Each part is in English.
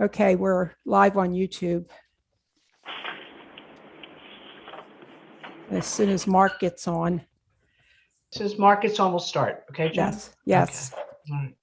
Okay, we're live on YouTube. As soon as Mark gets on. As soon as Mark gets on, we'll start. Okay, Jen? Yes, yes. Okay. All right.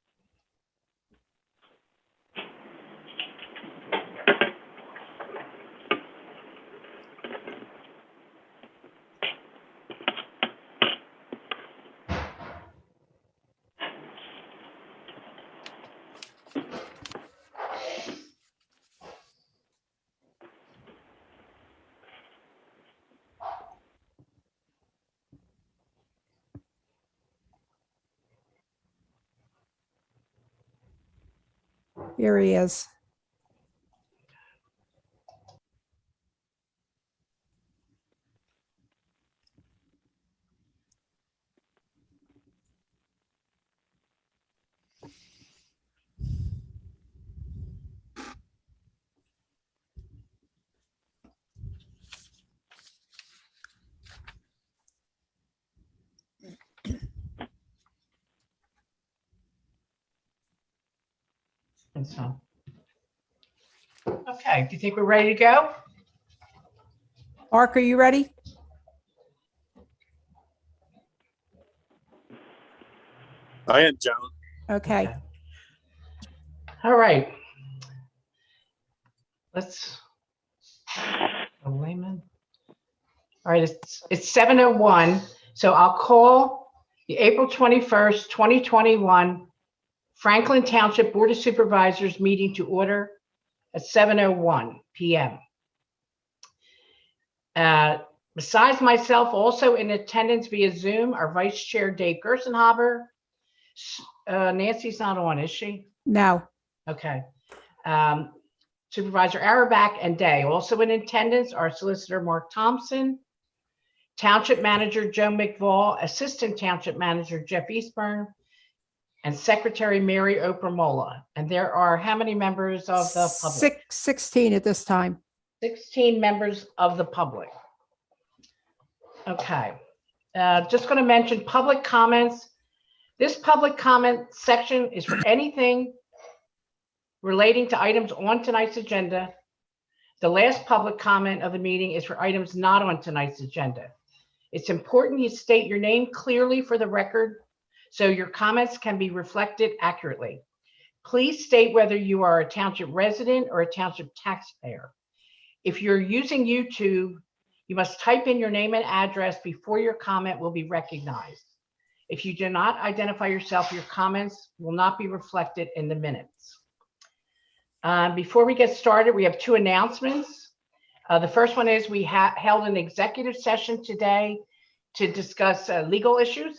Here he is. And so, okay, do you think we're ready to go? Mark, are you ready? I am, John. Okay. All right. Let's, a layman. All right, it's 7:01. So I'll call the April 21st, 2021 Franklin Township Board of Supervisors meeting to order at 7:01 p.m. Besides myself, also in attendance via Zoom, our Vice Chair Dave Gerstenhaber. Nancy's not on, is she? No. Okay. Supervisor Araback and Day. Also in attendance, our Solicitor Mark Thompson, Township Manager Joe McVall, Assistant Township Manager Jeff Eastburn, and Secretary Mary Opramola. And there are how many members of the public? 16 at this time. 16 members of the public. Okay. Just going to mention public comments. This public comment section is for anything relating to items on tonight's agenda. The last public comment of the meeting is for items not on tonight's agenda. It's important you state your name clearly for the record so your comments can be reflected accurately. Please state whether you are a township resident or a township taxpayer. If you're using YouTube, you must type in your name and address before your comment will be recognized. If you do not identify yourself, your comments will not be reflected in the minutes. Before we get started, we have two announcements. The first one is we held an executive session today to discuss legal issues.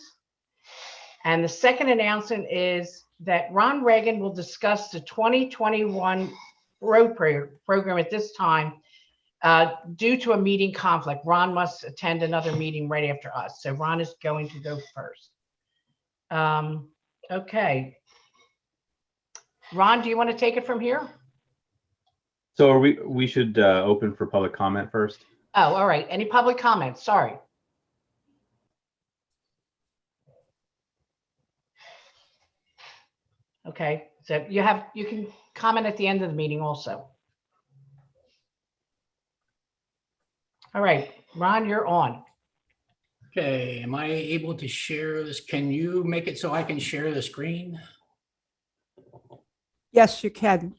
And the second announcement is that Ron Ragan will discuss the 2021 road program at this time due to a meeting conflict. Ron must attend another meeting right after us. So Ron is going to go first. Okay. Ron, do you want to take it from here? So we should open for public comment first. Oh, all right. Any public comments? Sorry. Okay, so you can comment at the end of the meeting also. All right, Ron, you're on. Okay, am I able to share this? Can you make it so I can share the screen? Yes, you can.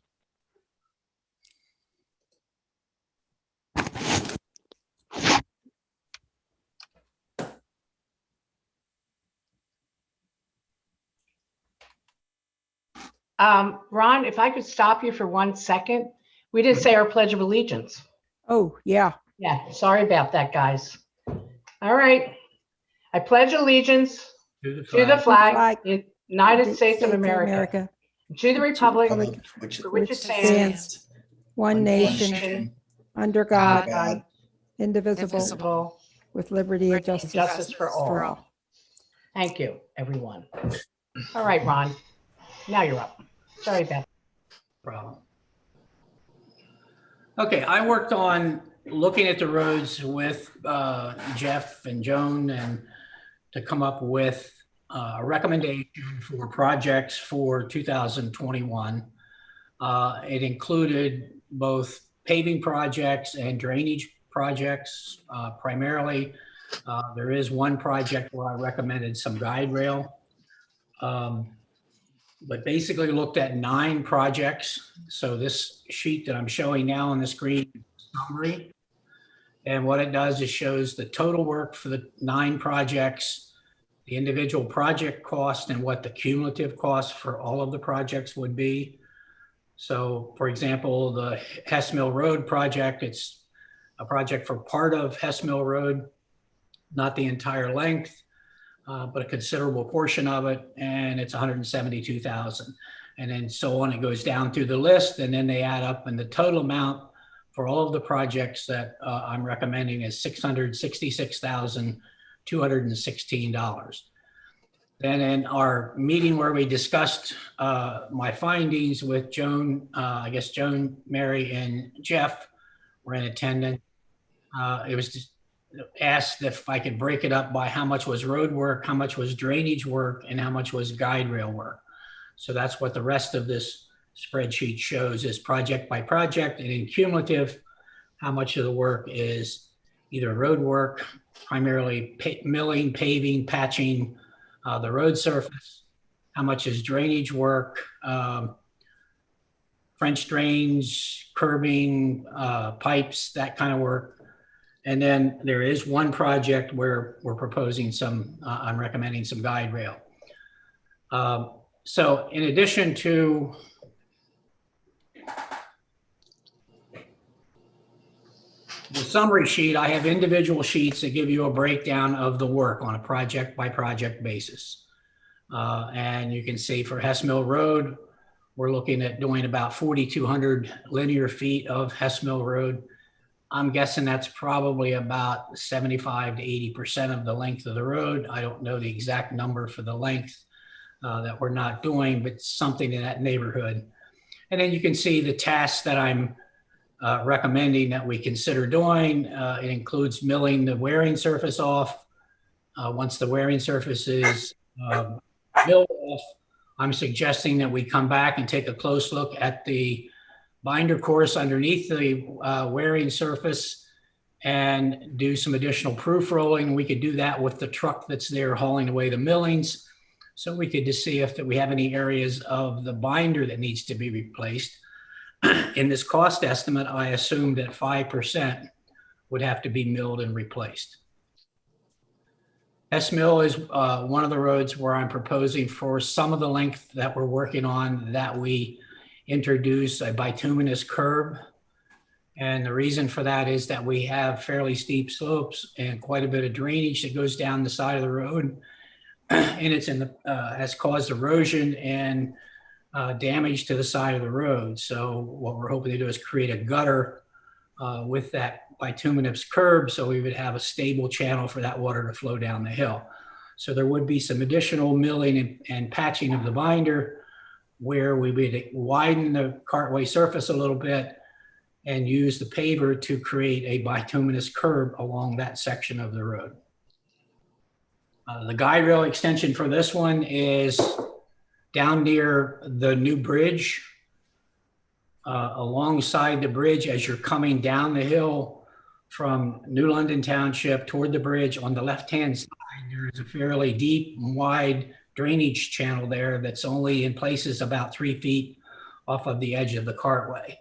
Ron, if I could stop you for 1 second. We didn't say our Pledge of Allegiance. Oh, yeah. Yeah, sorry about that, guys. All right. I pledge allegiance To the to the flag. flag, United States of America, to the republic for which it stands, one nation, nation, under God, God, indivisible, indivisible, with liberty and and justice for all. Thank you, everyone. All right, Ron, now you're up. Sorry about that. Problem. Okay, I worked on looking at the roads with Jeff and Joan and to come up with a recommendation for projects for 2021. It included both paving projects and drainage projects. Primarily, there is one project where I recommended some guide rail. But basically looked at 9 projects. So this sheet that I'm showing now on the screen is a summary. And what it does is shows the total work for the 9 projects, the individual project cost, and what the cumulative cost for all of the projects would be. So for example, the Hess Mill Road project, it's a project for part of Hess Mill Road, not the entire length, but a considerable portion of it, and it's 172,000. And then so on, it goes down through the list, and then they add up, and the total amount for all of the projects that I'm recommending is $666,216. Then in our meeting where we discussed my findings with Joan, I guess Joan, Mary, and Jeff were in attendance. It was just asked if I could break it up by how much was road work, how much was drainage work, and how much was guide rail work. So that's what the rest of this spreadsheet shows, is project by project, and in cumulative, how much of the work is either road work, primarily milling, paving, patching the road surface, how much is drainage work, French drains, curbing, pipes, that kind of work. And then there is one project where we're proposing some, I'm recommending some guide rail. So in addition to the summary sheet, I have individual sheets that give you a breakdown of the work on a project by project basis. And you can see for Hess Mill Road, we're looking at doing about 4,200 linear feet of Hess Mill Road. I'm guessing that's probably about 75 to 80% of the length of the road. I don't know the exact number for the length that we're not doing, but something in that neighborhood. And then you can see the tasks that I'm recommending that we consider doing. It includes milling the wearing surface off. Once the wearing surface is milled off, I'm suggesting that we come back and take a close look at the binder course underneath the wearing surface and do some additional proof rolling. We could do that with the truck that's there hauling away the millings. So we could just see if we have any areas of the binder that needs to be replaced. In this cost estimate, I assumed that 5% would have to be milled and replaced. Hess Mill is one of the roads where I'm proposing for some of the length that we're working on that we introduce a bituminous curb. And the reason for that is that we have fairly steep slopes and quite a bit of drainage that goes down the side of the road. And it's has caused erosion and damage to the side of the road. So what we're hoping to do is create a gutter with that bituminous curb, so we would have a stable channel for that water to flow down the hill. So there would be some additional milling and patching of the binder where we would widen the cartway surface a little bit and use the paver to create a bituminous curb along that section of the road. The guide rail extension for this one is down near the new bridge. Alongside the bridge, as you're coming down the hill from New London Township toward the bridge, on the left-hand side, there is a fairly deep and wide drainage channel there that's only in places about 3 feet off of the edge of the cartway.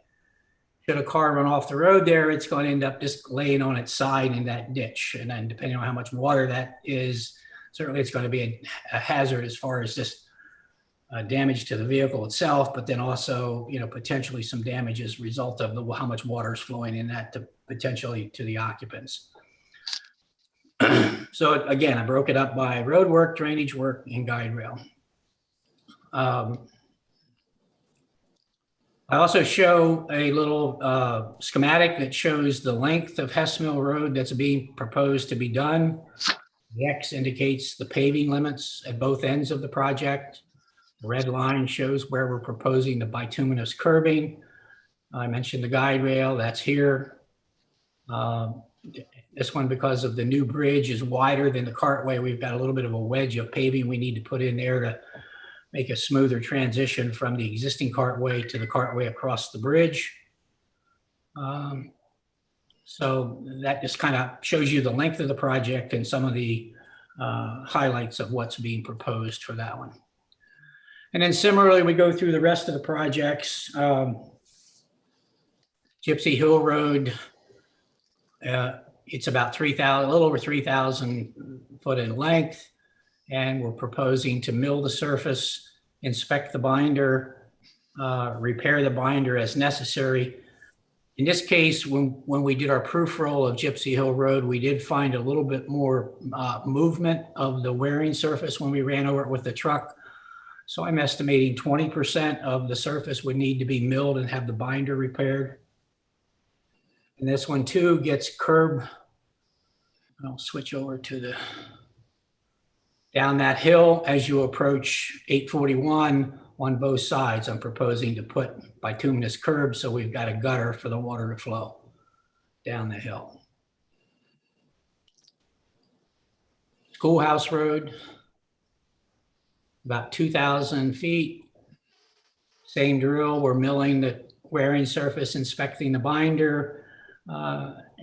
Should a car run off the road there, it's going to end up just laying on its side in that ditch. And then depending on how much water that is, certainly it's going to be a hazard as far as just damage to the vehicle itself, but then also, you know, potentially some damage as a result of how much water is flowing in that to potentially to the occupants. So again, I broke it up by road work, drainage work, and guide rail. I also show a little schematic that shows the length of Hess Mill Road that's being proposed to be done. The X indicates the paving limits at both ends of the project. The red line shows where we're proposing the bituminous curbing. I mentioned the guide rail, that's here. This one, because of the new bridge, is wider than the cartway. We've got a little bit of a wedge of paving we need to put in there to make a smoother transition from the existing cartway to the cartway across the bridge. So that just kind of shows you the length of the project and some of the highlights of what's being proposed for that one. And then similarly, we go through the rest of the projects. Gypsy Hill Road, it's about 3,000, a little over 3,000 foot in length. And we're proposing to mill the surface, inspect the binder, repair the binder as necessary. In this case, when we did our proof roll of Gypsy Hill Road, we did find a little bit more movement of the wearing surface when we ran over it with the truck. So I'm estimating 20% of the surface would need to be milled and have the binder repaired. And this one too gets curb. I'll switch over to the down that hill as you approach 841 on both sides. I'm proposing to put bituminous curbs so we've got a gutter for the water to flow down the hill. Schoolhouse Road, about 2,000 feet. Same drill, we're milling the wearing surface, inspecting the binder.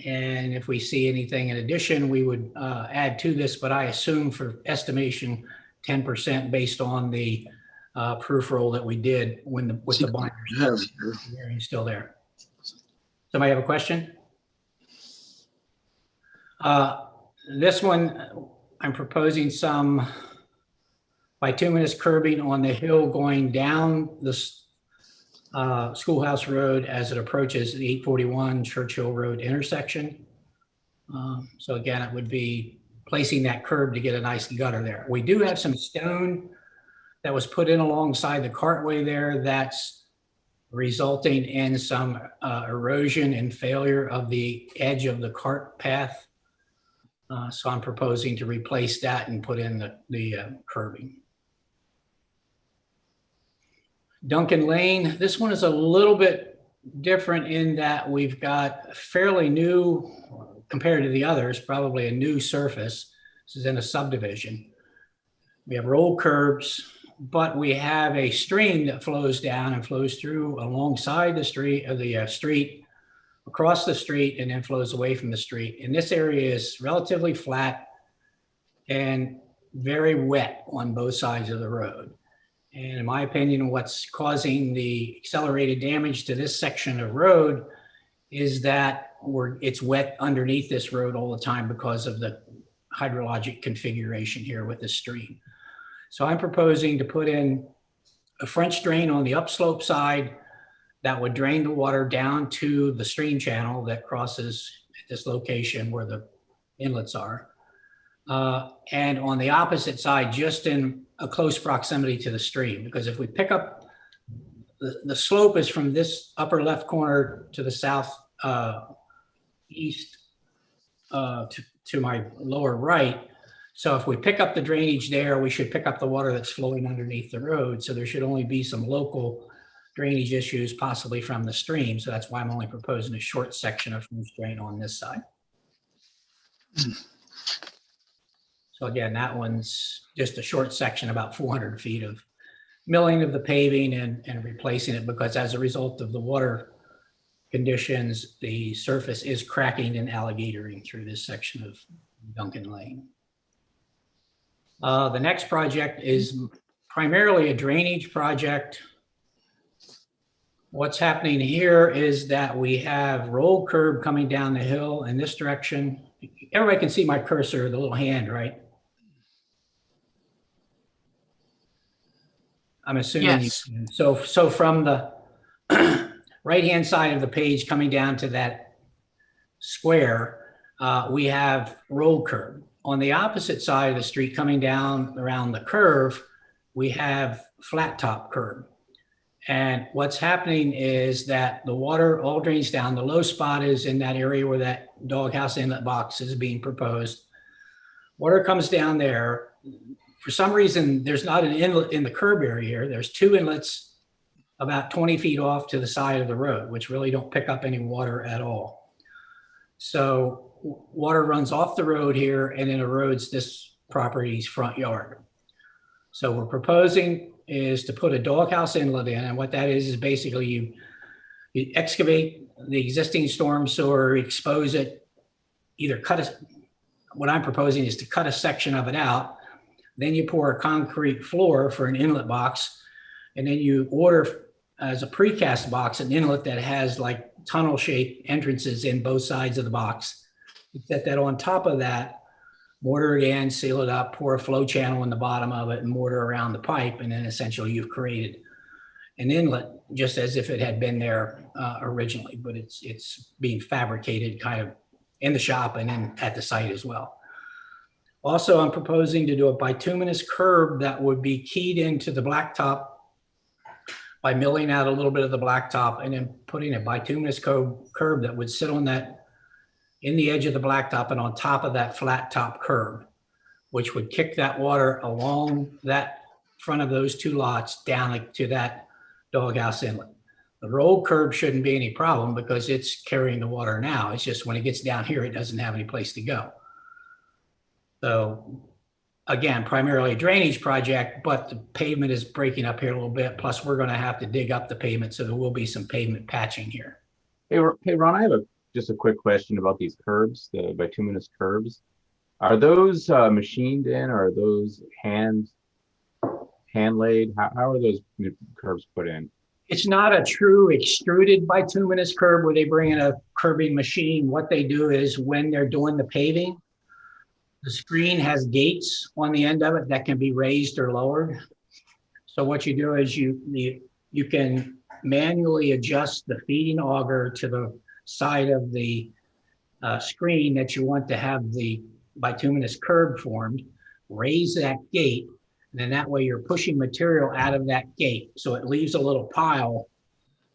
And if we see anything in addition, we would add to this, but I assume for estimation 10% based on the proof roll that we did when with the binder still there. Somebody have a question? This one, I'm proposing some bituminous curbing on the hill going down the Schoolhouse Road as it approaches the 841 Churchill Road intersection. So again, it would be placing that curb to get a nice gutter there. We do have some stone that was put in alongside the cartway there that's resulting in some erosion and failure of the edge of the cart path. So I'm proposing to replace that and put in the curbing. Duncan Lane, this one is a little bit different in that we've got fairly new, compared to the others, probably a new surface. This is in a subdivision. We have rolled curbs, but we have a stream that flows down and flows through alongside the street, across the street, and then flows away from the street. And this area is relatively flat and very wet on both sides of the road. And in my opinion, what's causing the accelerated damage to this section of road is that it's wet underneath this road all the time because of the hydrologic configuration here with the stream. So I'm proposing to put in a French drain on the upslope side that would drain the water down to the stream channel that crosses at this location where the inlets are. And on the opposite side, just in a close proximity to the stream, because if we pick up, the slope is from this upper left corner to the south east to my lower right. So if we pick up the drainage there, we should pick up the water that's flowing underneath the road. So there should only be some local drainage issues possibly from the stream. So that's why I'm only proposing a short section of drain on this side. So again, that one's just a short section, about 400 feet of milling of the paving and replacing it, because as a result of the water conditions, the surface is cracking and alligatoring through this section of Duncan Lane. The next project is primarily a drainage project. What's happening here is that we have rolled curb coming down the hill in this direction. Everybody can see my cursor, the little hand, right? I'm assuming. Yes. So from the right-hand side of the page coming down to that square, we have rolled curb. On the opposite side of the street coming down around the curve, we have flat top curb. And what's happening is that the water all drains down. The low spot is in that area where that doghouse inlet box is being proposed. Water comes down there. For some reason, there's not an inlet in the curb area here. There's two inlets about 20 feet off to the side of the road, which really don't pick up any water at all. So water runs off the road here and then erodes this property's front yard. So we're proposing is to put a doghouse inlet in. And what that is basically you excavate the existing storm sewer, expose it, either what I'm proposing is to cut a section of it out. Then you pour a concrete floor for an inlet box. And then you order as a precast box an inlet that has like tunnel shaped entrances in both sides of the box. You set that on top of that, mortar it in, seal it up, pour a flow channel in the bottom of it and mortar around the pipe. And then essentially you've created an inlet just as if it had been there originally, but it's being fabricated kind of in the shop and then at the site as well. Also, I'm proposing to do a bituminous curb that would be keyed into the blacktop by milling out a little bit of the blacktop and then putting a bituminous curb that would sit on that in the edge of the blacktop and on top of that flat top curb, which would kick that water along that front of those two lots down to that doghouse inlet. The rolled curb shouldn't be any problem because it's carrying the water now. It's just when it gets down here, it doesn't have any place to go. So again, primarily a drainage project, but the pavement is breaking up here a little bit. Plus we're going to have to dig up the pavement. So there will be some pavement patching here. Hey, Ron, I have just a quick question about these curbs, the bituminous curbs. Are those machined in, or are those hand laid? How are those curbs put in? It's not a true extruded bituminous curb where they bring in a curbing machine. What they do is when they're doing the paving, the screen has gates on the end of it that can be raised or lowered. So what you do is you can manually adjust the feeding auger to the side of the screen that you want to have the bituminous curb formed, raise that gate, and then that way you're pushing material out of that gate. So it leaves a little pile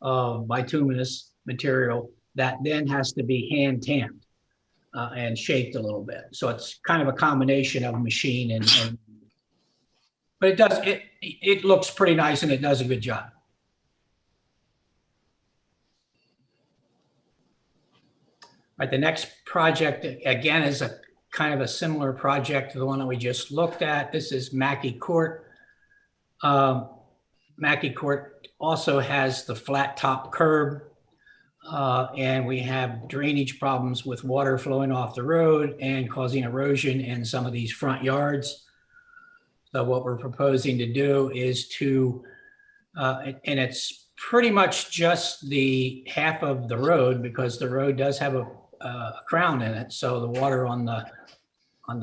of bituminous material that then has to be hand tamped and shaped a little bit. So it's kind of a combination of machine and but it looks pretty nice and it does a good job. All right, the next project again is a kind of a similar project to the one that we just looked at. This is Mackey Court. Mackey Court also has the flat top curb, and we have drainage problems with water flowing off the road and causing erosion in some of these front yards. So what we're proposing to do is to, and it's pretty much just the half of the road because the road does have a crown in it. So the water on the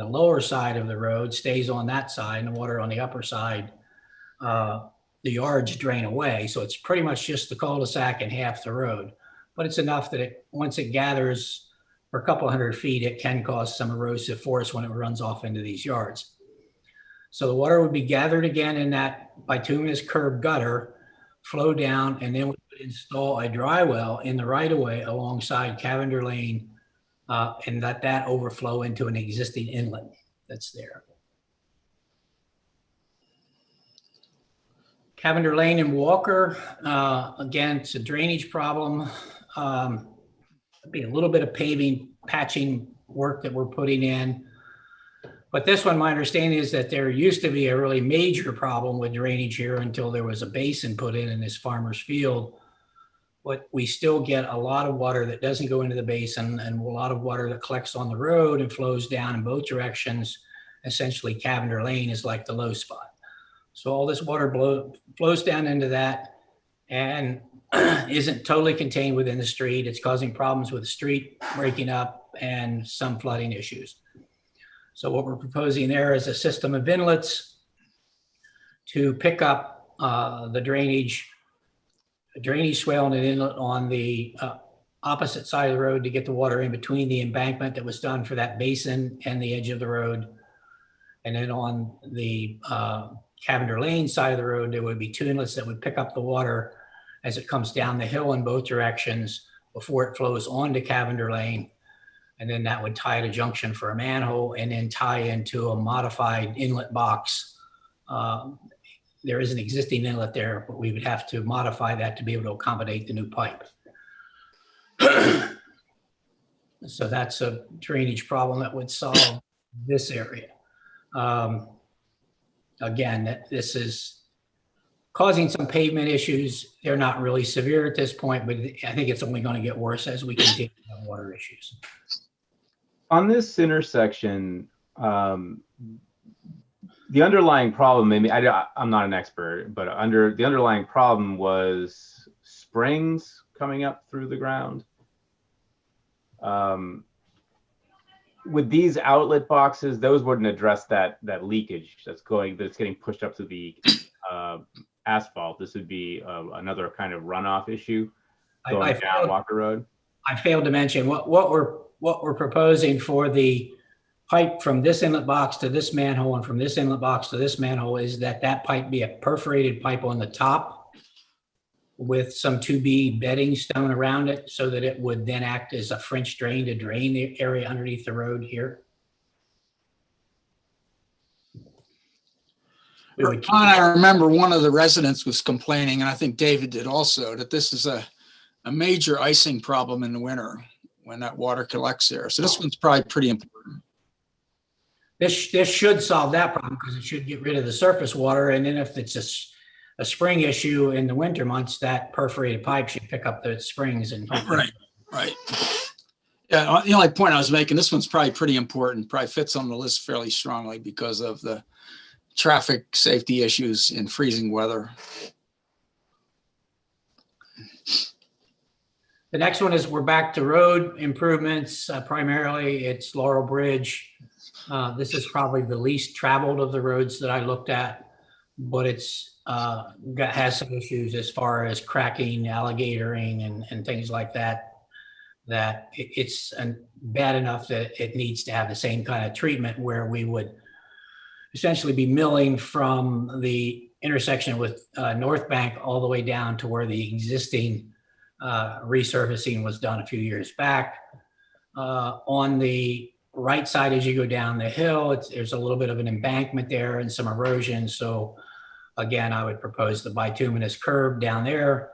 lower side of the road stays on that side, and the water on the upper side, the yards drain away. So it's pretty much just the cul-de-sac and half the road, but it's enough that once it gathers for a couple hundred feet, it can cause some erosive force when it runs off into these yards. So the water would be gathered again in that bituminous curb gutter, flow down, and then we would install a dry well in the right of way alongside Cavender Lane and let that overflow into an existing inlet that's there. Cavender Lane and Walker, again, it's a drainage problem. Be a little bit of paving, patching work that we're putting in. But this one, my understanding is that there used to be a really major problem with drainage here until there was a basin put in this farmer's field. But we still get a lot of water that doesn't go into the basin and a lot of water that collects on the road and flows down in both directions. Essentially, Cavender Lane is like the low spot. So all this water flows down into that and isn't totally contained within the street. It's causing problems with the street breaking up and some flooding issues. So what we're proposing there is a system of inlets to pick up the drainage swale and an inlet on the opposite side of the road to get the water in between the embankment that was done for that basin and the edge of the road. And then on the Cavender Lane side of the road, there would be two inlets that would pick up the water as it comes down the hill in both directions before it flows onto Cavender Lane. And then that would tie at a junction for a manhole and then tie into a modified inlet box. There is an existing inlet there, but we would have to modify that to be able to accommodate the new pipe. So that's a drainage problem that would solve this area. Again, this is causing some pavement issues. They're not really severe at this point, but I think it's only going to get worse as we continue to have water issues. On this intersection, the underlying problem, maybe I'm not an expert, but the underlying problem was springs coming up through the ground. With these outlet boxes, those wouldn't address that leakage that's getting pushed up to the asphalt. This would be another kind of runoff issue going down Walker Road. I failed to mention what we're proposing for the pipe from this inlet box to this manhole and from this inlet box to this manhole is that pipe be a perforated pipe on the top with some 2B bedding stone around it so that it would then act as a French drain to drain the area underneath the road here. Ron, I remember one of the residents was complaining, and I think David did also, that this is a major icing problem in the winter when that water collects there. So this one's probably pretty important. This should solve that problem because it should get rid of the surface water. And then if it's a spring issue in the winter months, that perforated pipe should pick up the springs and Right. Yeah, the only point I was making, this one's probably pretty important, probably fits on the list fairly strongly because of the traffic safety issues in freezing weather. The next one is we're back to road improvements. Primarily, it's Laurel Bridge. This is probably the least traveled of the roads that I looked at, but it's has some issues as far as cracking, alligatoring, and things like that. That it's bad enough that it needs to have the same kind of treatment where we would essentially be milling from the intersection with North Bank all the way down to where the existing resurfacing was done a few years back. On the right side, as you go down the hill, there's a little bit of an embankment there and some erosion. So again, I would propose the bituminous curb down there.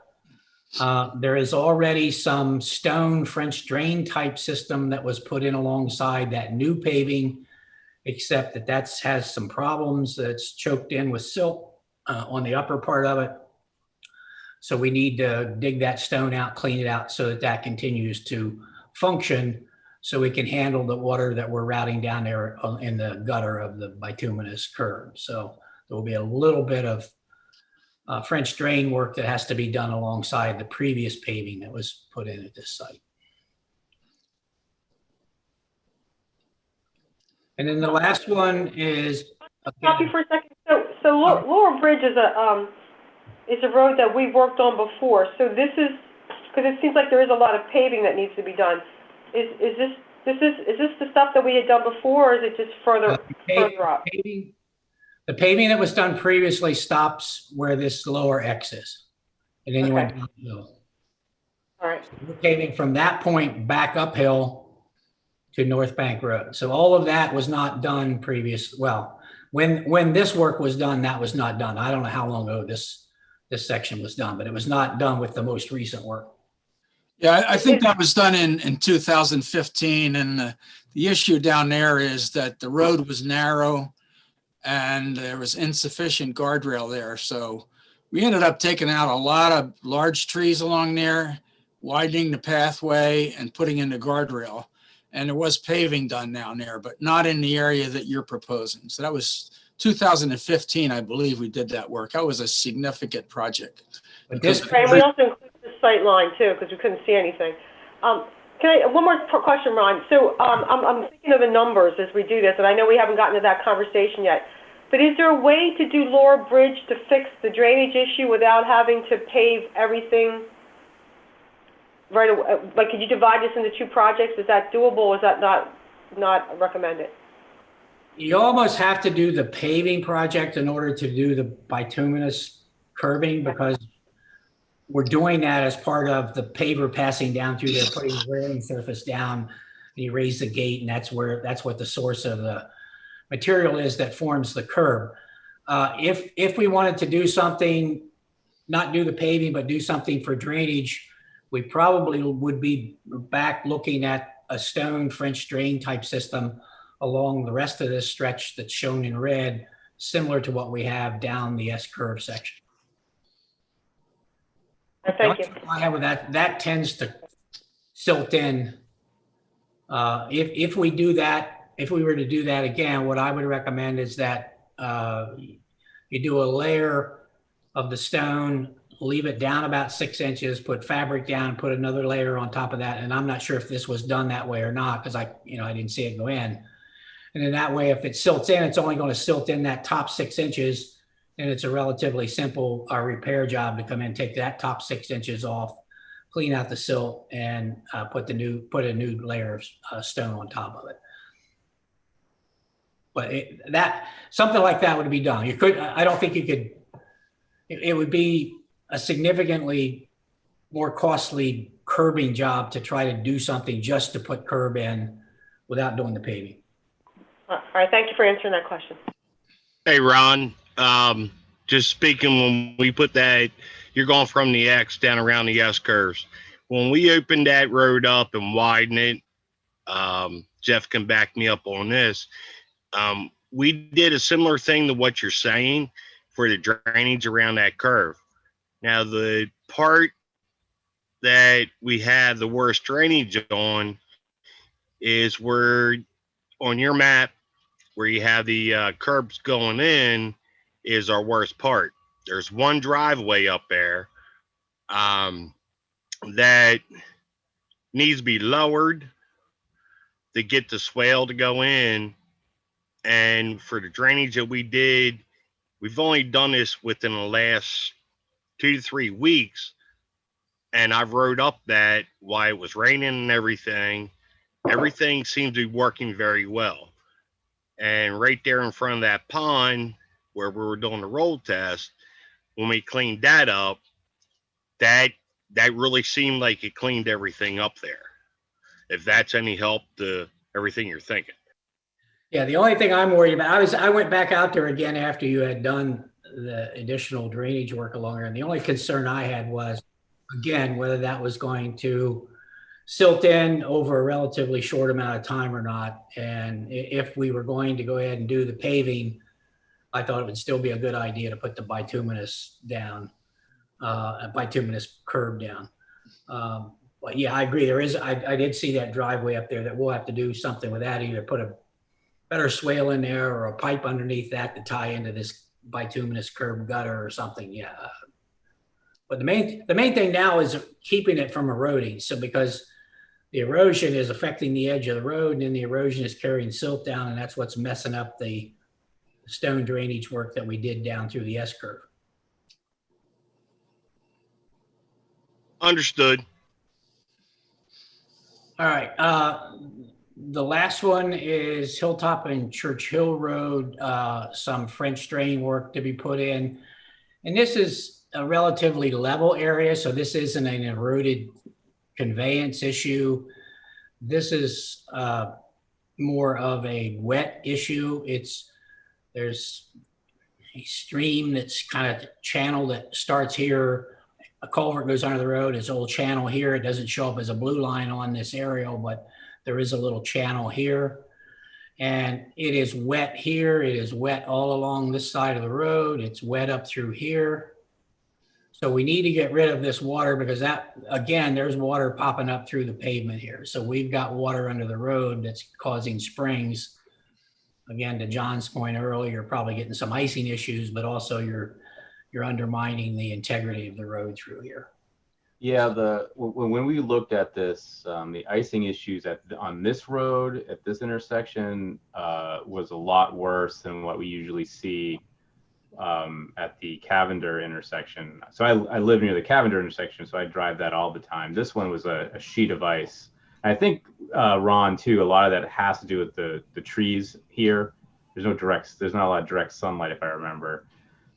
There is already some stone French drain type system that was put in alongside that new paving, except that has some problems. That's choked in with silt on the upper part of it. So we need to dig that stone out, clean it out so that continues to function so we can handle the water that we're routing down there in the gutter of the bituminous curb. So there will be a little bit of French drain work that has to be done alongside the previous paving that was put in at this site. And then the last one is. Stop you for a second. So Laurel Bridge is a road that we've worked on before. So this is, because it seems like there is a lot of paving that needs to be done. Is this the stuff that we had done before, or is it just further up? The paving that was done previously stops where this lower X is. And then you went downhill. All right. So we're paving from that point back uphill to North Bank Road. So all of that was not done previous. Well, when this work was done, that was not done. I don't know how long ago this section was done, but it was not done with the most recent work. Yeah, I think that was done in 2015. And the issue down there is that the road was narrow and there was insufficient guardrail there. So we ended up taking out a lot of large trees along there, widening the pathway and putting in the guardrail. And there was paving done down there, but not in the area that you're proposing. So that was 2015, I believe we did that work. That was a significant project. But this, And we also included the sight line too, because we couldn't see anything. One more question, Ron. So I'm thinking of the numbers as we do this, and I know we haven't gotten to that conversation yet. But is there a way to do Laurel Bridge to fix the drainage issue without having to pave everything right away? Like, could you divide this into two projects? Is that doable, or is that not recommended? you almost have to do the paving project in order to do the bituminous curbing, because we're doing that as part of the paver passing down through there, putting the railing surface down, and you raise the gate, and that's what the source of the material is that forms the curb. If we wanted to do something, not do the paving, but do something for drainage, we probably would be back looking at a stone French drain type system along the rest of this stretch that's shown in red, similar to what we have down the S curve section. Thank you. I have with that, that tends to silt in. If we do that, if we were to do that again, what I would recommend is that you do a layer of the stone, leave it down about 6 inches, put fabric down, put another layer on top of that. And I'm not sure if this was done that way or not, because I didn't see it go in. And in that way, if it silts in, it's only going to silt in that top 6 inches. And it's a relatively simple repair job to come in, take that top 6 inches off, clean out the silt, and put a new layer of stone on top of it. But something like that would be done. You could, I don't think you could, it would be a significantly more costly curbing job to try to do something just to put curb in without doing the paving. All right, thank you for answering that question. Hey, Ron, just speaking, when we put that, you're going from the X down around the S curves. When we opened that road up and widened it, Jeff can back me up on this. We did a similar thing to what you're saying for the drainage around that curve. Now, the part that we have the worst drainage on is where on your map where you have the curbs going in is our worst part. There's one driveway up there that needs to be lowered to get the swale to go in. And for the drainage that we did, we've only done this within the last 2 to 3 weeks. And I've rode up that while it was raining and everything. Everything seems to be working very well. And right there in front of that pond where we were doing the roll test, when we cleaned that up, that really seemed like it cleaned everything up there. If that's any help to everything you're thinking. Yeah, the only thing I'm worried about, I went back out there again after you had done the additional drainage work along there. And the only concern I had was, again, whether that was going to silt in over a relatively short amount of time or not. And if we were going to go ahead and do the paving, I thought it would still be a good idea to put the bituminous down, a bituminous curb down. But yeah, I agree. I did see that driveway up there that we'll have to do something with that, either put a better swale in there or a pipe underneath that to tie into this bituminous curb gutter or something. Yeah. But the main thing now is keeping it from eroding. So because the erosion is affecting the edge of the road, and then the erosion is carrying silt down, and that's what's messing up the stone drainage work that we did down through the S curve. Understood. All right. The last one is Hilltop and Church Hill Road, some French drain work to be put in. And this is a relatively level area, so this isn't an eroded conveyance issue. This is more of a wet issue. There's a stream that's kind of channel that starts here. A culvert goes under the road. It's a little channel here. It doesn't show up as a blue line on this aerial, but there is a little channel here. And it is wet here. It is wet all along this side of the road. It's wet up through here. So we need to get rid of this water because that, again, there's water popping up through the pavement here. So we've got water under the road that's causing springs. Again, to John's point earlier, you're probably getting some icing issues, but also you're undermining the integrity of the road through here. Yeah, when we looked at this, the icing issues on this road at this intersection was a lot worse than what we usually see at the Cavender intersection. So I live near the Cavender intersection, so I drive that all the time. This one was a sheet of ice. And I think Ron too, a lot of that has to do with the trees here. There's not a lot of direct sunlight, if I remember.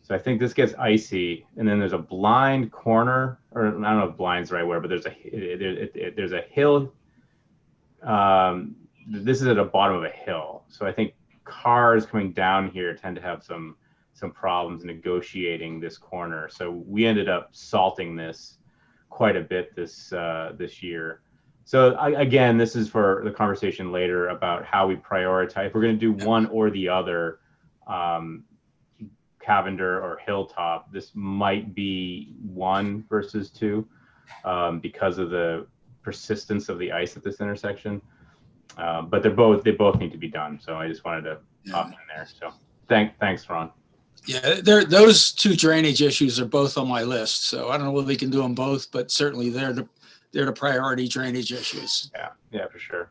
So I think this gets icy, and then there's a blind corner, or I don't know if blind's the right word, but there's a hill. This is at the bottom of a hill, so I think cars coming down here tend to have some problems negotiating this corner. So we ended up salting this quite a bit this year. So again, this is for the conversation later about how we prioritize. If we're going to do one or the other, Cavender or Hilltop, this might be 1 versus 2 because of the persistence of the ice at this intersection. But they both need to be done. So I just wanted to hop in there. So thanks, Ron. Yeah, those 2 drainage issues are both on my list. So I don't know whether we can do them both, but certainly they're the priority drainage issues. Yeah, for sure.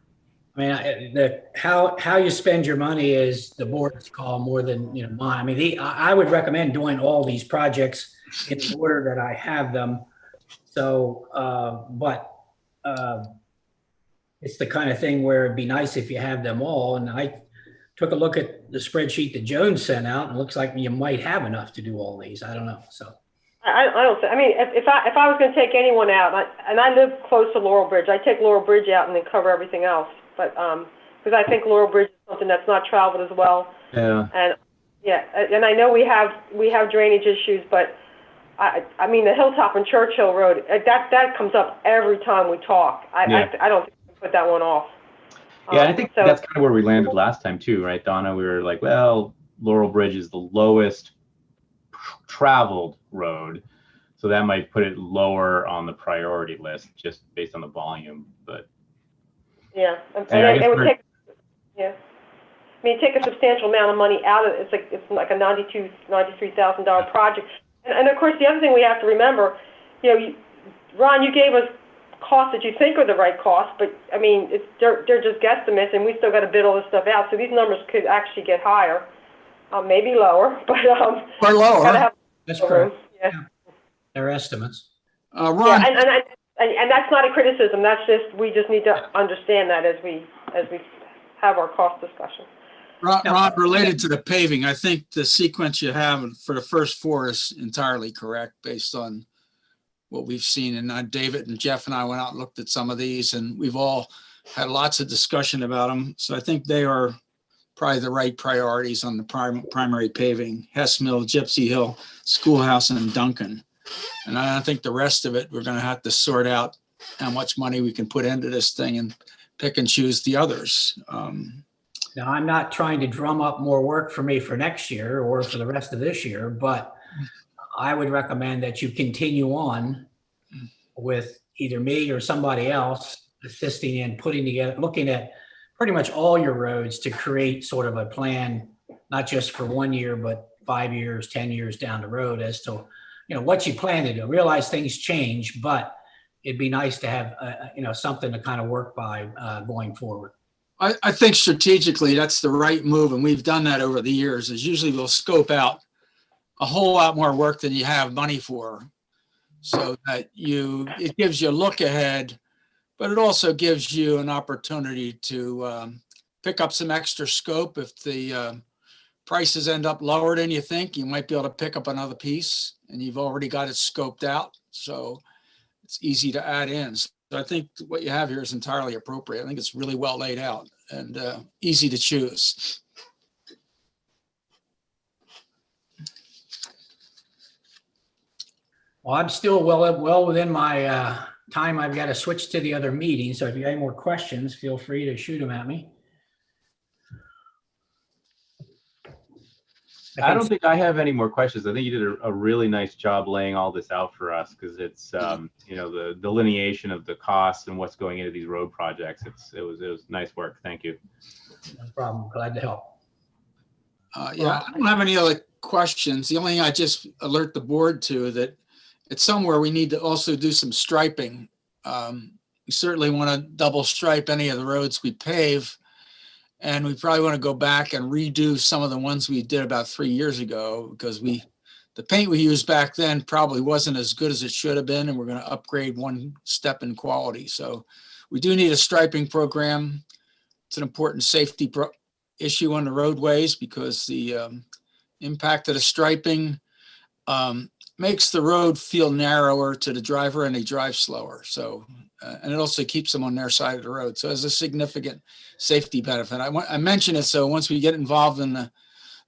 I mean, how you spend your money is the board's call more than, mine. I mean, I would recommend doing all these projects in the order that I have them. So, it's the kind of thing where it'd be nice if you have them all. And I took a look at the spreadsheet that Jones sent out, and it looks like you might have enough to do all these. I don't know. So I don't. I mean, if I was going to take anyone out, and I live close to Laurel Bridge, I take Laurel Bridge out and then cover everything else. But because I think Laurel Bridge is something that's not traveled as well. Yeah. And I know we have drainage issues, but I mean the Hilltop and Churchill Road, that comes up every time we talk. I don't think we can put that one off. Yeah, I think that's kind of where we landed last time too, right, Donna? We were like, well, Laurel Bridge is the lowest traveled road, so that might put it lower on the priority list just based on the volume. But yeah, and it would take. Yeah, I mean, take a substantial amount of money out of it. It's like a $93,000 project. And of course, the other thing we have to remember, Ron, you gave us costs that you think are the right costs, but I mean, they're just guesstimates, and we still got to bid all this stuff out. So these numbers could actually get higher, maybe lower, but or lower. That's correct. Yeah. They're estimates. Ron, Yeah, and that's not a criticism. That's just we just need to understand that as we have our cost discussion. Ron, related to the paving, I think the sequence you have for the first 4 is entirely correct based on what we've seen. And David and Jeff and I went out and looked at some of these, and we've all had lots of discussion about them. So I think they are probably the right priorities on the primary paving: Hess Mill, Gypsy Hill, Schoolhouse, and Duncan. And I think the rest of it, we're going to have to sort out how much money we can put into this thing and pick and choose the others. Now, I'm not trying to drum up more work for me for next year or for the rest of this year, but I would recommend that you continue on with either me or somebody else assisting in putting together, looking at pretty much all your roads to create sort of a plan, not just for 1 year, but 5 years, 10 years down the road as to, what you plan to do. Realize things change, but it'd be nice to have, something to kind of work by going forward. I think strategically that's the right move, and we've done that over the years. Is usually we'll scope out a whole lot more work than you have money for, so that it gives you a look ahead, but it also gives you an opportunity to pick up some extra scope. If the prices end up lower than you think, you might be able to pick up another piece, and you've already got it scoped out, so it's easy to add in. So I think what you have here is entirely appropriate. I think it's really well laid out and easy to choose. Well, I'm still well within my time. I've got to switch to the other meeting. So if you have any more questions, feel free to shoot them at me. I don't think I have any more questions. I think you did a really nice job laying all this out for us, because it's the delineation of the costs and what's going into these road projects. It was nice work. Thank you. No problem. Glad to help. Yeah, I don't have any other questions. The only thing I just alert the board to that it's somewhere we need to also do some striping. We certainly want to double stripe any of the roads we pave. And we probably want to go back and redo some of the ones we did about 3 years ago, because the paint we used back then probably wasn't as good as it should have been, and we're going to upgrade one step in quality. So we do need a striping program. It's an important safety issue on the roadways, because the impact of the striping makes the road feel narrower to the driver, and they drive slower. So, and it also keeps them on their side of the road. So it's a significant safety benefit. I mention it so once we get involved in the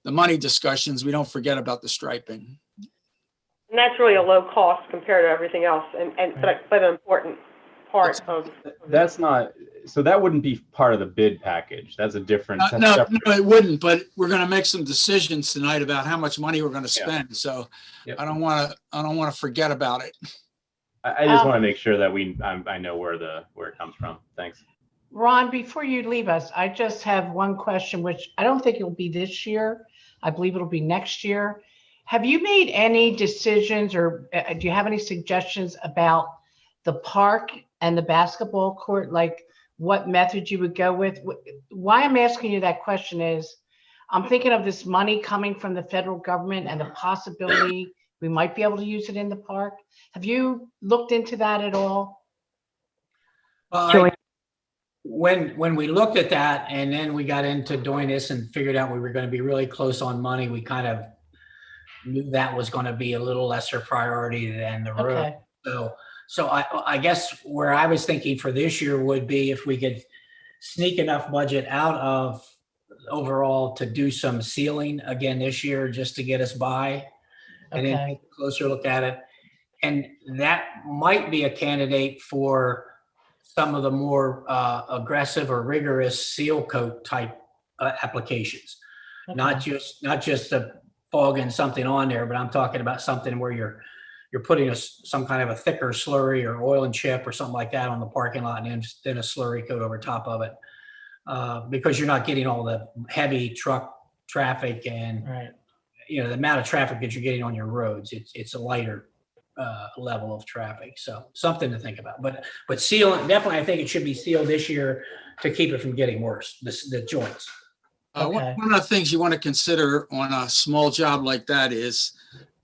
money discussions, we don't forget about the striping. And that's really a low cost compared to everything else, but an important part of. That's not so that wouldn't be part of the bid package. That's a different. that's No, separate. no, it wouldn't, but we're going to make some decisions tonight about how much money we're going to Yeah. spend. So Yep. I don't want to forget about it. I just want to make sure that I know where it comes from. Thanks. Ron, before you leave us, I just have one question, which I don't think it'll be this year. I believe it'll be next year. Have you made any decisions or do you have any suggestions about the park and the basketball court? Like what method you would go with? Why I'm asking you that question is I'm thinking of this money coming from the federal government and the possibility we might be able to use it in the park. Have you looked into that at all? When we looked at that and then we got into doing this and figured out we were going to be really close on money, we kind of knew that was going to be a little lesser priority than the road. Okay. So I guess where I was thinking for this year would be if we could sneak enough budget out of overall to do some sealing again this year just to get us by and then take a closer look at it. And that might be a candidate for some of the more aggressive or rigorous seal coat type applications. Okay. Not just a fogging something on there, but I'm talking about something where you're putting some kind of a thicker slurry or oil and chip or something like that on the parking lot and then a slurry coat over top of it. Because you're not getting all the heavy truck traffic and Right. the amount of traffic that you're getting on your roads. It's a lighter level of traffic. So something to think about. But sealing, definitely I think it should be sealed this year to keep it from getting worse, the joints. Okay. One of the things you want to consider on a small job like that is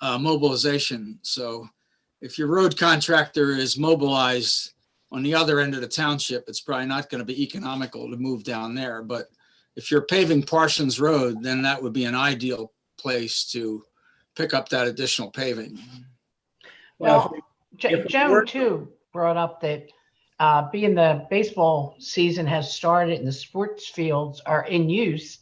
mobilization. So if your road contractor is mobilized on the other end of the township, it's probably not going to be economical to move down there. But if you're paving Parsons Road, then that would be an ideal place to pick up that additional paving. Well, if we Joan were- too brought up that being the baseball season has started and the sports fields are in use,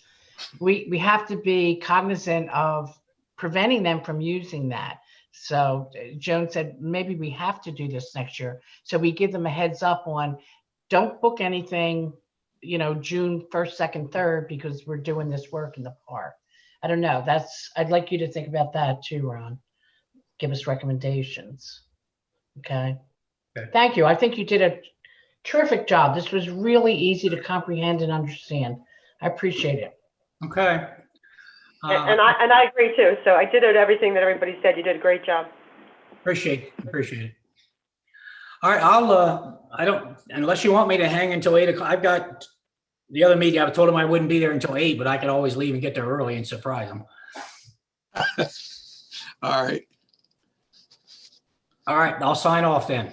we have to be cognizant of preventing them from using that. So Joan said, maybe we have to do this next year. So we give them a heads up on, don't book anything, June 1st, 2nd, 3rd, because we're doing this work in the park. I don't know. I'd like you to think about that too, Ron. Give us recommendations. Okay. Thank you. I think you did a terrific job. This was really easy to comprehend and understand. I appreciate it. Okay. And I agree too. So I did everything that everybody said. You did a great job. Appreciate it. All right, I don't, unless you want me to hang until 8 o'clock. I've got the other meeting. I told him I wouldn't be there until 8, but I could always leave and get there early and surprise him. All right. All right, I'll sign off then.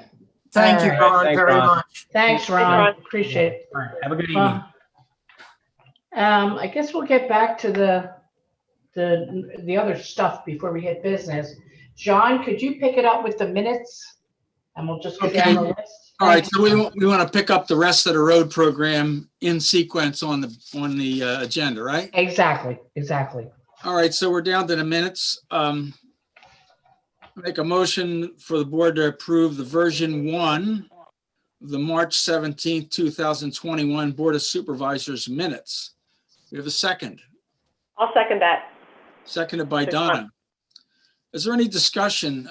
Thank you, All right. Ron, Thanks, very Ron. much. Thanks, Ron. Ron. Appreciate it. All right, have a good evening. I guess we'll get back to the other stuff before we hit business. John, could you pick it up with the minutes? And we'll just go down the list. All right. So we want to pick up the rest of the road program in sequence on the agenda, right? Exactly. All right. So we're down to the minutes. Make a motion for the board to approve the version 1 of the March 17th, 2021 Board of Supervisors minutes. We have a second. I'll second that. Seconded by Donna. Is there any discussion,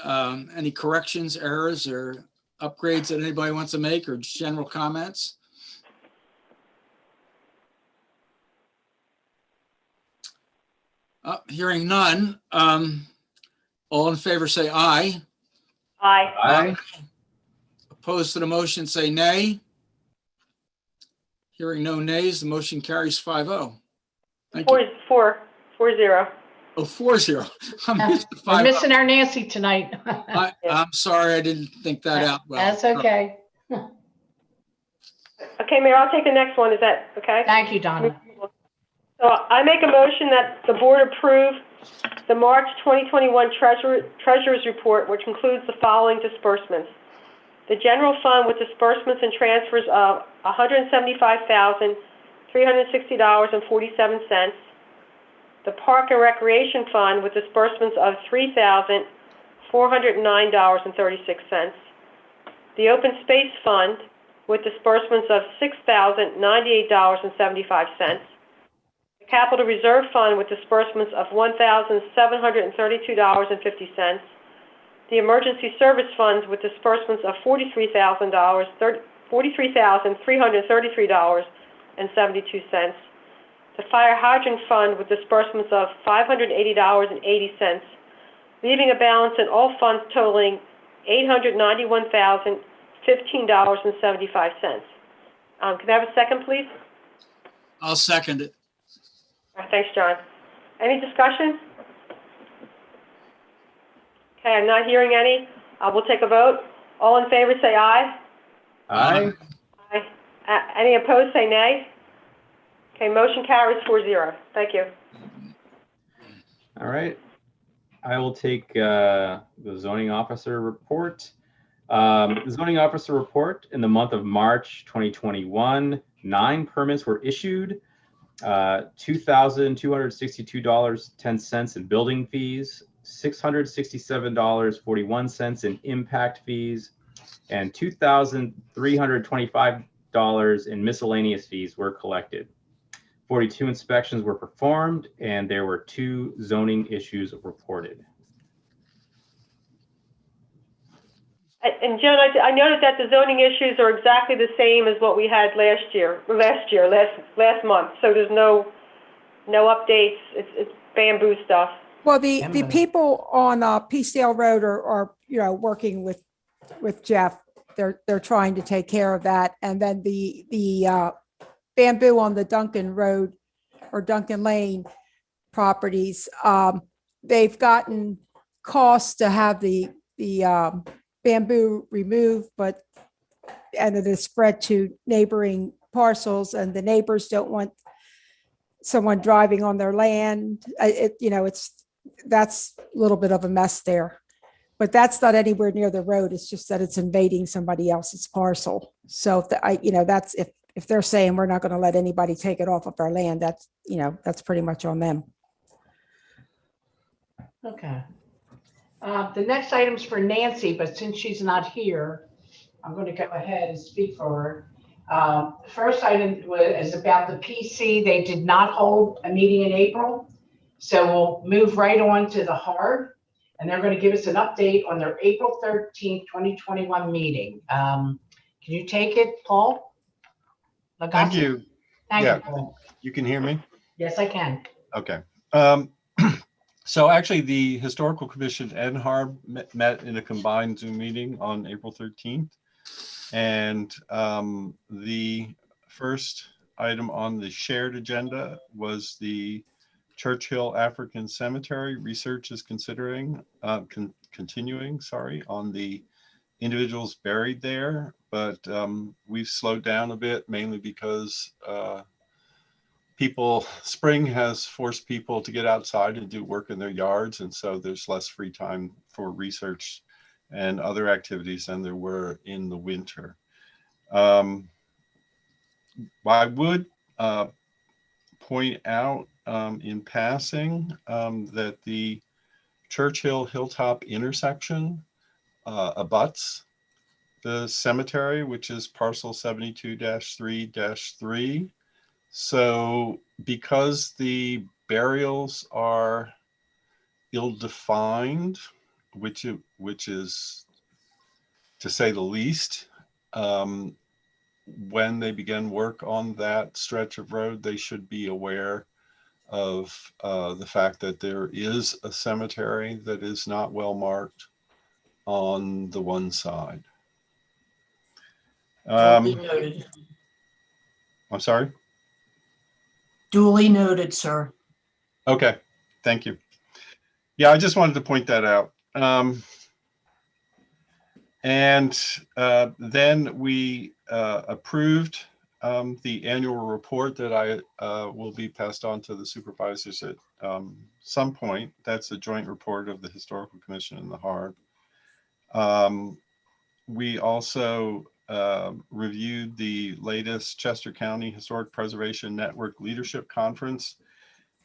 any corrections, errors, or upgrades that anybody wants to make, or general comments? Hearing none. All in favor say aye. Aye. Aye. Opposed to the motion say nay. Hearing no nays, the motion carries 5-0. Thank you. 4-0. Oh, 4-0. I'm used to We're 5-0. missing our Nancy tonight. I'm sorry, I didn't think that out well. That's okay. Okay, Mayor, I'll take the next one. Is that okay? Thank you, Donna. So I make a motion that the board approve the March 2021 Treasurer's Report, which includes the following disbursements. The general fund with disbursements and transfers of $175,360.47. The Park and Recreation Fund with disbursements of $3,409.36. The Open Space Fund with disbursements of $6,098.75. The Capital Reserve Fund with disbursements of $1,732.50. The Emergency Service Funds with disbursements of $43,333.72. The Fire Hydrant Fund with disbursements of $580.80, leaving a balance in all funds totaling $891,015.75. Can I have a second, please? I'll second it. Thanks, John. Any discussion? Okay, I'm not hearing any. We'll take a vote. All in favor, say aye. Aye. Aye. Any opposed, say nay. Okay, motion carries 4-0. Thank you. All right. I will take the zoning officer report. The zoning officer report in the month of March 2021, 9 permits were issued, $2,262.10 in building fees, $667.41 in impact fees, and $2,325 in miscellaneous fees were collected. 42 inspections were performed, and there were 2 zoning issues reported. And Joan, I noted that the zoning issues are exactly the same as what we had last month. So there's no updates. It's bamboo stuff. Well, the people on Peacedale Road are working with Jeff. They're trying to take care of that. And then the bamboo on the Duncan Road or Duncan Lane properties, they've gotten costs to have the bamboo removed, and it is spread to neighboring parcels, and the neighbors don't want someone driving on their land. That's a little bit of a mess there, but that's not anywhere near the road. It's just that it's invading somebody else's parcel. So that's if they're saying we're not going to let anybody take it off of our land, that's pretty much on them. Okay. The next item's for Nancy, but since she's not here, I'm going to go ahead and speak for her. The first item is about the PC. They did not hold a meeting in April, so we'll move right on to the HARB, and they're going to give us an update on their April 13th, 2021 meeting. Can you take it, Paul? Thank you. Thank Yeah. you, Paul. You can hear me? Yes, I can. Okay. So actually, the Historical Commission and HARB met in a combined Zoom meeting on April 13th. And the first item on the shared agenda was the Churchill African Cemetery. Research is continuing on the individuals buried there, but we've slowed down a bit, mainly because spring has forced people to get outside and do work in their yards, and so there's less free time for research and other activities than there were in the winter. I would point out in passing that the Churchill Hilltop intersection abuts the cemetery, which is parcel 72-3-3. So because the burials are ill-defined, which is to say the least, when they begin work on that stretch of road, they should be aware of the fact that there is a cemetery that is not well marked on the one side. Duly noted. I'm sorry? Duly noted, sir. Okay, thank you. Yeah, I just wanted to point that out. And then we approved the annual report that will be passed on to the supervisors at some point. That's the joint report of the Historical Commission and the HARB. We also reviewed the latest Chester County Historic Preservation Network Leadership Conference.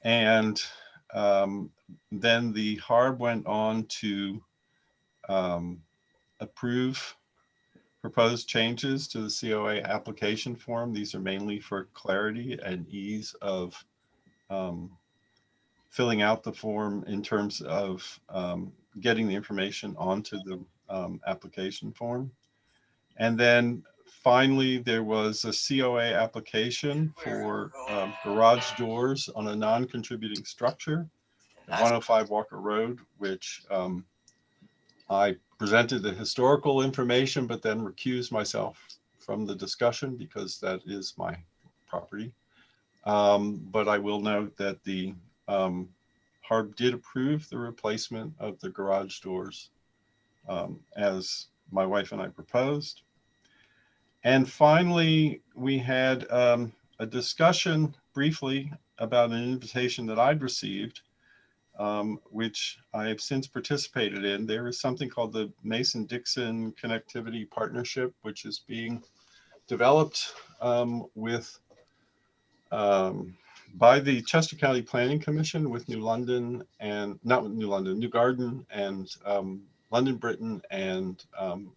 And then the HARB went on to approve proposed changes to the COA application form. These are mainly for clarity and ease of filling out the form in terms of getting the information onto the application form. And then finally, there was a COA application for garage doors on a non-contributing structure, 105 Walker Road, which I presented the historical information, but then recused myself from the discussion because that is my property. But I will note that the HARB did approve the replacement of the garage doors as my wife and I proposed. And finally, we had a discussion briefly about an invitation that I'd received, which I have since participated in. There is something called the Mason-Dixon Connectivity Partnership, which is being developed by the Chester County Planning Commission with New London and New Garden and London Britain, and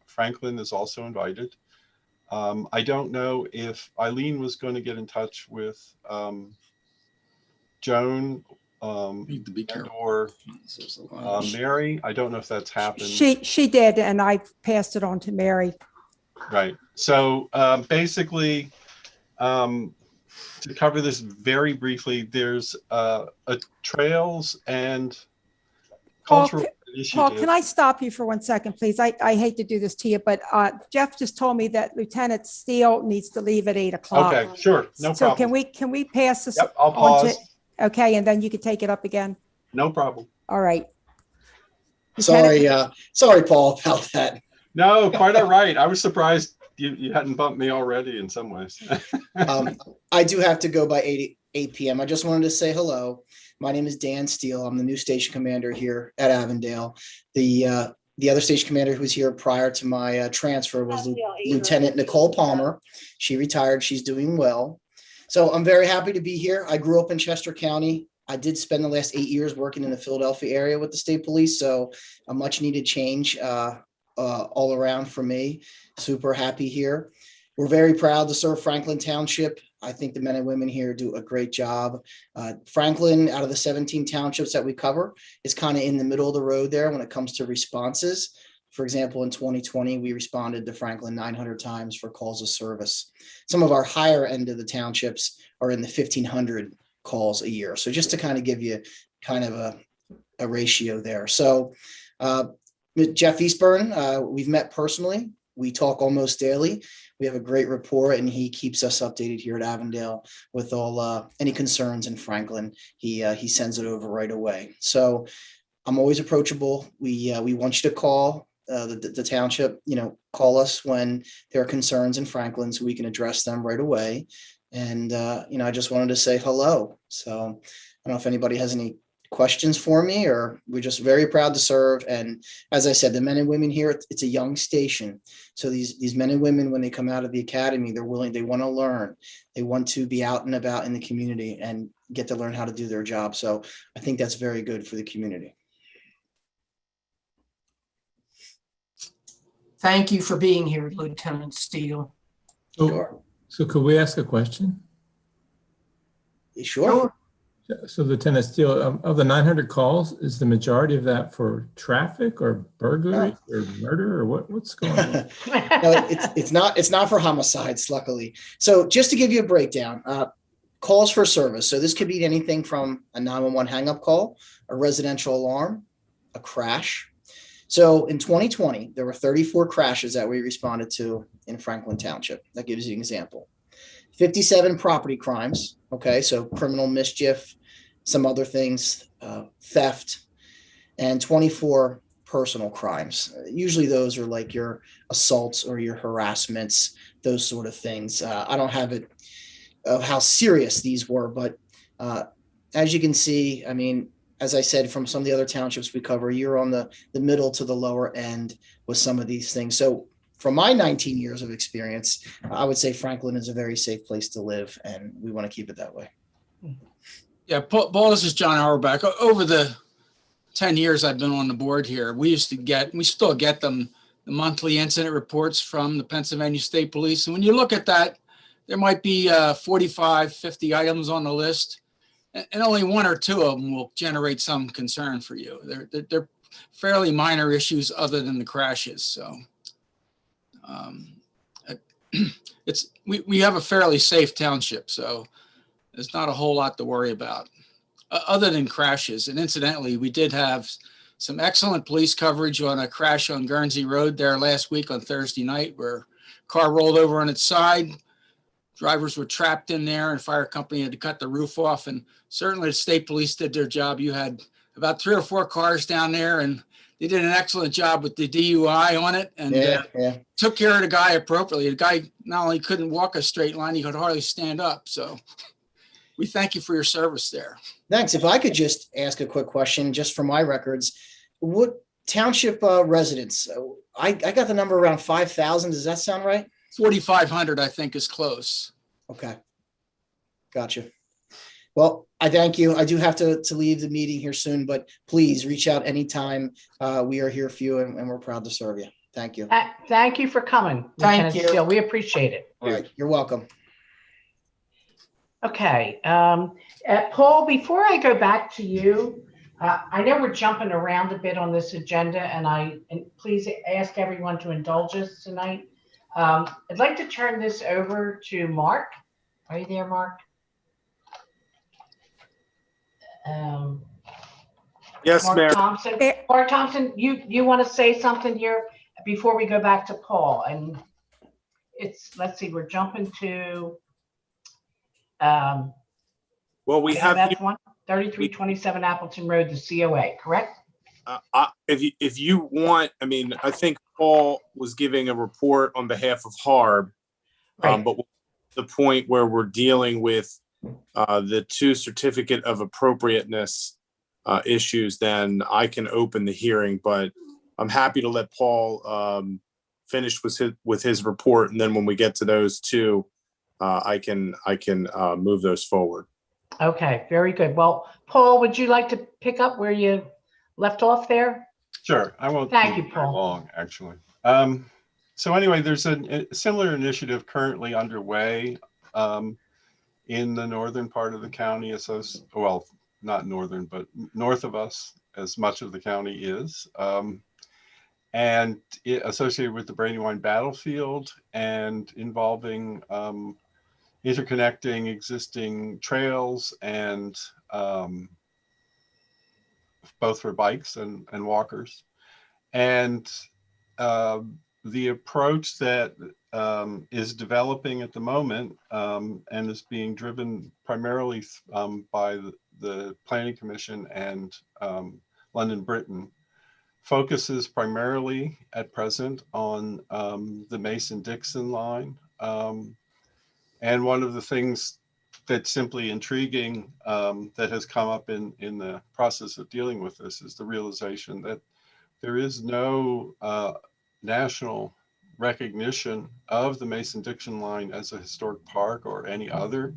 Franklin is also invited. I don't know if Eileen was going to get in touch with Joan Need to be careful. or Mary. I don't know if that's happened. She did, and I passed it on to Mary. Right. So basically, to cover this very briefly, there's a trails and cultural initiative. Paul, can I stop you for 1 second, please? I hate to do this to you, but Jeff just told me that Lieutenant Steele needs to leave at 8 o'clock. Okay, sure, no So problem. can we pass this? Yep, I'll on pause. Okay, and then you can take it up again. No problem. All right. Sorry, Paul, about that. No, quite all right. I was surprised you hadn't bumped me already in some ways. I do have to go by 8 p.m. I just wanted to say hello. My name is Dan Steele. I'm the new station commander here at Avondale. The other station commander who was here prior to my transfer was Lieutenant Nicole Palmer. She retired. She's doing well. So I'm very happy to be here. I grew up in Chester County. I did spend the last 8 years working in the Philadelphia area with the state police. So a much needed change all around for me. Super happy here. We're very proud to serve Franklin Township. I think the men and women here do a great job. Franklin, out of the 17 townships that we cover, is kind of in the middle of the road there when it comes to responses. For example, in 2020, we responded to Franklin 900 times for calls of service. Some of our higher end of the townships are in the 1,500 calls a year. So just to kind of give you kind of a ratio there. So Jeff Eastburn, we've met personally. We talk almost daily. We have a great rapport, and he keeps us updated here at Avondale with all any concerns in Franklin. He sends it over right away. So I'm always approachable. We want you to call the township. Call us when there are concerns in Franklin, so we can address them right away. And I just wanted to say hello. So I don't know if anybody has any questions for me, or we're just very proud to serve. And as I said, the men and women here, it's a young station. So these men and women, when they come out of the academy, they want to learn. They want to be out and about in the community and get to learn how to do their job. So I think that's very good for the community. Thank you for being here, Lieutenant Steele. Sure. So could we ask a question? Sure. So Lieutenant Steele, of the 900 calls, is the majority of that for traffic or burglary or murder, or what's going on? No, it's not for homicides, luckily. So just to give you a breakdown, calls for service. So this could be anything from a 911 hang-up call, a residential alarm, a crash. So in 2020, there were 34 crashes that we responded to in Franklin Township. That gives you an example. 57 property crimes. Okay, so criminal mischief, some other things, theft, and 24 personal crimes. Usually those are like your assaults or your harassments, those sort of things. I don't have it of how serious these were, but as you can see, I mean, as I said, from some of the other townships we cover, you're on the middle to the lower end with some of these things. So from my 19 years of experience, I would say Franklin is a very safe place to live, and we want to keep it that way. Yeah, Paul, this is John Auerbach. Over the 10 years I've been on the board here, we still get them the monthly incident reports from the Pennsylvania State Police. And when you look at that, there might be 45, 50 items on the list, and only one or two of them will generate some concern for you. They're fairly minor issues other than the crashes. So we have a fairly safe township, so there's not a whole lot to worry about other than crashes. And incidentally, we did have some excellent police coverage on a crash on Guernsey Road there last week on Thursday night, where a car rolled over on its side. Drivers were trapped in there, and fire company had to cut the roof off. And certainly the state police did their job. You had about 3 or 4 cars down there, and they did an excellent job with the DUI on it, and took care of the guy appropriately. The guy not only couldn't walk a straight line, he could hardly stand up. So we thank you for your service there. Thanks. If I could just ask a quick question, just for my records, what township residents? I got the number around 5,000. Does that sound right? 4,500, I think, is close. Okay. Gotcha. Well, I thank you. I do have to leave the meeting here soon, but please reach out anytime. We are here for you, and we're proud to serve you. Thank you. Thank you for coming. Thank Lieutenant you. Steele. We appreciate it. All right. You're welcome. Okay. Paul, before I go back to you, I know we're jumping around a bit on this agenda, and please ask everyone to indulge us tonight. I'd like to turn this over to Mark. Are you there, Mark? Yes, Mark Mayor. Thompson. Mark Thompson, you want to say something here before we go back to Paul? And let's see, we're jumping to Well, we have, that's 3327 Appleton Road, the COA, correct? if you want, I mean, I think Paul was giving a report on behalf of HARB, Right. but the point where we're dealing with the 2 certificate of appropriateness issues, then I can open the hearing, but I'm happy to let Paul finish with his report, and then when we get to those 2, I can move those forward. Okay, very good. Well, Paul, would you like to pick up where you left off there? Sure, I won't. Thank be you, very Paul. long, actually. So anyway, there's a similar initiative currently underway in the northern part of the county. Well, not northern, but north of us, as much of the county is, and associated with the Brandywine battlefield and involving interconnecting existing trails and both for bikes and walkers. And the approach that is developing at the moment and is being driven primarily by the Planning Commission and London Britain focuses primarily at present on the Mason-Dixon line. And one of the things that's simply intriguing that has come up in the process of dealing with this is the realization that there is no national recognition of the Mason-Dixon line as a historic park or any other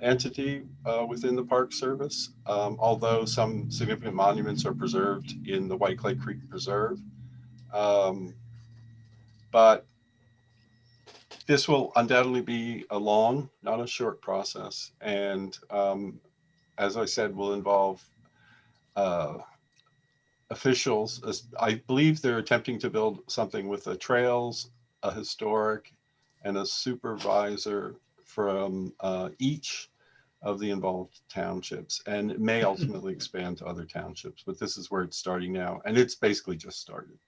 entity within the Park Service, although some significant monuments are preserved in the White Clay Creek Preserve. But this will undoubtedly be a long, not a short process. And as I said, will involve officials. I believe they're attempting to build something with a trails, a historic, and a supervisor from each of the involved townships. And it may ultimately expand to other townships, but this is where it's starting now. And it's basically just started.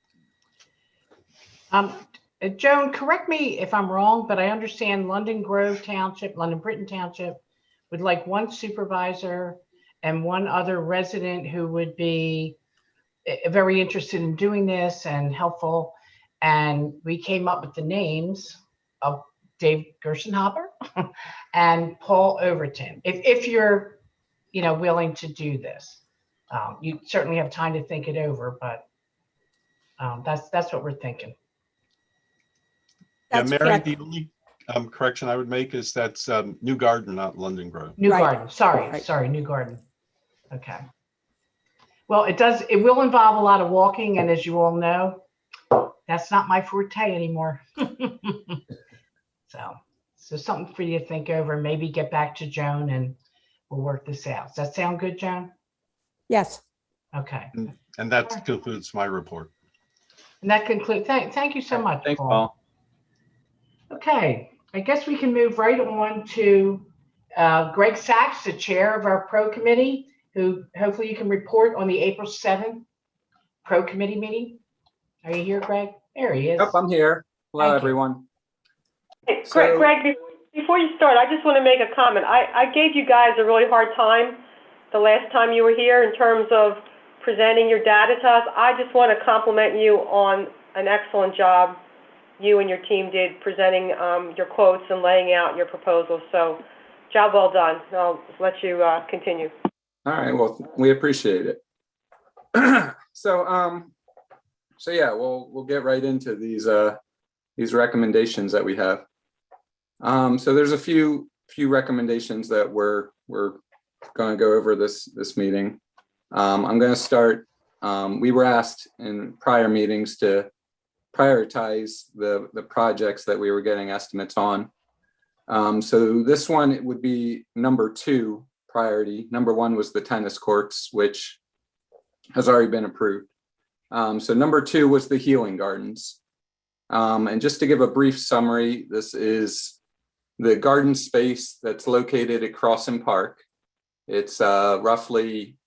Joan, correct me if I'm wrong, but I understand London Grove Township, London Britain Township would like 1 supervisor and 1 other resident who would be very interested in doing this and helpful. And we came up with the names of Dave Gershenhaber and Paul Overton. If you're, willing to do this, you certainly have time to think it over, but that's what we're thinking. Yeah, That's Mary, correct. the only correction I would make is that's New Garden, not London Grove. New Right. Garden, sorry, New Garden. Okay. Well, it will involve a lot of walking, and as you all know, That's not my forte anymore. So something for you to think over, maybe get back to Joan and we'll work this out. Does that sound good, Joan? Yes. Okay. And that concludes my report. And that concludes, thank you so much, Thanks, Paul. Paul. Okay, I guess we can move right on to Greg Sachs, the chair of our pro committee, who hopefully you can report on the April 7th pro committee meeting. Are you here, Greg? There he is. Yep, I'm here. Hello, Thank you. everyone. Hey, So- Greg, before you start, I just want to make a comment. I gave you guys a really hard time the last time you were here in terms of presenting your data to us. I just want to compliment you on an excellent job you and your team did presenting your quotes and laying out your proposals. So job well done. I'll let you continue. All right, well, we appreciate it. So yeah, we'll get right into these recommendations that we have. So there's a few recommendations that we're going to go over this meeting. I'm going to start. We were asked in prior meetings to prioritize the projects that we were getting estimates on. So this one, it would be number 2 priority. Number 1 was the tennis courts, which has already been approved. So number 2 was the healing gardens. And just to give a brief summary, this is the garden space that's located at Crossan Park. It's roughly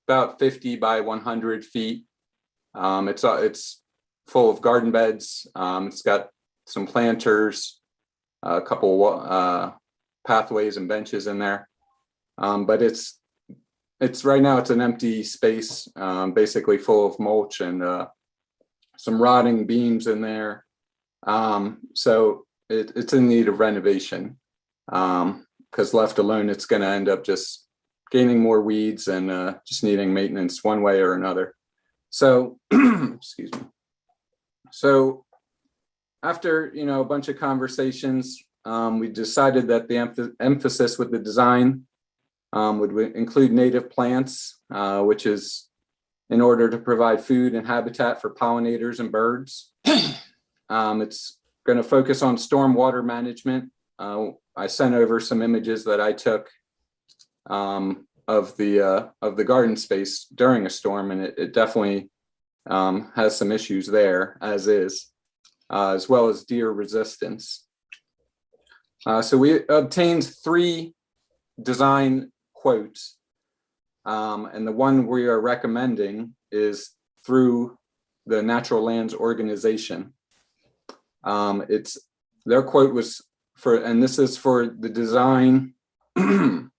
about 50 by 100 feet. It's full of garden beds. It's got some planters, a couple pathways and benches in there. But it's right now it's an empty space, basically full of mulch and some rotting beams in there. So it's in need of renovation, because left alone, it's going to end up just gaining more weeds and just needing maintenance one way or another. So, excuse me. So after, a bunch of conversations, we decided that the emphasis with the design would include native plants, which is in order to provide food and habitat for pollinators and birds. It's going to focus on stormwater management. I sent over some images that I took of the garden space during a storm, and it definitely has some issues there, as well as deer resistance. So we obtained 3 design quotes, and the one we are recommending is through the Natural Lands Organization. Their quote was and this is for the design, to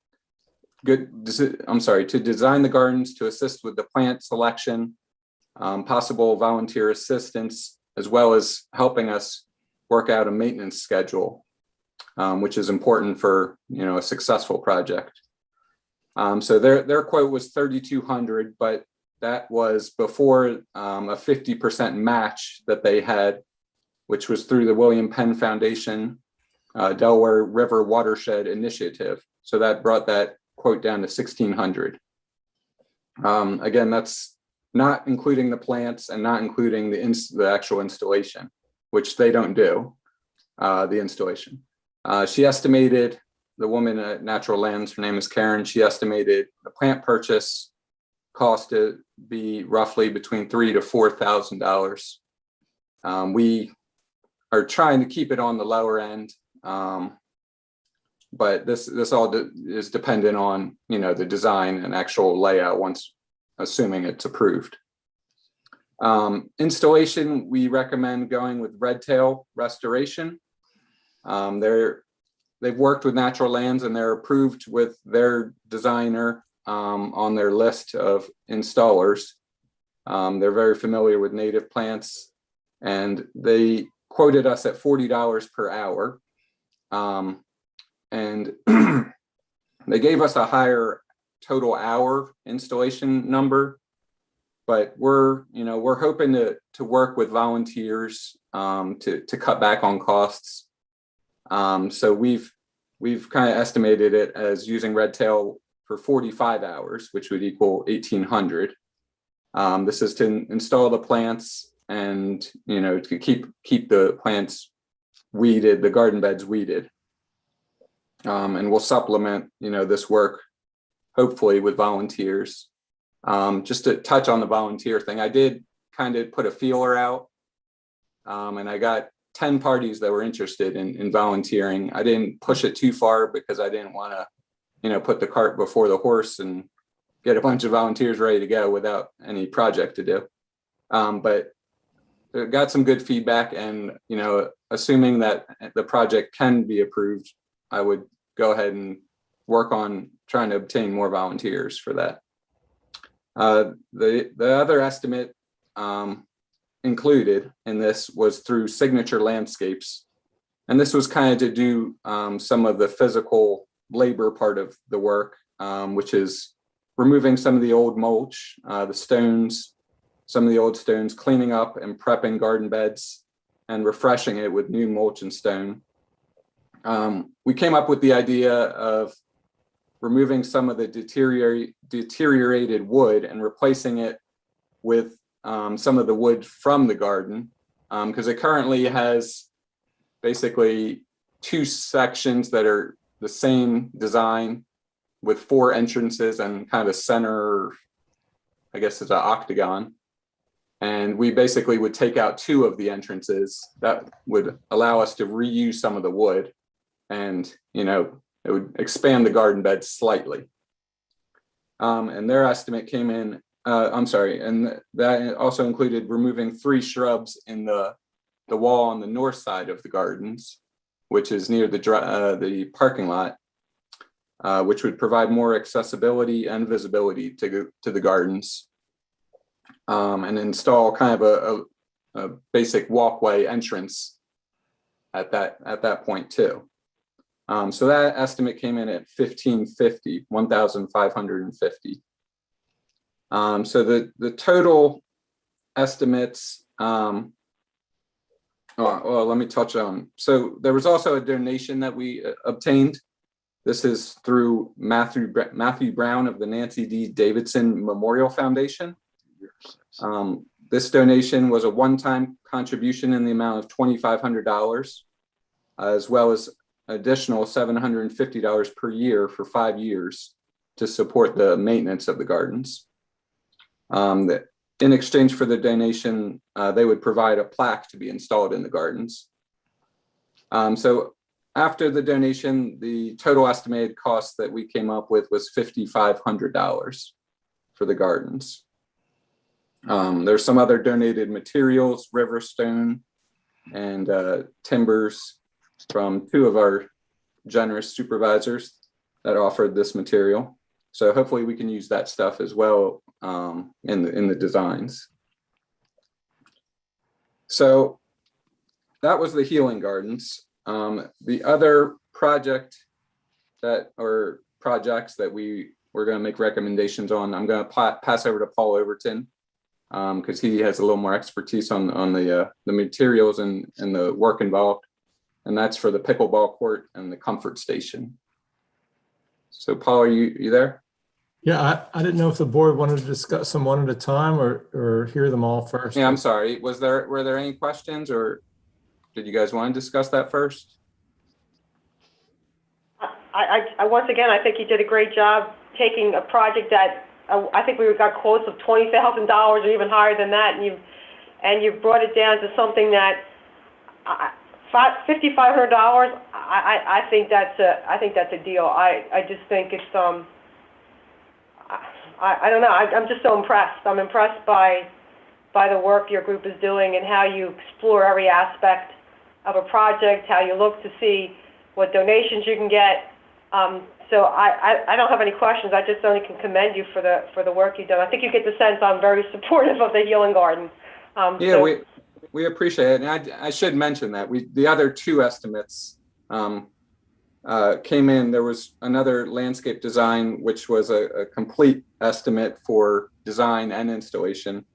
design the gardens, to assist with the plant selection, possible volunteer assistance, as well as helping us work out a maintenance schedule, which is important for, a successful project. So their quote was $3,200, but that was before a 50% match that they had, which was through the William Penn Foundation, Delaware River Watershed Initiative. So that brought that quote down to $1,600. Again, that's not including the plants and not including the actual installation, which they don't do, the installation. She estimated, the woman at Natural Lands, her name is Karen, she estimated the plant purchase cost to be roughly between $3,000 to $4,000. We are trying to keep it on the lower end, but this all is dependent on, the design and actual layout once, assuming it's approved. Installation, we recommend going with Red Tail Restoration. They've worked with Natural Lands and they're approved with their designer on their list of installers. They're very familiar with native plants, and they quoted us at $40 per hour. And they gave us a higher total hour installation number, but we're hoping to work with volunteers to cut back on costs. So we've kind of estimated it as using Red Tail for 45 hours, which would equal $1,800. This is to install the plants and, you know, to keep the plants weeded, the garden beds weeded. And we'll supplement, you know, this work hopefully with volunteers. Just to touch on the volunteer thing, I did kind of put a feeler out, and I got 10 parties that were interested in volunteering. I didn't push it too far because I didn't want to, you know, put the cart before the horse and get a bunch of volunteers ready to go without any project to do. But got some good feedback, and, you know, assuming that the project can be approved, I would go ahead and work on trying to obtain more volunteers for that. The other estimate included in this was through Signature Landscapes. And this was kind of to do some of the physical labor part of the work, which is removing some of the old mulch, the stones, some of the old stones, cleaning up and prepping garden beds and refreshing it with new mulch and stone. We came up with the idea of removing some of the deteriorated wood and replacing it with some of the wood from the garden, because it currently has basically 2 sections that are the same design with 4 entrances and kind of a center, I guess it's an octagon. And we basically would take out 2 of the entrances. That would allow us to reuse some of the wood, and, you know, it would expand the garden bed slightly. And their estimate came in, and that also included removing 3 shrubs in the wall on the north side of the gardens, which is near the parking lot, which would provide more accessibility and visibility to the gardens, and install kind of a basic walkway entrance at that point too. So that estimate came in at $1,550. So the total estimates, well, let me touch on. So there was also a donation that we obtained. This is through Matthew Brown of the Nancy D. Davidson Memorial Foundation. This donation was a one-time contribution in the amount of $2,500, as well as additional $750 per year for 5 years to support the maintenance of the gardens. In exchange for the donation, they would provide a plaque to be installed in the gardens. So after the donation, the total estimated cost that we came up with was $5,500 for the gardens. There's some other donated materials, river stone and timbers from 2 of our generous supervisors that offered this material. So hopefully we can use that stuff as well in the designs. So that was the healing gardens. The other projects that we were going to make recommendations on, I'm going to pass over to Paul Overton, because he has a little more expertise on the materials and the work involved. And that's for the pickleball court and the comfort station. So Paul, are you there? Yeah, I didn't know if the board wanted to discuss them one at a time or hear them all first. Yeah, I'm sorry. Were there any questions, or did you guys want to discuss that first? I once again, I think you did a great job taking a project that I think we got quotes of $20,000 or even higher than that, and you brought it down to something that $5,500. I think that's a deal. I just think it's I don't know. I'm just so impressed. I'm impressed by the work your group is doing and how you explore every aspect of a project, how you look to see what donations you can get. So I don't have any questions. I just only can commend you for the work you've done. I think you get the sense I'm very supportive of the healing garden. Yeah, so we appreciate it. And I should mention that the other 2 estimates came in. There was another landscape design, which was a complete estimate for design and installation.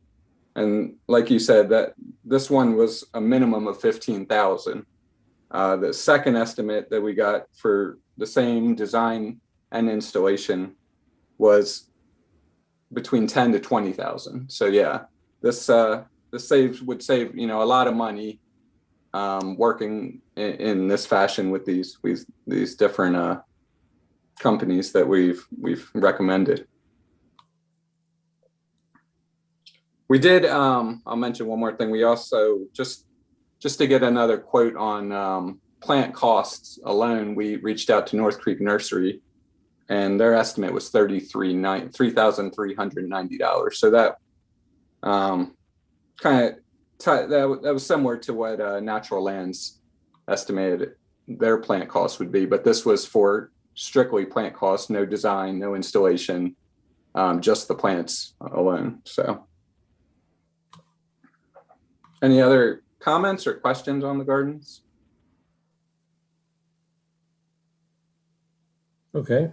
And like you said, that this one was a minimum of $15,000. The second estimate that we got for the same design and installation was between $10,000 to $20,000. So yeah, this would save, you know, a lot of money working in this fashion with these different companies that we've recommended. We did, I'll mention one more thing. We also, just to get another quote on plant costs alone, we reached out to North Creek Nursery, and their estimate was $3,390. So that that was similar to what Natural Lands estimated their plant costs would be, but this was for strictly plant costs, no design, no installation, just the plants alone. So any other comments or questions on the gardens? Okay.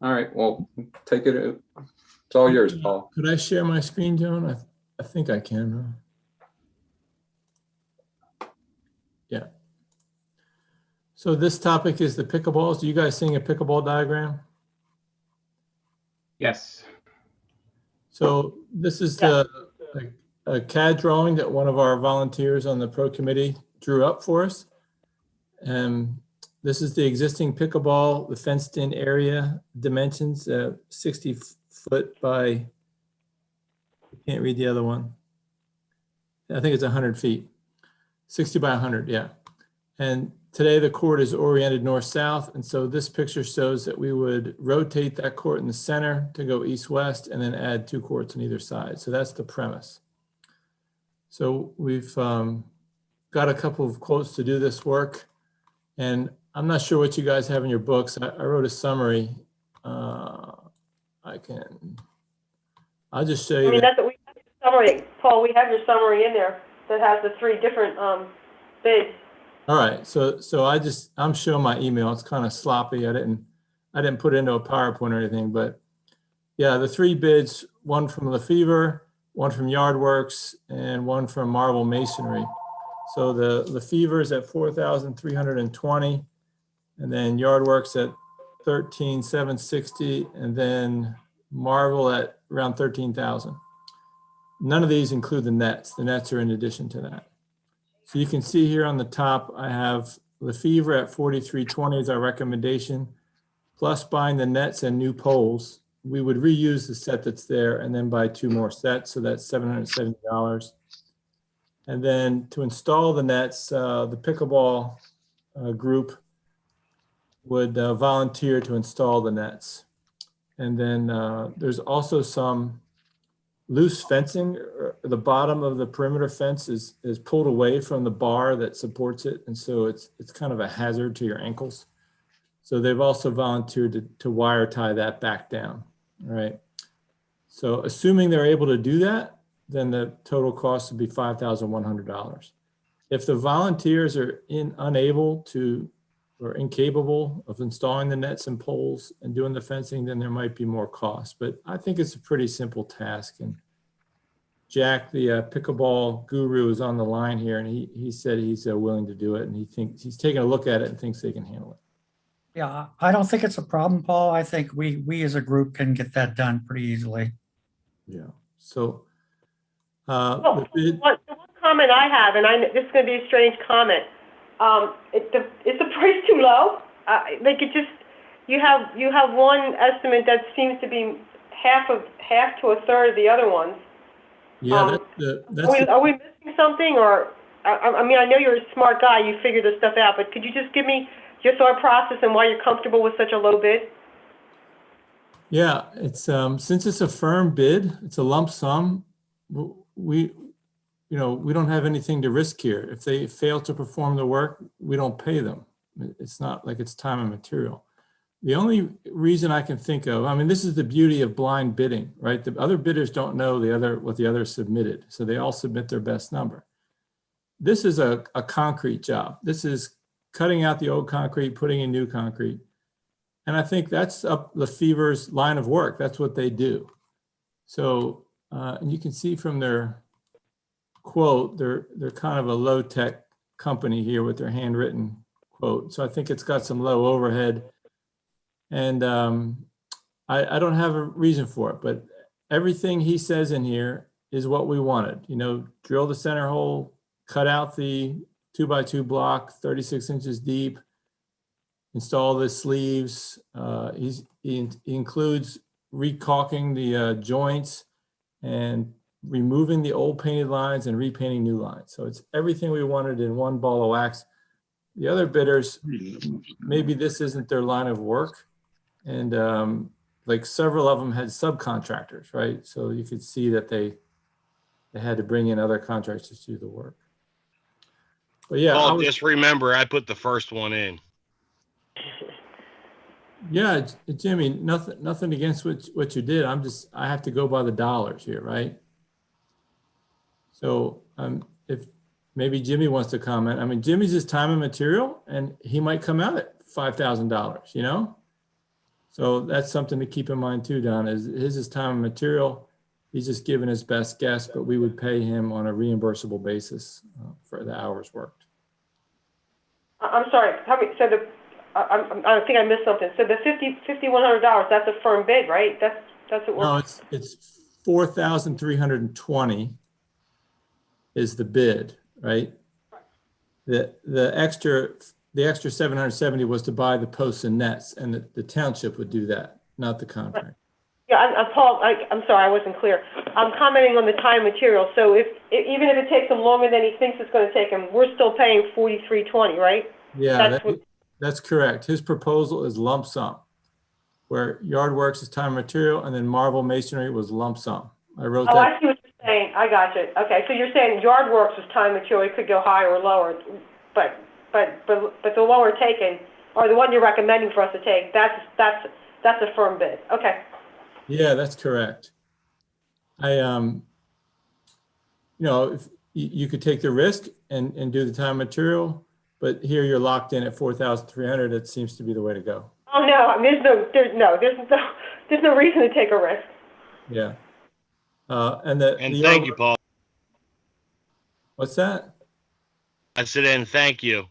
All right, well, take it. It's all yours, Paul. Could I share my screen, Joan? I think I can. Yeah. So this topic is the pickleballs. Do you guys seeing a pickleball diagram? Yes. So this is a CAD drawing that one of our volunteers on the pro committee drew up for us. And this is the existing pickleball, the fenced in area dimensions, 60 foot by, I can't read the other one. I think it's 100 feet, 60 by 100, yeah. And today the court is oriented north-south. And so this picture shows that we would rotate that court in the center to go east-west and then add 2 courts on either side. So that's the premise. So we've got a couple of quotes to do this work. And I'm not sure what you guys have in your books. I wrote a summary. I'll just show you. I mean, that's what we have your summary, Paul. We have your summary in there that has the 3 different bids. All right, so I'm showing my email. It's kind of sloppy. I didn't put it into a PowerPoint or anything, but yeah, the 3 bids, one from Lefevre, one from Yardworks, and one from Marble Masonry. So the Lefevre is at $4,320, and then Yardworks at $13,760, and then Marble at around $13,000. None of these include the nets. The nets are in addition to that. So you can see here on the top, I have Lefevre at $4,320 is our recommendation, plus buying the nets and new poles. We would reuse the set that's there and then buy 2 more sets, so that's $770. And then to install the nets, the pickleball group would volunteer to install the nets. And then there's also some loose fencing. The bottom of the perimeter fence is pulled away from the bar that supports it. And so it's kind of a hazard to your ankles. So they've also volunteered to wire tie that back down, all right? So assuming they're able to do that, then the total cost would be $5,100. If the volunteers are unable to or incapable of installing the nets and poles and doing the fencing, then there might be more cost. But I think it's a pretty simple task. And Jack, the pickleball guru, is on the line here, and he said he's willing to do it, and he's taking a look at it and thinks they can handle it. Yeah, I don't think it's a problem, Paul. I think we as a group can get that done pretty easily. Yeah. So one comment I have, and this is going to be a strange comment. Is the price too low? You have one estimate that seems to be half to a third of the other ones. Yeah, are we missing something? Or I mean, I know you're a smart guy. You figure this stuff out, but could you just give me your thought process and why you're comfortable with such a low bid? Yeah, it's since it's a firm bid, it's a lump sum. We don't have anything to risk here. If they fail to perform the work, we don't pay them. It's not like it's time and material. The only reason I can think of, I mean, this is the beauty of blind bidding, right? The other bidders don't know what the other submitted, so they all submit their best number. This is a concrete job. This is cutting out the old concrete, putting in new concrete. And I think that's up Lefevre's line of work. That's what they do. So, and you can see from their quote, they're kind of a low-tech company here with their handwritten quote. So I think it's got some low overhead. And I don't have a reason for it, but everything he says in here is what we wanted. You know, drill the center hole, cut out the 2x2 block, 36 inches deep, install the sleeves. He includes recaulking the joints and removing the old painted lines and repainting new lines. So it's everything we wanted in one ball of wax. The other bidders, maybe this isn't their line of work. And like several of them had subcontractors, right? So you could see that they had to bring in other contractors to do the work. But yeah, Well, just remember, I put the first one in. yeah, Jimmy, nothing against what you did. I have to go by the dollars here, right? So if maybe Jimmy wants to comment. I mean, Jimmy's just time and material, and he might come out at $5,000, you know? So that's something to keep in mind too, Don, is his is time and material. He's just giving his best guess, but we would pay him on a reimbursable basis for the hours worked. I'm sorry, so I think I missed something. So the $5,100, that's a firm bid, right? That's what we're. No, it's 4,320 is the bid, right? The extra 770 was to buy the posts and nets, and the township would do that, not the contract. Yeah, Paul, I'm sorry, I wasn't clear. I'm commenting on the time material. So even if it takes him longer than he thinks it's going to take him, we're still paying $4,320, right? Yeah, that's correct. His proposal is lump sum, where Yard Works is time and material, and then Marvel Masonry was lump sum. I wrote that. I see what you're saying. I got you. Okay, so you're saying Yard Works is time material. It could go higher or lower, but the one we're taking, or the one you're recommending for us to take, that's a firm bid. Okay. Yeah, that's correct. You know, if you could take the risk and do the time material, but here you're locked in at 4,300. It seems to be the way to go. Oh no, I mean, there's no reason to take a risk. Yeah. And thank you, Paul. What's that? I said, and thank you.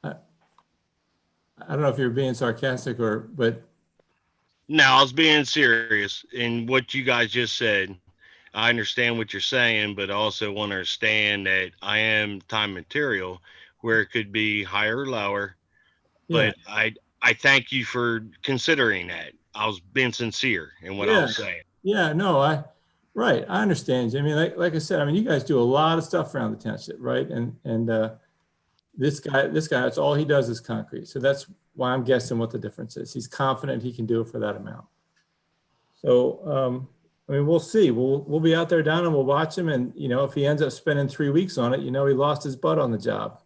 I don't know if you're being sarcastic but. No, I was being serious in what you guys just said. I understand what you're saying, but also want to understand that I am time material where it could be higher or lower. Yeah. But I thank you for considering that. I was being sincere in what I was saying. Yeah, no, right. I understand. I mean, like I said, I mean, you guys do a lot of stuff around the township, right? And this guy, that's all he does is concrete. So that's why I'm guessing what the difference is. He's confident he can do it for that amount. So, I mean, we'll see. We'll be out there down and we'll watch him. And, you know, if he ends up spending 3 weeks on it, you know, he lost his butt on the job.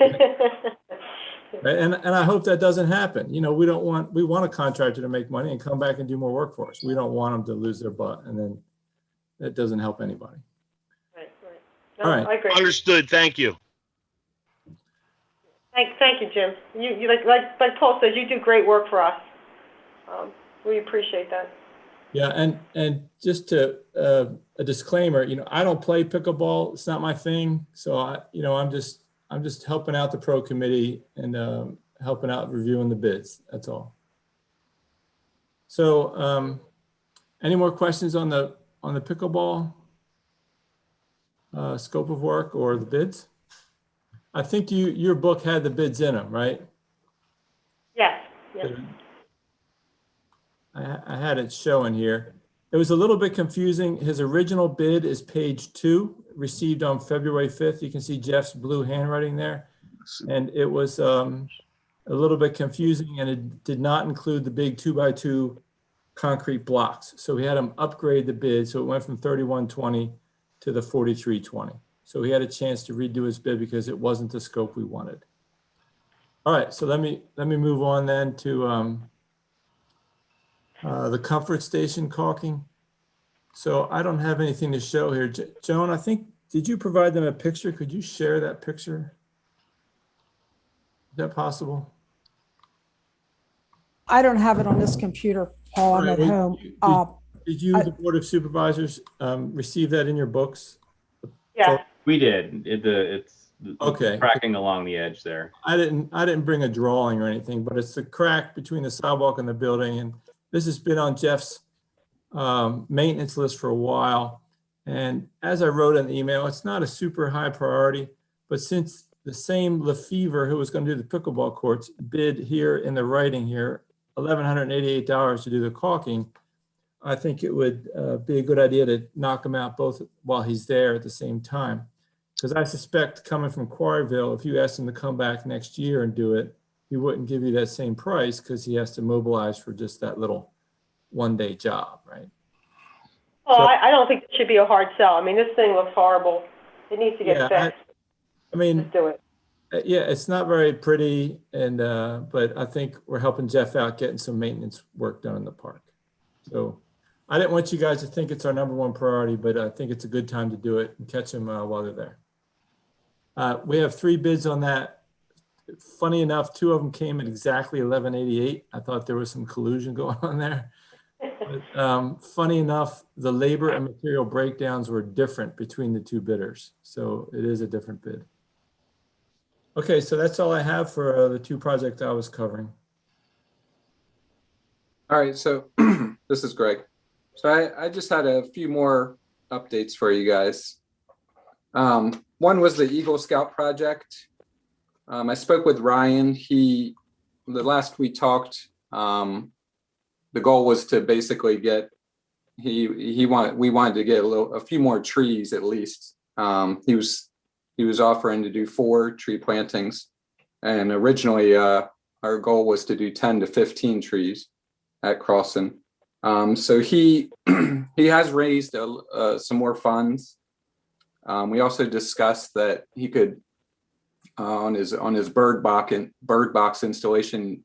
Right? And I hope that doesn't happen. You know, we want a contractor to make money and come back and do more work for us. We don't want them to lose their butt, and then that doesn't help anybody. Right. No, all right. I agree. Understood. Thank you. Thank you, Jim. You like Paul says, you do great work for us. We appreciate that. Yeah, and just to a disclaimer, you know, I don't play pickleball. It's not my thing. So I'm just helping out the pro committee and helping out reviewing the bids. That's all. So, any more questions on the pickleball scope of work or the bids? I think your book had the bids in them, right? Yes. I had it showing here. It was a little bit confusing. His original bid is page 2, received on February 5th. You can see Jeff's blue handwriting there. And it was a little bit confusing, and it did not include the big 2x2 concrete blocks. So we had him upgrade the bid. So it went from 3120 to the 4320. So he had a chance to redo his bid because it wasn't the scope we wanted. All right, so let me move on then to the comfort station caulking. So I don't have anything to show here. Joan, I think, did you provide them a picture? Could you share that picture? Is that possible? I don't have it on this computer, Paul. I'm at home. Did you, the Board of Supervisors, receive that in your books? Yeah. We did. It's okay. Cracking along the edge there. I didn't bring a drawing or anything, but it's the crack between the sidewalk and the building. And this has been on Jeff's maintenance list for a while. And as I wrote in the email, it's not a super high priority, but since the same Lefevre who was going to do the pickleball courts bid here in the writing here, $1,188 to do the caulking, I think it would be a good idea to knock them out both while he's there at the same time. Because I suspect coming from Quarryville, if you asked him to come back next year and do it, he wouldn't give you that same price because he has to mobilize for just that little one-day job, right? Well, So- I don't think it should be a hard sell. I mean, this thing looks horrible. It needs to get Yeah, fixed. I mean, Let's do it. yeah, it's not very pretty, and but I think we're helping Jeff out getting some maintenance work done in the park. So I didn't want you guys to think it's our #1 priority, but I think it's a good time to do it and catch them while they're there. We have 3 bids on that. Funny enough, 2 of them came at exactly $11.88. I thought there was some collusion going on there. But, funny enough, the labor and material breakdowns were different between the 2 bidders. So it is a different bid. Okay, so that's all I have for the 2 projects I was covering. All right, so this is Greg. So I just had a few more updates for you guys. One was the Eagle Scout project. I spoke with Ryan. The last we talked, the goal was to basically get, we wanted to get a few more trees at least. He was offering to do 4 tree plantings, and originally our goal was to do 10 to 15 trees at Crossan. So he has raised some more funds. We also discussed that he could on his bird box installation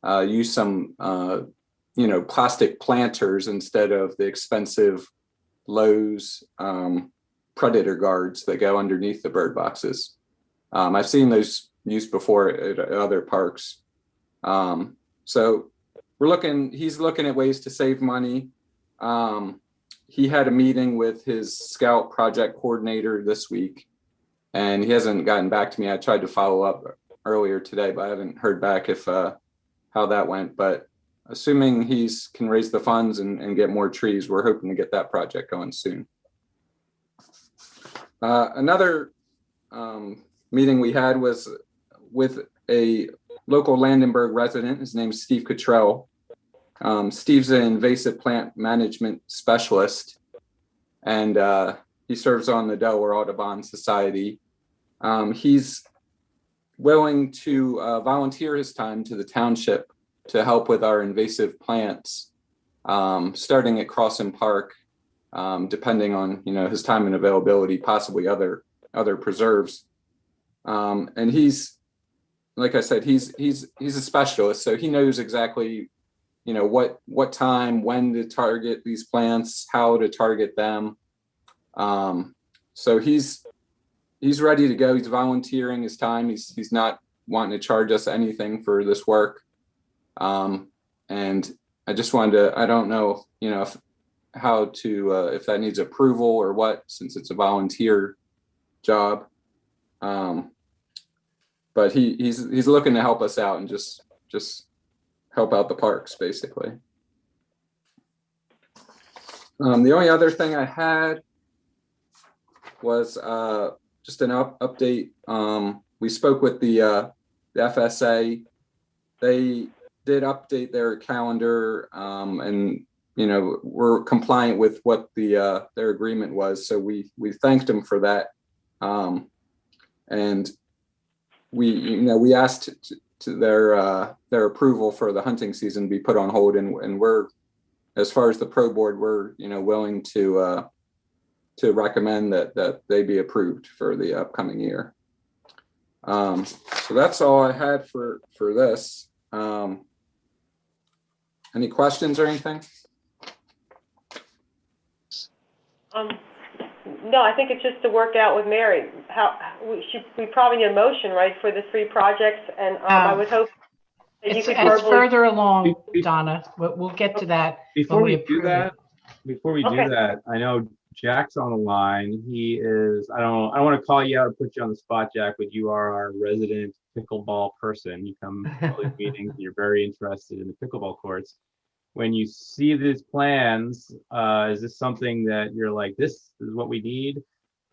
use some plastic planters instead of the expensive Lowe's predator guards that go underneath the bird boxes. I've seen those used before at other parks. So he's looking at ways to save money. He had a meeting with his scout project coordinator this week, and he hasn't gotten back to me. I tried to follow up earlier today, but I haven't heard back how that went. But assuming he can raise the funds and get more trees, we're hoping to get that project going soon. Another meeting we had was with a local Landenberg resident. His name's Steve Cottrell. Steve's an invasive plant management specialist, and he serves on the Delaware Audubon Society. He's willing to volunteer his time to the township to help with our invasive plants, starting at Crossan Park, depending on his time and availability, possibly other preserves. And he's, like I said, he's a specialist, so he knows exactly what time, when to target these plants, how to target them. So he's ready to go. He's volunteering his time. He's not wanting to charge us anything for this work. And I just wanted to, I don't know, if that needs approval or what, since it's a volunteer job. But he's looking to help us out and just help out the parks, basically. The only other thing I had was just an update. We spoke with the FSA. They did update their calendar, and we're compliant with what their agreement was. So we thanked them for that, and we asked to their approval for the hunting season be put on hold, and we're, as far as the pro board, we're willing to recommend that they be approved for the upcoming year. So that's all I had for this. Any questions or anything? No, I think it's just to work out with Mary. We probably need a motion, right, for the 3 projects, and I would hope that you It's could verbally. further along, Donna. We'll get to that. Before when we do approve that, Okay. I know Jack's on the line. He is, I don't want to call you out or put you on the spot, Jack, but you are our resident pickleball person. You come to all these meetings, and you're very interested in the pickleball courts. when you see these plans, is this something that you're like, this is what we need?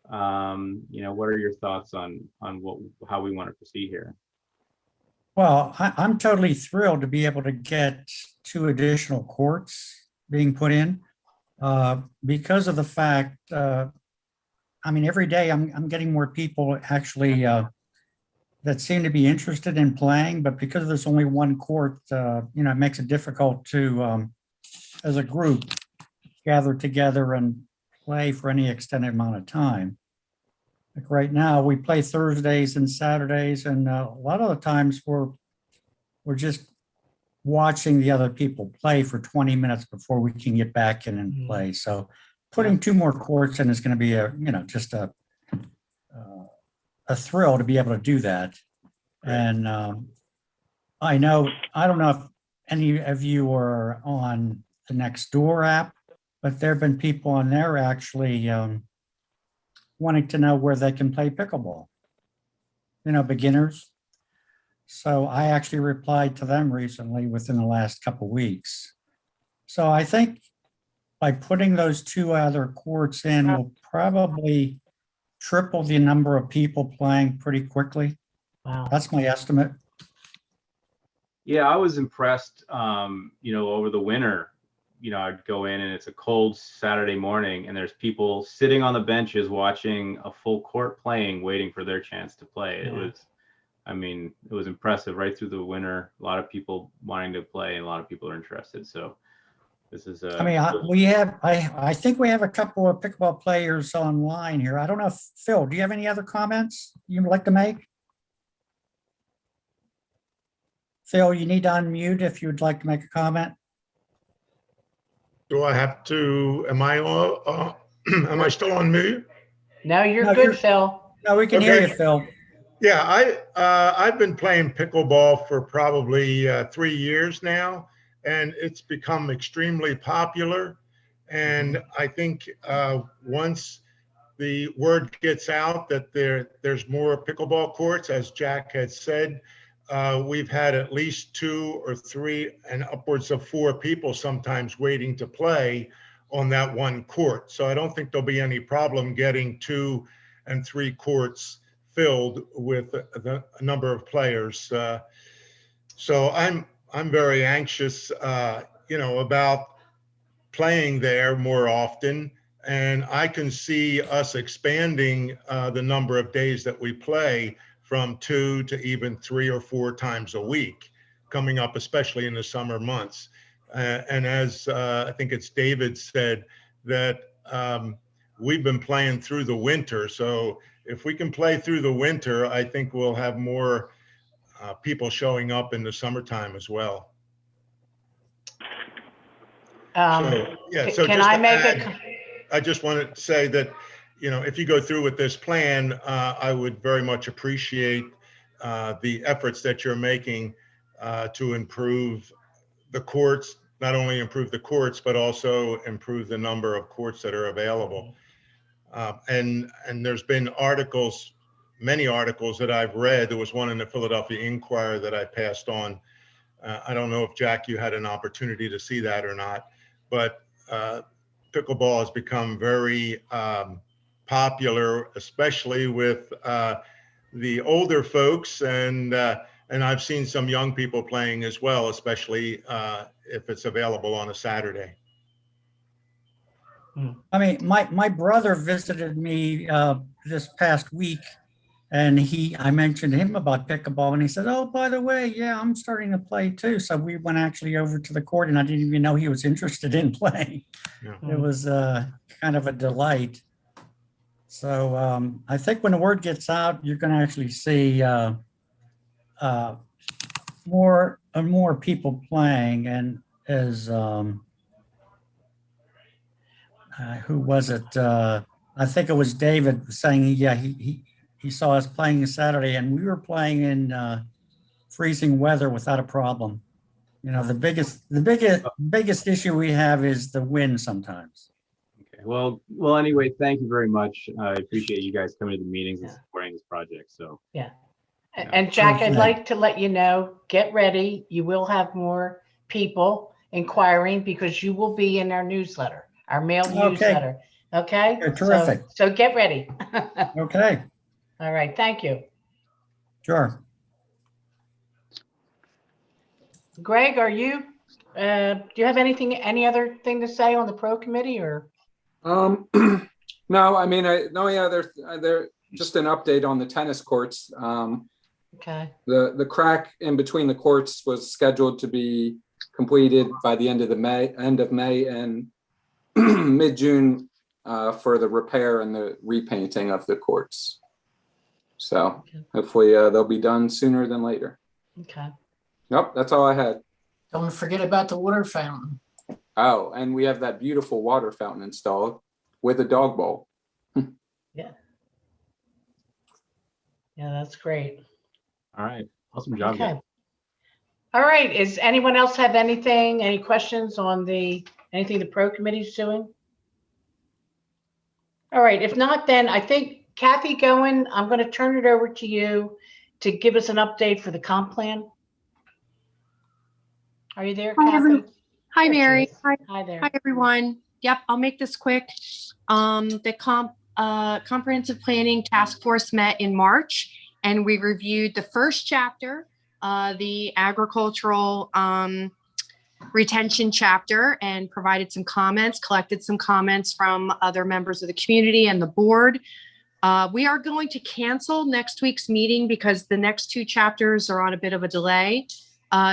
What are your thoughts on how we want to proceed here? Well, I'm totally thrilled to be able to get 2 additional courts being put in because of the fact, every day I'm getting more people actually that seem to be interested in playing, but because there's only 1 court, it makes it difficult to, as a group, gather together and play for any extended amount of time. Like right now, we play Thursdays and Saturdays, and a lot of the times we're just watching the other people play for 20 minutes before we can get back in and play. So putting 2 more courts in is going to be just a thrill to be able to do that. And I don't know if any of you are on the Nextdoor app, but there have been people on there actually wanting to know where they can play pickleball, beginners. So I actually replied to them recently within the last couple of weeks. So I think by putting those 2 other courts in, we'll probably triple the number of people playing pretty quickly. Wow. That's my estimate. Yeah, I was impressed, over the winter, I'd go in and it's a cold Saturday morning and there's people sitting on the benches watching a full court playing, waiting for their chance to play. It was impressive right through the winter. A lot of people wanting to play and a lot of people are interested. So this is I think we have a couple of pickleball players online here. I don't know if Phil, do you have any other comments you'd like to make? Phil, you need to unmute if you'd like to make a comment. Do I have to, am I still on mute? No, you're good, Phil. No, we can hear you, Phil. Yeah, I've been playing pickleball for probably 3 years now, and it's become extremely popular. And I think once the word gets out that there's more pickleball courts, as Jack had said, we've had at least 2 or 3 and upwards of 4 people sometimes waiting to play on that 1 court. So I don't think there'll be any problem getting 2 and 3 courts filled with the number of players. So I'm very anxious, about playing there more often. And I can see us expanding the number of days that we play from 2 to even 3 or 4 times a week coming up, especially in the summer months. And as I think it's David said, that we've been playing through the winter. So if we can play through the winter, I think we'll have more people showing up in the summertime as well. I just wanted to say that, if you go through with this plan, I would very much appreciate the efforts that you're making to improve the courts, not only improve the courts, but also improve the number of courts that are available. And there's been many articles that I've read. There was one in the Philadelphia Inquirer that I passed on. I don't know if, Jack, you had an opportunity to see that or not, but pickleball has become very popular, especially with the older folks, and I've seen some young people playing as well, especially if it's available on a Saturday. I mean, my brother visited me this past week, and I mentioned him about pickleball, and he said, "Oh, by the way, yeah, I'm starting to play too." So we went actually over to the court, and I didn't even know he was interested in playing. Yeah. It was kind of a delight. So I think when the word gets out, you're going to actually see more and more people playing. And as who was it? I think it was David saying, yeah, he saw us playing Saturday, and we were playing in freezing weather without a problem. The biggest issue we have is the wind sometimes. Okay. Well, anyway, thank you very much. I appreciate you guys coming to the meetings and supporting this project. So yeah. And Jack, I'd like to let you know, get ready. You will have more people. inquiring because you will be in our newsletter, our mail Okay. newsletter. Okay? Okay, terrific. So get ready. Okay, All right. Thank you. sure. Greg, do you have any other thing to say on the pro committee or? No, I mean, there just an update on the tennis courts. Okay. The crack in between the courts was scheduled to be completed by the end of May and mid-June for the repair and the repainting of the courts. So hopefully they'll be done sooner than later. Okay. Nope, that's all I had. Don't forget about the water fountain. Oh, and we have that beautiful water fountain installed with a dog bowl. Yeah. Yeah, that's great. All right. Awesome job, guys. Okay. All right. Is anyone else have any questions on anything the pro committee is doing? All right. If not, then I think Kathy Goen, I'm going to turn it over to you to give us an update for the comp plan. Are you there, Kathy? Hi, There she Mary. is. Hi there. Hi, everyone. Yep, I'll make this quick. The comprehensive planning task force met in March, and we reviewed the first chapter, the agricultural retention chapter, and provided some comments, collected some comments from other members of the community and the board. We are going to cancel next week's meeting because the next two chapters are on a bit of a delay.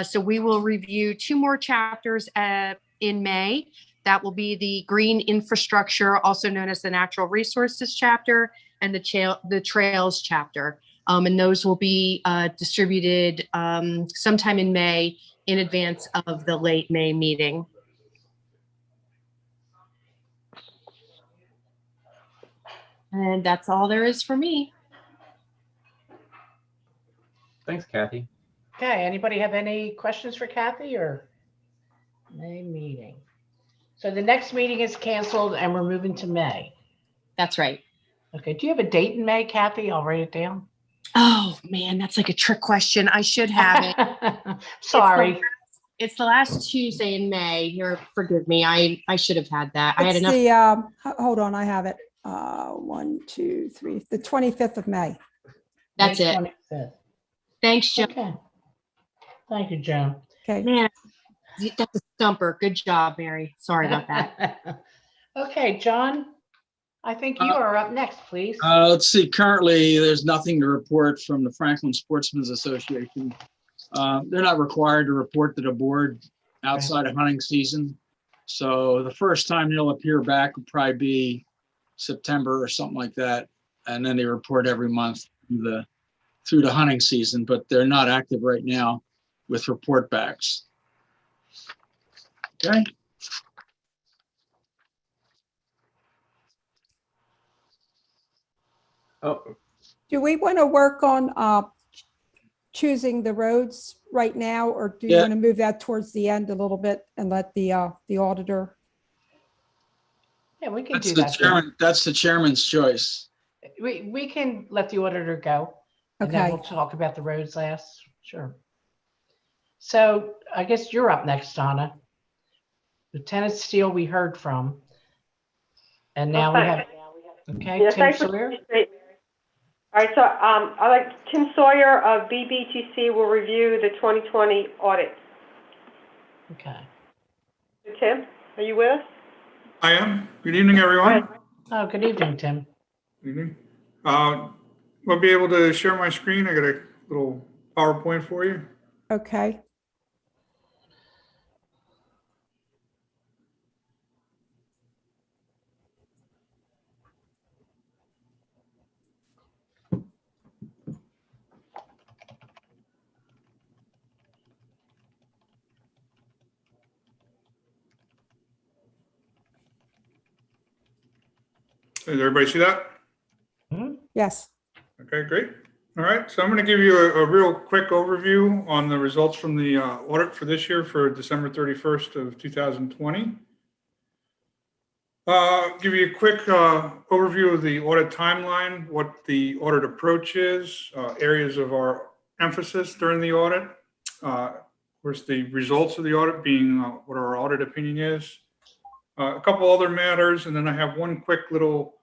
So we will review two more chapters in May. That will be the green infrastructure, also known as the natural resources chapter, and the trails chapter. And those will be distributed sometime in May in advance of the late May meeting. And that's all there is for me. Thanks, Kathy. Okay. Anybody have any questions for Kathy or May meeting? So the next meeting is canceled and we're moving to May. That's right. Okay. Do you have a date in May, Kathy? I'll write it down. Oh, man, that's like a trick question. I should have it. Sorry. It's the last Tuesday in May. Forgive me. I should have had that. I had It's enough. hold on, I have it. 1, 2, 3, the 25th of May. That's May it. 25th. Thanks, Joan. Okay. Thank you, Joan. Okay. Man, that's a stumper. Good job, Mary. Sorry about that. Okay, John, I think you are up next, please. Let's see, currently, there's nothing to report from the Franklin Sportsmen's Association. They're not required to report to the board outside of hunting season. So the first time they'll appear back will probably be September or something like that. And then they report every month through the hunting season, but they're not active right now with report backs. Okay. Oh, Do we want to work on choosing the roads right now, or do you Yeah. want to move that towards the end a little bit and let the auditor? Yeah, we can That's do the that. chairman. That's the chairman's choice. We can let the auditor go. And then Okay. we'll talk about the roads last. Sure. So I guess you're up next, Donna. Lieutenant Steele, we heard from. And now we have, okay, Yeah, Tim thanks for Sawyer. All right, so I like Tim Sawyer of BBTC will review the 2020 audit. Okay. Tim, are you with us? I am. Good evening, everyone. Oh, good evening, Tim. Good evening. I'll be able to share my screen. I got a little PowerPoint for you. Okay. Does everybody see that? Yes. Okay, great. All right, so I'm going to give you a real quick overview on the results from the audit for this year for December 31st of 2020. Give you a quick overview of the audit timeline, what the audit approach is, areas of our emphasis during the audit, course, the results of the audit being what our audit opinion is. A couple other matters, and then I have one quick little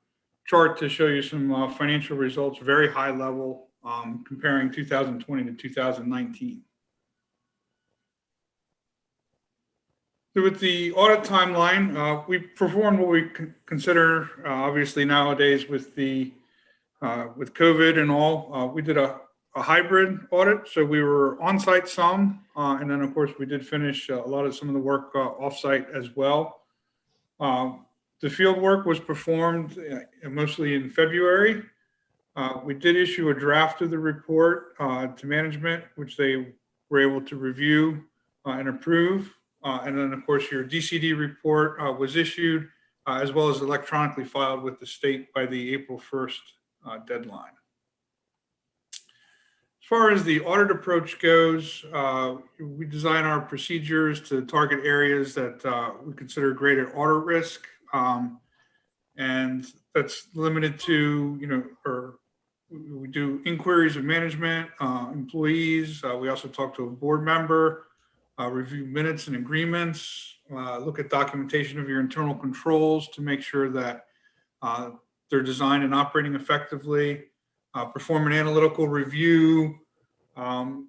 chart to show you some financial results, very high level, comparing 2020 to 2019. So with the audit timeline, we performed what we consider, obviously nowadays with the with COVID and all, we did a hybrid audit. So we were on site some, and then of course we did finish a lot of some of the work off site as well. The field work was performed mostly in February. We did issue a draft of the report to management, which they were able to review and approve. And then, of course, your DCD report was issued as well as electronically filed with the state by the April 1st deadline. As far as the audit approach goes, we design our procedures to target areas that we consider greater audit risk. And that's limited to, or we do inquiries of management, employees. We also talk to a board member. Review minutes and agreements, look at documentation of your internal controls to make sure that they're designed and operating effectively, perform an analytical review on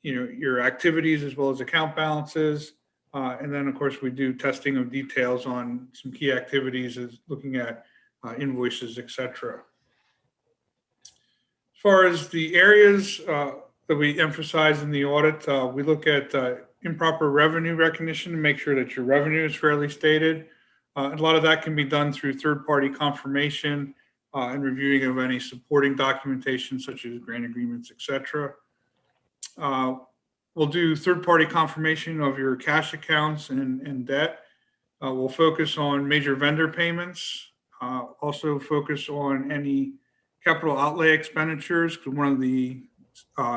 your activities as well as account balances. And then, of course, we do testing of details on some key activities as looking at invoices, et cetera. As far as the areas that we emphasize in the audit, we look at improper revenue recognition to make sure that your revenue is fairly stated. A lot of that can be done through third-party confirmation and reviewing of any supporting documentation such as grant agreements, et cetera. We'll do third-party confirmation of your cash accounts and debt. We'll focus on major vendor payments, also focus on any capital outlay expenditures. One of the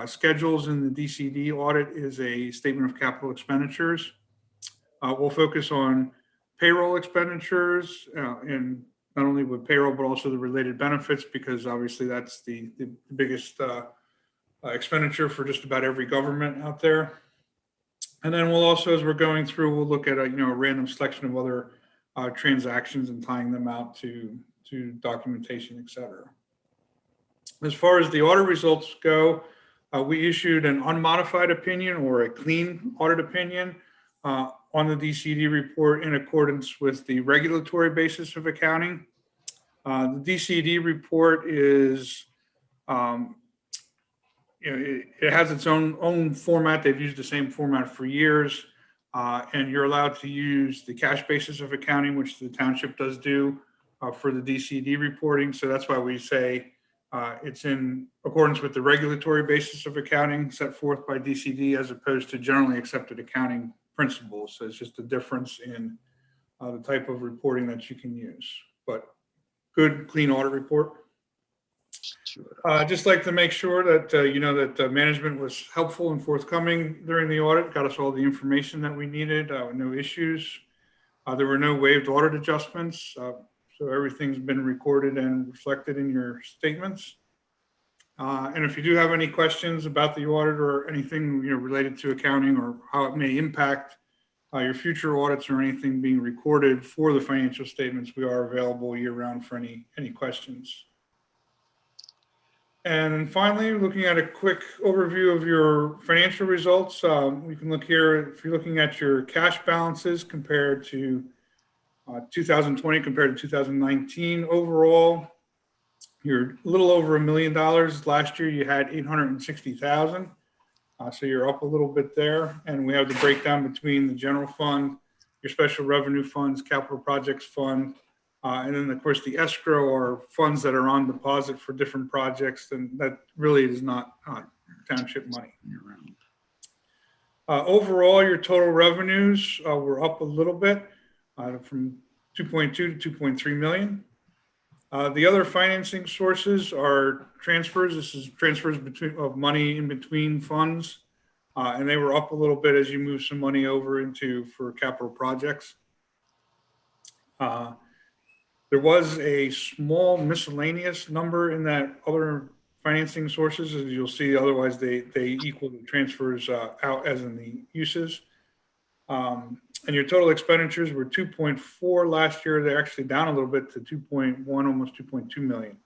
schedules in the DCD audit is a statement of capital expenditures. We'll focus on payroll expenditures and not only with payroll, but also the related benefits, because obviously that's the biggest expenditure for just about every government out there. And then we'll also, as we're going through, we'll look at a random selection of other transactions and tying them out to documentation, et cetera. As far as the audit results go, we issued an unmodified opinion or a clean audit opinion on the DCD report in accordance with the regulatory basis of accounting. The DCD report is, it has its own format. They've used the same format for years, and you're allowed to use the cash basis of accounting, which the township does do for the DCD reporting. So that's why we say it's in accordance with the regulatory basis of accounting set forth by DCD as opposed to generally accepted accounting principles. So it's just a difference in the type of reporting that you can use, but good, clean audit report. Just like to make sure that, that management was helpful and forthcoming during the audit, got us all the information that we needed, no issues. There were no waived audit adjustments. So everything's been recorded and reflected in your statements. And if you do have any questions about the audit or anything related to accounting or how it may impact your future audits or anything being recorded for the financial statements, we are available year-round for any questions. And finally, looking at a quick overview of your financial results, we can look here. If you're looking at your cash balances compared to 2020 compared to 2019, overall, you're a little over $1 million. Last year, you had 860,000. So you're up a little bit there. And we have the breakdown between the general fund, your special revenue funds, capital projects fund, and then of course the escrow are funds that are on deposit for different projects, and that really is not township money. Overall, your total revenues were up a little bit from 2.2 to 2.3 million. The other financing sources are transfers. This is transfers of money in between funds, and they were up a little bit as you move some money over for capital projects. There was a small miscellaneous number in that other financing sources, as you'll see. Otherwise, they equal the transfers out as in the uses. And your total expenditures were 2.4 last year. They're actually down a little bit to 2.1, almost 2.2 million.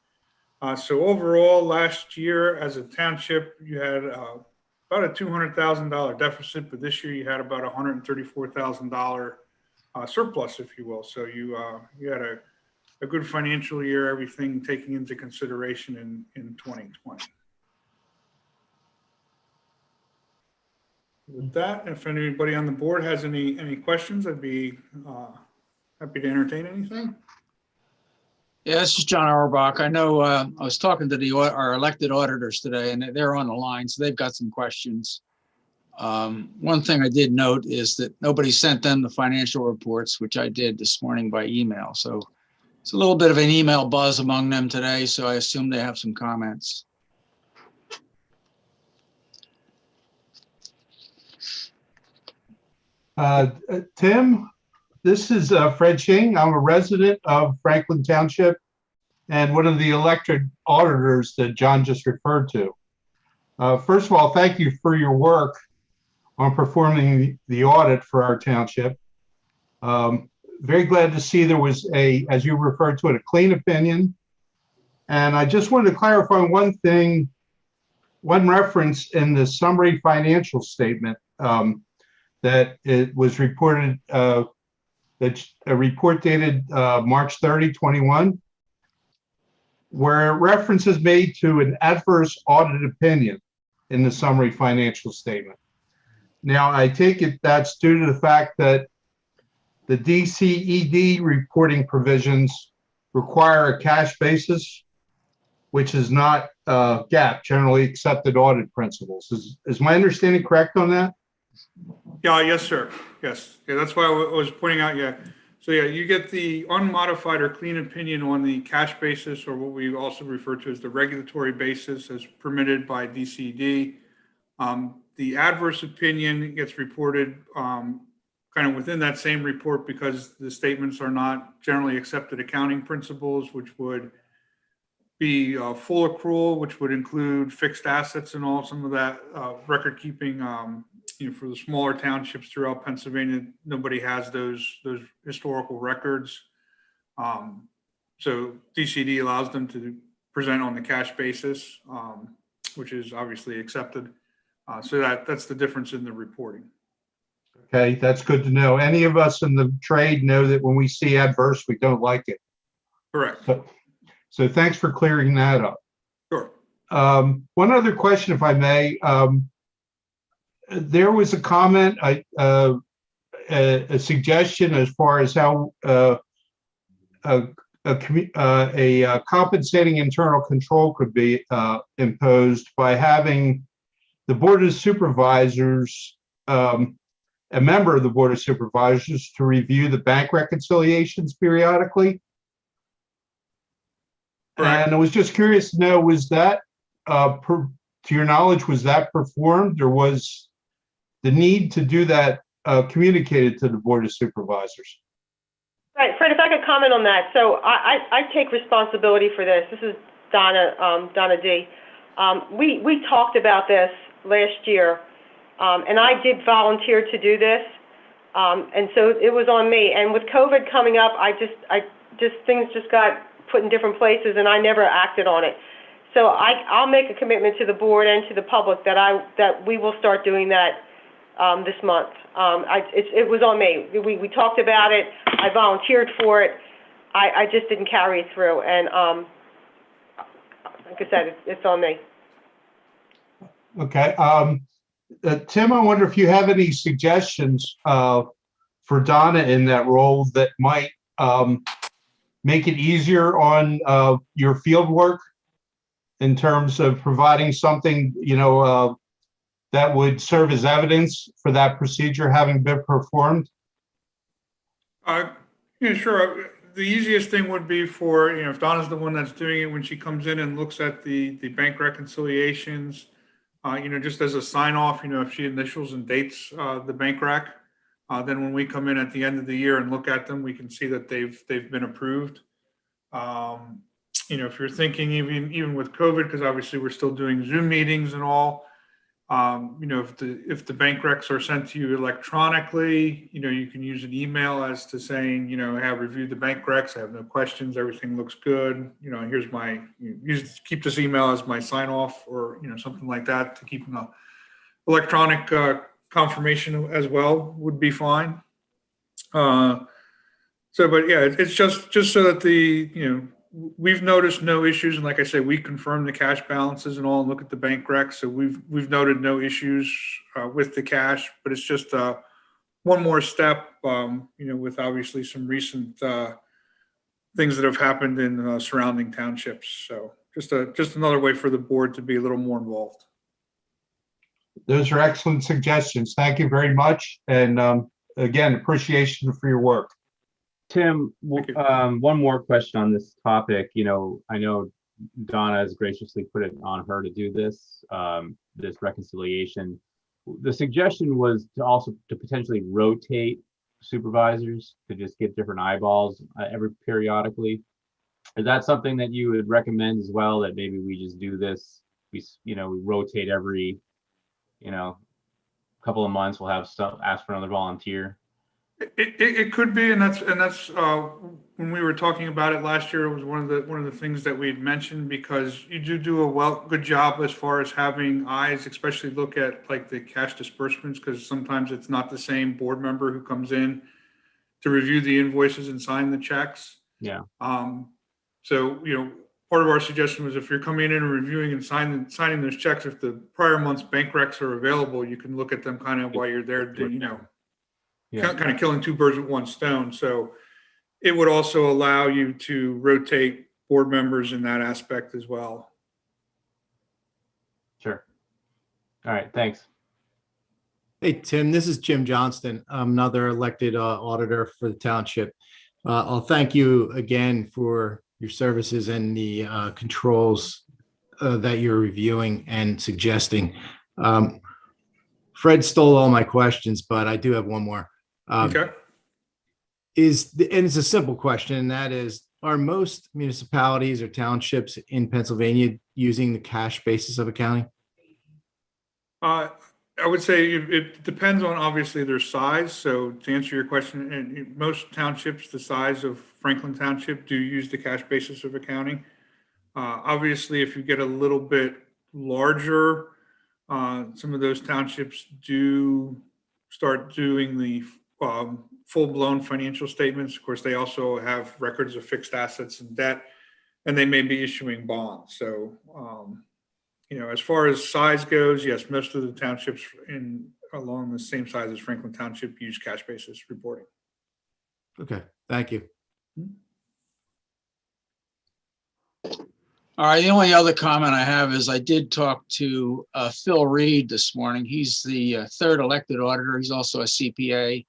So overall, last year as a township, you had about a $200,000 deficit, but this year you had about $134,000 surplus, if you will. So you had a good financial year, everything taking into consideration in 2020. With that, if anybody on the board has any questions, I'd be happy to entertain anything. Yeah, this is John Auerbach. I know I was talking to our elected auditors today, and they're on the line, so they've got some questions. One thing I did note is that nobody sent them the financial reports, which I did this morning by email. So it's a little bit of an email buzz among them today, so I assume they have some comments. Tim, this is Fred Ching. I'm a resident of Franklin Township and one of the elected auditors that John just referred to. First of all, thank you for your work on performing the audit for our township. Very glad to see there was as you referred to it, a clean opinion. And I just wanted to clarify one thing, one reference in the summary financial statement that it was reported, that a report dated March 30, 21, where reference is made to an adverse audit opinion in the summary financial statement. Now, I take it that's due to the fact that the DCED reporting provisions require a cash basis, which is not GAAP, generally accepted audit principles. Is my understanding correct on that? Yeah, yes, sir. Yes. Yeah, that's why I was pointing out. Yeah. So yeah, you get the unmodified or clean opinion on the cash basis, or what we also refer to as the regulatory basis as permitted by DCD. The adverse opinion gets reported kind of within that same report because the statements are not generally accepted accounting principles, which would be full accrual, which would include fixed assets and all some of that record keeping. For the smaller townships throughout Pennsylvania, nobody has those historical records. So DCD allows them to present on the cash basis, which is obviously accepted. So that's the difference in the reporting. Okay, that's good to know. Any of us in the trade know that when we see adverse, we don't like it. Correct. So thanks for clearing that up. Sure. One other question, if I may. There was a comment, a suggestion as far as how a compensating internal control could be imposed by having the Board of Supervisors, a member of the Board of Supervisors, to review the bank reconciliations periodically. Correct. And I was just curious to know, was that, to your knowledge, was that performed, or was the need to do that communicated to the Board of Supervisors? Right, Fred, if I could comment on that. So I take responsibility for this. This is Donna D. We talked about this last year, and I did volunteer to do this, and so it was on me. And with COVID coming up, things just got put in different places, and I never acted on it. So I'll make a commitment to the board and to the public that we will start doing that this month. It was on me. We talked about it. I volunteered for it. I just didn't carry it through. And like I said, it's on me. Okay. Tim, I wonder if you have any suggestions for Donna in that role that might make it easier on your field work in terms of providing something, that would serve as evidence for that procedure having been performed? Yeah, sure. The easiest thing would be for, if Donna's the one that's doing it, when she comes in and looks at the bank reconciliations, just as a sign off, if she initials and dates the bank rec, then when we come in at the end of the year and look at them, we can see that they've been approved. if you're thinking even with COVID, because obviously we're still doing Zoom meetings and all, if the bank recs are sent to you electronically, you can use an email as to saying, I have reviewed the bank recs, I have no questions, everything looks good. Here's keep this email as my sign off, or something like that, to keep an electronic confirmation as well would be fine. But yeah, it's just so that we've noticed no issues, and like I said, we confirm the cash balances and all, and look at the bank recs. So we've noted no issues with the cash, but it's just one more step, with obviously some recent things that have happened in surrounding townships. So just another way for the board to be a little more involved. Those are excellent suggestions. Thank you very much. And again, appreciation for your work. Tim, one more question on this topic. I know Donna has graciously put it on her to do this, this reconciliation. The suggestion was to potentially rotate supervisors, to just get different eyeballs periodically. Is that something that you would recommend as well, that maybe we just do this? We rotate every, couple of months, we'll have ask for another volunteer. It could be, and that's when we were talking about it last year, it was one of the things that we had mentioned, because you do a good job as far as having eyes, especially look at like the cash disbursements, because sometimes it's not the same board member who comes in to review the invoices and sign the checks. Yeah. So part of our suggestion was, if you're coming in and reviewing and signing those checks, if the prior month's bank recs are available, you can look at them kind of while you're there, kind of killing two birds with one stone. So it would also allow you to rotate board members in that aspect as well. Sure. All right, thanks. Hey, Tim, this is Jim Johnston. I'm another elected auditor for the township. I'll thank you again for your services and the controls that you're reviewing and suggesting. Fred stole all my questions, but I do have one more. Okay. And it's a simple question, and that is, are most municipalities or townships in Pennsylvania using the cash basis of accounting? I would say it depends on obviously their size. So to answer your question, in most townships, the size of Franklin Township, do use the cash basis of accounting. Obviously, if you get a little bit larger, some of those townships do start doing the full-blown financial statements. Of course, they also have records of fixed assets and debt, and they may be issuing bonds. So, as far as size goes, yes, most of the townships along the same size as Franklin Township use cash basis reporting. Okay, thank you. All right, the only other comment I have is I did talk to Phil Reed this morning. He's the third elected auditor. He's also a CPA.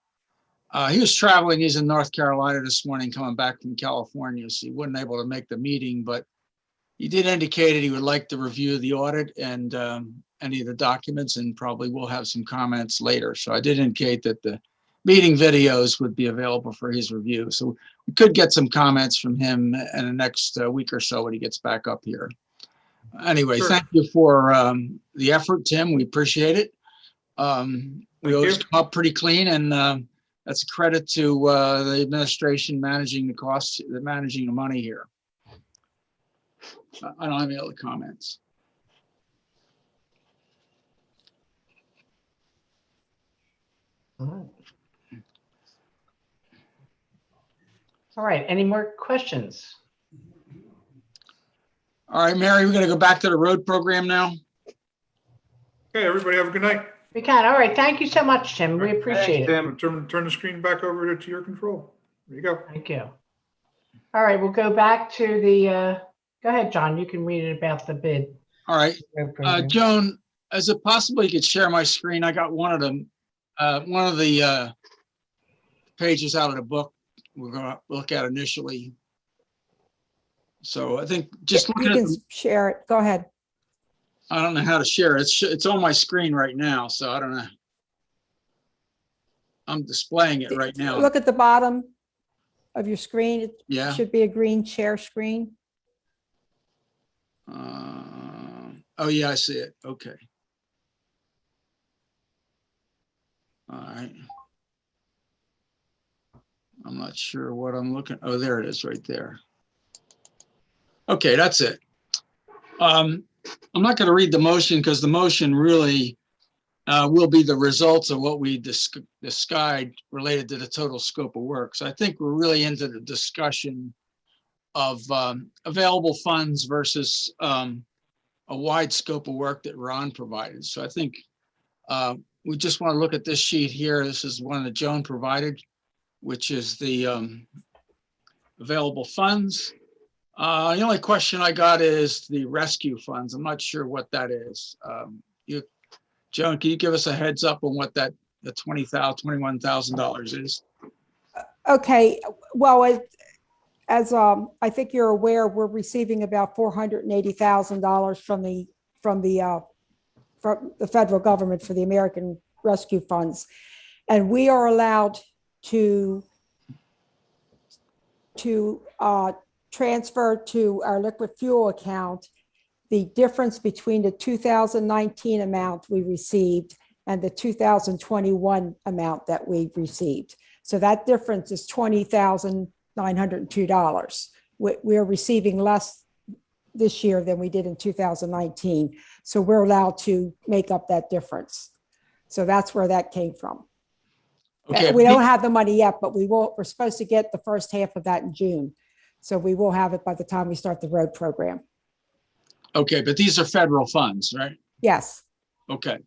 He was traveling. He's in North Carolina this morning, coming back from California, so he wasn't able to make the meeting, but he did indicate that he would like to review the audit and any of the documents, and probably will have some comments later. So I did indicate that the meeting videos would be available for his review. So we could get some comments from him in the next week or so when he gets back up here. Anyway, Sure. Thank you for the effort, Tim. We appreciate it. We always come up pretty clean, and that's a credit to the administration managing the costs, managing the money here. I don't have any other comments. All right. Any more questions? All right, Mary, we're going to go back to the road program now. Okay, everybody have a good night. We can. All right. Thank you so much, Tim. We appreciate it. Turn the screen back over to your control. There you go. Thank you. All right. We'll go back to the, go ahead, John. You can read it about the bid. All right. Joan, is it possible you could share my screen? I got one of the pages out of the book we're going to look at initially. So I think just You can share it. Go ahead. I don't know how to share it. It's on my screen right now, so I don't know. I'm displaying it right now. Look at the bottom of your screen. It Yeah. should be a green share screen. Oh, yeah, I see it. Okay. All right. I'm not sure what I'm looking. Oh, there it is right there. Okay, that's it. I'm not going to read the motion because the motion really will be the results of what we discussed related to the total scope of work. So I think we're really into the discussion of available funds versus a wide scope of work that Ron provided. So I think we just want to look at this sheet here. This is one that Joan provided, which is the available funds. The only question I got is the rescue funds. I'm not sure what that is. Joan, can you give us a heads up on what that the $21,000 is? Okay, well, as I think you're aware, we're receiving about $480,000 from the federal government for the American Rescue Funds, and we are allowed to transfer to our liquid fuel account the difference between the 2019 amount we received and the 2021 amount that we received. So that difference is $20,902. We're receiving less this year than we did in 2019. So we're allowed to make up that difference. So that's where that came from. Okay. We don't have the money yet, but we're supposed to get the first half of that in June. So we will have it by the time we start the road program. Okay, but these are federal funds, right? Yes. Okay.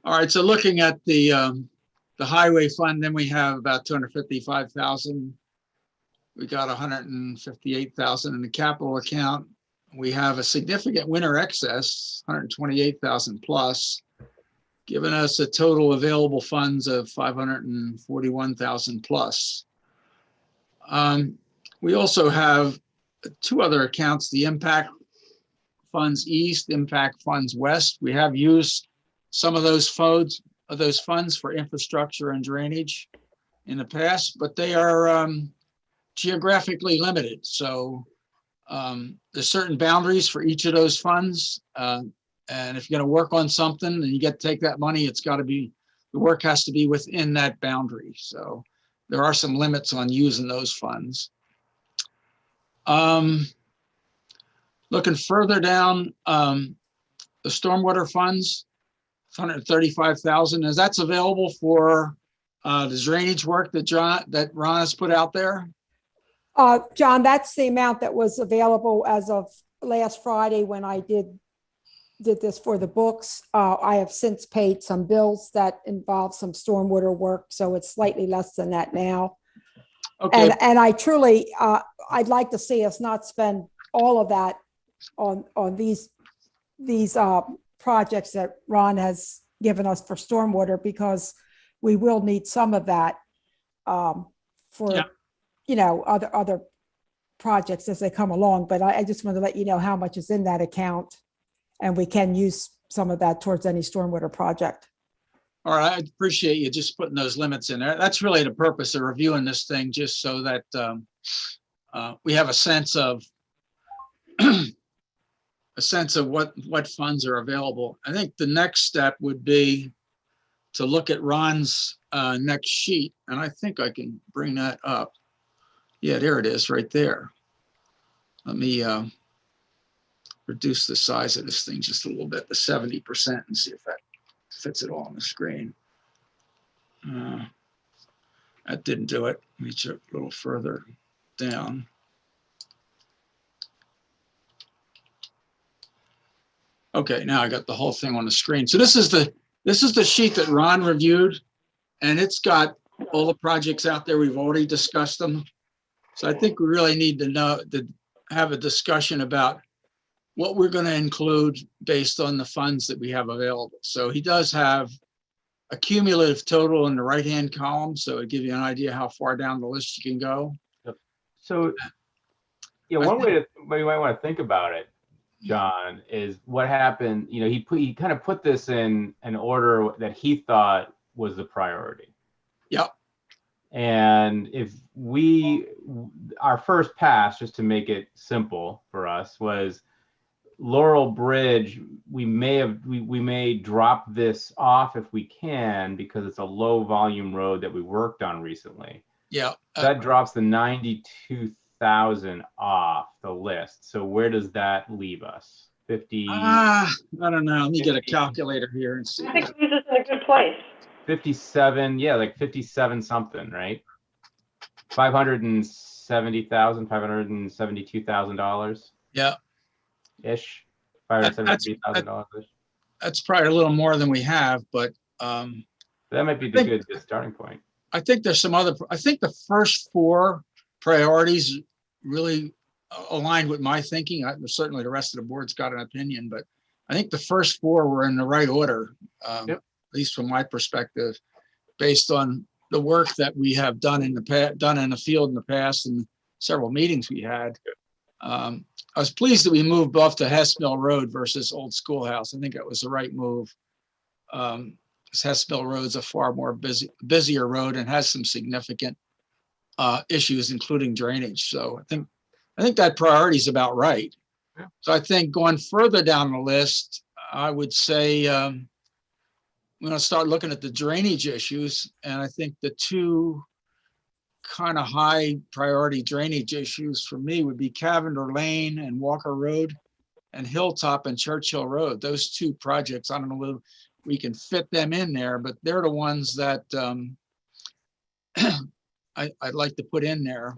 All right, so looking at the highway fund, then we have about 255,000. We got 158,000 in the capital account. We have a significant winter excess, 128,000 plus, giving us a total available funds of 541,000 plus. We also have two other accounts, the impact funds east, impact funds west. We have used some of those funds for infrastructure and drainage in the past, but they are geographically limited. So there's certain boundaries for each of those funds. And if you're going to work on something and you get to take that money, it's got to be, the work has to be within that boundary. So there are some limits on using those funds. Looking further down, the stormwater funds, 135,000, is that's available for the drainage work that Ron has put out there? John, that's the amount that was available as of last Friday when I did this for the books. I have since paid some bills that involve some stormwater work, so it's slightly less than that now. Okay. And I truly, I'd like to see us not spend all of that on these projects that Ron has given us for stormwater, because we will need some of that for, other projects as they come along. But I just want to let you know how much is in that account, and we can use some of that towards any stormwater project. All right, I appreciate you just putting those limits in there. That's really the purpose of reviewing this thing, just so that we have a sense of what funds are available. I think the next step would be to look at Ron's next sheet, and I think I can bring that up. Yeah, there it is, right there. Let me reduce the size of this thing just a little bit to 70% and see if that fits it all on the screen. That didn't do it. Let me check a little further down. Okay, now I got the whole thing on the screen. So this is the sheet that Ron reviewed, and it's got all the projects out there. We've already discussed them. So I think we really need to have a discussion about what we're going to include based on the funds that we have available. So he does have a cumulative total in the right-hand column, so it gives you an idea how far down the list you can go. So, one way you might want to think about it, John, is what happened. He kind of put this in an order that he thought was the priority. Yep. And if our first pass, just to make it simple for us, was Laurel Bridge, we may drop this off if we can, because it's a low volume road that we worked on recently. Yeah. That drops the 92,000 off the list. So where does that leave us? 50? I don't know. Let me get a calculator here and see. I think he's just in a good place. 57, yeah, like 57 something, right? $570,000, $572,000. Yeah. Ish. $573,000 ish. That's probably a little more than we have, but that might be the good starting point. I think there's some other, I think the first four priorities really aligned with my thinking. Certainly the rest of the board's got an opinion, but I think the first four were in the right order, at least from my perspective, based on the work that we have done in the field in the past and several meetings we had. I was pleased that we moved off to Hess Mill Road versus Old Schoolhouse. I think that was the right move. Hess Mill Road's a far more busier road and has some significant issues, including drainage. So I think that priority is about right. Yeah. So I think going further down the list, I would say I'm going to start looking at the drainage issues. And I think the two kind of high priority drainage issues for me would be Cavender Lane and Walker Road, and Hilltop and Churchill Road. Those two projects, I don't know whether we can fit them in there, but they're the ones that I'd like to put in there.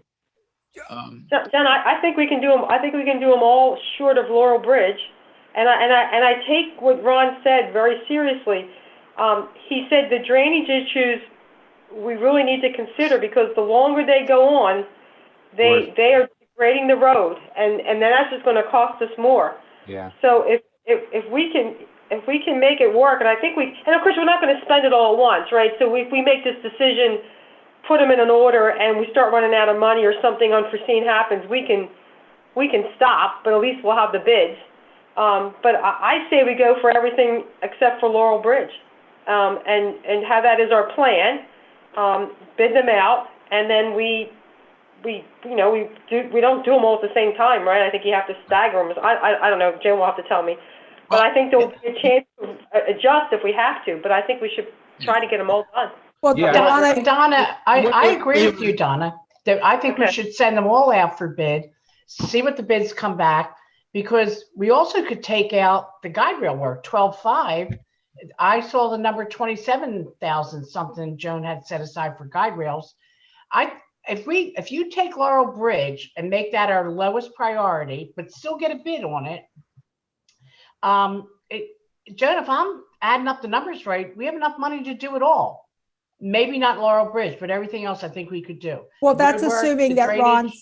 John, I think we can do them. I think we can do them all short of Laurel Bridge, and I take what Ron said very seriously. He said the drainage issues we really need to consider, because the longer they go on, they are degrading the road, and then that's just going to cost us more. Yeah. So if we can make it work, and I think and of course we're not going to spend it all at once, right? So if we make this decision, put them in an order, and we start running out of money or something unforeseen happens, we can stop, but at least we'll have the bids. But I say we go for everything except for Laurel Bridge, and have that as our plan. Bid them out, and then we don't do them all at the same time, right? I think you have to stagger them. I don't know. Jim will have to tell me. But I think there will be a chance to adjust if we have to. But I think we should try to get them all done. Well, Donna, I agree with you, Donna. I think we should send them all out for bid, see what the bids come back, because we also could take out the guide rail work, 12.5. I saw the number 27,000 something Joan had set aside for guide rails. If you take Laurel Bridge and make that our lowest priority, but still get a bid on it, Joan, if I'm adding up the numbers right, we have enough money to do it all. Maybe not Laurel Bridge, but everything else I think we could do. Well, that's assuming that drainage.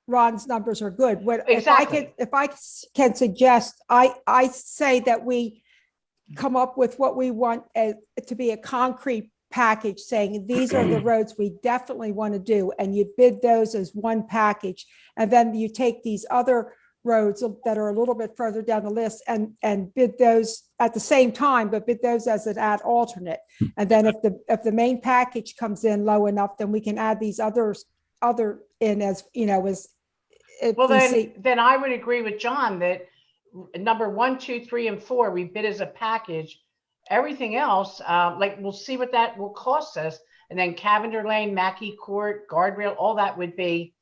Ron's numbers are good. Exactly. If I can suggest, I say that we come up with what we want to be a concrete package, saying these are the roads we definitely want to do, and you bid those as one package, and then you take these other roads that are a little bit further down the list and bid those at the same time, but bid those as an add alternate. And then if the main package comes in low enough, then we can add these other in as well, then I would agree with John that number 1, 2, 3, and 4 we bid as a package. Everything else, we'll see what that will cost us, and then Cavender Lane, Mackey Court, guardrail, all that would be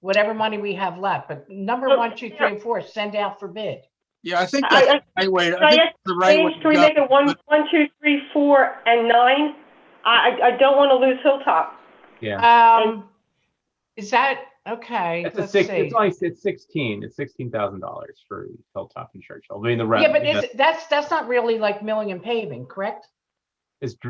whatever money we have left. But number 1, 2, 3, and 4 send out for bid. Yeah, I think that's the right way. I think the right way. Can we make it 1, 2, 3, 4, and 9? I don't want to lose Hilltop. Yeah. Is that okay? It's 16. It's $16,000 for Hilltop and Churchill. I mean the rest. Yeah, but that's not really like milling and paving, correct?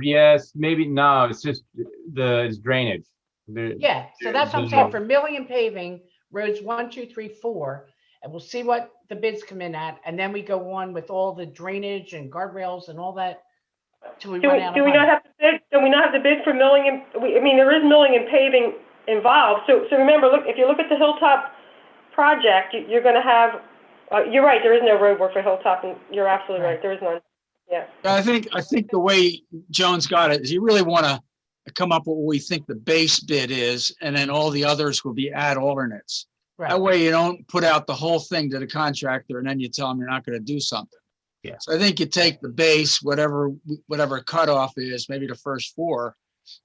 Yes, maybe no. It's just it's drainage. Yeah, so that's what I'm saying. For milling and paving, roads 1, 2, 3, 4, and we'll see what the bids come in at, and then we go on with all the drainage and guardrails and all that till we run out of money. Do we not have to bid? Do we not have to bid for milling and? There is milling and paving involved. So remember, if you look at the Hilltop project, you're going to have. You're right. There is no road work for Hilltop, and you're absolutely right. There is none. Yeah. I think the way Joan's got it is you really want to come up with what we think the base bid is, and then all the others will be add alternates. That way you don't put out the whole thing to the contractor and then you tell them you're not going to do something. Yeah. So I think you take the base, whatever cutoff is, maybe the first 4,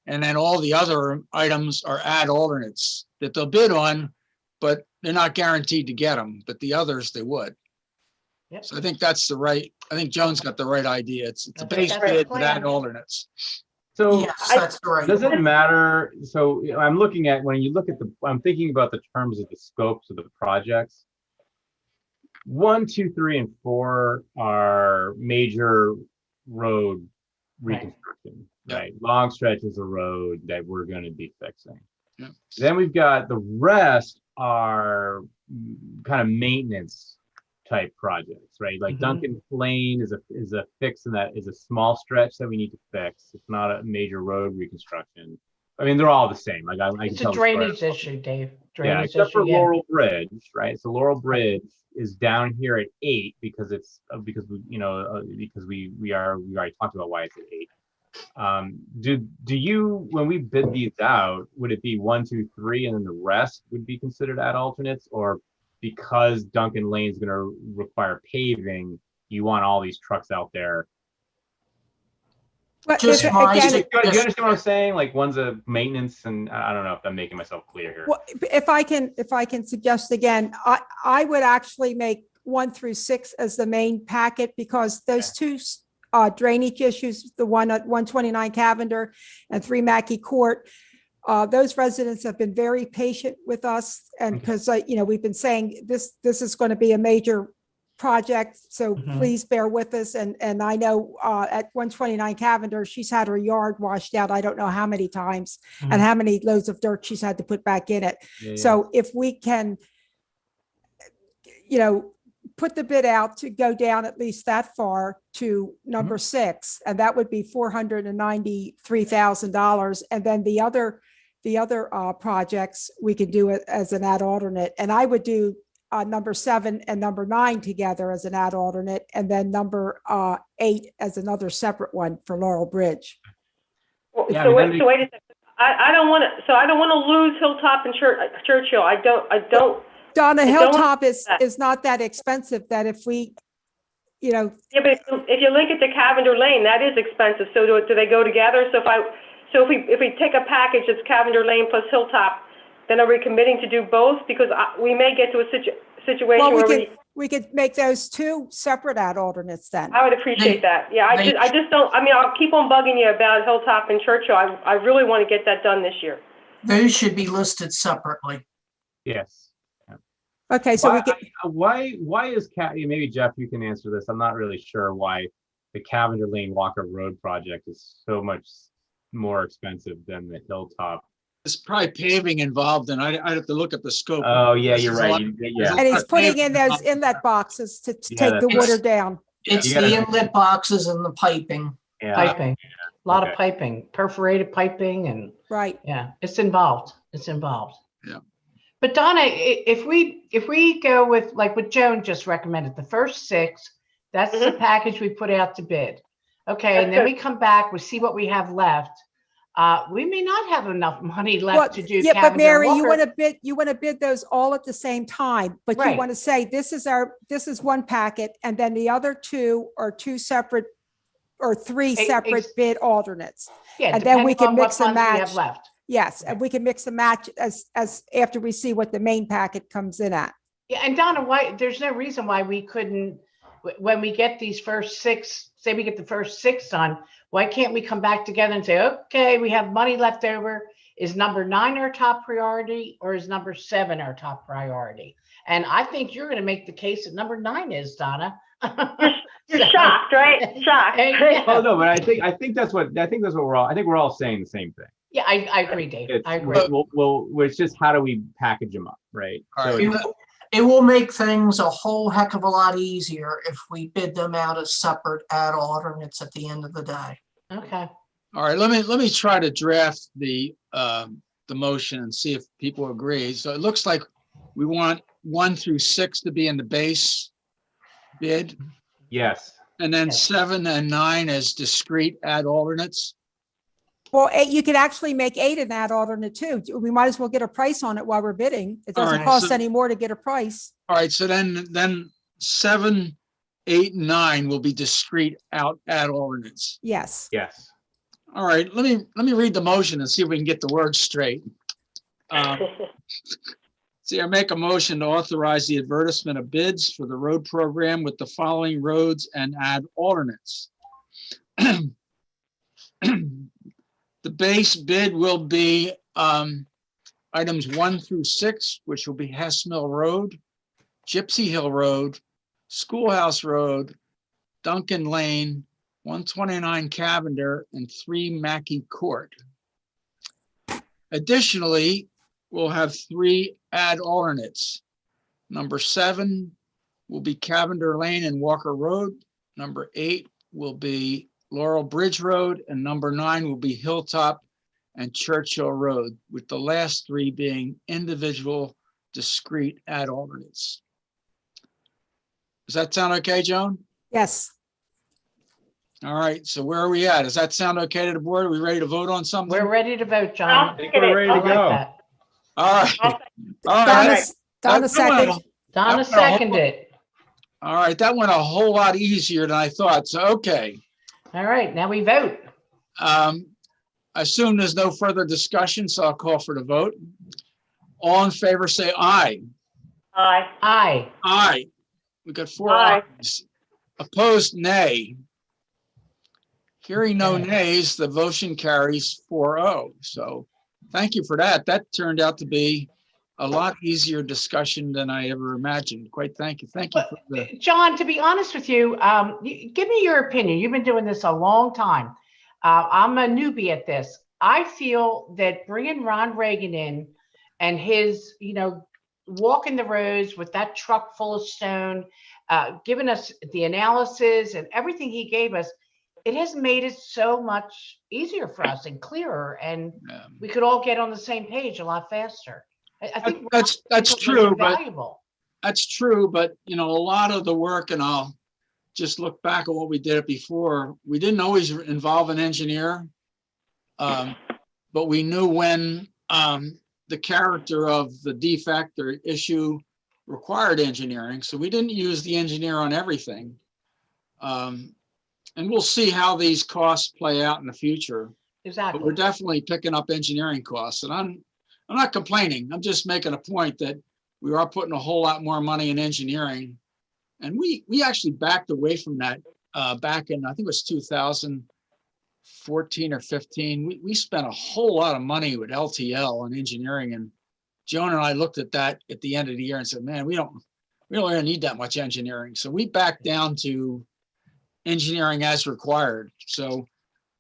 and then all the other items are add alternates that they'll bid on, but they're not guaranteed to get them, but the others they would. Yep. So I think that's I think Joan's got the right idea. It's a base that's the bid with plan. add alternates. So Yes, that's right. does it matter? So I'm looking at, when you look at I'm thinking about the terms of the scopes of the projects. 1, 2, 3, and 4 are major road reconstruction, right? Long stretches of road that we're going to be fixing. Yeah. Then we've got the rest are kind of maintenance type projects, right? Like Duncan Lane is a fix, and that is a small stretch that we need to fix. It's not a major road reconstruction. I mean, they're all the same. Like I It's can a tell the story. drainage issue, Dave. Yeah, Drainage except for issue, yeah. Laurel Bridge, right? So Laurel Bridge is down here at 8 because it's because we already talked about why it's at 8. Do you, when we bid these out, would it be 1, 2, 3, and then the rest would be considered add alternates, or because Duncan Lane's going to require paving, you want all these trucks out there? But Just if- my again, Do you understand what I'm saying? Like one's a maintenance, and I don't know if I'm making myself clear here. well, if I can suggest again, I would actually make 1 through 6 as the main packet, because those two drainage issues, the one at 129 Cavender and 3 Mackey Court, those residents have been very patient with us, and because we've been saying this is going to be a major project, so please bear with us. And I know at 129 Cavender, she's had her yard washed out I don't know how many times, and how many loads of dirt she's had to put back in it. So if we can, put the bid out to go down at least that far to number 6, and that would be $493,000. And then the other projects we could do it as an add alternate, and I would do number 7 and number 9 together as an add alternate, and then number 8 as another separate one for Laurel Bridge. Well, so wait a second. I don't want to lose Hilltop and Churchill. I don't. Donna, I don't Hilltop want is not that expensive that if we, Yeah, but if you link it to Cavender Lane, that is expensive. So do they go together? So if we take a package that's Cavender Lane plus Hilltop, then are we committing to do both? Because we may get to a situation where we could make those 2 separate add alternates then. I would appreciate that. Yeah, I just don't. I mean, I'll keep on bugging you about Hilltop and Churchill. I really want to get that done this year. Those should be listed separately. Yes. Okay, so why is maybe Jeff, you can answer this. I'm not really sure why the Cavender Lane Walker Road project is so much more expensive than the Hilltop. There's probably paving involved, and I'd have to look at the scope. Oh yeah, you're right. And he's putting in those inlet boxes to take the water down. It's the inlet boxes and the piping. Yeah. Piping, a lot of piping, perforated piping, and right. Yeah, it's involved. Yeah. But Donna, if we go with like what Joan just recommended, the first 6, that's the package we put out to bid. Okay, and then we come back, we see what we have left. We may not have enough money left to do. Yeah, but Cavender Mary, Walker. you want to bid those all at the same time, but you want to say this is one packet, and then the other 2 are 2 separate or 3 separate bid alternates. Yeah, and then we depending on can what mix and funds we match. have left. Yes, and we can mix and match as after we see what the main packet comes in at. Yeah, and Donna, there's no reason why we couldn't, when we get these first 6, say we get the first 6 done, why can't we come back together and say, okay, we have money left over. Is number 9 our top priority, or is number 7 our top priority? And I think you're going to make the case that number 9 is, Donna. You're shocked, right? Shocked. Oh no, but I think that's what we're all. I think we're all saying the same thing. Yeah, I agree, Dave. I agree. It's just how do we package them up, right? It will make things a whole heck of a lot easier if we bid them out as separate add alternates at the end of the day. Okay. All right, let me try to draft the motion and see if people agree. So it looks like we want 1 through 6 to be in the base bid. Yes. And then 7 and 9 as discrete add alternates. Well, you could actually make 8 in that alternate too. We might as well get a price on it while we're bidding. It All doesn't right, cost so- any more to get a price. All right, so then 7, 8, and 9 will be discrete ad alternates. Yes. Yes. All right, let me read the motion and see if we can get the words straight. See, I make a motion to authorize the advertisement of bids for the road program with the following roads and ad alternates. The base bid will be items 1 through 6, which will be Hess Mill Road, Gypsy Hill Road, Schoolhouse Road, Duncan Lane, 129 Cavender, and 3 Mackey Court. Additionally, we'll have 3 ad alternates. Number 7 will be Cavender Lane and Walker Road. Number 8 will be Laurel Bridge Road, and number 9 will be Hilltop and Churchill Road, with the last 3 being individual discrete ad alternates. Does that sound okay, Joan? Yes. All right, so where are we at? Does that sound okay to the board? Are we ready to vote on something? We're ready to vote, John. I think we're ready to I like go. that. All right. All Donna, right. Donna second. Donna seconded. All right, that went a whole lot easier than I thought. So, okay. All right, now we vote. I assume there's no further discussion, so I'll call for the vote. All in favor, say aye. Aye. Aye. Aye. We got 4 Aye. ayes. Opposed, nay. Hearing no nays, the motion carries 4-0. So thank you for that. That turned out to be a lot easier discussion than I ever imagined. Quite thank you. Thank you for the. John, to be honest with you, give me your opinion. You've been doing this a long time. I'm a newbie at this. I feel that bringing Ron Ragan in and his, walking the roads with that truck full of stone, giving us the analysis and everything he gave us, it has made it so much easier for us and clearer, and we could all get on the same page a lot faster. I think That's true, but valuable. that's true, but a lot of the work, and I'll just look back at what we did it before. We didn't always involve an engineer, but we knew when the character of the defect or issue required engineering, so we didn't use the engineer on everything. And we'll see how these costs play out in the future. Exactly. But we're definitely picking up engineering costs, and I'm not complaining. I'm just making a point that we are putting a whole lot more money in engineering. And we actually backed away from that back in, I think it was 2014 or 15. We spent a whole lot of money with LTL on engineering, and Joan and I looked at that at the end of the year and said, man, we don't really need that much engineering. So we backed down to engineering as required. So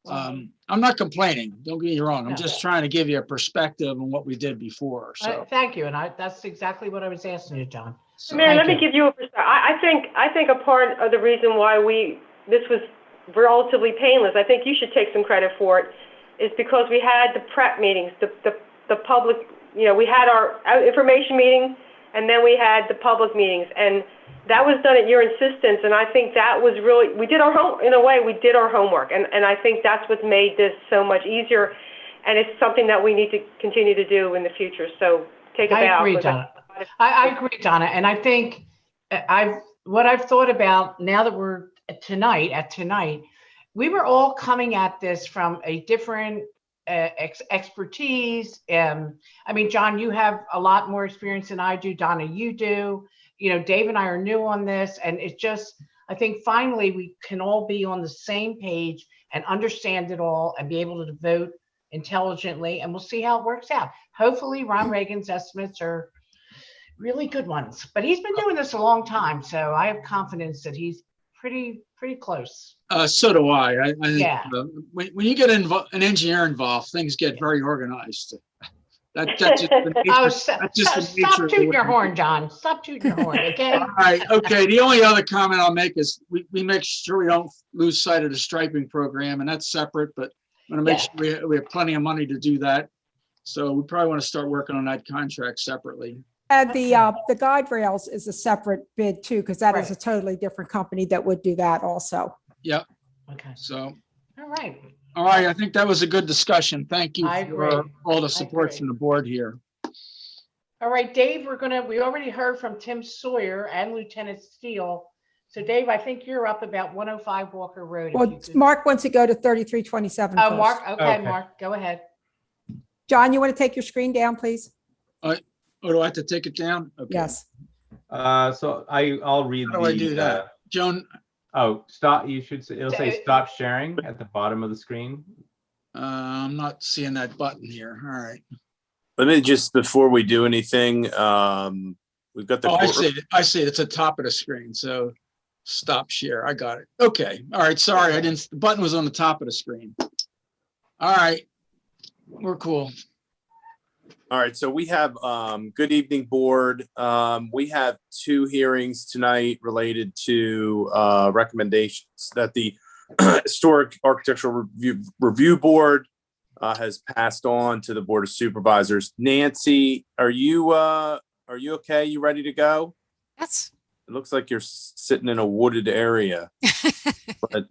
I'm not complaining. Don't get me wrong. I'm just trying to give you a perspective on what we did before. So Thank you, and that's exactly what I was asking you, John. Mary, let me give you a perspective. I think a part of the reason why this was relatively painless, I think you should take some credit for it, is because we had the prep meetings, the public, we had our information meeting, and then we had the public meetings, and that was done at your insistence, and I think that was really, we did our homework, and I think that's what made this so much easier, and it's something that we need to continue to do in the future, so take a bow. I agree, Donna. I agree, Donna, and I think what I've thought about now that we're tonight, we were all coming at this from a different expertise. I mean, John, you have a lot more experience than I do. Donna, you do. Dave and I are new on this, and it's just, I think finally we can all be on the same page and understand it all and be able to vote intelligently, and we'll see how it works out. Hopefully Ron Reagan's estimates are really good ones, but he's been doing this a long time, so I have confidence that he's pretty close. So do I. I think Yeah. When you get an engineer involved, things get very organized. That's just the nature. Stop tooting your horn, John. Stop tooting your horn, okay? All right. Okay. The only other comment I'll make is we make sure we don't lose sight of the striping program, and that's separate, but I'm going to make sure we have plenty of money to do that. So we probably want to start working on that contract separately. And the guide rails is a separate bid too, because that is a totally different company that would do that also. Yep. Okay. So. All right. All right, I think that was a good discussion. Thank you I agree. for all the support agree. from the board here. All right, Dave, we already heard from Tim Sawyer and Lieutenant Steele. So Dave, I think you're up about 105 Walker Road. if you Well, could- Mark wants to go to 3327 Oh, first. Mark, okay, Okay. Mark, go ahead. John, you want to take your screen down, please? Oh, do I have to take it down? Okay. Yes. So I'll read How do I do that? Joan, Oh, stop, it'll say stop sharing at the bottom of the screen. I'm not seeing that button here. All right. Let me just, before we do anything, we've got the. Oh, I court- see it. I see it. It's at the top of the screen. So stop share. I got it. Okay. All right. Sorry. The button was on the top of the screen. All right. We're cool. All right, so we have, good evening, board. We have 2 hearings tonight related to recommendations that the Historic Architectural Review Board has passed on to the Board of Supervisors. Nancy, are you okay? You ready to go? Yes. It looks like you're sitting in a wooded area. But,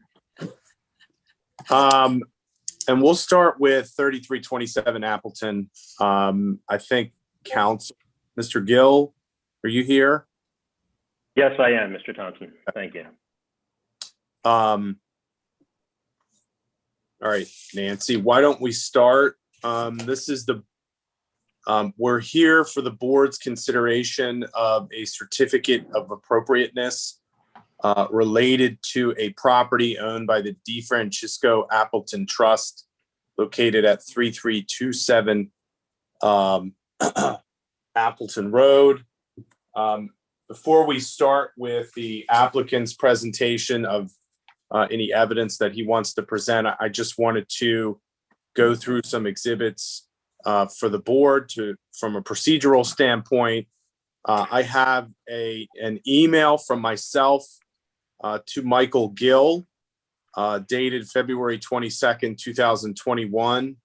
and we'll start with 3327 Appleton. I think Council, Mr. Gill, are you here? Yes, I am, Mr. Thompson. Thank you. All right, Nancy, why don't we start? This is we're here for the board's consideration of a certificate of appropriateness related to a property owned by the DeFrancisco Appleton Trust located at 3327 Appleton Road. Before we start with the applicant's presentation of any evidence that he wants to present, I just wanted to go through some exhibits for the board from a procedural standpoint. I have an email from myself to Michael Gill, dated February 22nd, 2021.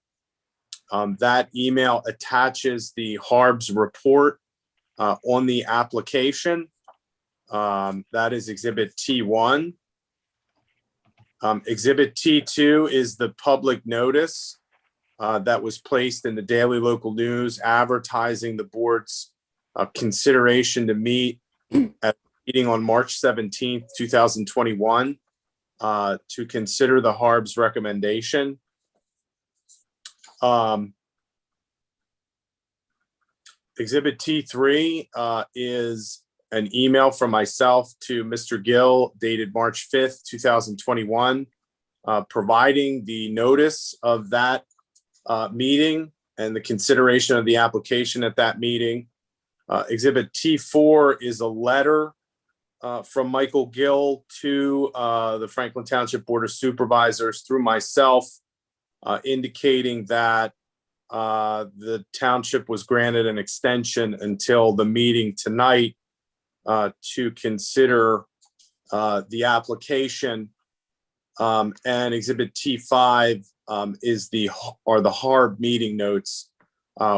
That email attaches the HARB's report on the application. That is Exhibit T1. Exhibit T2 is the public notice that was placed in the Daily Local News advertising the board's consideration to meet at meeting on March 17th, 2021, to consider the HARB's recommendation. Exhibit T3 is an email from myself to Mr. Gill dated March 5th, 2021, providing the notice of that meeting and the consideration of the application at that meeting. Exhibit T4 is a letter from Michael Gill to the Franklin Township Board of Supervisors through myself, indicating that the township was granted an extension until the meeting tonight to consider the application. And Exhibit T5 is the HARB meeting notes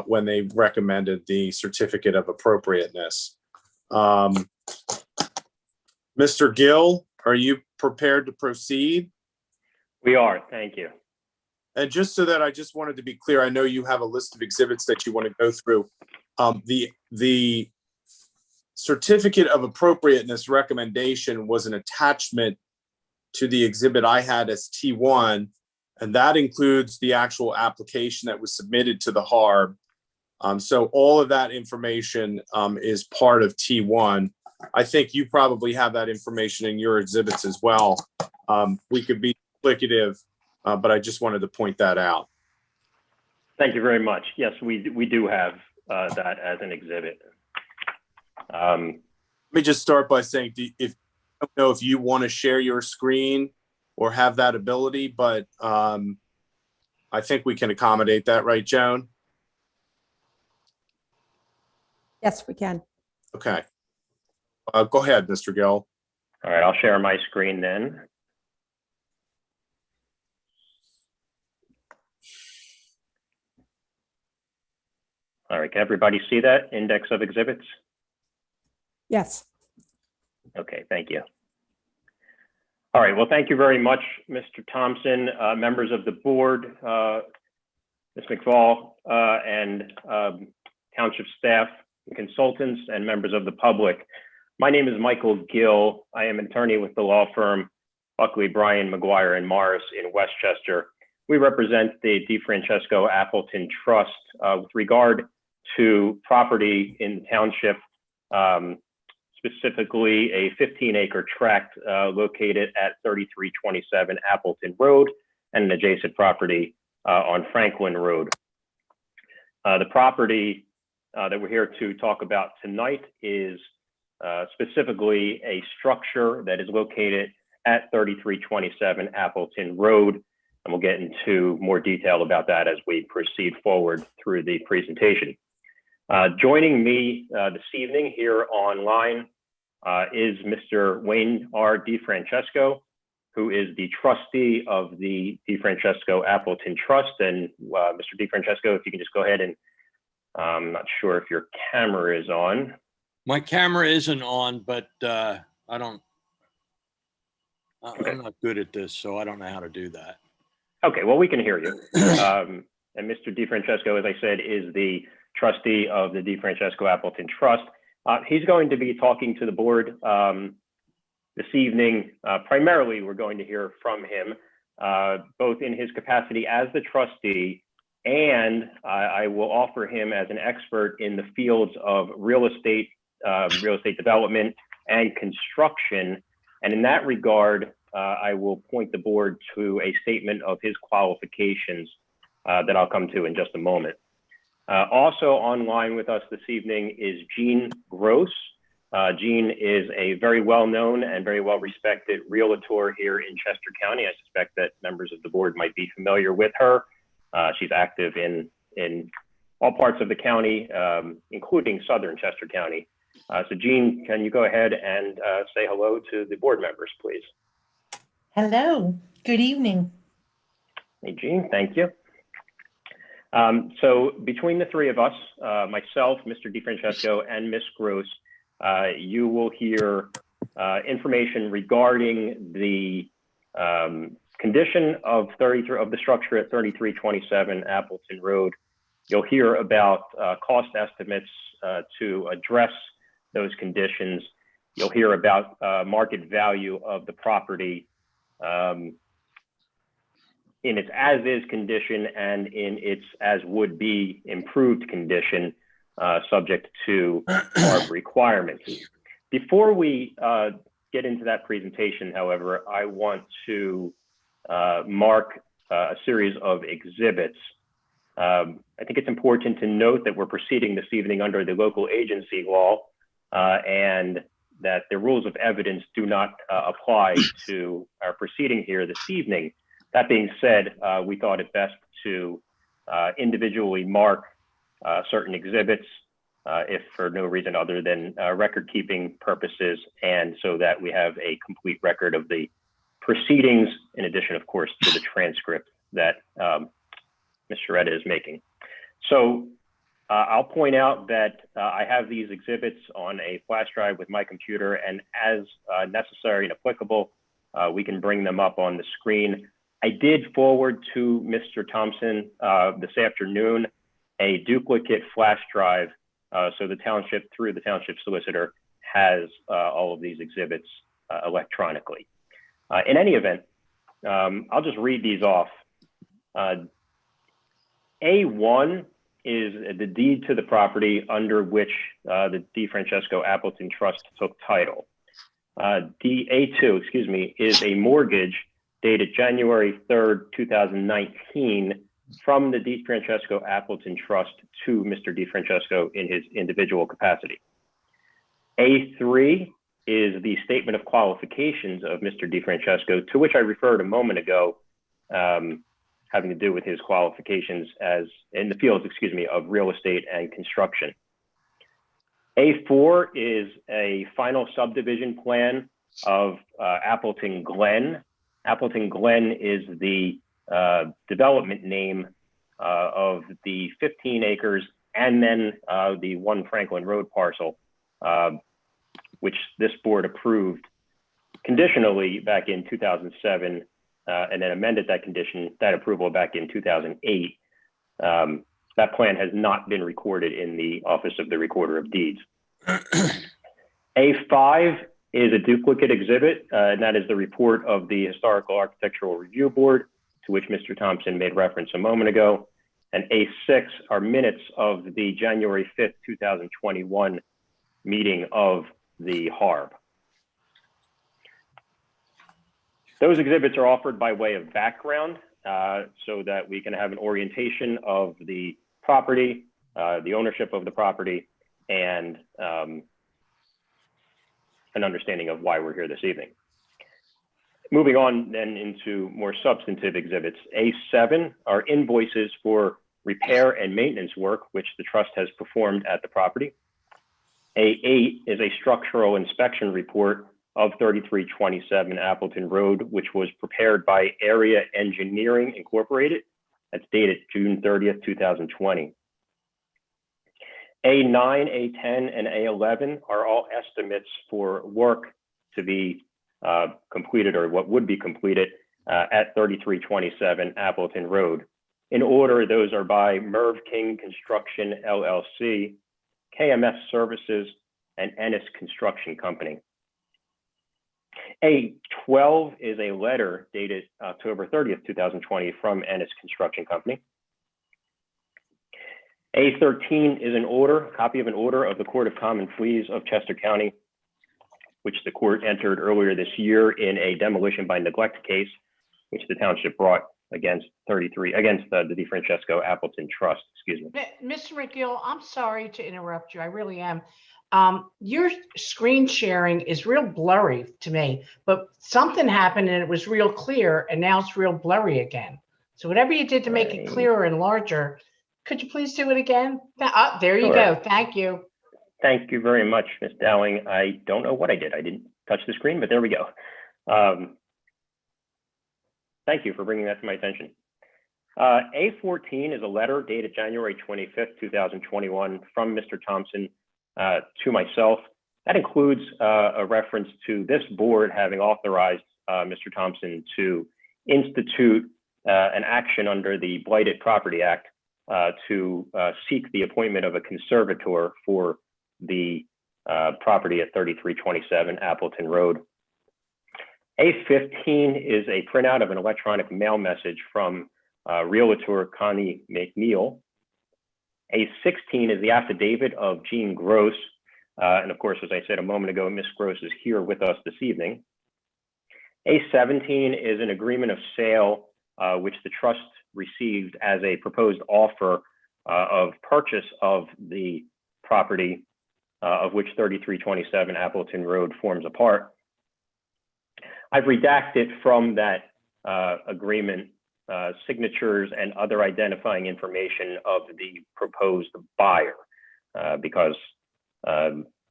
when they recommended the certificate of appropriateness. Mr. Gill, are you prepared to proceed? We are, thank you. And just so that I just wanted to be clear, I know you have a list of exhibits that you want to go through. The certificate of appropriateness recommendation was an attachment to the exhibit I had as T1, and that includes the actual application that was submitted to the HARB. So all of that information is part of T1. I think you probably have that information in your exhibits as well. We could be duplicative, but I just wanted to point that out. Thank you very much. Yes, we do have that as an exhibit. Let me just start by saying, I don't know if you want to share your screen or have that ability, but I think we can accommodate that, right, Joan? Yes, we can. Okay. Go ahead, Mr. Gill. All right, I'll share my screen then. All right, can everybody see that index of exhibits? Yes. Okay, thank you. All right, well, thank you very much, Mr. Thompson, members of the board, Ms. McFall, and township staff, consultants, and members of the public. My name is Michael Gill. I am an attorney with the law firm Buckley, Bryan, McGuire, and Morris in Westchester. We represent the DeFrancesco Appleton Trust with regard to property in the township, specifically a 15-acre tract located at 3327 Appleton Road and an adjacent property on Franklin Road. The property that we're here to talk about tonight is specifically a structure that is located at 3327 Appleton Road. And we'll get into more detail about that as we proceed forward through the presentation. Joining me this evening here online is Mr. Wayne R. DeFrancesco, who is the trustee of the DeFrancesco Appleton Trust. And Mr. DeFrancesco, if you can just go ahead and I'm not sure if your camera is on. My camera isn't on, but I'm not good at this, so I don't know how to do that. Okay, well, we can hear you. And Mr. DeFrancesco, as I said, is the trustee of the DeFrancesco Appleton Trust. He's going to be talking to the board this evening. Primarily, we're going to hear from him, both in his capacity as the trustee, and I will offer him as an expert in the fields of real estate development and construction. And in that regard, I will point the board to a statement of his qualifications that I'll come to in just a moment. Also online with us this evening is Jean Gross. Jean is a very well-known and very well-respected realtor here in Chester County. I suspect that members of the board might be familiar with her. She's active in all parts of the county, including southern Chester County. So Jean, can you go ahead and say hello to the board members, please? Hello, good evening. Hey, Jean, thank you. So between the three of us, myself, Mr. DeFrancesco, and Ms. Gross, you will hear information regarding the condition of the structure at 3327 Appleton Road. You'll hear about cost estimates to address those conditions. You'll hear about market value of the property in its as-is condition and in its as-would-be improved condition, subject to HARB requirements. Before we get into that presentation, however, I want to mark a series of exhibits. I think it's important to note that we're proceeding this evening under the local agency law and that the rules of evidence do not apply to our proceeding here this evening. That being said, we thought it best to individually mark certain exhibits if for no reason other than record-keeping purposes, and so that we have a complete record of the proceedings, in addition, of course, to the transcript that Ms. Sharetta is making. So I'll point out that I have these exhibits on a flash drive with my computer, and as necessary and applicable, we can bring them up on the screen. I did forward to Mr. Thompson this afternoon a duplicate flash drive, so the township, through the township solicitor, has all of these exhibits electronically. In any event, I'll just read these off. A1 is the deed to the property under which the DeFrancesco Appleton Trust took title. A2, excuse me, is a mortgage dated January 3rd, 2019 from the DeFrancesco Appleton Trust to Mr. DeFrancesco in his individual capacity. A3 is the statement of qualifications of Mr. DeFrancesco, to which I referred a moment ago, having to do with his qualifications as in the fields, excuse me, of real estate and construction. A4 is a final subdivision plan of Appleton Glen. Appleton Glen is the development name of the 15 acres and then the 1 Franklin Road parcel, which this board approved conditionally back in 2007, and then amended that approval back in 2008. That plan has not been recorded in the Office of the Recorder of Deeds. A5 is a duplicate exhibit, and that is the report of the Historical Architectural Review Board, to which Mr. Thompson made reference a moment ago. And A6 are minutes of the January 5th, 2021 meeting of the HARB. Those exhibits are offered by way of background, so that we can have an orientation of the property, the ownership of the property, and an understanding of why we're here this evening. Moving on then into more substantive exhibits. A7 are invoices for repair and maintenance work, which the trust has performed at the property. A8 is a structural inspection report of 3327 Appleton Road, which was prepared by Area Engineering Incorporated. That's dated June 30th, 2020. A9, A10, and A11 are all estimates for work to be completed, or what would be completed at 3327 Appleton Road. In order, those are by Merv King Construction LLC, KMS Services, and Ennis Construction Company. A12 is a letter dated October 30th, 2020 from Ennis Construction Company. A13 is an order, a copy of an order of the Court of Common Pleas of Chester County, which the court entered earlier this year in a demolition by neglect case, which the township brought against the DeFrancesco Appleton Trust, excuse me. Mr. McGill, I'm sorry to interrupt you. I really am. Your screen sharing is real blurry to me, but something happened and it was real clear, and now it's real blurry again. So whatever you did to make it clearer and larger, could you please do it again? There you go. Thank you. Thank you very much, Ms. Dowling. I don't know what I did. I didn't touch the screen, but there we go. Thank you for bringing that to my attention. A14 is a letter dated January 25th, 2021 from Mr. Thompson to myself. That includes a reference to this board having authorized Mr. Thompson to institute an action under the Blighted Property Act to seek the appointment of a conservator for the property at 3327 Appleton Road. A15 is a printout of an electronic mail message from Realtor Connie McNeil. A16 is the affidavit of Jean Gross. And of course, as I said a moment ago, Ms. Gross is here with us this evening. A17 is an agreement of sale, which the trust received as a proposed offer of purchase of the property, of which 3327 Appleton Road forms a part. I've redacted from that agreement signatures and other identifying information of the proposed buyer because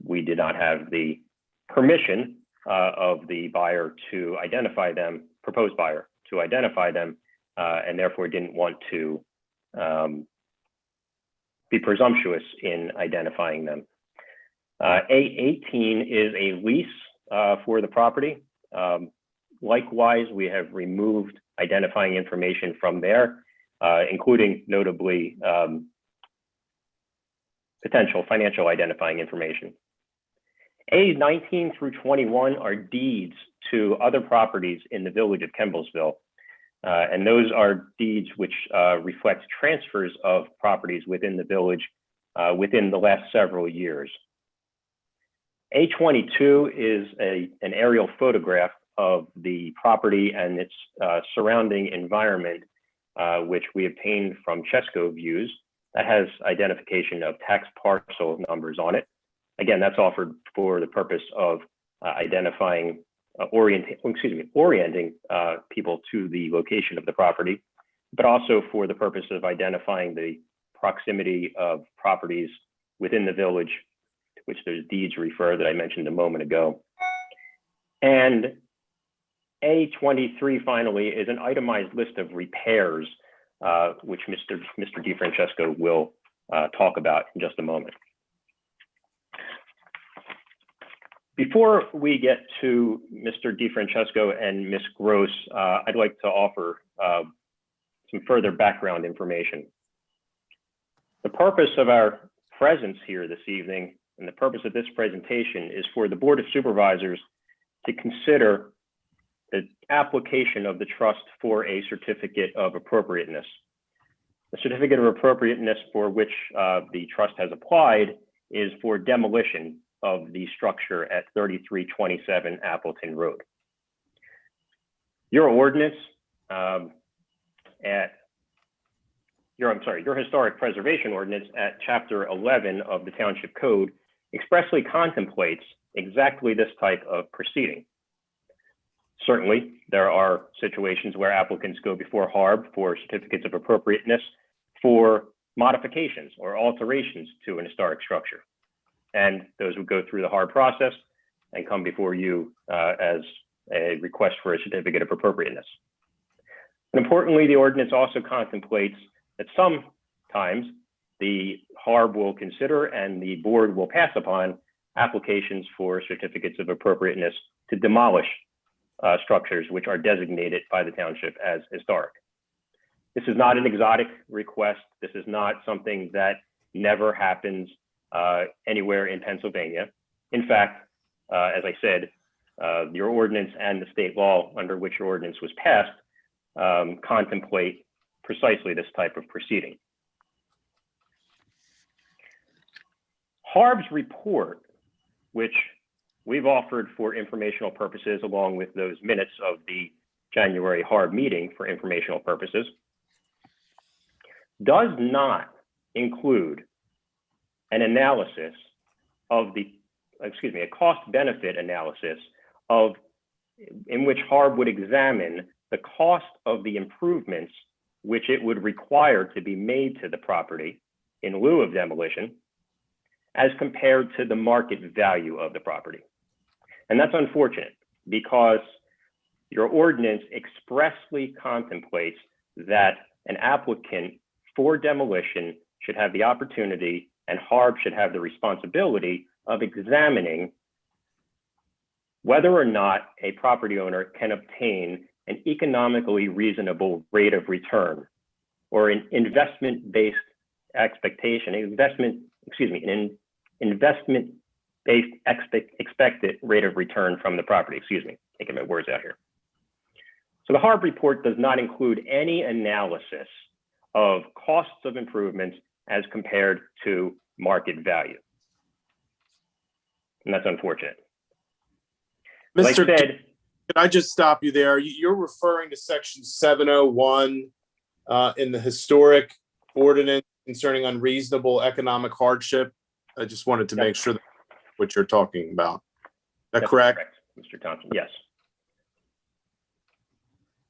we did not have the permission of the buyer to identify them, proposed buyer to identify them, and therefore didn't want to be presumptuous in identifying them. A18 is a lease for the property. Likewise, we have removed identifying information from there, including notably potential financial identifying information. A19 through 21 are deeds to other properties in the village of Kemblesville. And those are deeds which reflect transfers of properties within the village within the last several years. A22 is an aerial photograph of the property and its surrounding environment, which we obtained from Chesco Views. That has identification of tax parcel numbers on it. Again, that's offered for the purpose of identifying, orienting people to the location of the property, but also for the purpose of identifying the proximity of properties within the village to which those deeds refer that I mentioned a moment ago. And A23 finally is an itemized list of repairs, which Mr. DeFrancesco will talk about in just a moment. Before we get to Mr. DeFrancesco and Ms. Gross, I'd like to offer some further background information. The purpose of our presence here this evening and the purpose of this presentation is for the Board of Supervisors to consider the application of the trust for a certificate of appropriateness. The certificate of appropriateness for which the trust has applied is for demolition of the structure at 3327 Appleton Road. Your ordinance your historic preservation ordinance at Chapter 11 of the Township Code expressly contemplates exactly this type of proceeding. Certainly, there are situations where applicants go before HARB for certificates of appropriateness for modifications or alterations to an historic structure. And those would go through the HARB process and come before you as a request for a certificate of appropriateness. And importantly, the ordinance also contemplates that sometimes the HARB will consider and the board will pass upon applications for certificates of appropriateness to demolish structures which are designated by the township as historic. This is not an exotic request. This is not something that never happens anywhere in Pennsylvania. In fact, as I said, your ordinance and the state law under which your ordinance was passed contemplate precisely this type of proceeding. HARB's report, which we've offered for informational purposes along with those minutes of the January HARB meeting for informational purposes, does not include an analysis of a cost-benefit analysis in which HARB would examine the cost of the improvements which it would require to be made to the property in lieu of demolition as compared to the market value of the property. And that's unfortunate because your ordinance expressly contemplates that an applicant for demolition should have the opportunity and HARB should have the responsibility of examining whether or not a property owner can obtain an economically reasonable rate of return or an investment-based expectation, an investment-based expected rate of return from the property. Taking my words out here. So the HARB report does not include any analysis of costs of improvements as compared to market value. And that's unfortunate. Like I said, can I just stop you there? You're referring to section 701 in the historic ordinance concerning unreasonable economic hardship. I just wanted to make sure that's what you're talking about. Is that correct? Mr. Thompson? Yes.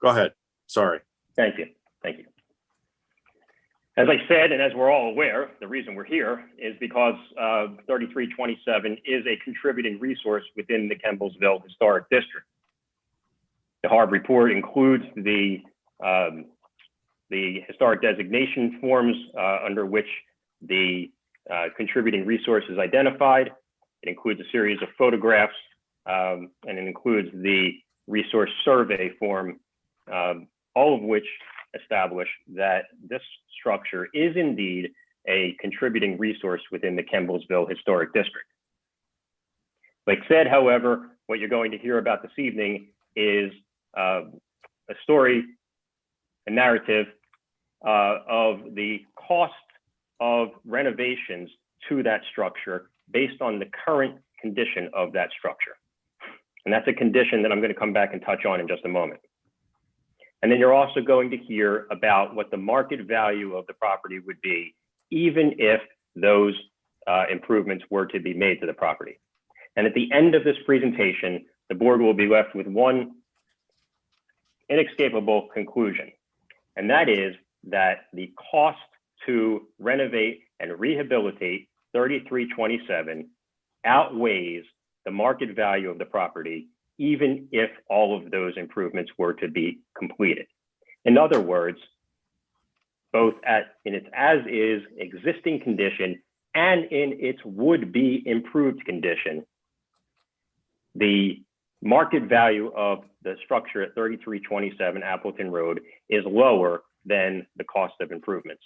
Go ahead. Sorry. Thank you. Thank you. As I said, and as we're all aware, the reason we're here is because 3327 is a contributing resource within the Kemblesville Historic District. The HARB report includes the historic designation forms under which the contributing resource is identified. It includes a series of photographs and it includes the resource survey form, all of which establish that this structure is indeed a contributing resource within the Kemblesville Historic District. Like said, however, what you're going to hear about this evening is a story, a narrative of the cost of renovations to that structure based on the current condition of that structure. And that's a condition that I'm going to come back and touch on in just a moment. And then you're also going to hear about what the market value of the property would be, even if those improvements were to be made to the property. And at the end of this presentation, the board will be left with one inescapable conclusion. And that is that the cost to renovate and rehabilitate 3327 outweighs the market value of the property, even if all of those improvements were to be completed. In other words, both in its as-is existing condition and in its would-be improved condition, the market value of the structure at 3327 Appleton Road is lower than the cost of improvements.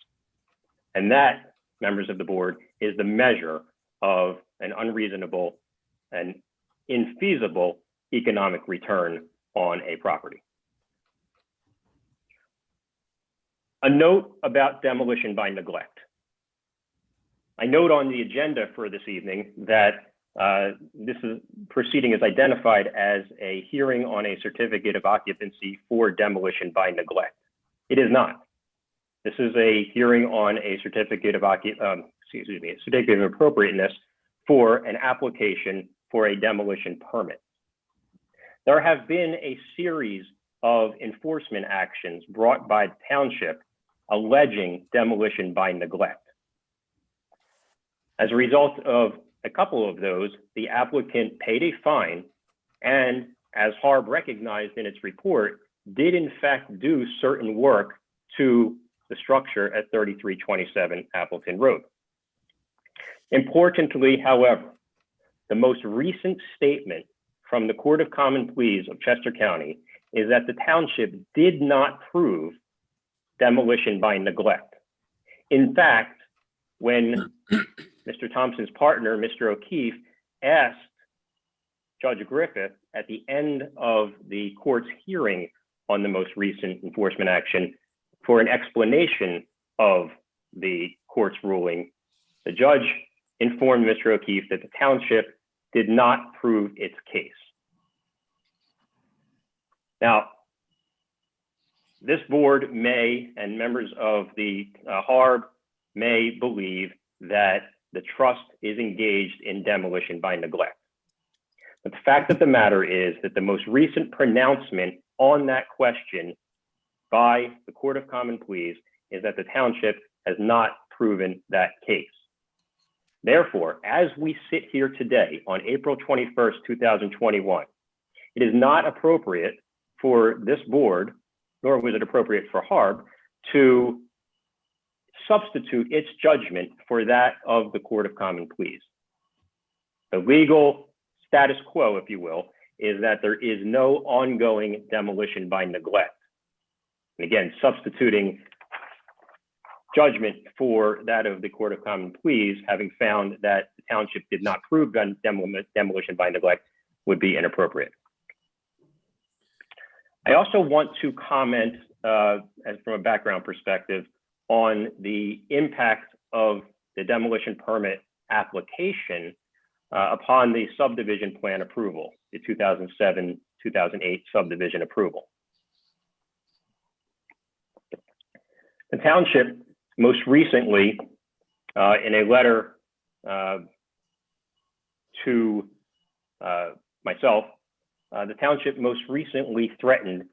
And that, members of the board, is the measure of an unreasonable and infeasible economic return on a property. A note about demolition by neglect. I note on the agenda for this evening that this proceeding is identified as a hearing on a certificate of occupancy for demolition by neglect. It is not. This is a hearing on a certificate of certificate of appropriateness for an application for a demolition permit. There have been a series of enforcement actions brought by the township alleging demolition by neglect. As a result of a couple of those, the applicant paid a fine and, as HARB recognized in its report, did in fact do certain work to the structure at 3327 Appleton Road. Importantly, however, the most recent statement from the Court of Common Pleas of Chester County is that the township did not prove demolition by neglect. In fact, when Mr. Thompson's partner, Mr. O'Keefe, asked Judge Griffith at the end of the court's hearing on the most recent enforcement action for an explanation of the court's ruling, the judge informed Mr. O'Keefe that the township did not prove its case. Now, this board may, and members of the HARB may believe that the trust is engaged in demolition by neglect. But the fact of the matter is that the most recent pronouncement on that question by the Court of Common Pleas is that the township has not proven that case. Therefore, as we sit here today on April 21st, 2021, it is not appropriate for this board, nor was it appropriate for HARB, to substitute its judgment for that of the Court of Common Pleas. The legal status quo, if you will, is that there is no ongoing demolition by neglect. And again, substituting judgment for that of the Court of Common Pleas, having found that the township did not prove demolition by neglect, would be inappropriate. I also want to comment, as from a background perspective, on the impact of the demolition permit application upon the subdivision plan approval, the 2007-2008 subdivision approval. The township most recently, in a letter to myself, the township most recently threatened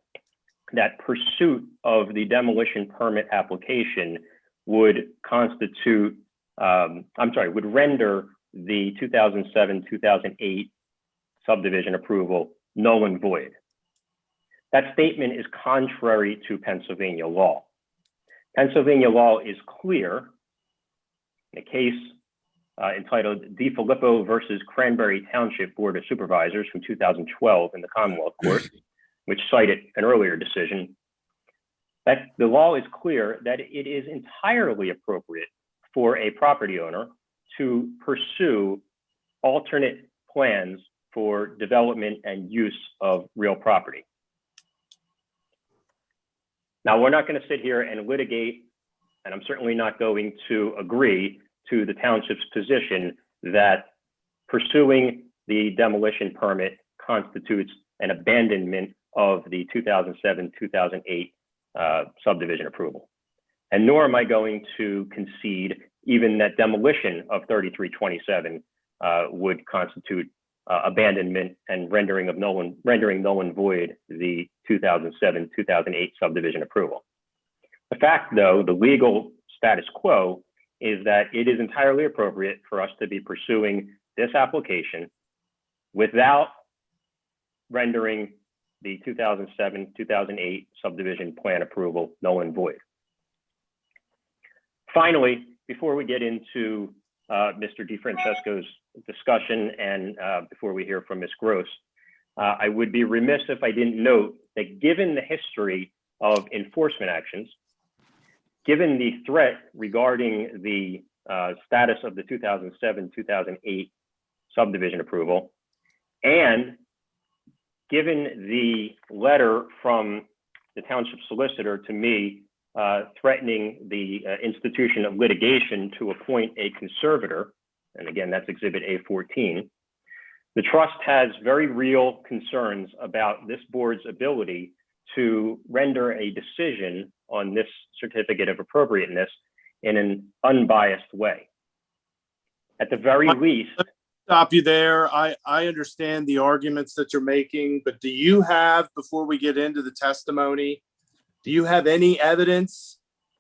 that pursuit of the demolition permit application would constitute, would render the 2007-2008 subdivision approval null and void. That statement is contrary to Pennsylvania law. Pennsylvania law is clear in a case entitled DiFilippo versus Cranberry Township Board of Supervisors from 2012 in the Commonwealth Court, which cited an earlier decision, that the law is clear that it is entirely appropriate for a property owner to pursue alternate plans for development and use of real property. Now, we're not going to sit here and litigate, and I'm certainly not going to agree to the township's position that pursuing the demolition permit constitutes an abandonment of the 2007-2008 subdivision approval. And nor am I going to concede even that demolition of 3327 would constitute abandonment and rendering null and void the 2007-2008 subdivision approval. The fact, though, the legal status quo is that it is entirely appropriate for us to be pursuing this application without rendering the 2007-2008 subdivision plan approval null and void. Finally, before we get into Mr. DeFrancesco's discussion and before we hear from Ms. Gross, I would be remiss if I didn't note that given the history of enforcement actions, given the threat regarding the status of the 2007-2008 subdivision approval, and given the letter from the township solicitor to me threatening the institution of litigation to appoint a conservator, and again, that's Exhibit A14, the trust has very real concerns about this board's ability to render a decision on this certificate of appropriateness in an unbiased way. At the very least, Stop you there. I understand the arguments that you're making, but do you have, before we get into the testimony, do you have any evidence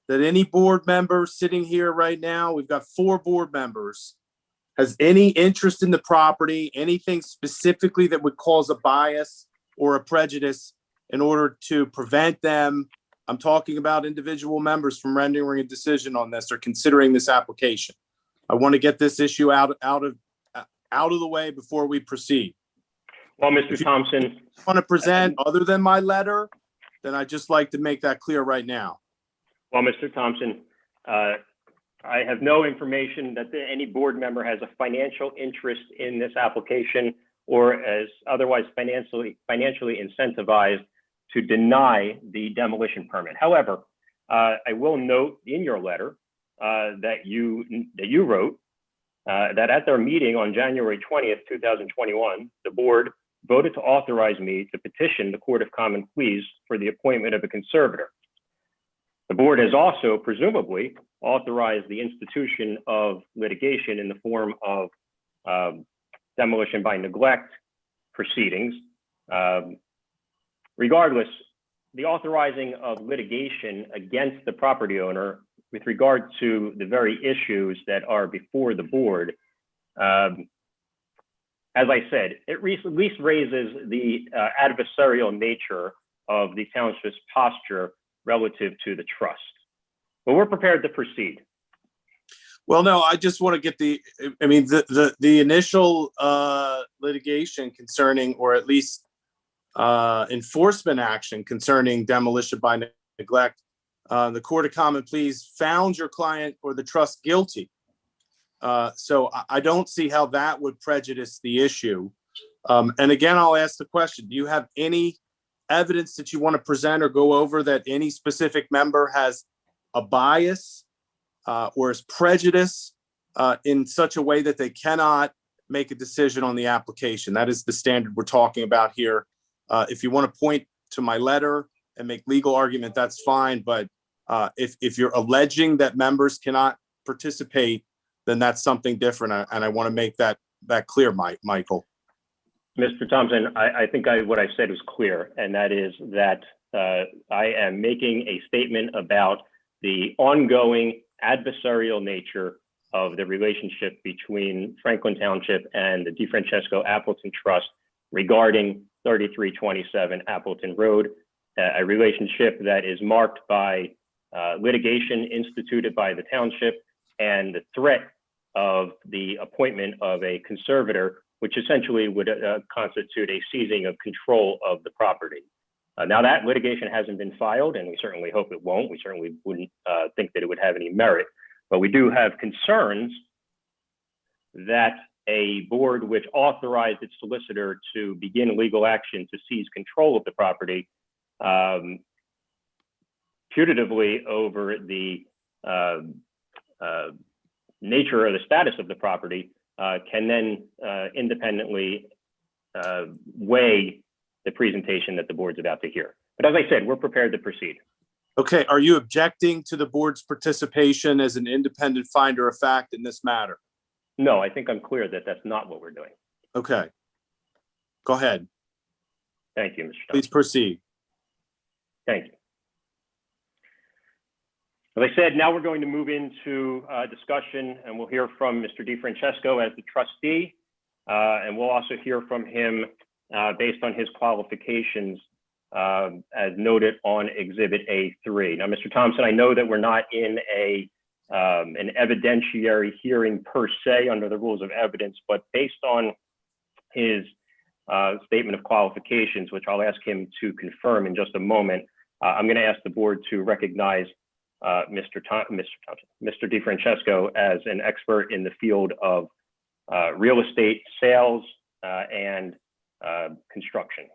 that any board member sitting here right now, we've got 4 board members, has any interest in the property, anything specifically that would cause a bias or a prejudice in order to prevent them, I'm talking about individual members, from rendering a decision on this or considering this application? I want to get this issue out of the way before we proceed. Well, Mr. Thompson, want to present other than my letter, then I'd just like to make that clear right now. Well, Mr. Thompson, I have no information that any board member has a financial interest in this application or as otherwise financially incentivized to deny the demolition permit. However, I will note in your letter that you wrote that at their meeting on January 20th, 2021, the board voted to authorize me to petition the Court of Common Pleas for the appointment of a conservator. The board has also presumably authorized the institution of litigation in the form of demolition by neglect proceedings. Regardless, the authorizing of litigation against the property owner with regard to the very issues that are before the board, as I said, it at least raises the adversarial nature of the township's posture relative to the trust. But we're prepared to proceed. Well, no, I just want to get the initial litigation concerning, or at least enforcement action concerning demolition by neglect. The Court of Common Pleas found your client or the trust guilty. So I don't see how that would prejudice the issue. And again, I'll ask the question, do you have any evidence that you want to present or go over that any specific member has a bias or is prejudiced in such a way that they cannot make a decision on the application? That is the standard we're talking about here. If you want to point to my letter and make legal argument, that's fine. But if you're alleging that members cannot participate, then that's something different. And I want to make that clear, Michael. Mr. Thompson, I think what I said was clear, and that is that I am making a statement about the ongoing adversarial nature of the relationship between Franklin Township and the DeFrancesco Appleton Trust regarding 3327 Appleton Road, a relationship that is marked by litigation instituted by the township and the threat of the appointment of a conservator, which essentially would constitute a seizing of control of the property. Now that litigation hasn't been filed, and we certainly hope it won't. We certainly wouldn't think that it would have any merit, but we do have concerns that a board which authorized its solicitor to begin legal action to seize control of the property putatively over the nature or the status of the property can then independently weigh the presentation that the board's about to hear. But as I said, we're prepared to proceed. Okay, are you objecting to the board's participation as an independent finder of fact in this matter? No, I think I'm clear that that's not what we're doing. Okay, go ahead. Thank you, Mr. Thompson. Please proceed. Thank you. As I said, now we're going to move into discussion, and we'll hear from Mr. DeFrancesco as the trustee, and we'll also hear from him based on his qualifications as noted on Exhibit A3. Now, Mr. Thompson, I know that we're not in a an evidentiary hearing per se under the rules of evidence, but based on his statement of qualifications, which I'll ask him to confirm in just a moment, I'm going to ask the board to recognize Mr. DeFrancesco as an expert in the field of real estate sales and construction.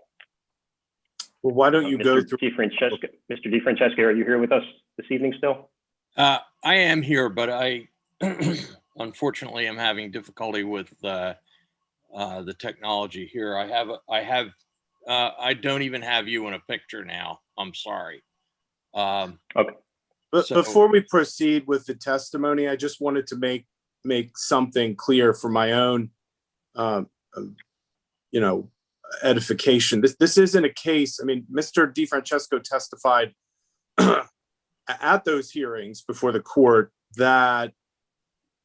Well, why don't you go Mr. through? Mr. DeFrancesco, are you here with us this evening still? I am here, but I unfortunately am having difficulty with the technology here. I don't even have you in a picture now. I'm sorry. Okay. But So- before we proceed with the testimony, I just wanted to make something clear for my own, edification. This isn't a case. I mean, Mr. DeFrancesco testified at those hearings before the court that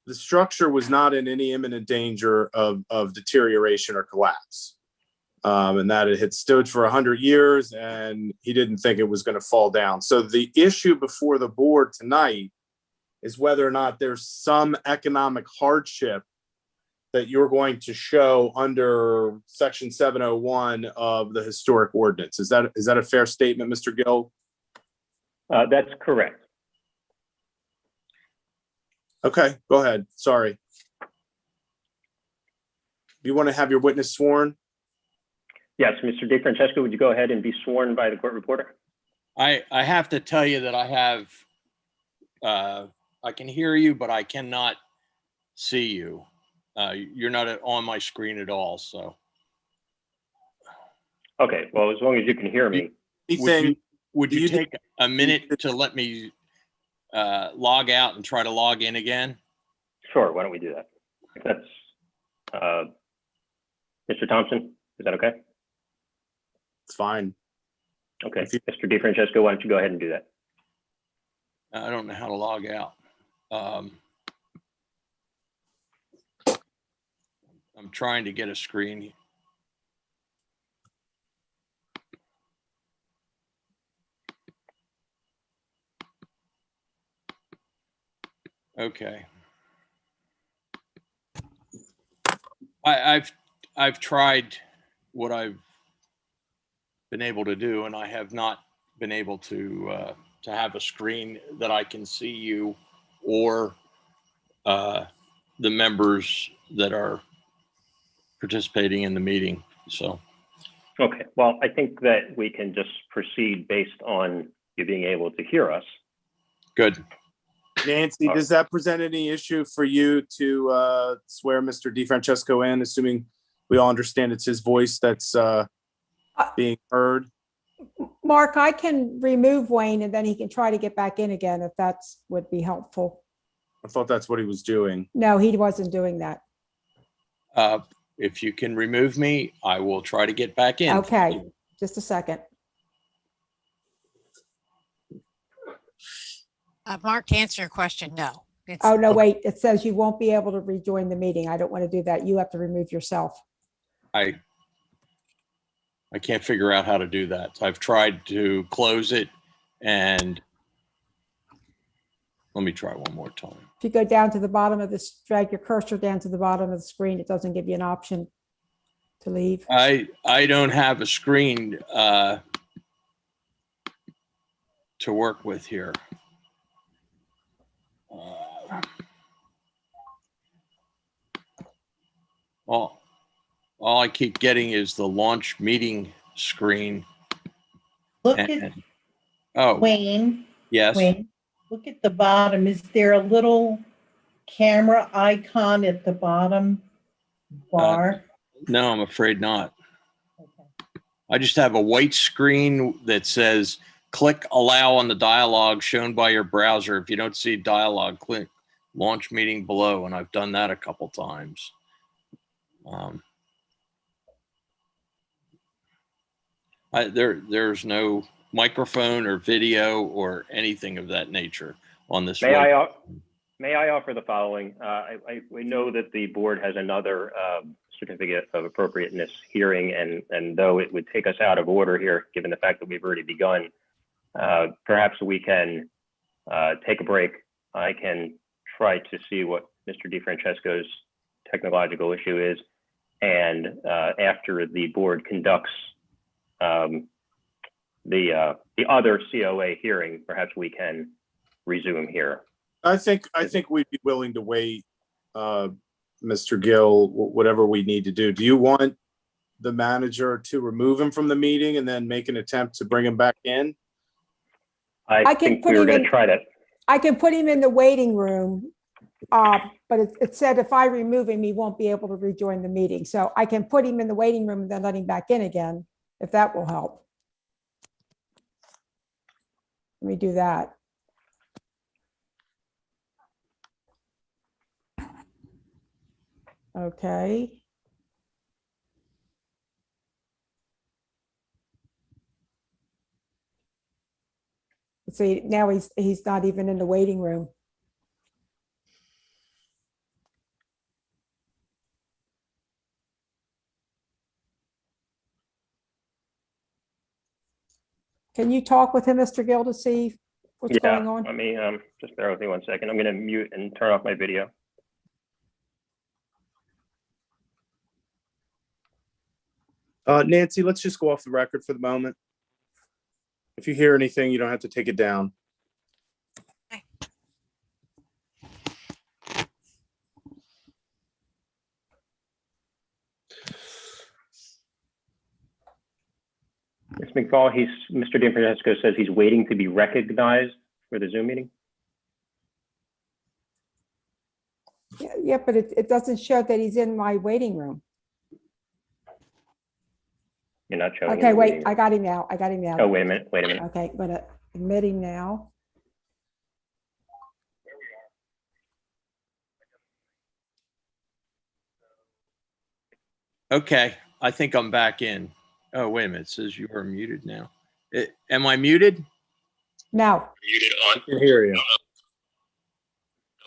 the structure was not in any imminent danger of deterioration or collapse, and that it had stood for 100 years and he didn't think it was going to fall down. So the issue before the board tonight is whether or not there's some economic hardship that you're going to show under section 701 of the historic ordinance. Is that a fair statement, Mr. Gill? That's correct. Okay, go ahead. Sorry. You want to have your witness sworn? Yes, Mr. DeFrancesco, would you go ahead and be sworn by the court reporter? I have to tell you that I can hear you, but I cannot see you. You're not on my screen at all, so. Okay, well, as long as you can hear me. Would you take a minute to let me log out and try to log in again? Sure, why don't we do that? If that's, Mr. Thompson, is that okay? It's fine. Okay, Mr. DeFrancesco, why don't you go ahead and do that? I don't know how to log out. I'm trying to get a screen. Okay. I've tried what I've been able to do, and I have not been able to have a screen that I can see you or the members that are participating in the meeting. So. Okay, well, I think that we can just proceed based on you being able to hear us. Good. Nancy, does that present any issue for you to swear Mr. DeFrancesco in, assuming we all understand it's his voice that's being heard? Mark, I can remove Wayne and then he can try to get back in again if that's would be helpful. I thought that's what he was doing. No, he wasn't doing that. If you can remove me, I will try to get back in. Okay, just a second. Mark, to answer your question, no. Oh, no, wait, it says you won't be able to rejoin the meeting. I don't want to do that. You have to remove yourself. I can't figure out how to do that. I've tried to close it, and let me try one more time. If you go down to the bottom of this, drag your cursor down to the bottom of the screen, it doesn't give you an option to leave. I don't have a screen to work with here. All I keep getting is the launch meeting screen. Look at Oh, Wayne. yes. Wayne, look at the bottom. Is there a little camera icon at the bottom bar? No, I'm afraid not. I just have a white screen that says click allow on the dialog shown by your browser. If you don't see dialog, click launch meeting below, and I've done that a couple times. There's no microphone or video or anything of that nature on this. May I offer the following? We know that the board has another certificate of appropriateness hearing, and though it would take us out of order here, given the fact that we've already begun, perhaps we can take a break I can try to see what Mr. DeFrancesco's technological issue is. And after the board conducts the other COA hearing, perhaps we can resume here. I think we'd be willing to wait, Mr. Gill, whatever we need to do. Do you want the manager to remove him from the meeting and then make an attempt to bring him back in? I think we were going to try that. I can put him in the waiting room, but it said if I remove him, he won't be able to rejoin the meeting. So I can put him in the waiting room and then let him back in again, if that will help. Let me do that. Okay. See, now he's not even in the waiting room. Can you talk with him, Mr. Gill, to see what's going on? Let me just bear with me 1 second. I'm going to mute and turn off my video. Nancy, let's just go off the record for the moment. If you hear anything, you don't have to take it down. Ms. McFall, Mr. DeFrancesco says he's waiting to be recognized for the Zoom meeting. Yeah, but it doesn't show that he's in my waiting room. You're not showing. Okay, wait, I got him now. I got him now. Oh, wait a minute. Okay, I'm gonna admit him now. Okay, I think I'm back in. Oh, wait a minute, it says you are muted now. Am I muted? No. Muted on. I can hear you.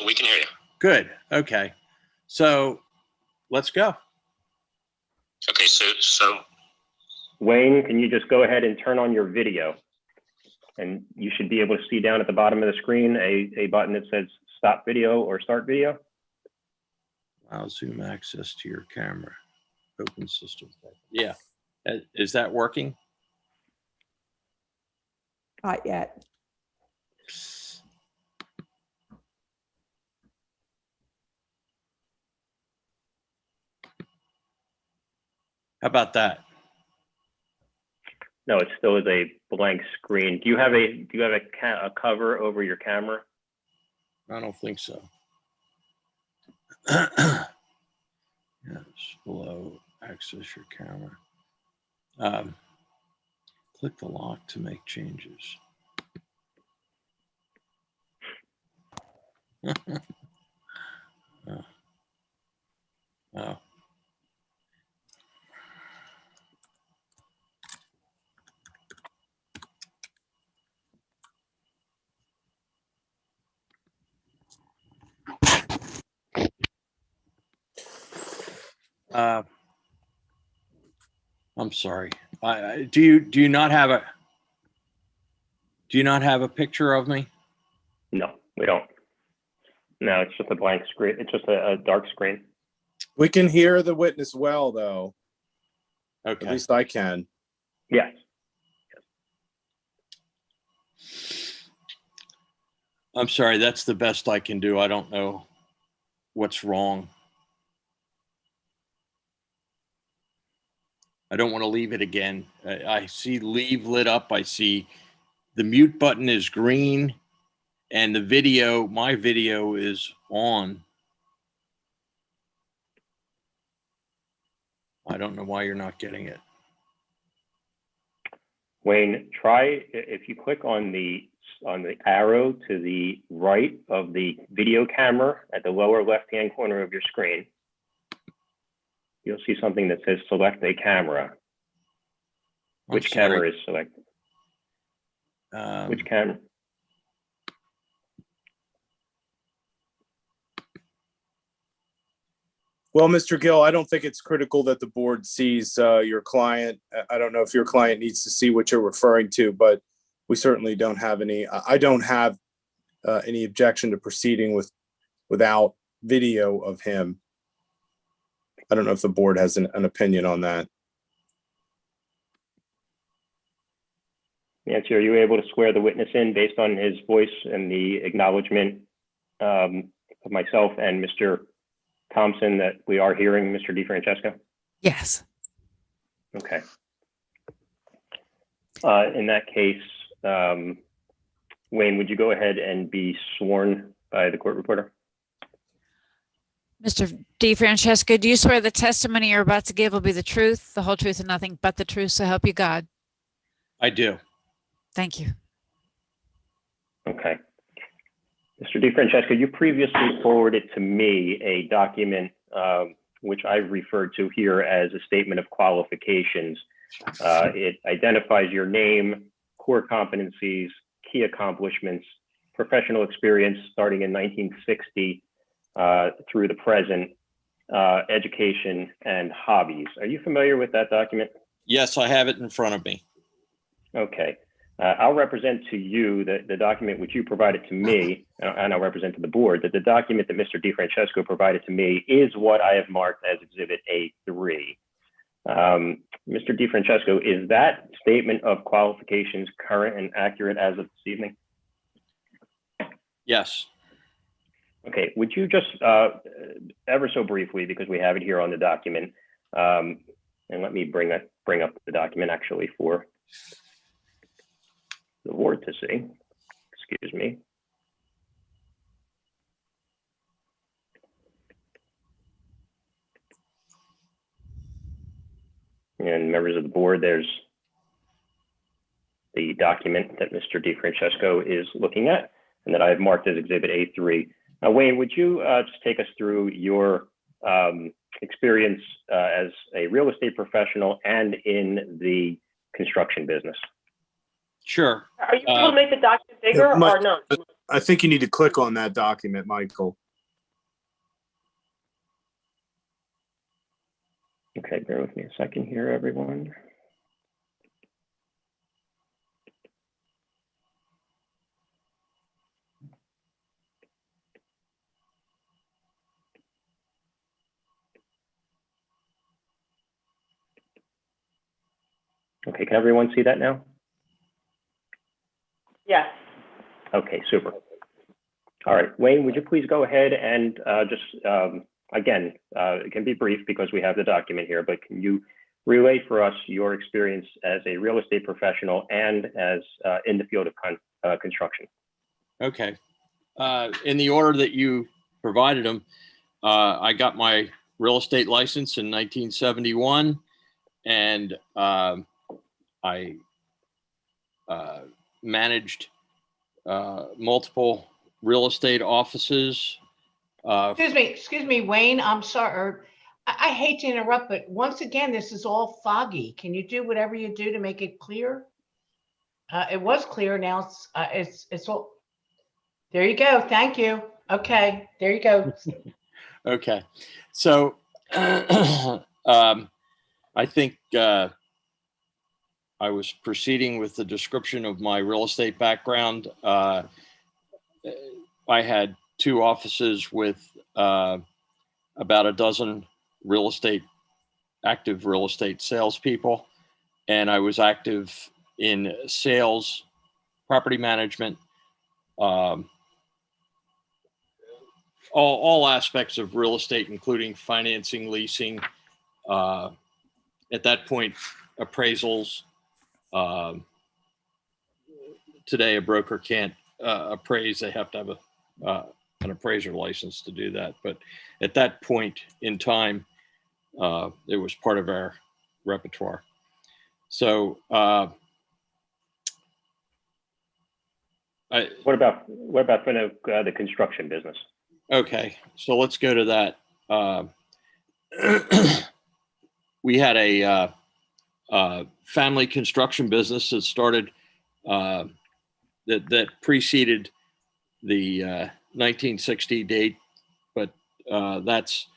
We can hear you. Good, okay. So let's go. Okay, so Wayne, can you just go ahead and turn on your video? And you should be able to see down at the bottom of the screen a button that says stop video or start video. Allow Zoom access to your camera. Open system. Yeah. Is that working? Not yet. How about that? No, it still is a blank screen. Do you have a cover over your camera? I don't think so. Yes, below, access your camera. Click the lock to make changes. Oh. I'm sorry. Do you not have a picture of me? No, we don't. No, it's just a blank screen. It's just a dark screen. We can hear the witness well, though. Okay. At least I can. Yes. I'm sorry. That's the best I can do. I don't know what's wrong. I don't want to leave it again. I see leave lit up. I see the mute button is green and the video, my video is on. I don't know why you're not getting it. Wayne, try, if you click on the arrow to the right of the video camera at the lower left-hand corner of your screen, you'll see something that says select a camera. Which camera is selected? Which camera? Well, Mr. Gill, I don't think it's critical that the board sees your client. I don't know if your client needs to see what you're referring to, but we certainly don't have any. I don't have any objection to proceeding without video of him. I don't know if the board has an opinion on that. Nancy, are you able to swear the witness in based on his voice and the acknowledgement of myself and Mr. Thompson that we are hearing Mr. DeFrancesco? Yes. Okay. In that case, Wayne, would you go ahead and be sworn by the court reporter? Mr. DeFrancesco, do you swear the testimony you're about to give will be the truth, the whole truth, and nothing but the truth, so help you God? I do. Thank you. Okay. Mr. DeFrancesco, you previously forwarded to me a document which I referred to here as a statement of qualifications. It identifies your name, core competencies, key accomplishments, professional experience starting in 1960 through the present, education, and hobbies. Are you familiar with that document? Yes, I have it in front of me. Okay. I'll represent to you the document which you provided to me, and I'll represent to the board that the document that Mr. DeFrancesco provided to me is what I have marked as Exhibit A3. Mr. DeFrancesco, is that statement of qualifications current and accurate as of this evening? Yes. Okay, would you just ever so briefly, because we have it here on the document, and let me bring up the document actually for the board to see. Excuse me. And members of the board, there's the document that Mr. DeFrancesco is looking at and that I have marked as Exhibit A3. Wayne, would you just take us through your experience as a real estate professional and in the construction business? Sure. Are you able to make the document bigger or not? I think you need to click on that document, Michael. Okay, bear with me a second here, everyone. Okay, can everyone see that now? Yes. Okay, super. All right, Wayne, would you please go ahead and again, it can be brief because we have the document here, but can you relay for us your experience as a real estate professional and as in the field of construction? Okay. In the order that you provided them, I got my real estate license in 1971, and I managed multiple real estate offices. Excuse me, Wayne, I'm sorry. I hate to interrupt, but once again, this is all foggy. Can you do whatever you do to make it clear? It was clear, now it's all, there you go, thank you. Okay, there you go. Okay, so I think I was proceeding with the description of my real estate background. I had 2 offices with about a dozen active real estate salespeople, and I was active in sales, property management, all aspects of real estate, including financing, leasing. At that point, appraisals. Today, a broker can't appraise; they have to have an appraiser license to do that. But at that point in time, it was part of our repertoire. So, what about for the construction business? Okay, so let's go to that. We had a family construction business that started that preceded the 1960 date, but that's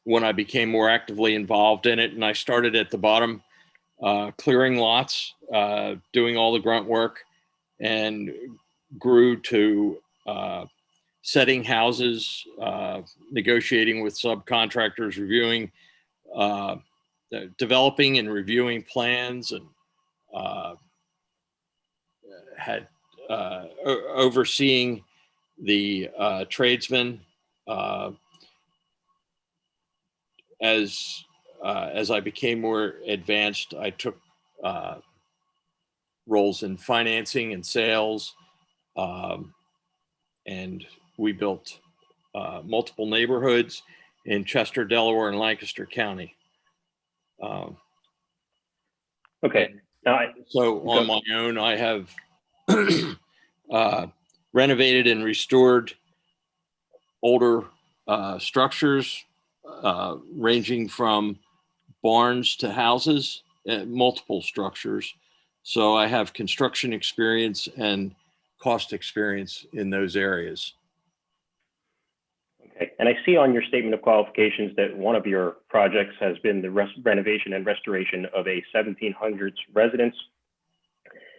when I became more actively involved in it. And I started at the bottom, clearing lots, doing all the grunt work, and grew to setting houses, negotiating with subcontractors, reviewing, developing and reviewing plans, and had overseeing the tradesmen. As I became more advanced, I took roles in financing and sales, and we built multiple neighborhoods in Chester, Delaware, and Lancaster County. Okay. So on my own, I have renovated and restored older structures, ranging from barns to houses, multiple structures. So I have construction experience and cost experience in those areas. Okay. And I see on your statement of qualifications that one of your projects has been the renovation and restoration of a 1700s residence.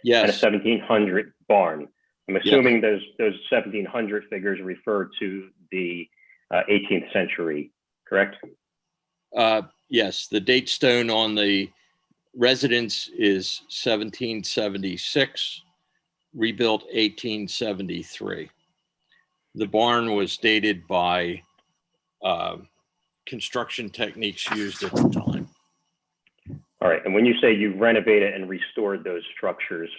Yes. And a 1700 barn. I'm assuming those 1700 figures refer to the 18th century, correct? Yes, the date stone on the residence is 1776, rebuilt 1873. The barn was dated by construction techniques used at the time. All right, and when you say you renovated and restored those structures,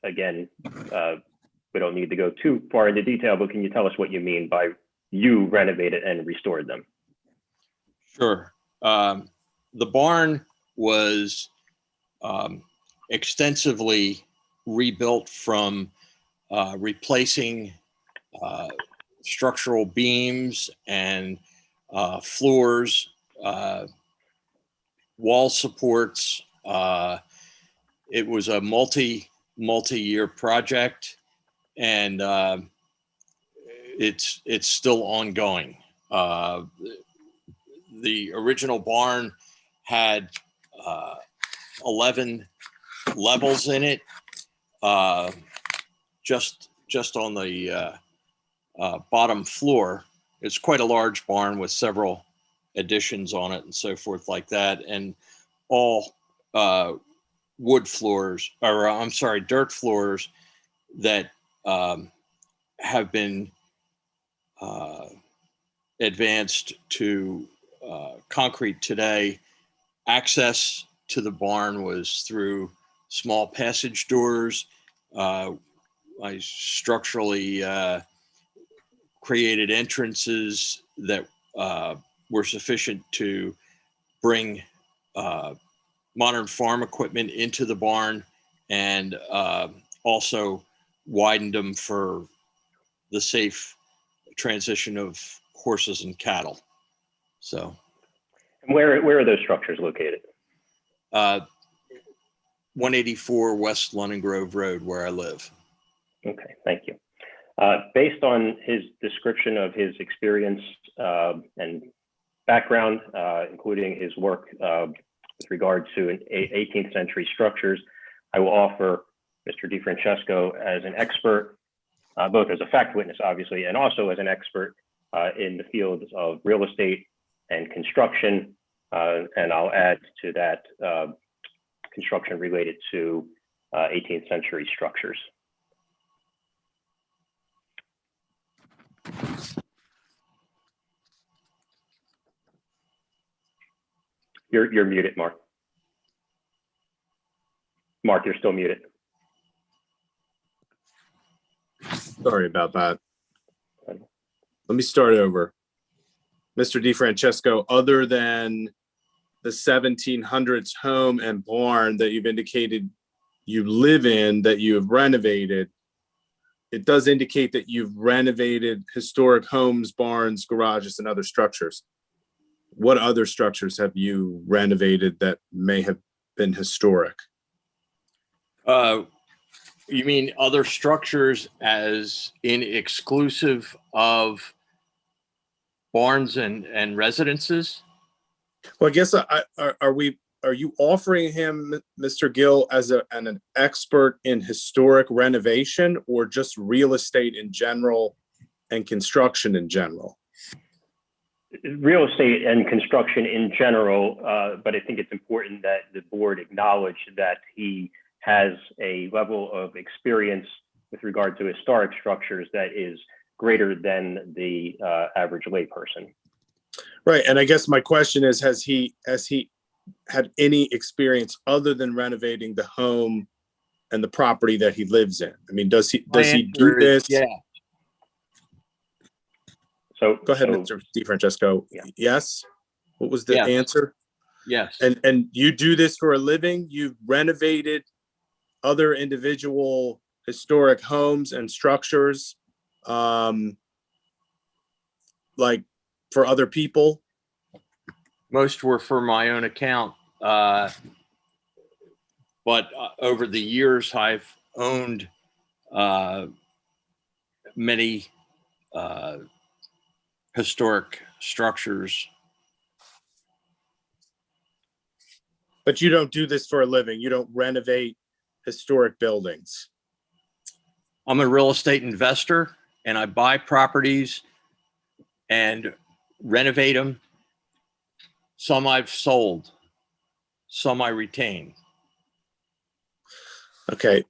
again, we don't need to go too far into detail, but can you tell us what you mean by you renovated and restored them? Sure. The barn was extensively rebuilt from replacing structural beams and floors, wall supports. It was a multi-year project, and it's still ongoing. The original barn had 11 levels in it, just on the bottom floor. It's quite a large barn with several additions on it and so forth like that, and all wood floors, or I'm sorry, dirt floors that have been advanced to concrete today. Access to the barn was through small passage doors. I structurally created entrances that were sufficient to bring modern farm equipment into the barn, and also widened them for the safe transition of horses and cattle. So, and where are those structures located? 184 West London Grove Road, where I live. Okay, thank you. Based on his description of his experience and background, including his work with regard to 18th century structures, I will offer Mr. DeFrancesco as an expert, both as a fact witness, obviously, and also as an expert in the fields of real estate and construction. And I'll add to that construction related to 18th century structures. You're muted, Mark. Mark, you're still muted. Sorry about that. Let me start over. Mr. DeFrancesco, other than the 1700s home and barn that you've indicated you live in, that you have renovated, it does indicate that you've renovated historic homes, barns, garages, and other structures. What other structures have you renovated that may have been historic? You mean other structures as in exclusive of barns and residences? Well, I guess are we are you offering him, Mr. Gill, as an expert in historic renovation or just real estate in general and construction in general? Real estate and construction in general, but I think it's important that the board acknowledge that he has a level of experience with regard to historic structures that is greater than the average layperson. Right, and I guess my question is, has he had any experience other than renovating the home and the property that he lives in? I mean, does he do this? Yeah. So go ahead, Mr. DiFrancesco. Yeah. Yes. What was the Yes. answer? Yes. And you do this for a living? You've renovated other individual historic homes and structures, like for other people? Most were for my own account. But over the years, I've owned many historic structures. But you don't do this for a living. You don't renovate historic buildings. I'm a real estate investor and I buy properties and renovate them. Some I've sold, some I retain. Okay,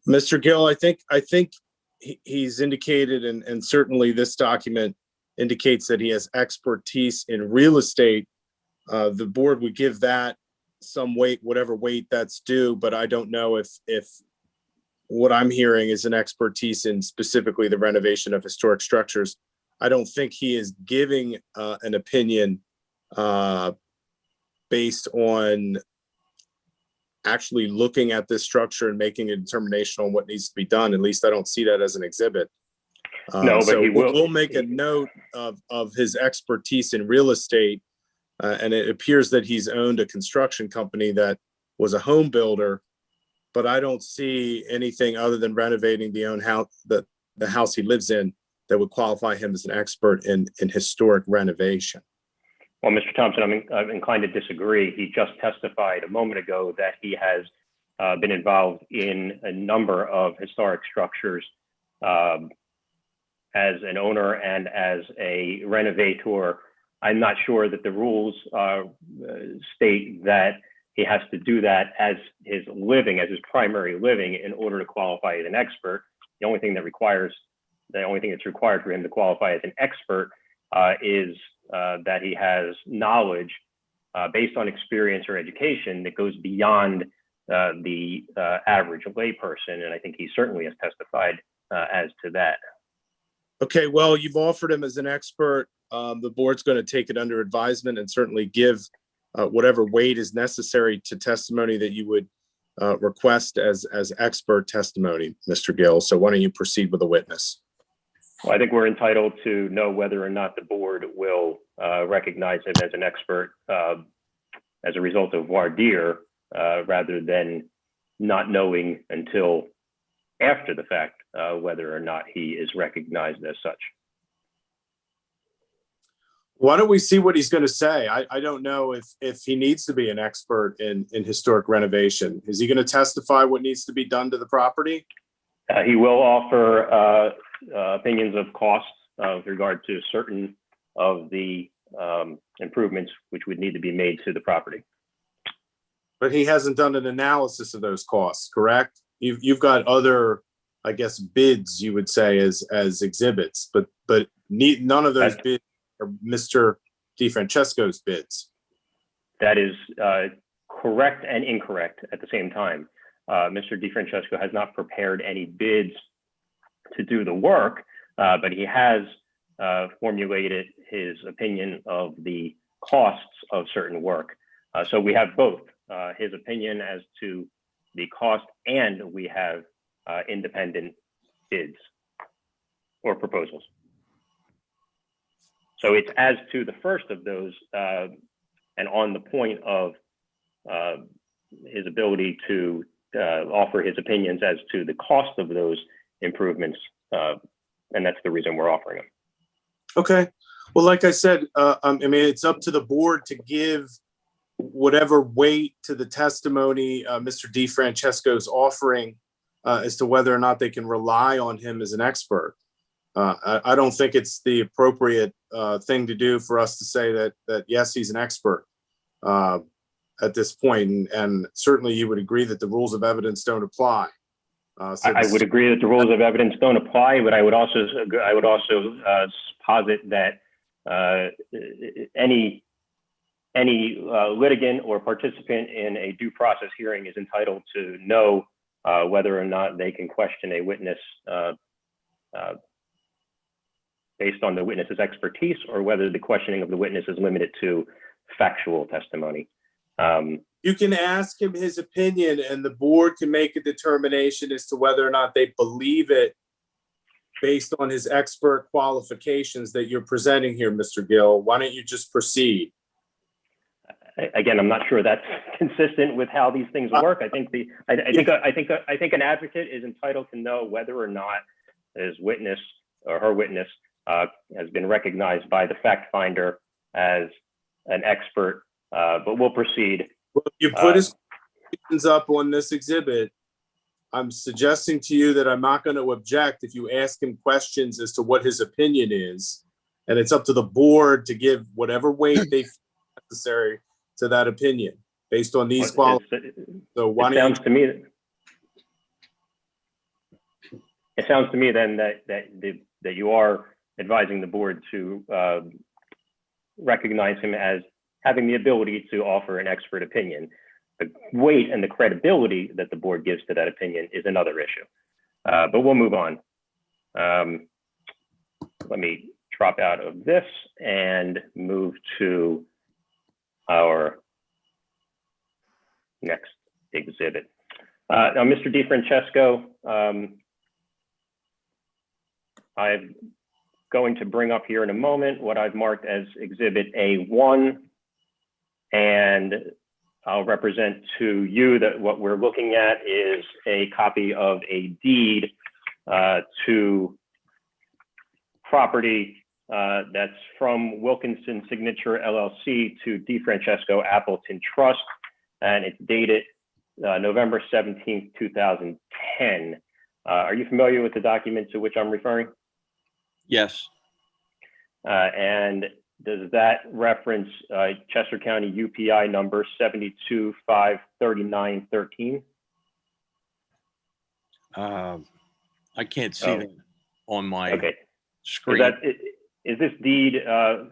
Mr. Gill, I think he's indicated, and certainly this document indicates that he has expertise in real estate. The board would give that some weight, whatever weight that's due, but I don't know if what I'm hearing is an expertise in specifically the renovation of historic structures. I don't think he is giving an opinion based on actually looking at this structure and making a determination on what needs to be done. At least I don't see that as an exhibit. No, but so he will. We'll make a note of his expertise in real estate. And it appears that he's owned a construction company that was a home builder, but I don't see anything other than renovating the house he lives in that would qualify him as an expert in historic renovation. Well, Mr. Thompson, I'm inclined to disagree. He just testified a moment ago that he has been involved in a number of historic structures as an owner and as a renovator. I'm not sure that the rules state that he has to do that as his living, as his primary living, in order to qualify as an expert. The only thing that's required for him to qualify as an expert is that he has knowledge based on experience or education that goes beyond the average layperson. And I think he certainly has testified as to that. Okay, well, you've offered him as an expert. The board's going to take it under advisement and certainly give whatever weight is necessary to testimony that you would request as expert testimony, Mr. Gill. So why don't you proceed with the witness? Well, I think we're entitled to know whether or not the board will recognize him as an expert as a result of voir dire, rather than not knowing until after the fact whether or not he is recognized as such. Why don't we see what he's going to say? I don't know if he needs to be an expert in historic renovation. Is he going to testify what needs to be done to the property? He will offer opinions of costs with regard to certain of the improvements which would need to be made to the property. But he hasn't done an analysis of those costs, correct? You've got other, I guess, bids, you would say, as exhibits, but none of those bids are Mr. DiFrancesco's bids. That is correct and incorrect at the same time. Mr. DiFrancesco has not prepared any bids to do the work, but he has formulated his opinion of the costs of certain work. So we have both his opinion as to the cost, and we have independent bids or proposals. So it's as to the first of those, and on the point of his ability to offer his opinions as to the cost of those improvements, and that's the reason we're offering them. Okay. Well, like I said, I mean, it's up to the board to give whatever weight to the testimony Mr. DeFrancesco is offering as to whether or not they can rely on him as an expert. I don't think it's the appropriate thing to do for us to say that yes, he's an expert at this point, and certainly you would agree that the rules of evidence don't apply. I would agree that the rules of evidence don't apply, but I would also posit that any litigant or participant in a due process hearing is entitled to know whether or not they can question a witness based on the witness's expertise, or whether the questioning of the witness is limited to factual testimony. You can ask him his opinion, and the board can make a determination as to whether or not they believe it based on his expert qualifications that you're presenting here, Mr. Gill. Why don't you just proceed? Again, I'm not sure that's consistent with how these things work. I think an advocate is entitled to know whether or not his witness or her witness has been recognized by the fact finder as an expert. But we'll proceed. Well, if you put his questions up on this exhibit, I'm suggesting to you that I'm not going to object if you ask him questions as to what his opinion is, and it's up to the board to give whatever weight they feel necessary to that opinion based on these qualifications. So why don't you? It sounds to me then that you are advising the board to recognize him as having the ability to offer an expert opinion. The weight and the credibility that the board gives to that opinion is another issue. But we'll move on. Let me drop out of this and move to our next exhibit. Now, Mr. DeFrancesco, I'm going to bring up here in a moment what I've marked as Exhibit A1, and I'll represent to you that what we're looking at is a copy of a deed to property that's from Wilkinson Signature LLC to DeFrancesco Appleton Trust, and it's dated November 17th, 2010. Are you familiar with the document to which I'm referring? Yes. And does that reference Chester County UPI number 7253913? I can't see that on my screen. Is this deed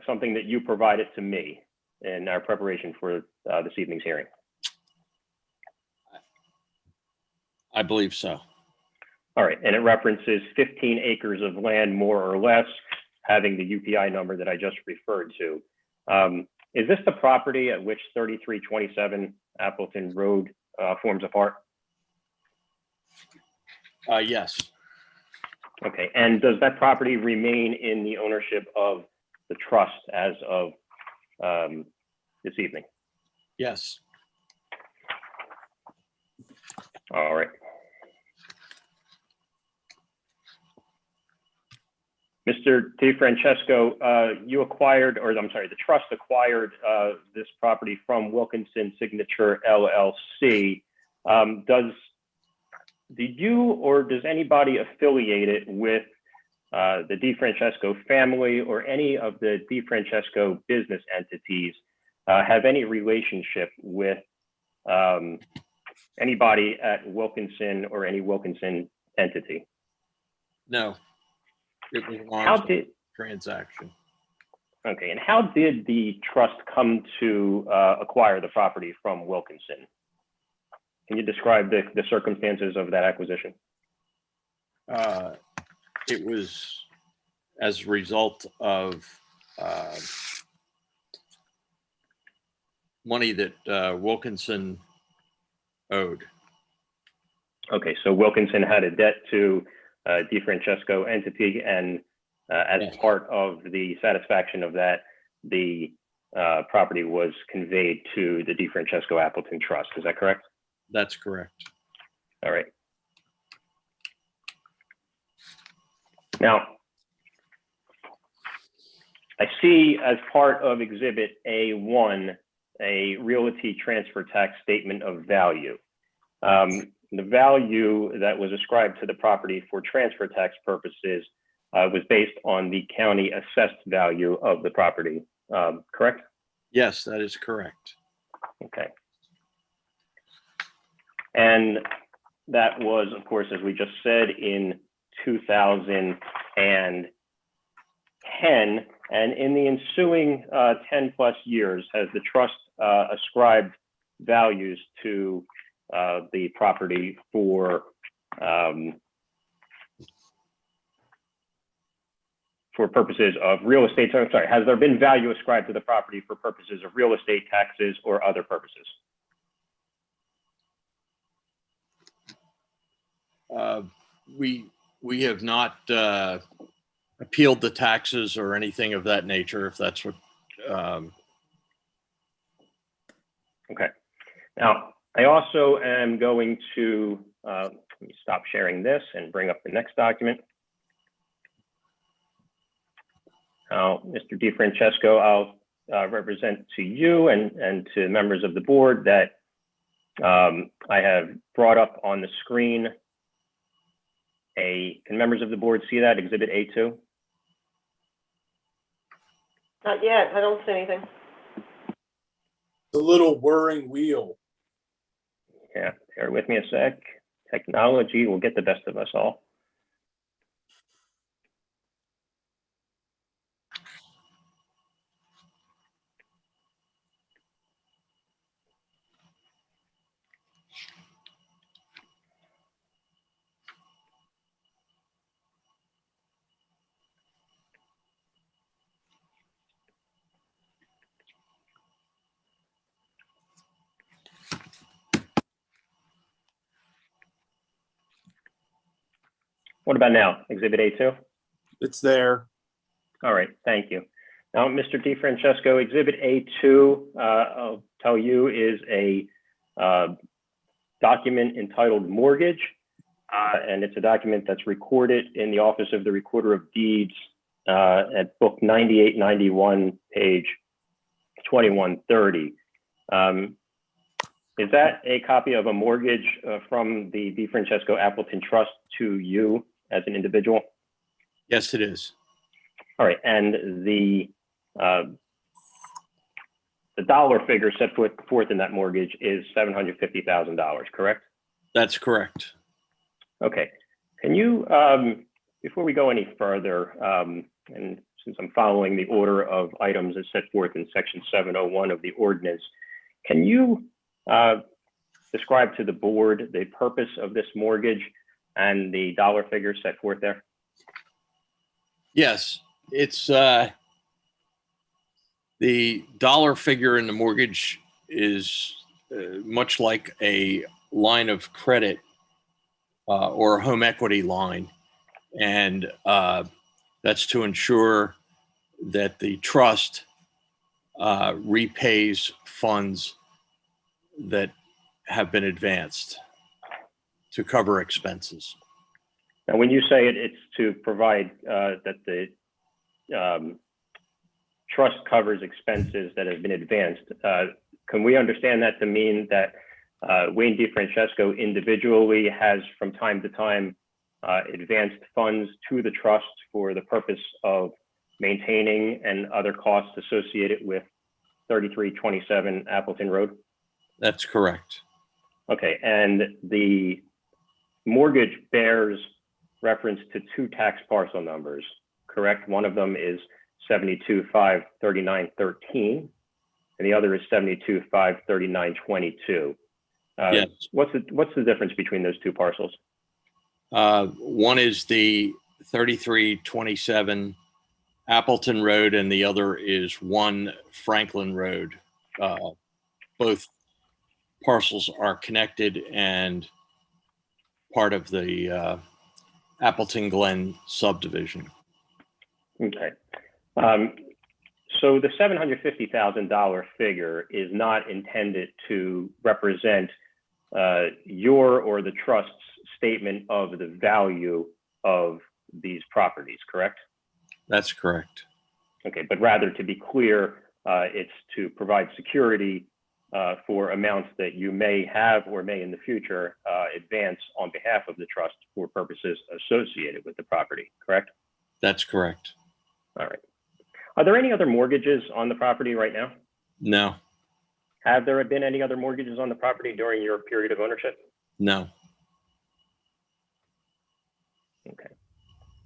something that you provided to me in our preparation for this evening's hearing? I believe so. All right, and it references 15 acres of land, more or less, having the UPI number that I just referred to. Is this the property at which 3327 Appleton Road forms a part? Yes. Okay, and does that property remain in the ownership of the trust as of this evening? Yes. All right. Mr. DeFrancesco, you acquired, or I'm sorry, the trust acquired this property from Wilkinson Signature LLC. Did you or does anybody affiliated with the DeFrancesco family or any of the DeFrancesco business entities have any relationship with anybody at Wilkinson or any Wilkinson entity? No. It was a transaction. Okay, and how did the trust come to acquire the property from Wilkinson? Can you describe the circumstances of that acquisition? It was as a result of money that Wilkinson owed. Okay, so Wilkinson had a debt to DeFrancesco entity, and as part of the satisfaction of that, the property was conveyed to the DeFrancesco Appleton Trust. Is that correct? That's correct. All right. Now, I see as part of Exhibit A1 a realty transfer tax statement of value. The value that was ascribed to the property for transfer tax purposes was based on the county assessed value of the property, correct? Yes, that is correct. Okay. And that was, of course, as we just said, in 2010. And in the ensuing 10 plus years, has the trust ascribed values to the property for purposes of real estate? I'm sorry, has there been value ascribed to the property for purposes of real estate taxes or other purposes? We have not appealed the taxes or anything of that nature, if that's what. Okay. Now, I also am going to, let me stop sharing this and bring up the next document. Now, Mr. DeFrancesco, I'll represent to you and to members of the board that I have brought up on the screen can members of the board see that, Exhibit A2? Not yet. I don't see anything. The little whirring wheel. Yeah, bear with me a sec. Technology will get the best of us all. What about now? Exhibit A2? It's there. All right, thank you. Now, Mr. DeFrancesco, Exhibit A2, I'll tell you, is a document entitled mortgage, and it's a document that's recorded in the Office of the Recorder of Deeds at book 9891, page 2130. Is that a copy of a mortgage from the DeFrancesco Appleton Trust to you as an individual? Yes, it is. All right, and the dollar figure set forth in that mortgage is $750,000, correct? That's correct. Okay. Can you, before we go any further, and since I'm following the order of items as set forth in section 701 of the ordinance, can you describe to the board the purpose of this mortgage and the dollar figure set forth there? Yes, it's the dollar figure in the mortgage is much like a line of credit or a home equity line. And that's to ensure that the trust repays funds that have been advanced to cover expenses. Now, when you say it's to provide that the trust covers expenses that have been advanced, can we understand that to mean that Wayne DeFrancesco individually has from time to time advanced funds to the trust for the purpose of maintaining and other costs associated with 3327 Appleton Road? That's correct. Okay, and the mortgage bears reference to two tax parcel numbers, correct? One of them is 72-539-13, and the other is 72-539-22. Yes. What's the difference between those two parcels? One is the 3327 Appleton Road, and the other is 1 Franklin Road. Both parcels are connected and part of the Appleton Glen subdivision. Okay. So the $750,000 figure is not intended to represent your or the trust's statement of the value of these properties, correct? That's correct. Okay, but rather, to be clear, It's to provide security for amounts that you may have or may in the future advance on behalf of the trust for purposes associated with the property, correct? That's correct. All right. Are there any other mortgages on the property right now? No, Have there been any other mortgages on the property during your period of ownership? no. Okay.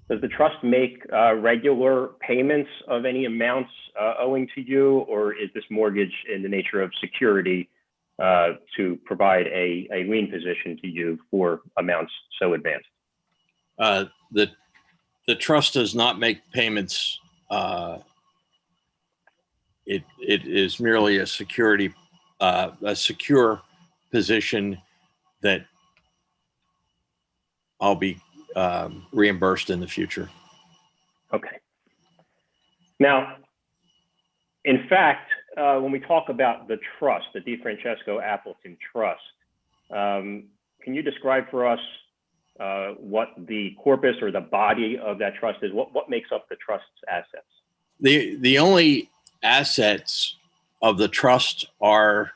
Does the trust make regular payments of any amounts owing to you, or is this mortgage in the nature of security to provide a lien position to you for amounts so advanced? The trust does not make payments. It is merely a secure position that I'll be reimbursed in the future. Okay. Now, in fact, when we talk about the trust, the DeFrancesco Appleton Trust, can you describe for us what the corpus or the body of that trust is? What makes up the trust's assets? The only assets of the trust are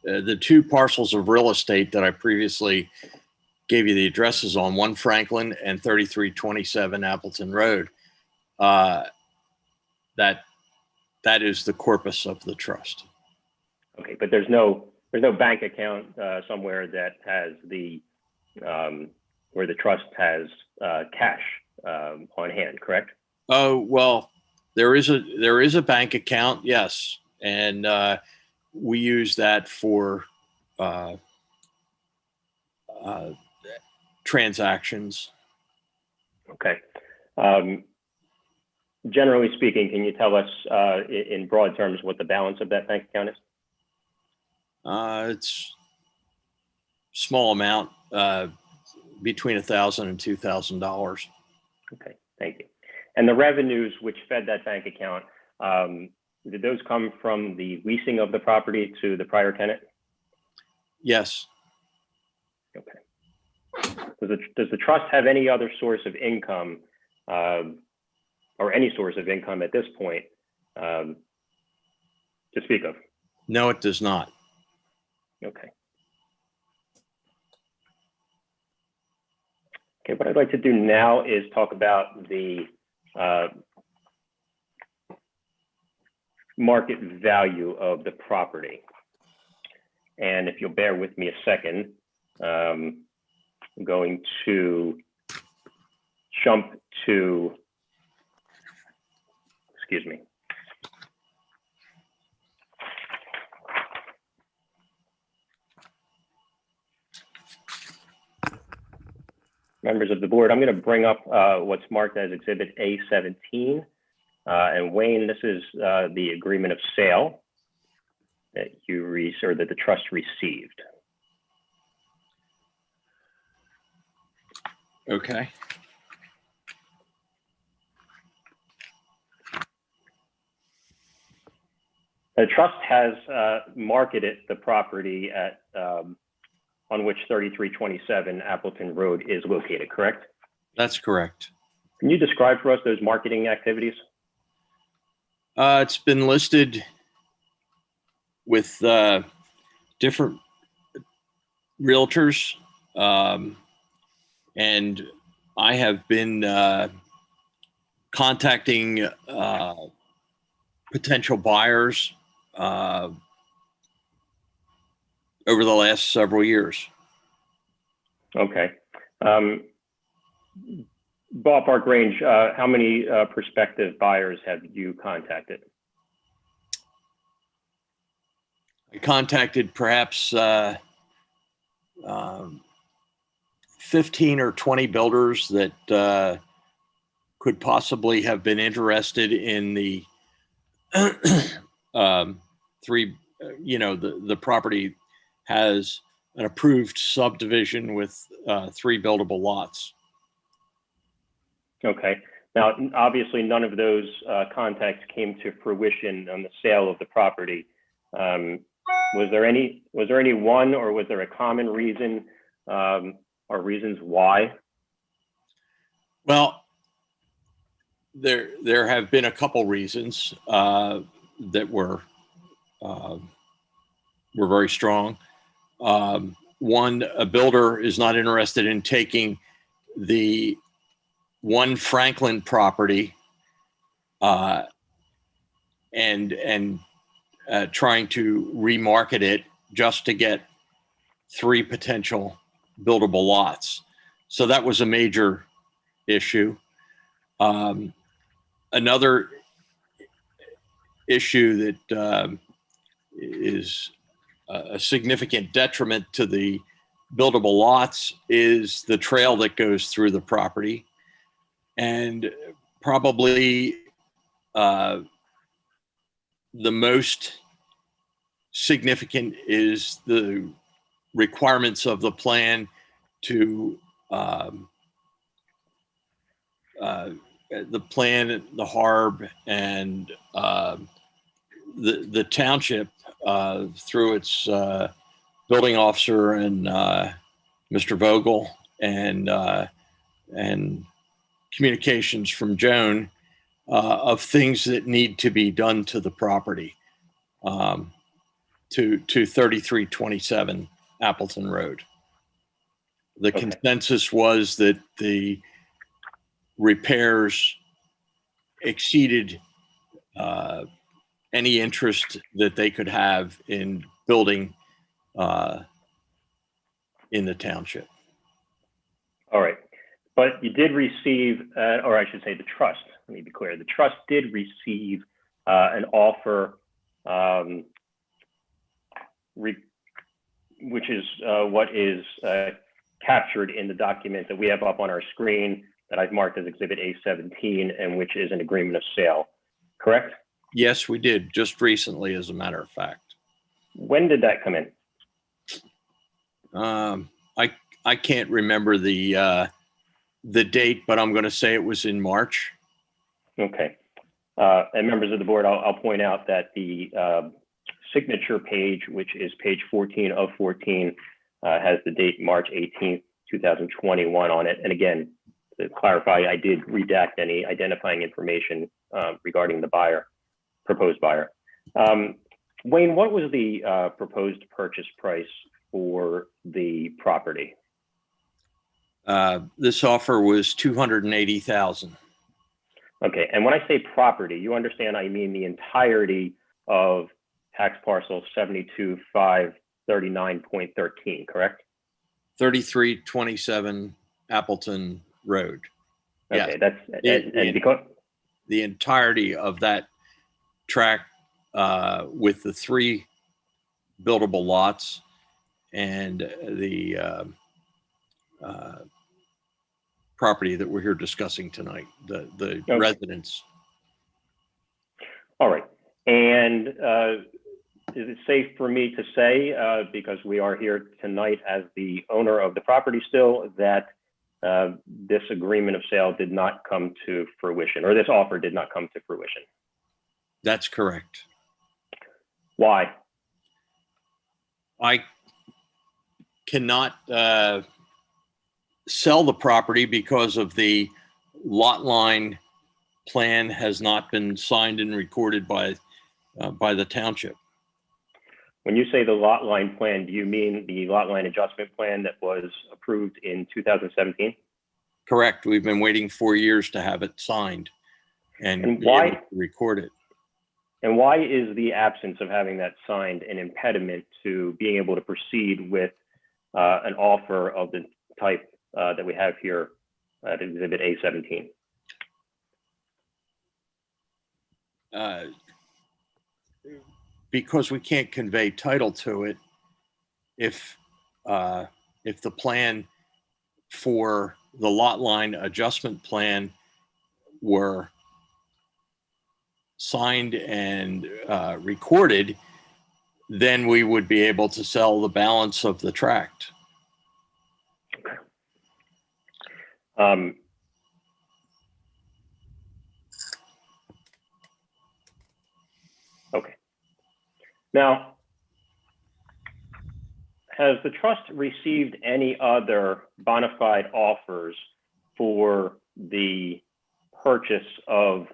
the two parcels of real estate that I previously gave you the addresses on, 1 Franklin and 3327 Appleton Road. That is the corpus of the trust. Okay, but there's no bank account somewhere that has the where the trust has cash on hand, correct? Oh, well, there is a bank account, yes, and we use that for transactions. Okay. Generally speaking, can you tell us in broad terms what the balance of that bank account is? It's small amount, between $1,000 and $2,000. Okay, thank you. And the revenues which fed that bank account, did those come from the leasing of the property to the prior tenant? Yes. Okay. Does the trust have any other source of income, or any source of income at this point to speak of? No, it does not. Okay. Okay, what I'd like to do now is talk about the market value of the property. And if you'll bear with me a second, I'm going to jump to, excuse me. Members of the board, I'm going to bring up what's marked as Exhibit A17. And Wayne, this is the agreement of sale that that the trust received. Okay. The trust has marketed the property at on which 3327 Appleton Road is located, correct? That's correct. Can you describe for us those marketing activities? It's been listed with different realtors, and I have been contacting potential buyers over the last several years. Okay. Ballpark range, how many prospective buyers have you contacted? I contacted perhaps 15 or 20 builders that could possibly have been interested in the three, the property has an approved subdivision with 3 buildable lots. Okay. Now, obviously, none of those contacts came to fruition on the sale of the property. Was there any one, or was there a common reason or reasons why? Well, there have been a couple reasons. that were very strong. One, a builder is not interested in taking the one Franklin property and trying to remarket it just to get 3 potential buildable lots. So that was a major issue. Another issue that is a significant detriment to the buildable lots is the trail that goes through the property. And probably the most significant is the requirements of the plan to the plan, the HARB, and the township through its building officer and Mr. Vogel and communications from Joan of things that need to be done to the property to 3327 Appleton Road. The consensus was that the repairs exceeded any interest that they could have in building in the township. All right. But you did receive, or I should say the trust, let me be clear, the trust did receive an offer, which is what is captured in the document that we have up on our screen that I've marked as Exhibit A17, and which is an agreement of sale, correct? Yes, we did, just recently, as a matter of fact. When did that come in? I can't remember the date, but I'm going to say it was in March. Okay. And members of the board, I'll point out that the signature page, which is page 14 of 14, has the date March 18th, 2021 on it. And again, to clarify, I did redact any identifying information regarding the buyer, proposed buyer. Wayne, what was the proposed purchase price for the property? This offer was $280,000. Okay, and when I say property, you understand I mean the entirety of tax parcel 72,539.13, correct? 3327 Appleton Road. Okay, Yes. that's and because the entirety of that tract with the 3 buildable lots and the property that we're here discussing tonight, the Okay. residence. All right. And is it safe for me to say, because we are here tonight as the owner of the property still, that this agreement of sale did not come to fruition, or this offer did not come to fruition? That's correct. Why? I cannot sell the property because of the lot line plan has not been signed and recorded by the township. When you say the lot line plan, do you mean the lot line adjustment plan that was approved in 2017? Correct. We've been waiting 4 years to have it signed and be why able to record it. And why is the absence of having that signed an impediment to being able to proceed with an offer of the type that we have here at Exhibit A17? Because we can't convey title to it if the plan for the lot line adjustment plan were signed and recorded, then we would be able to sell the balance of the tract. Okay. Now, has the trust received any other bona fide offers for the purchase of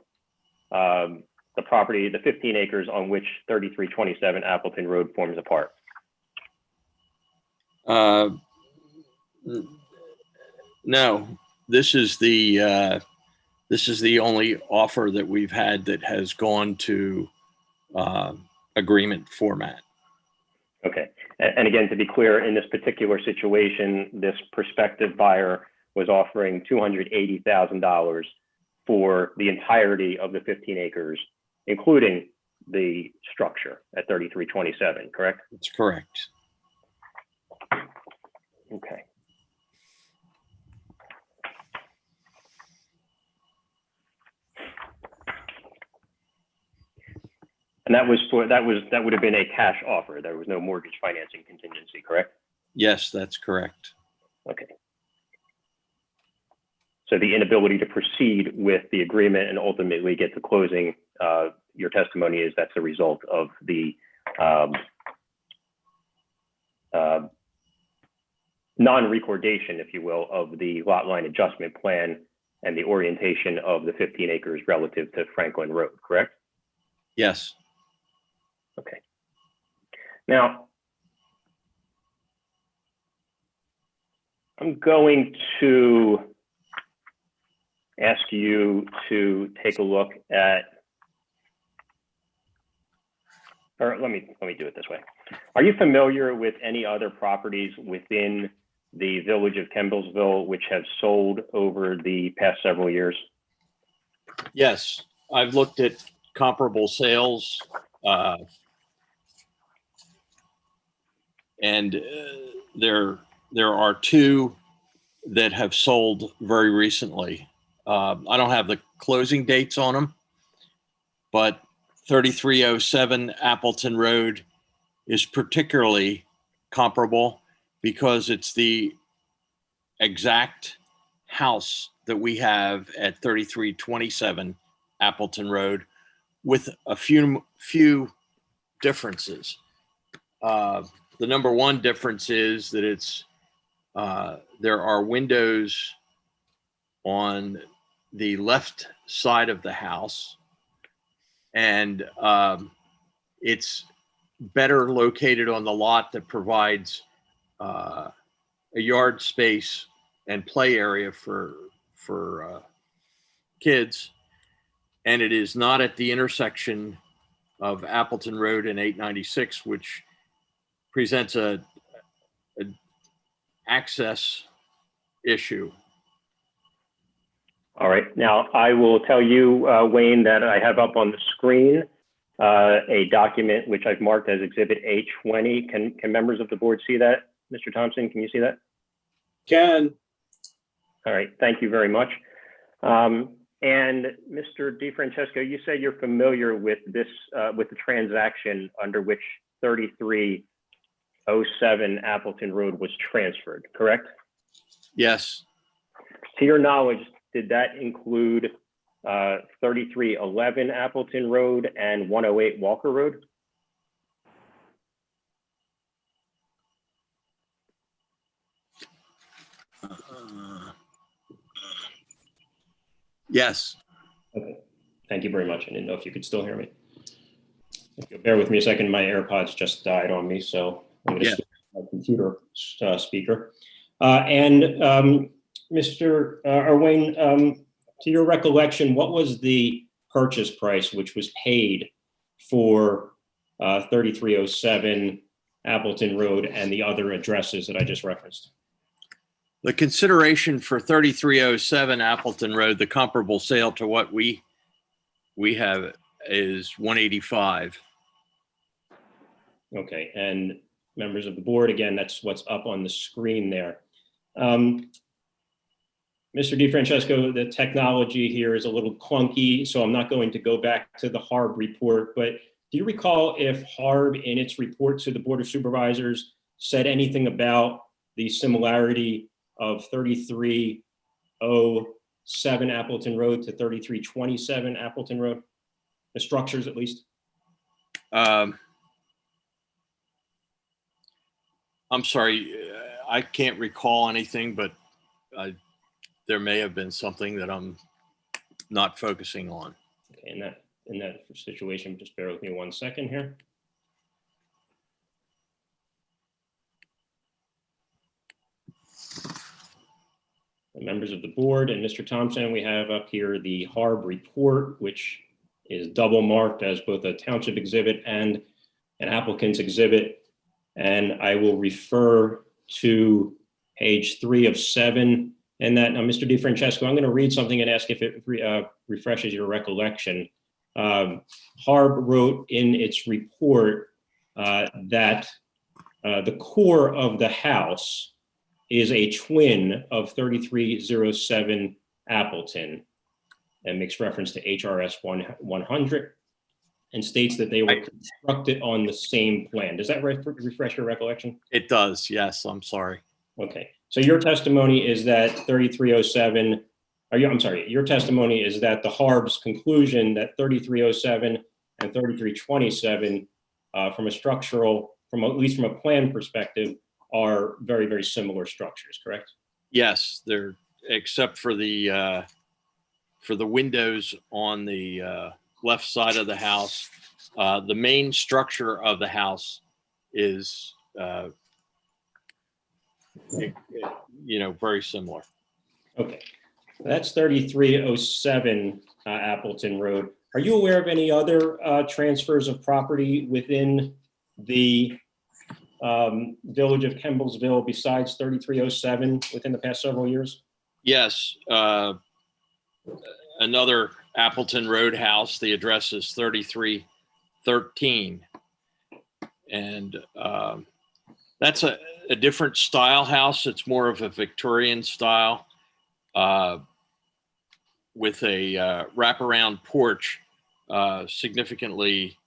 the property, the 15 acres on which 3327 Appleton Road forms a part? No, this is the only offer that we've had that has gone to agreement format. Okay. And again, to be clear, in this particular situation, this prospective buyer was offering $280,000 for the entirety of the 15 acres, including the structure at 3327, correct? That's correct. Okay. And that would have been a cash offer. There was no mortgage financing contingency, correct? Yes, that's correct. Okay. So the inability to proceed with the agreement and ultimately get to closing, your testimony is that's a result of the non-recordation, if you will, of the lot line adjustment plan and the orientation of the 15 acres relative to Franklin Road, correct? Yes. Okay. Now, I'm going to ask you to take a look at, or let me do it this way. Are you familiar with any other properties within the village of Kemblesville which have sold over the past several years? Yes, I've looked at comparable sales. And there are two that have sold very recently. I don't have the closing dates on them, but 3307 Appleton Road is particularly comparable because it's the exact house that we have at 3327 Appleton Road with a few differences. The number one difference is that it's there are windows on the left side of the house, and it's better located on the lot that provides a yard space and play area for kids, and it is not at the intersection of Appleton Road and 896, which presents a access issue. All right. Now, I will tell you, Wayne, that I have up on the screen a document which I've marked as Exhibit A20. Can members of the board see that? Mr. Thompson, can you see that? Can. All right. Thank you very much. And Mr. DeFrancesco, you say you're familiar with this, with the transaction under which 3307 Appleton Road was transferred, correct? Yes. To your knowledge, did that include 3311 Appleton Road and 108 Walker Road? Yes. Okay. Thank you very much. I didn't know if you could still hear me. If you'll bear with me a second, my AirPods just died on me, so I'm going to switch to my computer speaker. Mr. Wayne, to your recollection, what was the purchase price which was paid for 3307 Appleton Road and the other addresses that I just referenced? The consideration for 3307 Appleton Road, the comparable sale to what we have is 185. Okay, and members of the board, again, that's what's up on the screen there. Mr. DeFrancesco, the technology here is a little clunky, so I'm not going to go back to the HARB report, but do you recall if HARB in its report to the Board of Supervisors said anything about the similarity of 3307 Appleton Road to 3327 Appleton Road? The structures, at least? I'm sorry, I can't recall anything, but there may have been something that I'm not focusing on. Okay, and in that situation. Just bear with me 1 second here. The members of the board and Mr. Thompson, we have up here the HARB report, which is double marked as both a township exhibit and an applicant's exhibit. And I will refer to page 3 of 7. And that, now, Mr. DeFrancesco, I'm going to read something and ask if it refreshes your recollection. HARB wrote in its report that the core of the house is a twin of 3307 Appleton, and makes reference to HRS 100, and states that they were constructed on the same plan. Does that refresh your recollection? It does, yes, I'm sorry. Okay, so your testimony is that 3307, your testimony is that the HARB's conclusion that 3307 and 3327 from at least from a plan perspective, are very, very similar structures, correct? Yes, they're, except for the windows on the left side of the house. The main structure of the house is, very similar. Okay, that's 3307 Appleton Road. Are you aware of any other transfers of property within the village of Kemblesville besides 3307 within the past several years? Yes, another Appleton Road house, the address is 3313. And that's a different style house. It's more of a Victorian style with a wraparound porch, significantly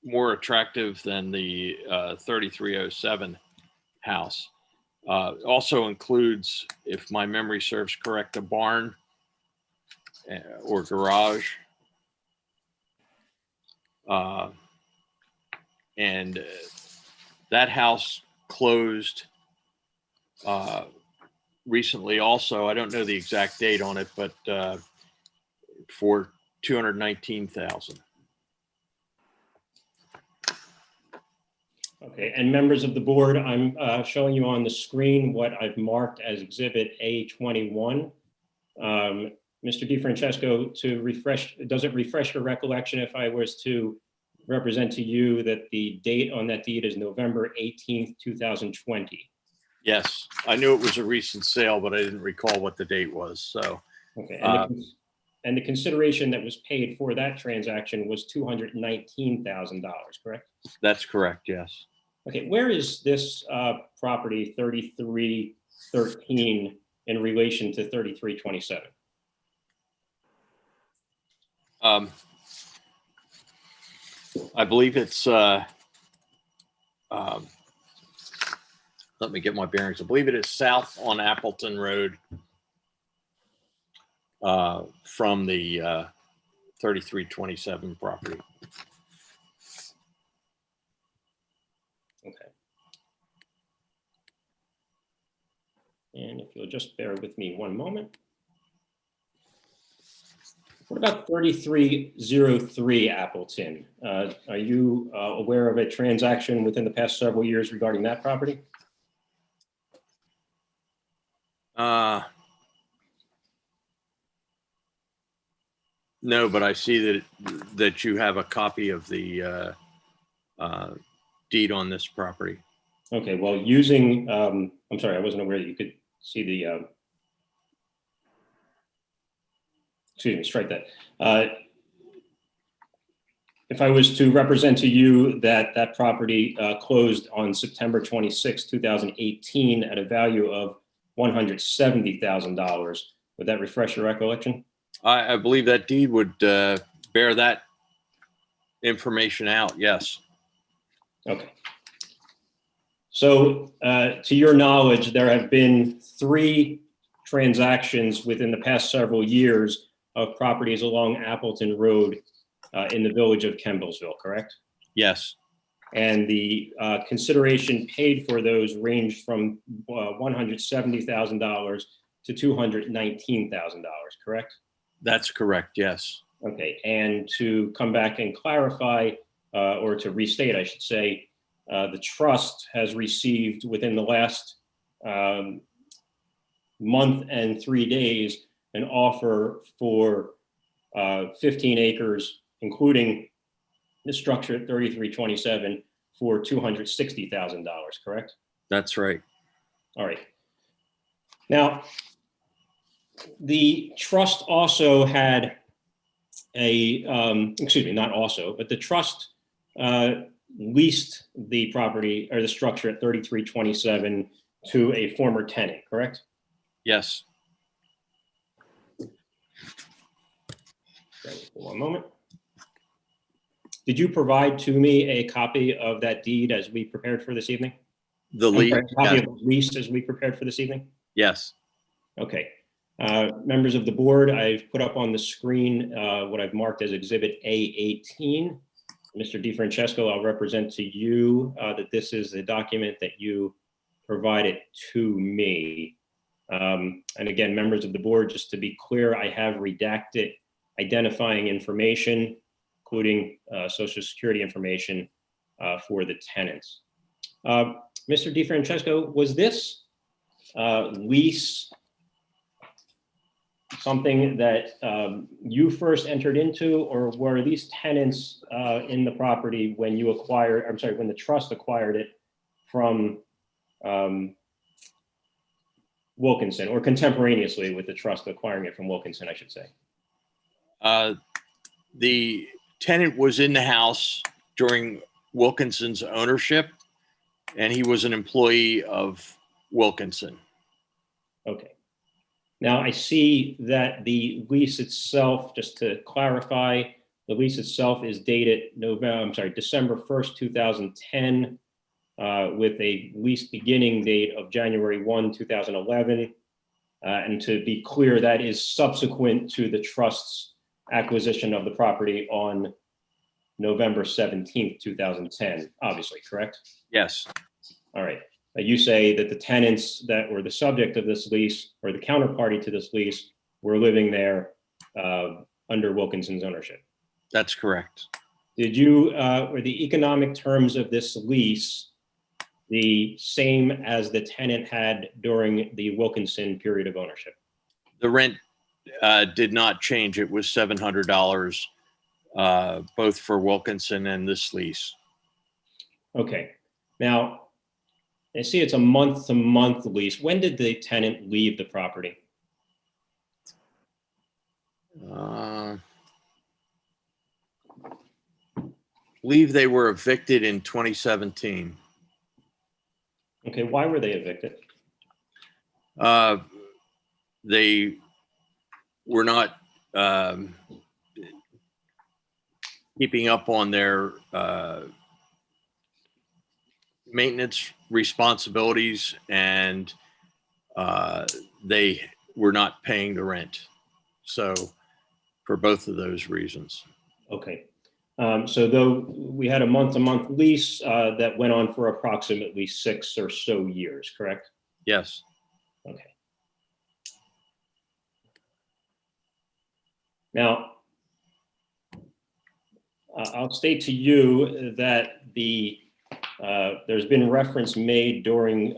more attractive than the 3307 house. Also includes, if my memory serves correct, a barn or garage. And that house closed recently also. I don't know the exact date on it, but for $219,000. Okay, and members of the board, I'm showing you on the screen what I've marked as Exhibit A21. Mr. DeFrancesco, does it refresh your recollection if I was to represent to you that the date on that deed is November 18th, 2020? Yes, I knew it was a recent sale, but I didn't recall what the date was, so. Okay, and the consideration that was paid for that transaction was $219,000, correct? That's correct, yes. Okay, where is this property 3313 in relation to 3327? I believe it's, let me get my bearings. I believe it is south on Appleton Road from the 3327 property. Okay. And if you'll just bear with me one moment. What about 3303 Appleton? Are you aware of a transaction within the past several years regarding that property? No, but I see that you have a copy of the deed on this property. Okay, well, using, I'm sorry, I wasn't aware that you could see the, excuse me, strike that. If I was to represent to you that that property closed on September 26, 2018 at a value of $170,000, would that refresh your recollection? I believe that deed would bear that information out, yes. Okay. So to your knowledge, there have been 3 transactions within the past several years of properties along Appleton Road in the village of Kemblesville, correct? Yes. And the consideration paid for those ranged from $170,000 to $219,000, correct? That's correct, yes. Okay, and to come back and clarify, or to restate, I should say, the trust has received within the last month and 3 days an offer for 15 acres, including the structure at 3327 for $260,000, correct? That's right. All right. Now, the trust also had excuse me, not also, but the trust leased the property or the structure at 3327 to a former tenant, correct? Yes. Okay, one moment. Did you provide to me a copy of that deed as we prepared for this evening? The lease. Copy of the lease as we prepared for this evening? Yes. Okay. Members of the board, I've put up on the screen what I've marked as Exhibit A18. Mr. DeFrancesco, I'll represent to you that this is the document that you provided to me. And again, members of the board, just to be clear, I have redacted identifying information, including Social Security information for the tenants. Mr. DeFrancesco, was this lease something that you first entered into, or were these tenants in the property when you acquired, I'm sorry, when the trust acquired it from Wilkinson, or contemporaneously with the trust acquiring it from Wilkinson, I should say? The tenant was in the house during Wilkinson's ownership, and he was an employee of Wilkinson. Okay. Now I see that the lease itself, just to clarify, the lease itself is dated December 1st, 2010, with a lease beginning date of January 1, 2011. And to be clear, that is subsequent to the trust's acquisition of the property on November 17th, 2010, obviously, correct? Yes. All right. You say that the tenants that were the subject of this lease, or the counterparty to this lease, were living there under Wilkinson's ownership. That's correct. Did you, were the economic terms of this lease the same as the tenant had during the Wilkinson period of ownership? The rent did not change. It was $700 both for Wilkinson and this lease. Okay. Now, I see it's a month-to-month lease. When did the tenant leave the property? Believe they were evicted in 2017. Okay, why were they evicted? They were not keeping up on their maintenance responsibilities, and they were not paying the rent. So for both of those reasons. Okay. So though we had a month-to-month lease that went on for approximately 6 or so years, correct? Yes. Okay. Now, I'll state to you that there's been reference made during,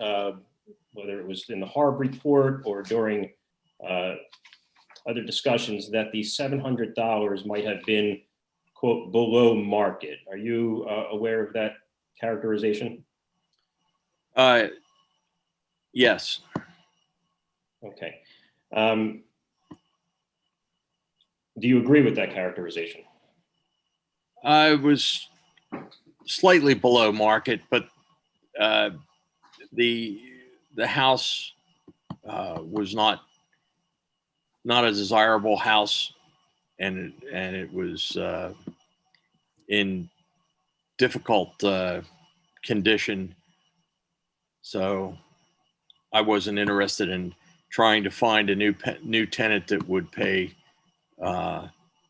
whether it was in the HARB report or during other discussions, that the $700 might have been, quote, below market. Are you aware of that characterization? Yes. Okay. Do you agree with that characterization? I was slightly below market, but the house was not a desirable house, and it was in difficult condition. So I wasn't interested in trying to find a new tenant that would pay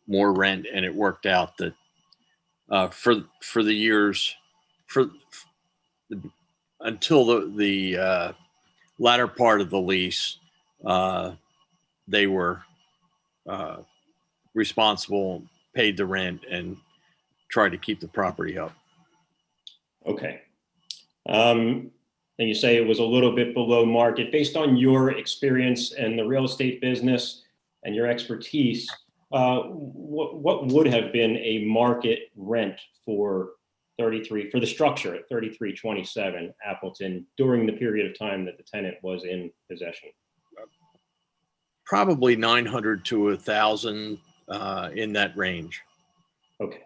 more rent, and it worked out that for the years until the latter part of the lease, they were responsible, paid the rent, and tried to keep the property up. Okay. And you say it was a little bit below market. Based on your experience in the real estate business and your expertise, what would have been a market rent for the structure at 3327 Appleton during the period of time that the tenant was in possession? Probably 900 to 1,000 in that range. Okay.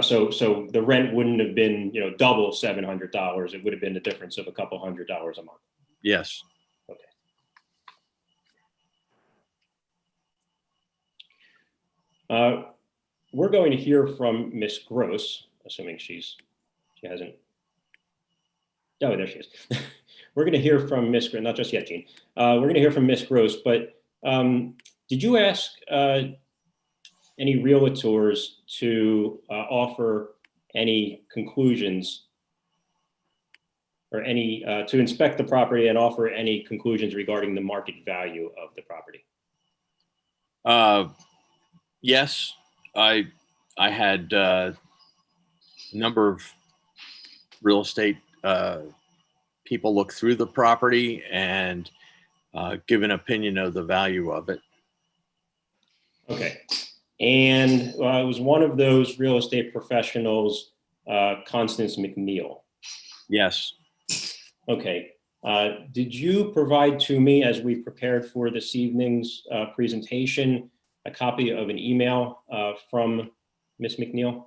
So the rent wouldn't have been, double $700. It would have been the difference of a couple $100 a month. Yes. Okay. We're going to hear from Miss Gross, assuming she hasn't. Oh, there she is. We're going to hear from Miss Gross, not just yet, Gene. We're going to hear from Miss Gross, but did you ask any realtors to offer any conclusions or any to inspect the property and offer any conclusions regarding the market value of the property? Yes, I had a number of real estate people look through the property and give an opinion of the value of it. Okay. And it was one of those real estate professionals, Constance McNeil. Yes. Okay. Did you provide to me, as we prepared for this evening's presentation, a copy of an email from Ms. McNeil?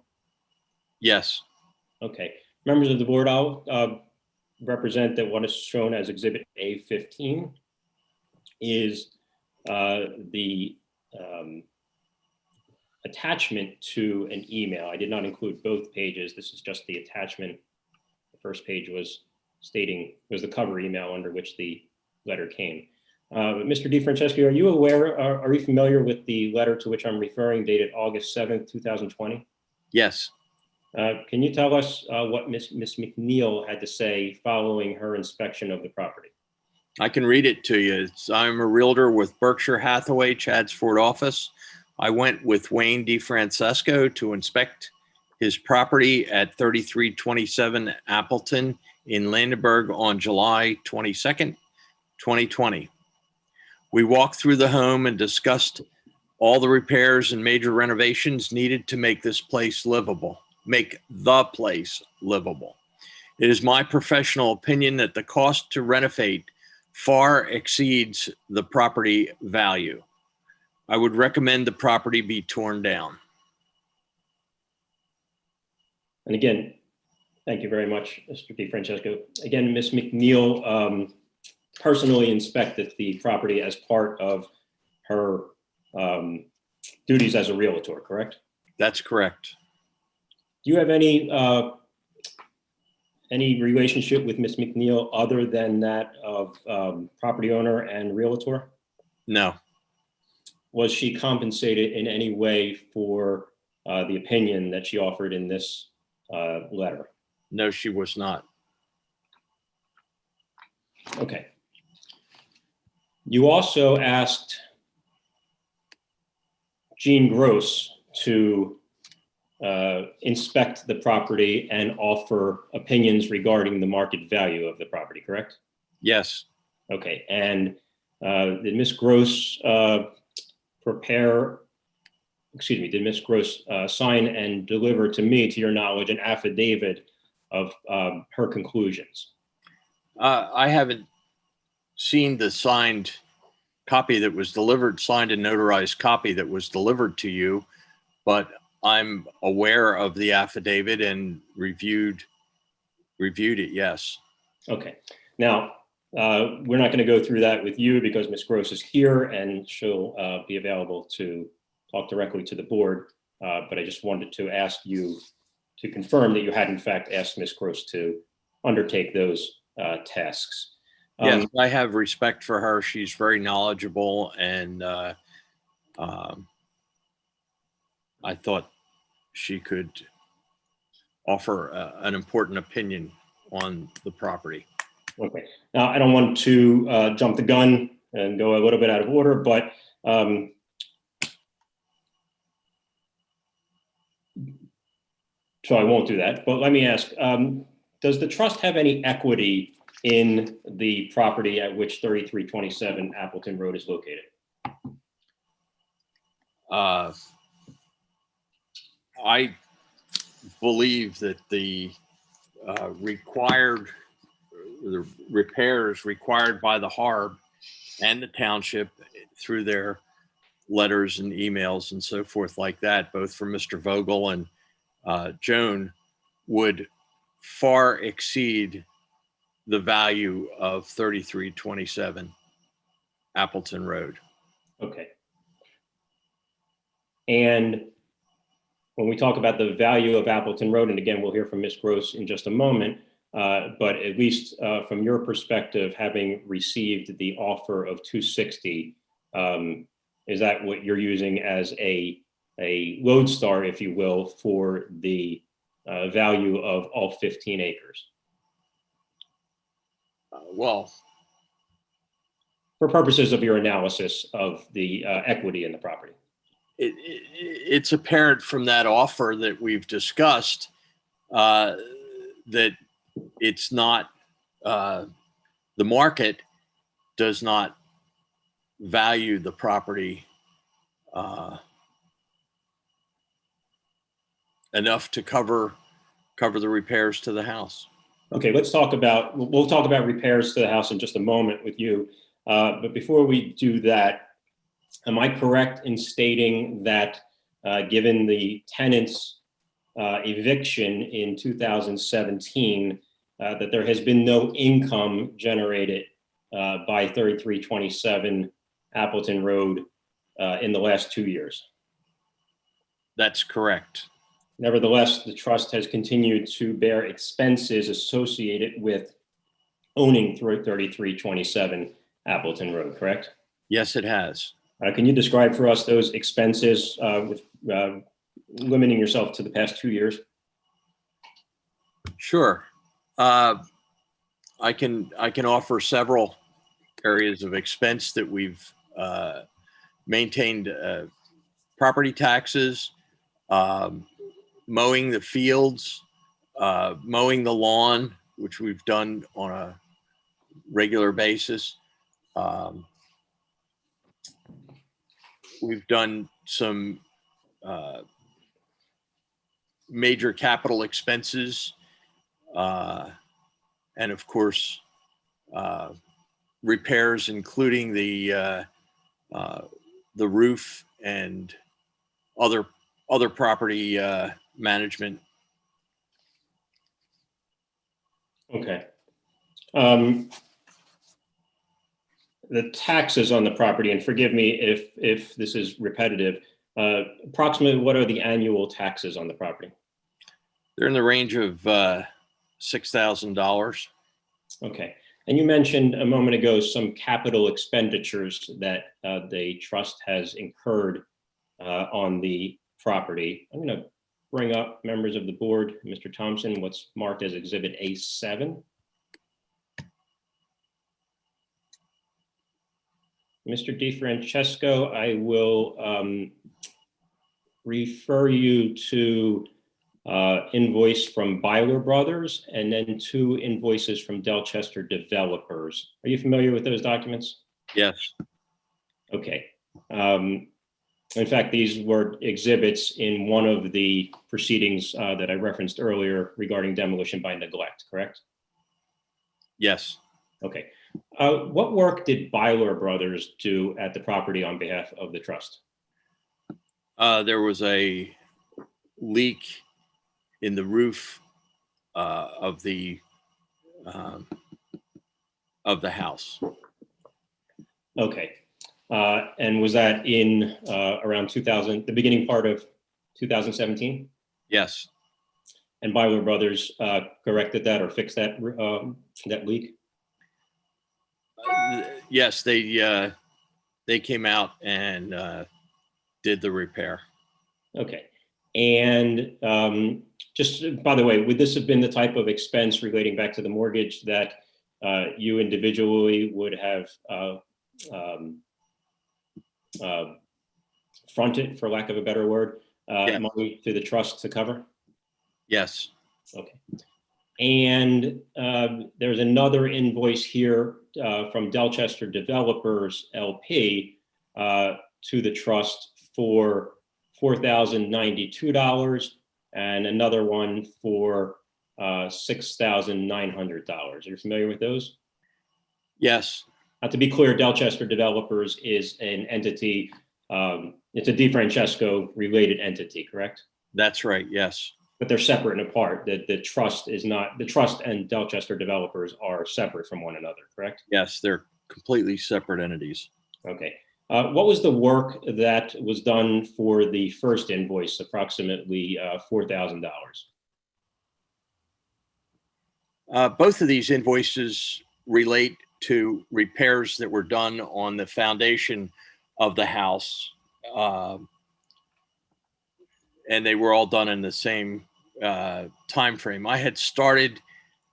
Yes. Okay. Members of the board, I'll represent that what is shown as Exhibit A15 is the attachment to an email. I did not include both pages. This is just the attachment. The first page was the cover email under which the letter came. Mr. DeFrancesco, are you aware, are you familiar with the letter to which I'm referring, dated August 7th, 2020? Yes. Can you tell us what Ms. McNeil had to say following her inspection of the property? I can read it to you. I'm a realtor with Berkshire Hathaway, Chadds Ford office. I went with Wayne DeFrancesco to inspect his property at 3327 Appleton in Landenberg on July 22nd, 2020. We walked through the home and discussed all the repairs and major renovations needed to make this place livable, make the place livable. It is my professional opinion that the cost to renovate far exceeds the property value. I would recommend the property be torn down. And again, thank you very much, Mr. DeFrancesco. Again, Ms. McNeil personally inspected the property as part of her duties as a realtor, correct? That's correct. Do you have any relationship with Ms. McNeil other than that of property owner and realtor? No. Was she compensated in any way for the opinion that she offered in this letter? No, she was not. Okay. You also asked Jean Gross to inspect the property and offer opinions regarding the market value of the property, correct? Yes. Okay. And did Ms. Gross did Ms. Gross sign and deliver to me, to your knowledge, an affidavit of her conclusions? I haven't seen the signed copy that was delivered, signed and notarized copy that was delivered to you, but I'm aware of the affidavit and reviewed it, yes. Okay. Now, we're not going to go through that with you because Ms. Gross is here and she'll be available to talk directly to the board. But I just wanted to ask you to confirm that you had in fact asked Ms. Gross to undertake those tasks. Yes, I have respect for her. She's very knowledgeable, and I thought she could offer an important opinion on the property. Okay. Now, I don't want to jump the gun and go a little bit out of order, but so I won't do that. But let me ask, does the trust have any equity in the property at which 3327 Appleton Road is located? I believe that the repairs required by the HARB and the township through their letters and emails and so forth like that, both from Mr. Vogel and Joan, would far exceed the value of 3327 Appleton Road. Okay. And when we talk about the value of Appleton Road, and again, we'll hear from Ms. Gross in just a moment, but at least from your perspective, having received the offer of 260, is that what you're using as a lodestar, if you will, for the value of all 15 acres? Well, for purposes of your analysis of the equity in the property. It's apparent from that offer that we've discussed that it's not, the market does not value the property enough to cover the repairs to the house. Okay, we'll talk about repairs to the house in just a moment with you. But before we do that, am I correct in stating that given the tenant's eviction in 2017, that there has been no income generated by 3327 Appleton Road in the last 2 years? That's correct. Nevertheless, the trust has continued to bear expenses associated with owning 3327 Appleton Road, correct? Yes, it has. Can you describe for us those expenses with limiting yourself to the past 2 years? Sure. I can offer several areas of expense that we've maintained: property taxes, mowing the fields, mowing the lawn, which we've done on a regular basis. We've done some major capital expenses, and of course, repairs, including the roof and other property management. Okay. The taxes on the property, and forgive me if this is repetitive, approximately what are the annual taxes on the property? They're in the range of $6,000. Okay. And you mentioned a moment ago some capital expenditures that the trust has incurred on the property. I'm going to bring up, members of the board, Mr. Thompson, what's marked as Exhibit A7. Mr. DeFrancesco, I will refer you to invoice from Byler Brothers and then 2 invoices from Delchester Developers. Are you familiar with those documents? Yes. Okay. In fact, these were exhibits in one of the proceedings that I referenced earlier regarding demolition by neglect, correct? Yes. Okay. What work did Byler Brothers do at the property on behalf of the trust? There was a leak in the roof of the house. Okay. And was that in around the beginning part of 2017? Yes. And Byler Brothers corrected that or fixed that leak? Yes, they came out and did the repair. Okay. And just by the way, would this have been the type of expense relating back to the mortgage that you individually would have fronted, for lack of a better word, Yes. money to the trust to cover? Yes. Okay. And there's another invoice here from Delchester Developers LP to the trust for $4,092 and another one for $6,900. Are you familiar with those? Yes. To be clear, Delchester Developers is an entity, it's a DeFrancesco related entity, correct? That's right, yes. But they're separate and apart. The trust is not, the trust and Delchester Developers are separate from one another, correct? Yes, they're completely separate entities. Okay. What was the work that was done for the first invoice, approximately $4,000? Both of these invoices relate to repairs that were done on the foundation of the house. And they were all done in the same time frame. I had started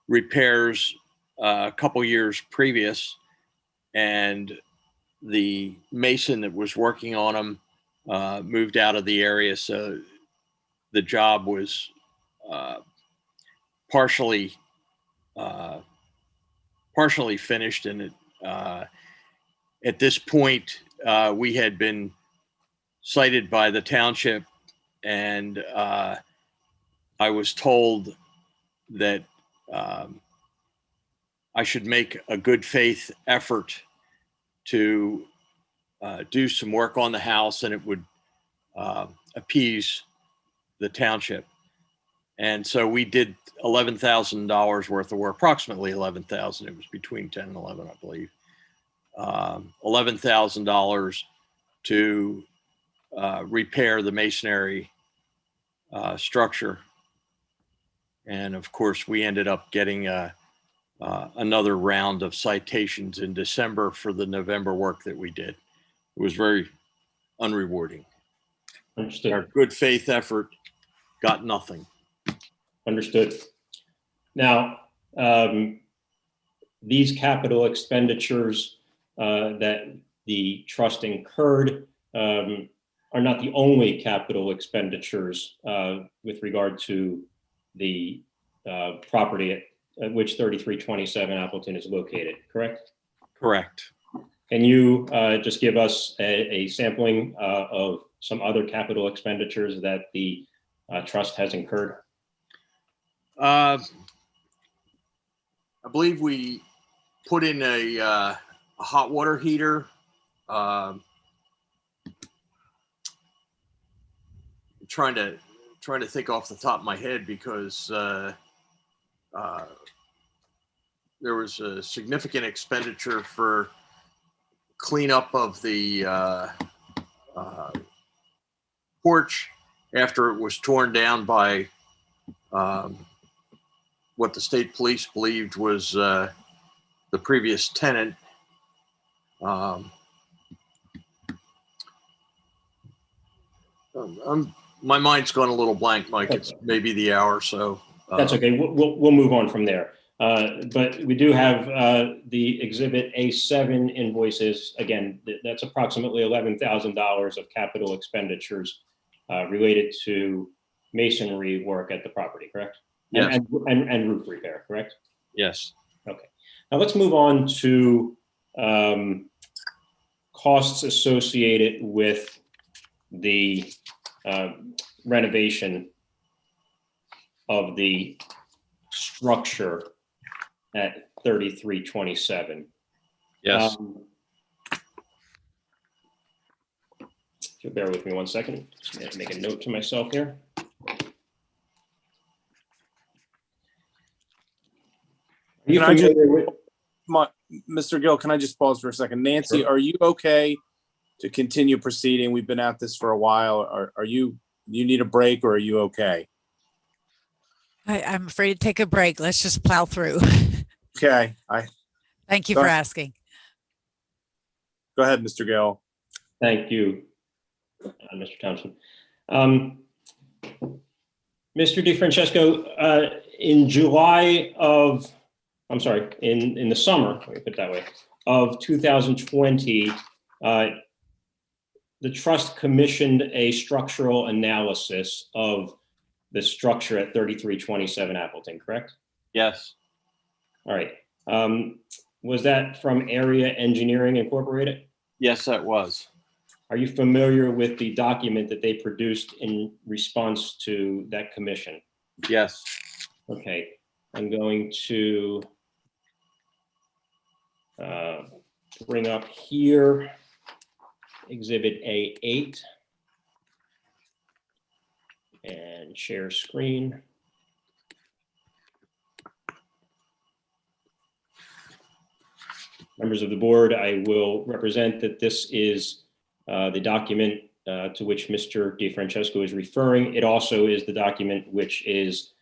repairs a couple years previous, and the mason that was working on them moved out of the area, so the job was partially finished. And at this point, we had been cited by the township, and I was told that I should make a good faith effort to do some work on the house, and it would appease the township. And so we did $11,000 worth of work, approximately 11,000. It was between 10 and 11, I believe. $11,000 to repair the masonry structure. And of course, we ended up getting another round of citations in December for the November work that we did. It was very unrewarding. Understood. Our good faith effort got nothing. Understood. Now, these capital expenditures that the trust incurred are not the only capital expenditures with regard to the property at which 3327 Appleton is located, correct? Correct. Can you just give us a sampling of some other capital expenditures that the trust has incurred? I believe we put in a hot water heater. Trying to think off the top of my head, because there was a significant expenditure for cleanup of the porch after it was torn down by what the state police believed was the previous tenant. My mind's gone a little blank, Mike. It's maybe the hour, so. That's okay. We'll move on from there. But we do have the Exhibit A7 invoices. Again, that's approximately $11,000 of capital expenditures related to masonry work at the property, correct? Yes. And roof repair, correct? Yes. Okay. Now let's move on to costs associated with the renovation of the structure at 3327. Yes. If you'll bear with me 1 second, just gonna make a note to myself here. Mr. Gill, can I just pause for a second? Nancy, Sure. Are you okay to continue proceeding? We've been at this for a while. You need a break, or are you okay? I'm afraid to take a break. Let's just plow through. Okay. Thank you Go for ahead. asking. Go ahead, Mr. Gill. Thank you, Mr. Thompson. Mr. DeFrancesco, in the summer, let me put it that way, of 2020, the trust commissioned a structural analysis of the structure at 3327 Appleton, correct? Yes. All right. Was that from Area Engineering Incorporated? Yes, that was. Are you familiar with the document that they produced in response to that commission? Yes. Okay, I'm going to bring up here Exhibit A8 and share screen. Members of the board, I will represent that this is the document to which Mr. DeFrancesco is referring. It also is the document which is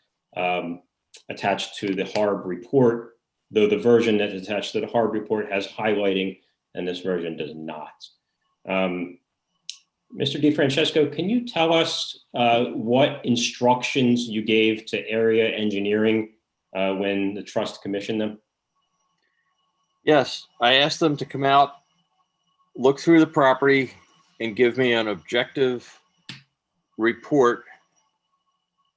attached to the HARB report, though the version that is attached to the HARB report has highlighting and this version does not. Mr. DeFrancesco, can you tell us what instructions you gave to Area Engineering when the trust commissioned them? Yes, I asked them to come out, look through the property, and give me an objective report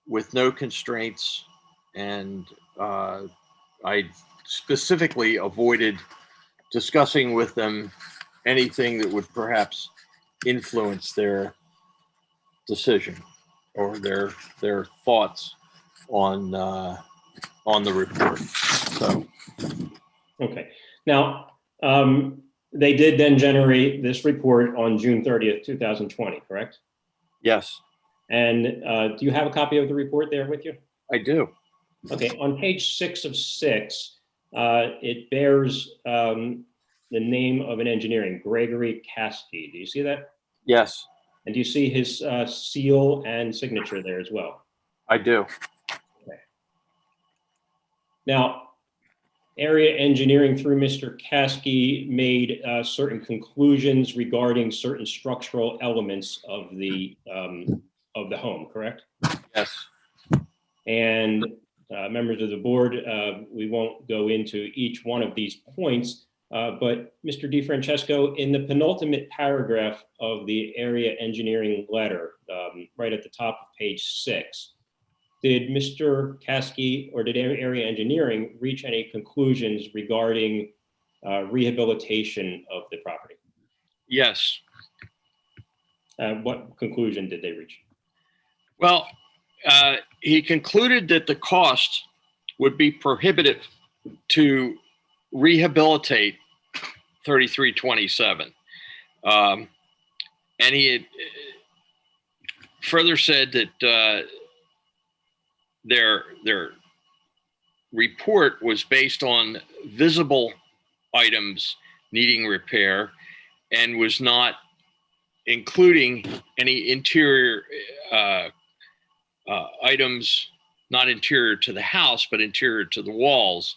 with no constraints. And I specifically avoided discussing with them anything that would perhaps influence their decision or their thoughts on the report. So, okay. Now, they did then generate this report on June 30th, 2020, correct? Yes. And do you have a copy of the report there with you? I do. Okay, on page 6 of 6, it bears the name of an engineering, Gregory Caskey. Do you see that? Yes. And do you see his seal and signature there as well? I do. Okay. Now, Area Engineering through Mr. Caskey made certain conclusions regarding certain structural elements of the home, correct? Yes. And members of the board, we won't go into each one of these points, but Mr. DeFrancesco, in the penultimate paragraph of the Area Engineering letter, right at the top of page 6, did Mr. Caskey or did Area Engineering reach any conclusions regarding rehabilitation of the property? Yes. What conclusion did they reach? Well, he concluded that the cost would be prohibitive to rehabilitate 3327. And he had further said that their report was based on visible items needing repair and was not including any interior items, not interior to the house, but interior to the walls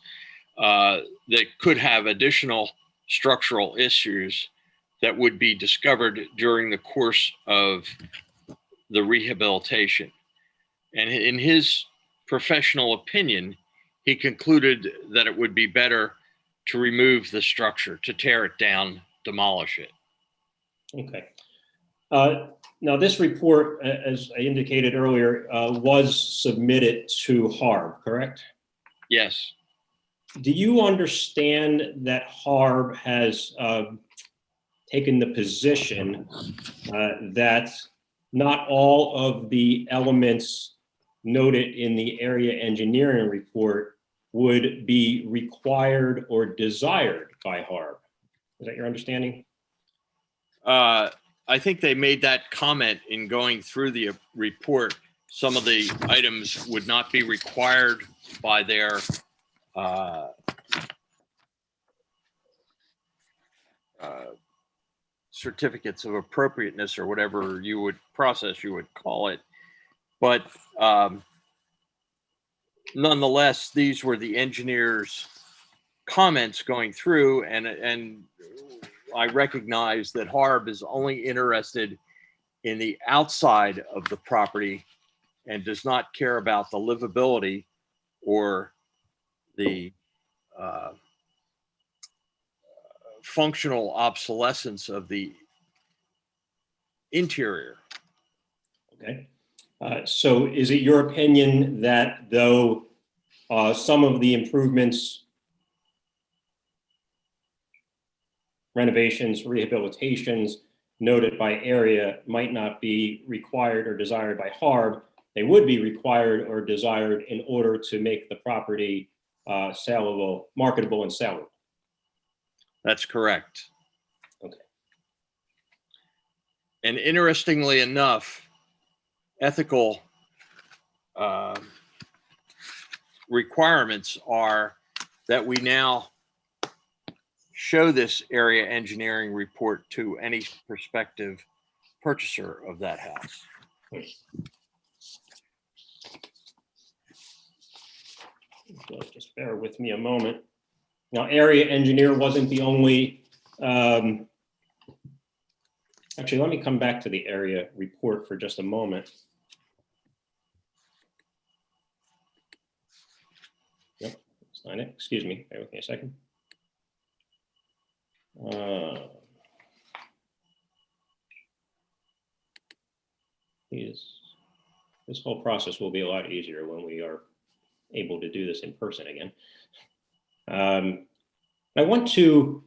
that could have additional structural issues that would be discovered during the course of the rehabilitation. And in his professional opinion, he concluded that it would be better to remove the structure, to tear it down, demolish it. Okay. Now, this report, as I indicated earlier, was submitted to HARB, correct? Yes. Do you understand that HARB has taken the position that not all of the elements noted in the Area Engineering report would be required or desired by HARB? Is that your understanding? I think they made that comment in going through the report. Some of the items would not be required by their certificates of appropriateness or whatever you would call it. But nonetheless, these were the engineer's comments going through, and I recognize that HARB is only interested in the outside of the property and does not care about the livability or the functional obsolescence of the interior. Okay. So is it your opinion that though some of the improvements, renovations, rehabilitations noted by area might not be required or desired by HARB, they would be required or desired in order to make the property saleable, marketable and sellable? That's correct. Okay. And interestingly enough, ethical requirements are that we now show this area engineering report to any prospective purchaser of that house. Just bear with me a moment. Now, area engineer wasn't the only, actually, let me come back to the area report for just a moment. Yep, that's not it. Excuse me, bear with me a second. This whole process will be a lot easier when we are able to do this in person again. I want to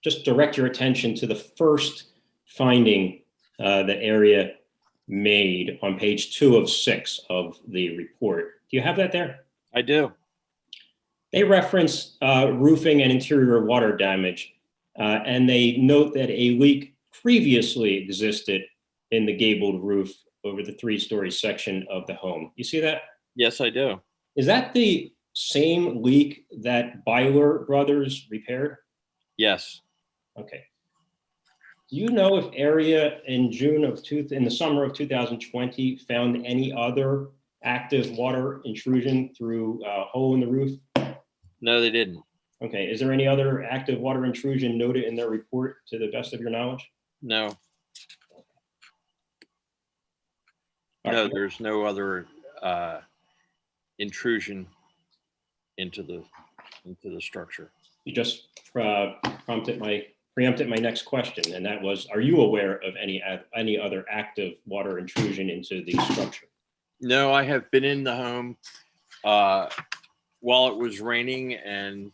just direct your attention to the first finding that area made on page 2 of 6 of the report. Do you have that there? I do. They reference roofing and interior water damage, and they note that a leak previously existed in the gabled roof over the 3-story section of the home. You see that? Yes, I do. Is that the same leak that Byler Brothers repaired? Yes. Okay. Do you know if area in the summer of 2020 found any other active water intrusion through a hole in the roof? No, they didn't. Okay. Is there any other active water intrusion noted in their report to the best of your knowledge? No. No, there's no other intrusion into the structure. You just preempted my next question, and that was, are you aware of any other active water intrusion into the structure? No, I have been in the home while it was raining and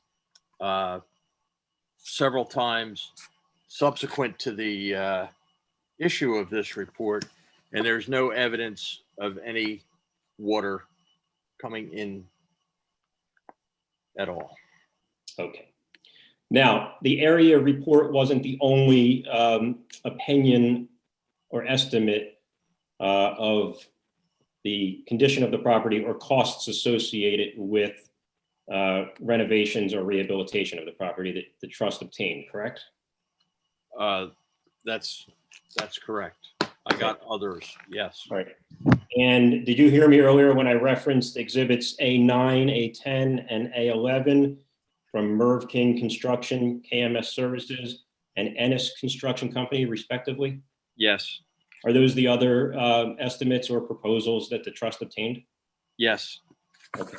several times subsequent to the issue of this report, and there's no evidence of any water coming in at all. Okay. Now, the area report wasn't the only opinion or estimate of the condition of the property or costs associated with renovations or rehabilitation of the property that the trust obtained, correct? That's correct. I got others, yes. All right. And did you hear me earlier when I referenced exhibits A9, A10, and A11 from Merv King Construction, KMS Services, and Ennis Construction Company, respectively? Yes. Are those the other estimates or proposals that the trust obtained? Yes. Okay.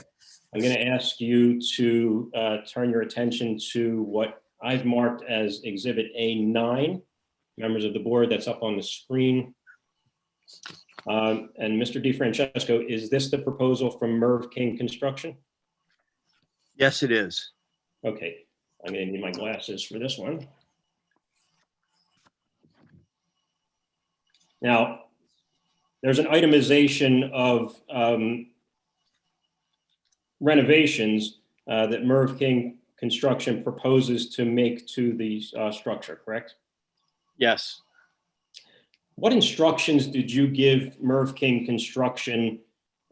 I'm going to ask you to turn your attention to what I've marked as exhibit A9. Members of the board, that's up on the screen. And Mr. DeFrancesco, is this the proposal from Merv King Construction? Yes, it is. Okay, I'm going to need my glasses for this one. Now, there's an itemization of renovations that Merv King Construction proposes to make to the structure, correct? Yes. What instructions did you give Merv King Construction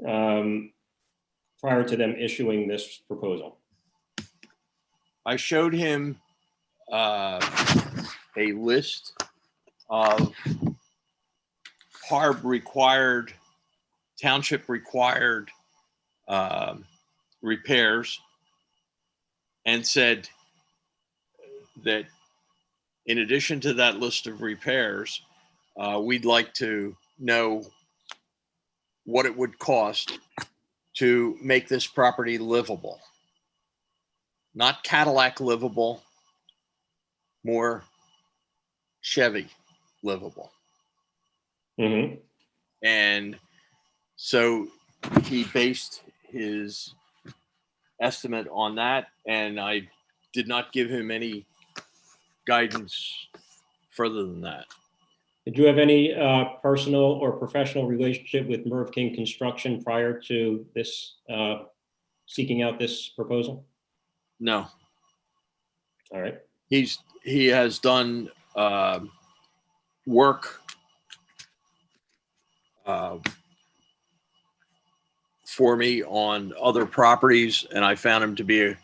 prior to them issuing this proposal? I showed him a list of HARB required, township required repairs, and said that in addition to that list of repairs, we'd like to know what it would cost to make this property livable. Not Cadillac livable, more Chevy livable. Mm-hmm. And So he based his estimate on that, and I did not give him any guidance further than that. Did you have any personal or professional relationship with Merv King Construction prior to this, seeking out this proposal? No. All right. He has done work for me on other properties, and I found him to be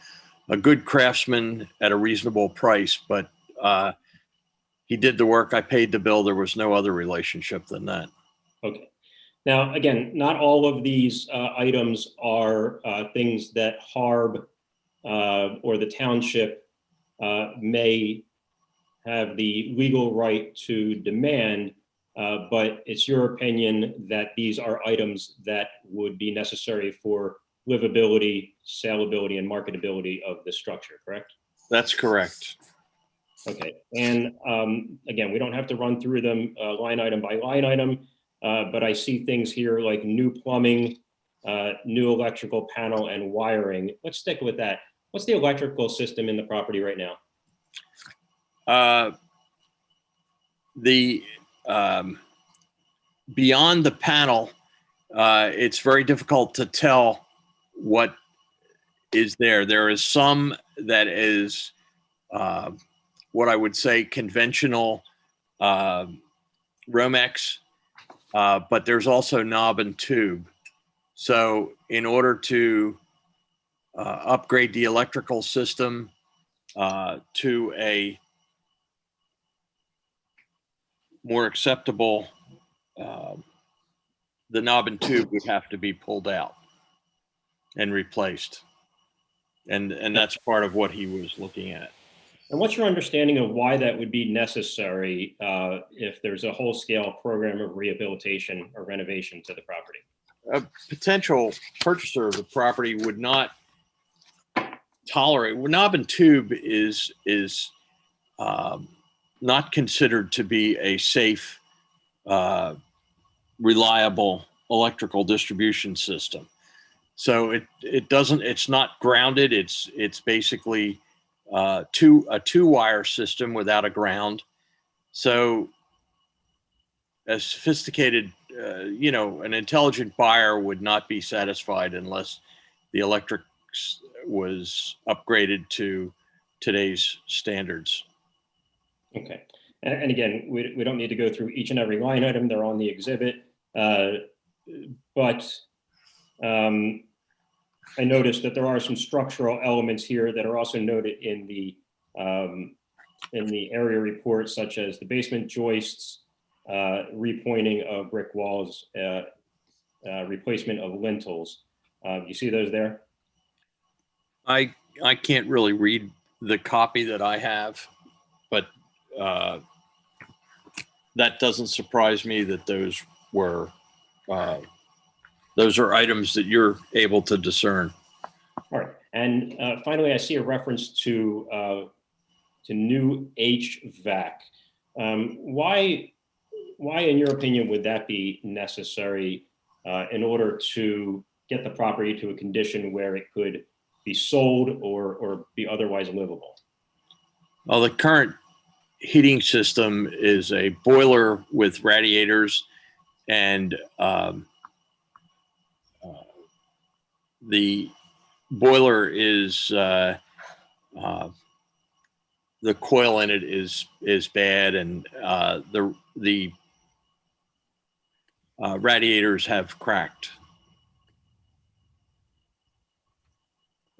a good craftsman at a reasonable price, but he did the work, I paid the bill. There was no other relationship than that. Okay. Now, again, not all of these items are things that HARB or the township may have the legal right to demand, but it's your opinion that these are items that would be necessary for livability, salability, and marketability of the structure, correct? That's correct. Okay, and again, we don't have to run through them line item by line item, but I see things here like new plumbing, new electrical panel and wiring. Let's stick with that. What's the electrical system in the property right now? Beyond the panel, it's very difficult to tell what is there. There is some that is what I would say conventional Romex, but there's also knob and tube. So in order to upgrade the electrical system to a more acceptable, the knob and tube would have to be pulled out and replaced. And that's part of what he was looking at. And what's your understanding of why that would be necessary if there's a whole-scale program of rehabilitation or renovation to the property? A potential purchaser of the property would not tolerate. Knob and tube is not considered to be a safe, reliable electrical distribution system. So it's not grounded. It's basically a two-wire system without a ground. So a sophisticated, an intelligent buyer would not be satisfied unless the electrics was upgraded to today's standards. Okay. And again, we don't need to go through each and every line item. They're on the exhibit. But I noticed that there are some structural elements here that are also noted in the area report, such as the basement joists, repointing of brick walls, replacement of lintels. You see those there? I can't really read the copy that I have, but that doesn't surprise me that those are items that you're able to discern. All right. And finally, I see a reference to new HVAC. Why, in your opinion, would that be necessary in order to get the property to a condition where it could be sold or be otherwise livable? Well, the current heating system is a boiler with radiators, and the boiler is the coil in it is bad, and the radiators have cracked.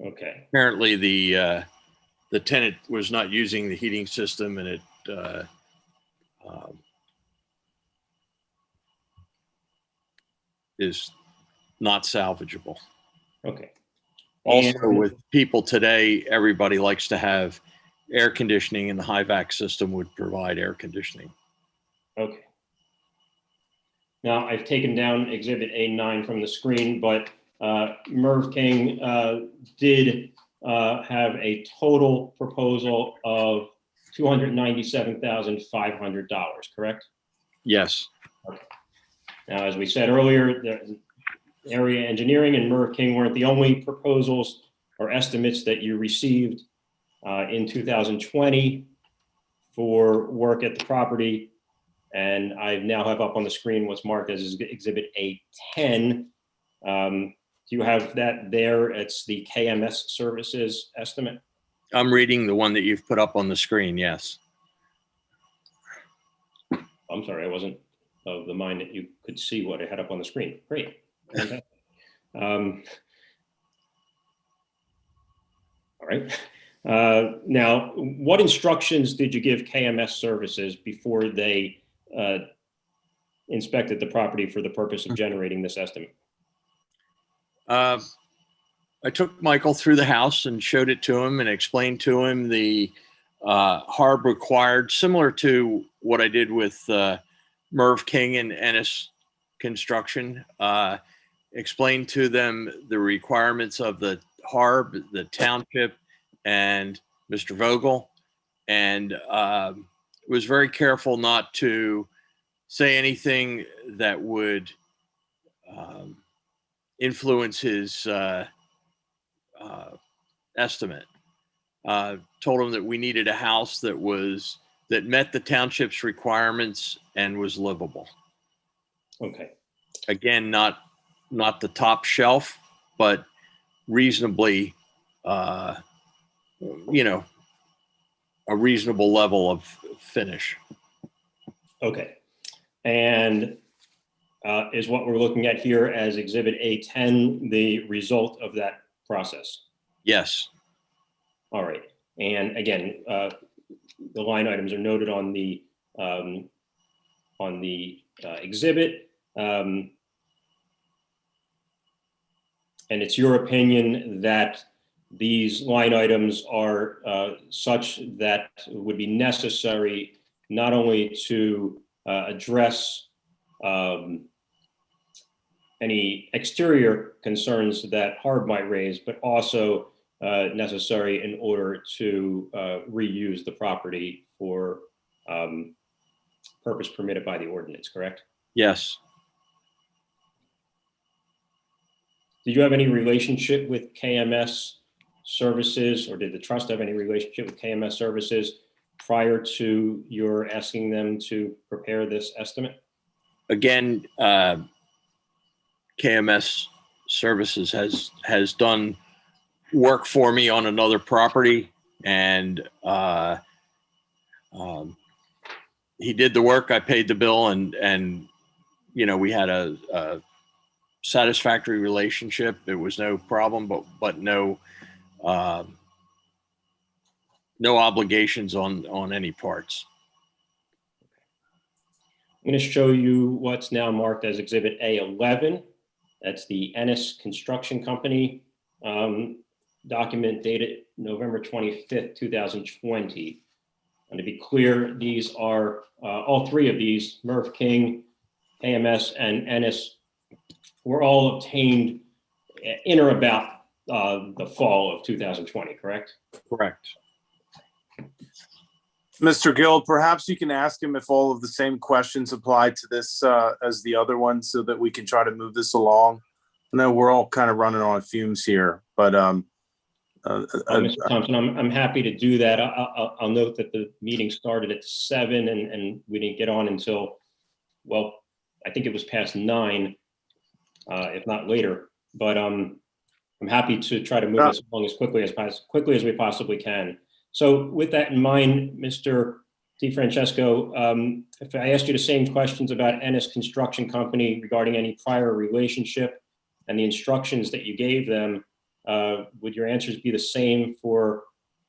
Okay. Apparently, the tenant was not using the heating system, and it is not salvageable. Okay. Also, with people today, everybody likes to have air conditioning, and the high-vac system would provide air conditioning. Okay. Now, I've taken down Exhibit A9 from the screen, but Merv King did have a total proposal of $297,500, correct? Yes. Okay. Now, as we said earlier, Area Engineering and Merv King weren't the only proposals or estimates that you received in 2020 for work at the property. And I now have up on the screen what's marked as Exhibit A10. Do you have that there? It's the KMS Services estimate. I'm reading the one that you've put up on the screen, yes. I'm sorry, I wasn't of the mind that you could see what I had up on the screen. Great. All right. Now, what instructions did you give KMS Services before they inspected the property for the purpose of generating this estimate? I took Michael through the house and showed it to him and explained to him the HARB required, similar to what I did with Merv King and Ennis Construction. Explained to them the requirements of the HARB, the Township, and Mr. Vogel, and was very careful not to say anything that would influence his estimate. Told him that we needed a house that met the township's requirements and was livable. Okay. Again, not the top shelf, but reasonably, a reasonable level of finish. Okay. And is what we're looking at here as Exhibit A10 the result of that process? Yes. All right. And again, the line items are noted on the exhibit. And it's your opinion that these line items are such that it would be necessary not only to address any exterior concerns that HARB might raise, but also necessary in order to reuse the property for purpose permitted by the ordinance, correct? Yes. Did you have any relationship with KMS Services, or did the trust have any relationship with KMS Services prior to your asking them to prepare this estimate? Again, KMS Services has done work for me on another property, and he did the work. I paid the bill, and we had a satisfactory relationship. There was no problem, but no obligations on any parts. I'm going to show you what's now marked as Exhibit A11. That's the Ennis Construction Company document dated November 25th, 2020. And to be clear, these are all three of these, Merv King, AMS, and Ennis, were all obtained in or about the fall of 2020, correct? Correct. Mr. Gill, perhaps you can ask him if all of the same questions apply to this as the other ones, so that we can try to move this along. I know we're all kind of running on fumes here, but Mr. Thompson, I'm happy to do that. I'll note that the meeting started at 7 and we didn't get on until, well, I think it was past 9, if not later. But I'm happy to try to move this along as quickly as we possibly can. So with that in mind, Mr. DeFrancesco, if I asked you the same questions about Ennis Construction Company regarding any prior relationship and the instructions that you gave them, would your answers be the same for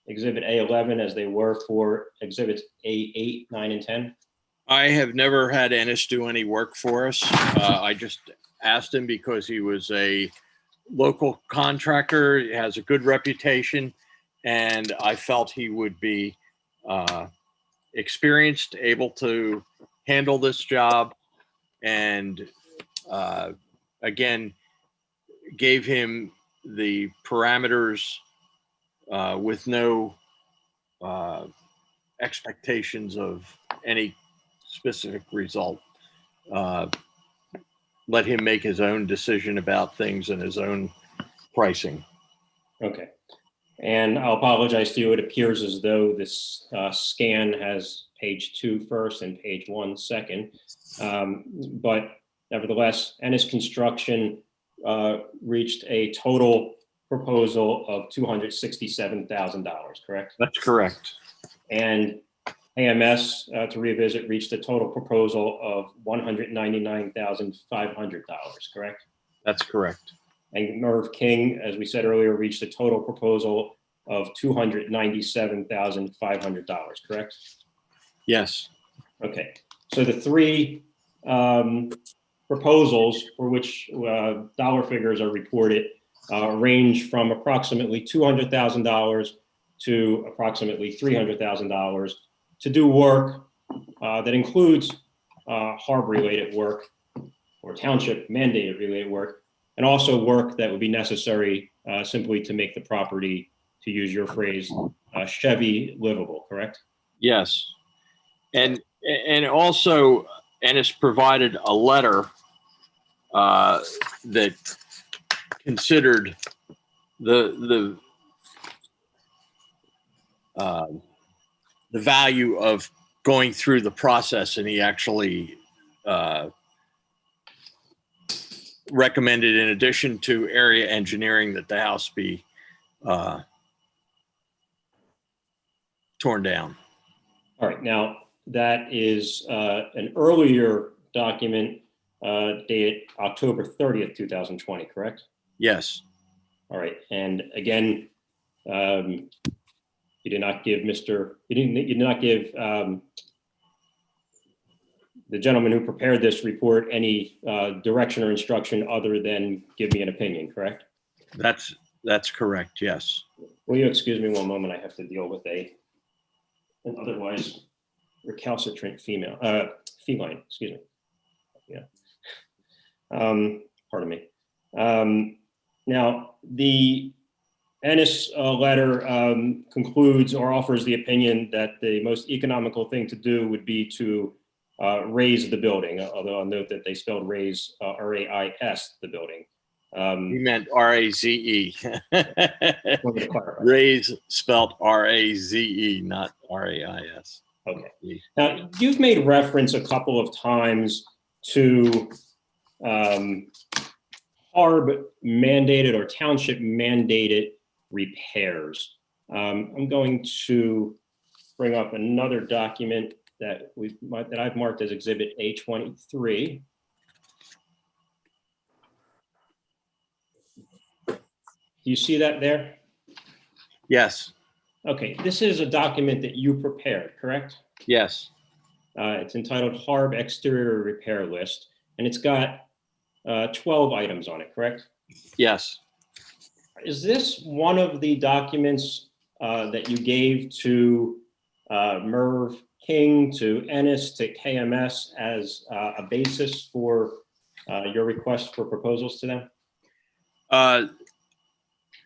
Exhibit A11 as they were for Exhibits A8, 9, and 10? I have never had Ennis do any work for us. I just asked him because he was a local contractor, he has a good reputation, and I felt he would be experienced, able to handle this job, and again, gave him the parameters with no expectations of any specific result. let him make his own decision about things and his own pricing. Okay. And I'll apologize to you. It appears as though this scan has page 2 first and page 1 second. But nevertheless, Ennis Construction reached a total proposal of $267,000, correct? That's correct. And AMS, to revisit, reached a total proposal of $199,500, correct? That's correct. And Merv King, as we said earlier, reached a total proposal of $297,500, correct? Yes. Okay, so the three proposals for which dollar figures are reported range from approximately $200,000 to approximately $300,000 to do work that includes HARB-related work or township mandated related work, and also work that would be necessary simply to make the property, to use your phrase, Chevy livable, correct? Yes. And also Ennis provided a letter that considered the value of going through the process, and he actually recommended, in addition to area engineering, that the house be torn down. All right, now that is an earlier document dated October 30th, 2020, correct? Yes. All right, and again, you did not give the gentleman who prepared this report any direction or instruction other than give me an opinion, correct? That's correct, yes. Will you excuse me one moment? I have to deal with an otherwise recalcitrant feline, excuse me. Yeah. Pardon me. Now, the Ennis letter concludes or offers the opinion that the most economical thing to do would be to raise the building, although I'll note that they spelled raise, R-A-I-S, the building. He meant R-A-Z-E. Raise spelled R-A-Z-E, not R-A-I-S. Okay. Now, you've made reference a couple of times to HARB mandated or township mandated repairs. I'm going to bring up another document that I've marked as Exhibit A23. Do you see that there? Yes. Okay, this is a document that you prepared, correct? Yes. It's entitled HARB Exterior Repair List, and it's got 12 items on it, correct? Yes. Is this one of the documents that you gave to Merv King, to Ennis, to KMS as a basis for your request for proposals to them?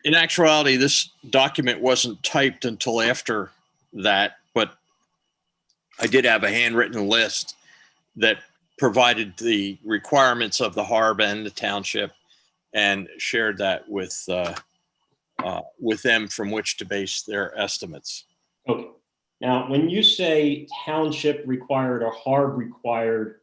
In actuality, this document wasn't typed until after that, but I did have a handwritten list that provided the requirements of the HARB and the township, and shared that with them from which to base their estimates. Okay. Now, when you say township required or HARB required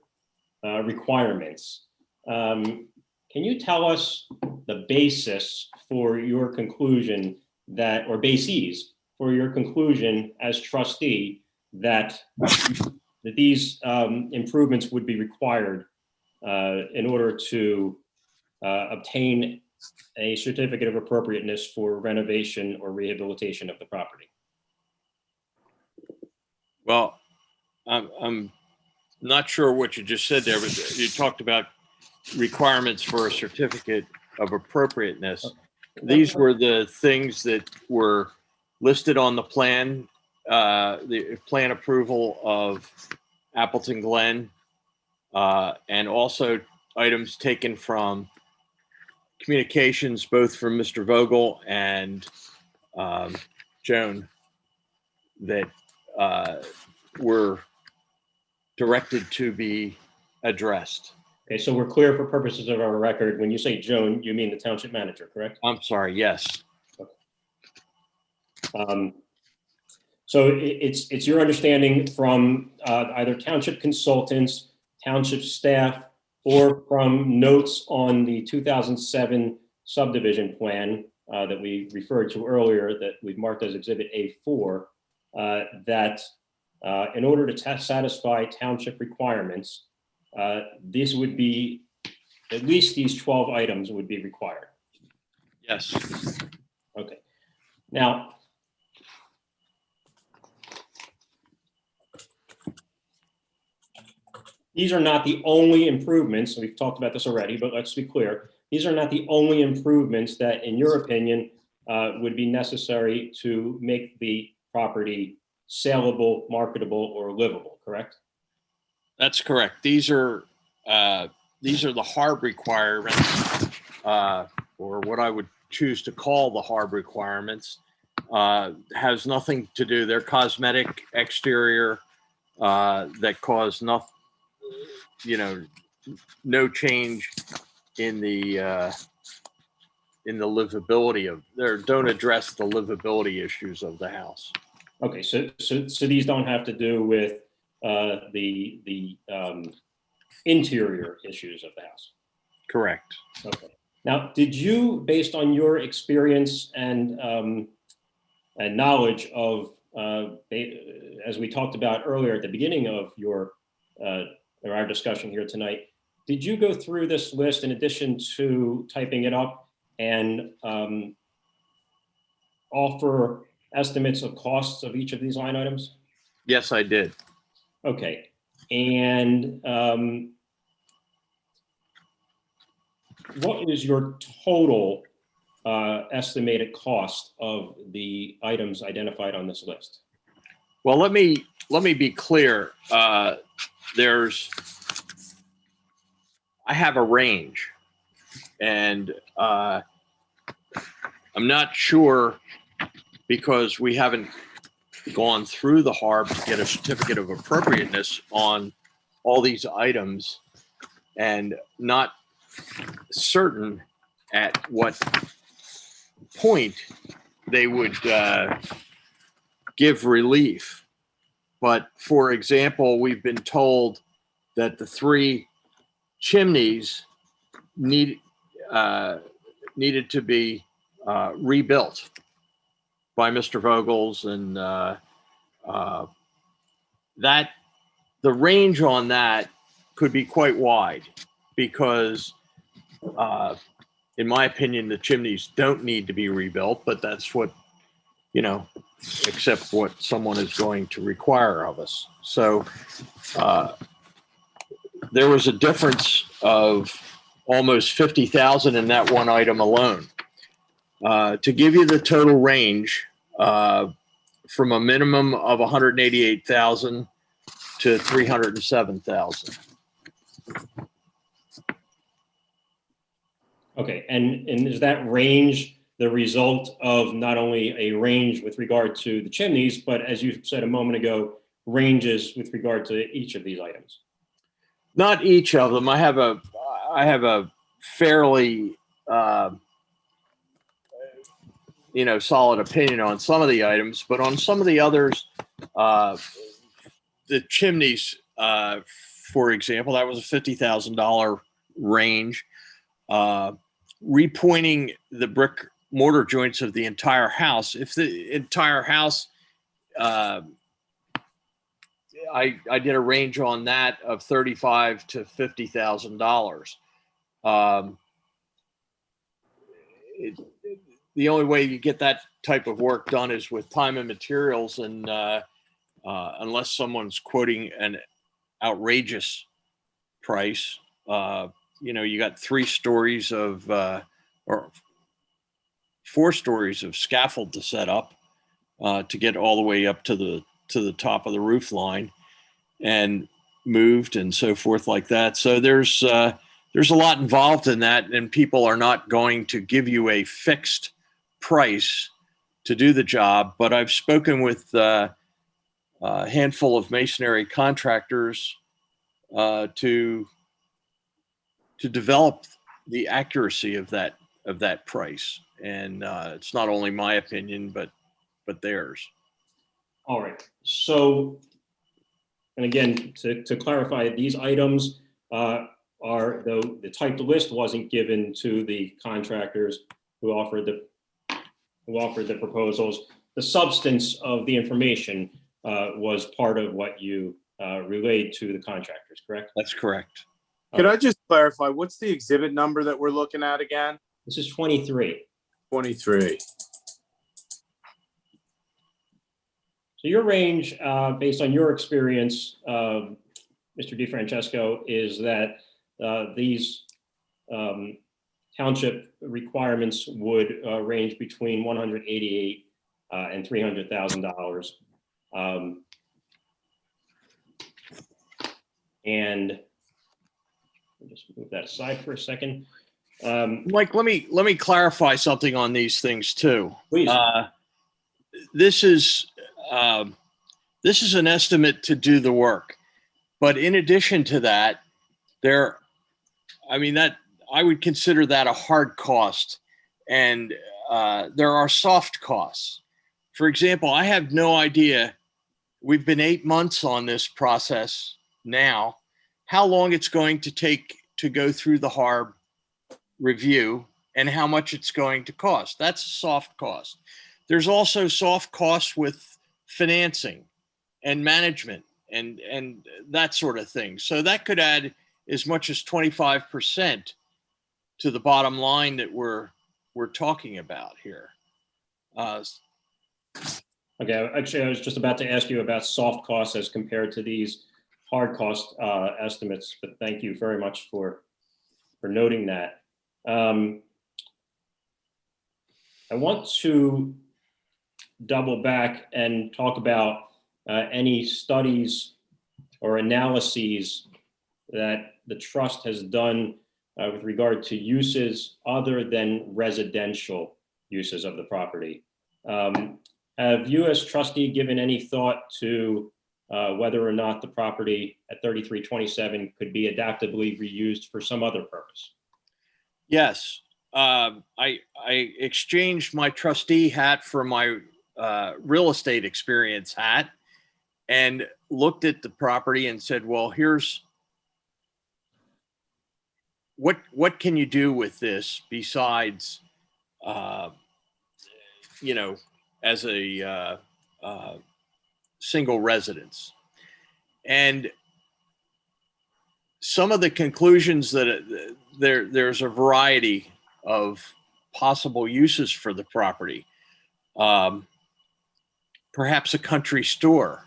requirements, can you tell us the basis for your conclusion that, or bases for your conclusion as trustee that these improvements would be required in order to obtain a certificate of appropriateness for renovation or rehabilitation of the property? Well, I'm not sure what you just said there, but you talked about requirements for a certificate of appropriateness. These were the things that were listed on the plan, the plan approval of Appleton Glen, and also items taken from communications, both from Mr. Vogel and Joan, that were directed to be addressed. Okay, so we're clear for purposes of our record. When you say Joan, you mean the township manager, correct? I'm sorry, yes. So it's your understanding from either township consultants, township staff, or from notes on the 2007 subdivision plan that we referred to earlier that we've marked as Exhibit A4, that in order to satisfy township requirements, this would be, at least these 12 items would be required. Yes. Okay. Now, these are not the only improvements. We've talked about this already, but let's be clear. These are not the only improvements that, in your opinion, would be necessary to make the property saleable, marketable, or livable, correct? That's correct. These are the HARB requirements, or what I would choose to call the HARB requirements. Has nothing to do, they're cosmetic exterior that cause nothing, no change in the livability of, don't address the livability issues of the house. Okay, so these don't have to do with the interior issues of the house. Correct. Okay. Now, did you, based on your experience and knowledge of, as we talked about earlier at the beginning of our discussion here tonight, did you go through this list in addition to typing it up and offer estimates of costs of each of these line items? Yes, I did. Okay. And what is your total estimated cost of the items identified on this list? Well, let me be clear. I have a range, and I'm not sure, because we haven't gone through the HARB to get a certificate of appropriateness on all these items, and not certain at what point they would give relief. But for example, we've been told that the 3 chimneys needed to be rebuilt by Mr. Vogel's, and that the range on that could be quite wide, because in my opinion, the chimneys don't need to be rebuilt, but that's what, except what someone is going to require of us. So there was a difference of almost 50,000 in that one item alone. To give you the total range, from a minimum of 188,000 to 307,000. Okay, and is that range the result of not only a range with regard to the chimneys, but as you said a moment ago, ranges with regard to each of these items? Not each of them. I have a fairly solid opinion on some of the items, but on some of the others, the chimneys, for example, that was a $50,000 range. Repointing the brick mortar joints of the entire house. If the entire house, I did a range on that of $35,000 to $50,000. The only way you get that type of work done is with time and materials, and unless someone's quoting an outrageous price, you got 3 stories of or 4 stories of scaffold to set up to get all the way up to the top of the roof line and moved and so forth like that. So there's a lot involved in that, and people are not going to give you a fixed price to do the job. But I've spoken with a handful of masonry contractors to to develop the accuracy of that price. And it's not only my opinion, but theirs. All right. So, and again, to clarify, these items are, though the typed list wasn't given to the contractors who offered the proposals, the substance of the information was part of what you relayed to the contractors, correct? That's correct. Could I just clarify, what's the exhibit number that we're looking at again? This is 23. 23. So your range, based on your experience, Mr. DeFrancesco, is that these township requirements would range between $188,000 and $300,000. And I'll just move that aside for a second. Mike, let me clarify something on these things too. Please. This is an estimate to do the work, but in addition to that, I would consider that a hard cost, and there are soft costs. For example, I have no idea. We've been 8 months on this process now, how long it's going to take to go through the HARB review and how much it's going to cost. That's a soft cost. There's also soft costs with financing and management and that sort of thing. So that could add as much as 25% to the bottom line that we're talking about here. Okay, actually, I was just about to ask you about soft costs as compared to these hard cost estimates, but thank you very much for noting that. I want to double back and talk about any studies or analyses that the trust has done with regard to uses other than residential uses of the property. Have you as trustee given any thought to whether or not the property at 3327 could be adaptively reused for some other purpose? Yes, I exchanged my trustee hat for my real estate experience hat and looked at the property and said, well, here's what can you do with this besides, as a single residence. And some of the conclusions that there's a variety of possible uses for the property. Perhaps a country store,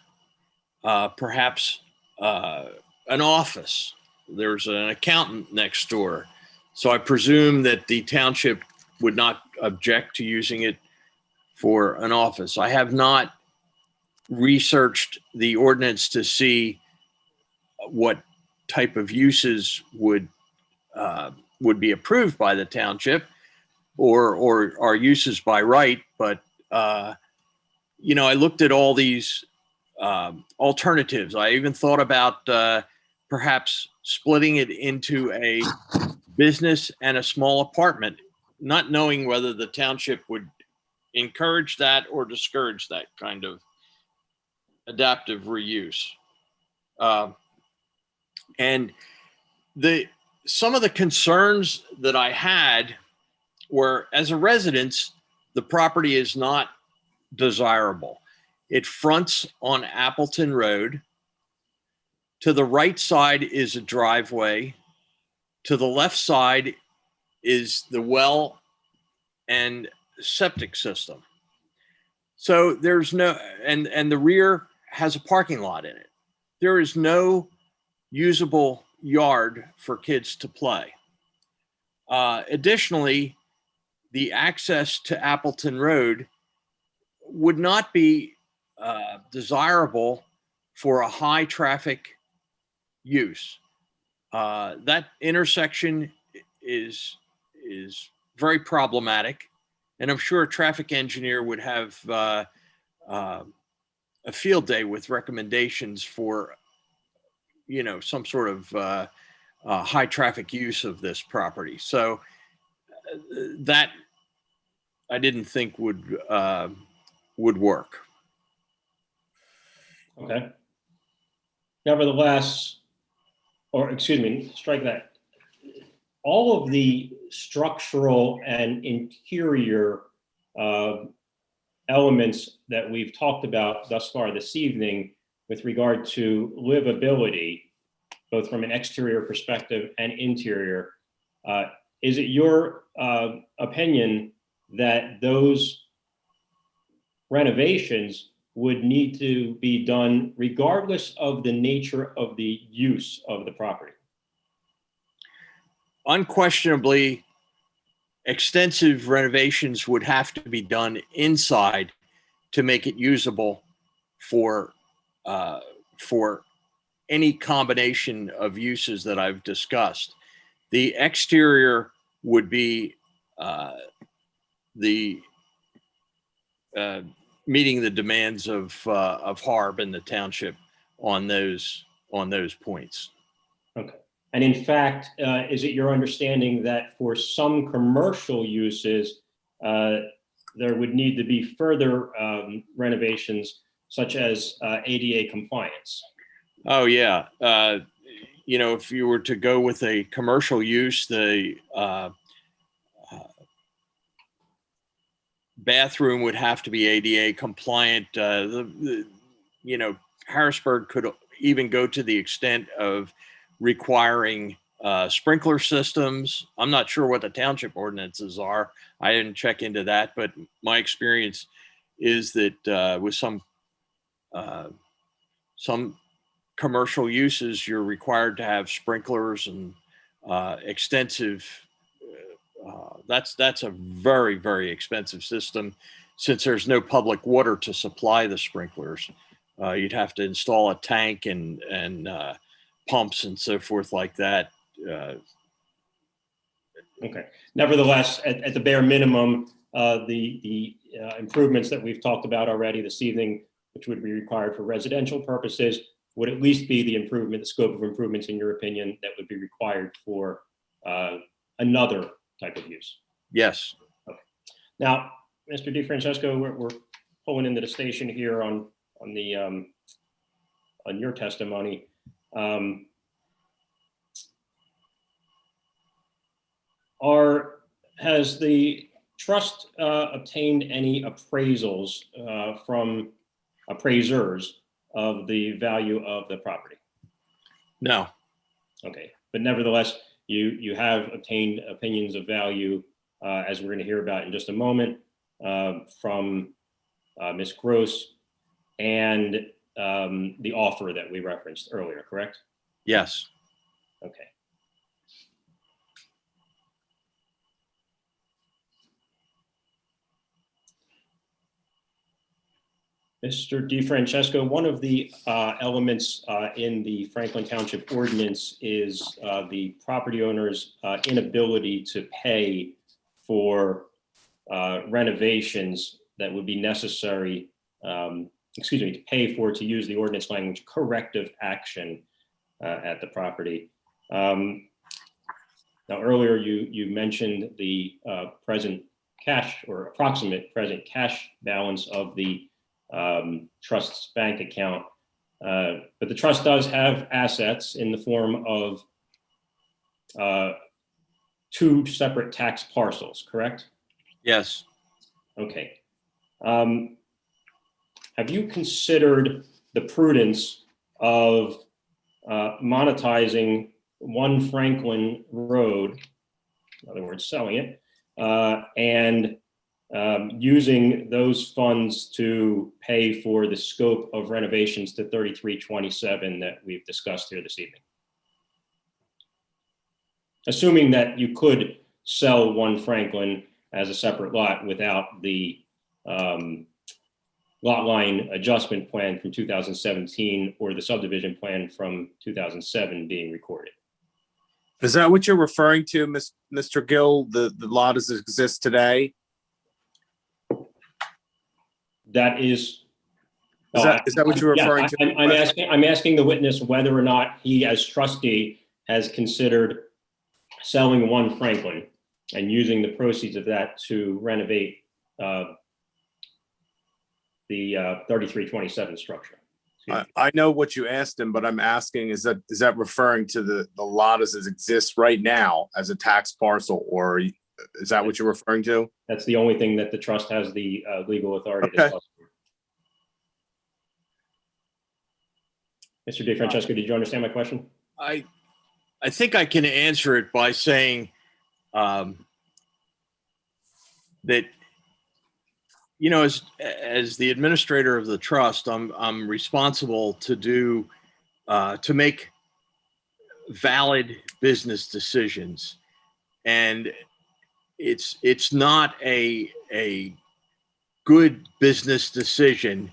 perhaps an office. There's an accountant next door. So I presume that the township would not object to using it for an office. I have not researched the ordinance to see what type of uses would be approved by the township or are uses by right. But, I looked at all these alternatives. I even thought about perhaps splitting it into a business and a small apartment, not knowing whether the township would encourage that or discourage that kind of adaptive reuse. And some of the concerns that I had were, as a residence, the property is not desirable. It fronts on Appleton Road. To the right side is a driveway. To the left side is the well and septic system. So there's no, and the rear has a parking lot in it. There is no usable yard for kids to play. Additionally, the access to Appleton Road would not be desirable for a high traffic use. That intersection is very problematic, and I'm sure a traffic engineer would have a field day with recommendations for, some sort of high traffic use of this property. So that I didn't think would work. Okay. Nevertheless, or excuse me, strike that. All of the structural and interior elements that we've talked about thus far this evening with regard to livability, both from an exterior perspective and interior, is it your opinion that those renovations would need to be done regardless of the nature of the use of the property? Unquestionably, extensive renovations would have to be done inside to make it usable for any combination of uses that I've discussed. The exterior would be meeting the demands of HARB and the township on those points. Okay. And in fact, is it your understanding that for some commercial uses, there would need to be further renovations, such as ADA compliance? Oh, yeah. If you were to go with a commercial use, the bathroom would have to be ADA compliant. Harrisburg could even go to the extent of requiring sprinkler systems. I'm not sure what the township ordinances are. I didn't check into that, but my experience is that with some commercial uses, you're required to have sprinklers and extensive. That's a very, very expensive system, since there's no public water to supply the sprinklers. You'd have to install a tank and pumps and so forth like that. Okay. Nevertheless, at the bare minimum, the improvements that we've talked about already this evening, which would be required for residential purposes, would at least be the scope of improvements, in your opinion, that would be required for another type of use. Yes. Okay. Now, Mr. DeFrancesco, we're pulling into the station here on your testimony. Has the trust obtained any appraisals from appraisers of the value of the property? No. Okay, but nevertheless, you have obtained opinions of value, as we're going to hear about in just a moment, from Ms. Gross and the offer that we referenced earlier, correct? Yes. Okay. Mr. DeFrancesco, one of the elements in the Franklin Township ordinance is the property owner's inability to pay for renovations that would be necessary, to use the ordinance language, corrective action at the property. Now, earlier you mentioned the present cash or approximate present cash balance of the trust's bank account, but the trust does have assets in the form of 2 separate tax parcels, correct? Yes. Okay. Have you considered the prudence of monetizing 1 Franklin Road, in other words, selling it, and using those funds to pay for the scope of renovations to 3327 that we've discussed here this evening? Assuming that you could sell 1 Franklin as a separate lot without the lot line adjustment plan from 2017 or the subdivision plan from 2007 being recorded. Is that what you're referring to, Mr. Gill, the lot as it exists today? That is. Is that what you're referring to? I'm asking the witness whether or not he, as trustee, has considered selling 1 Franklin and using the proceeds of that to renovate the 3327 structure. I know what you asked him, but I'm asking, is that referring to the lot as it exists right now as a tax parcel, or is that what you're referring to? That's the only thing that the trust has the legal authority to Okay. sell. Mr. DeFrancesco, did you understand my question? I think I can answer it by saying that, you know, as the administrator of the trust, I'm responsible to make valid business decisions, and it's not a good business decision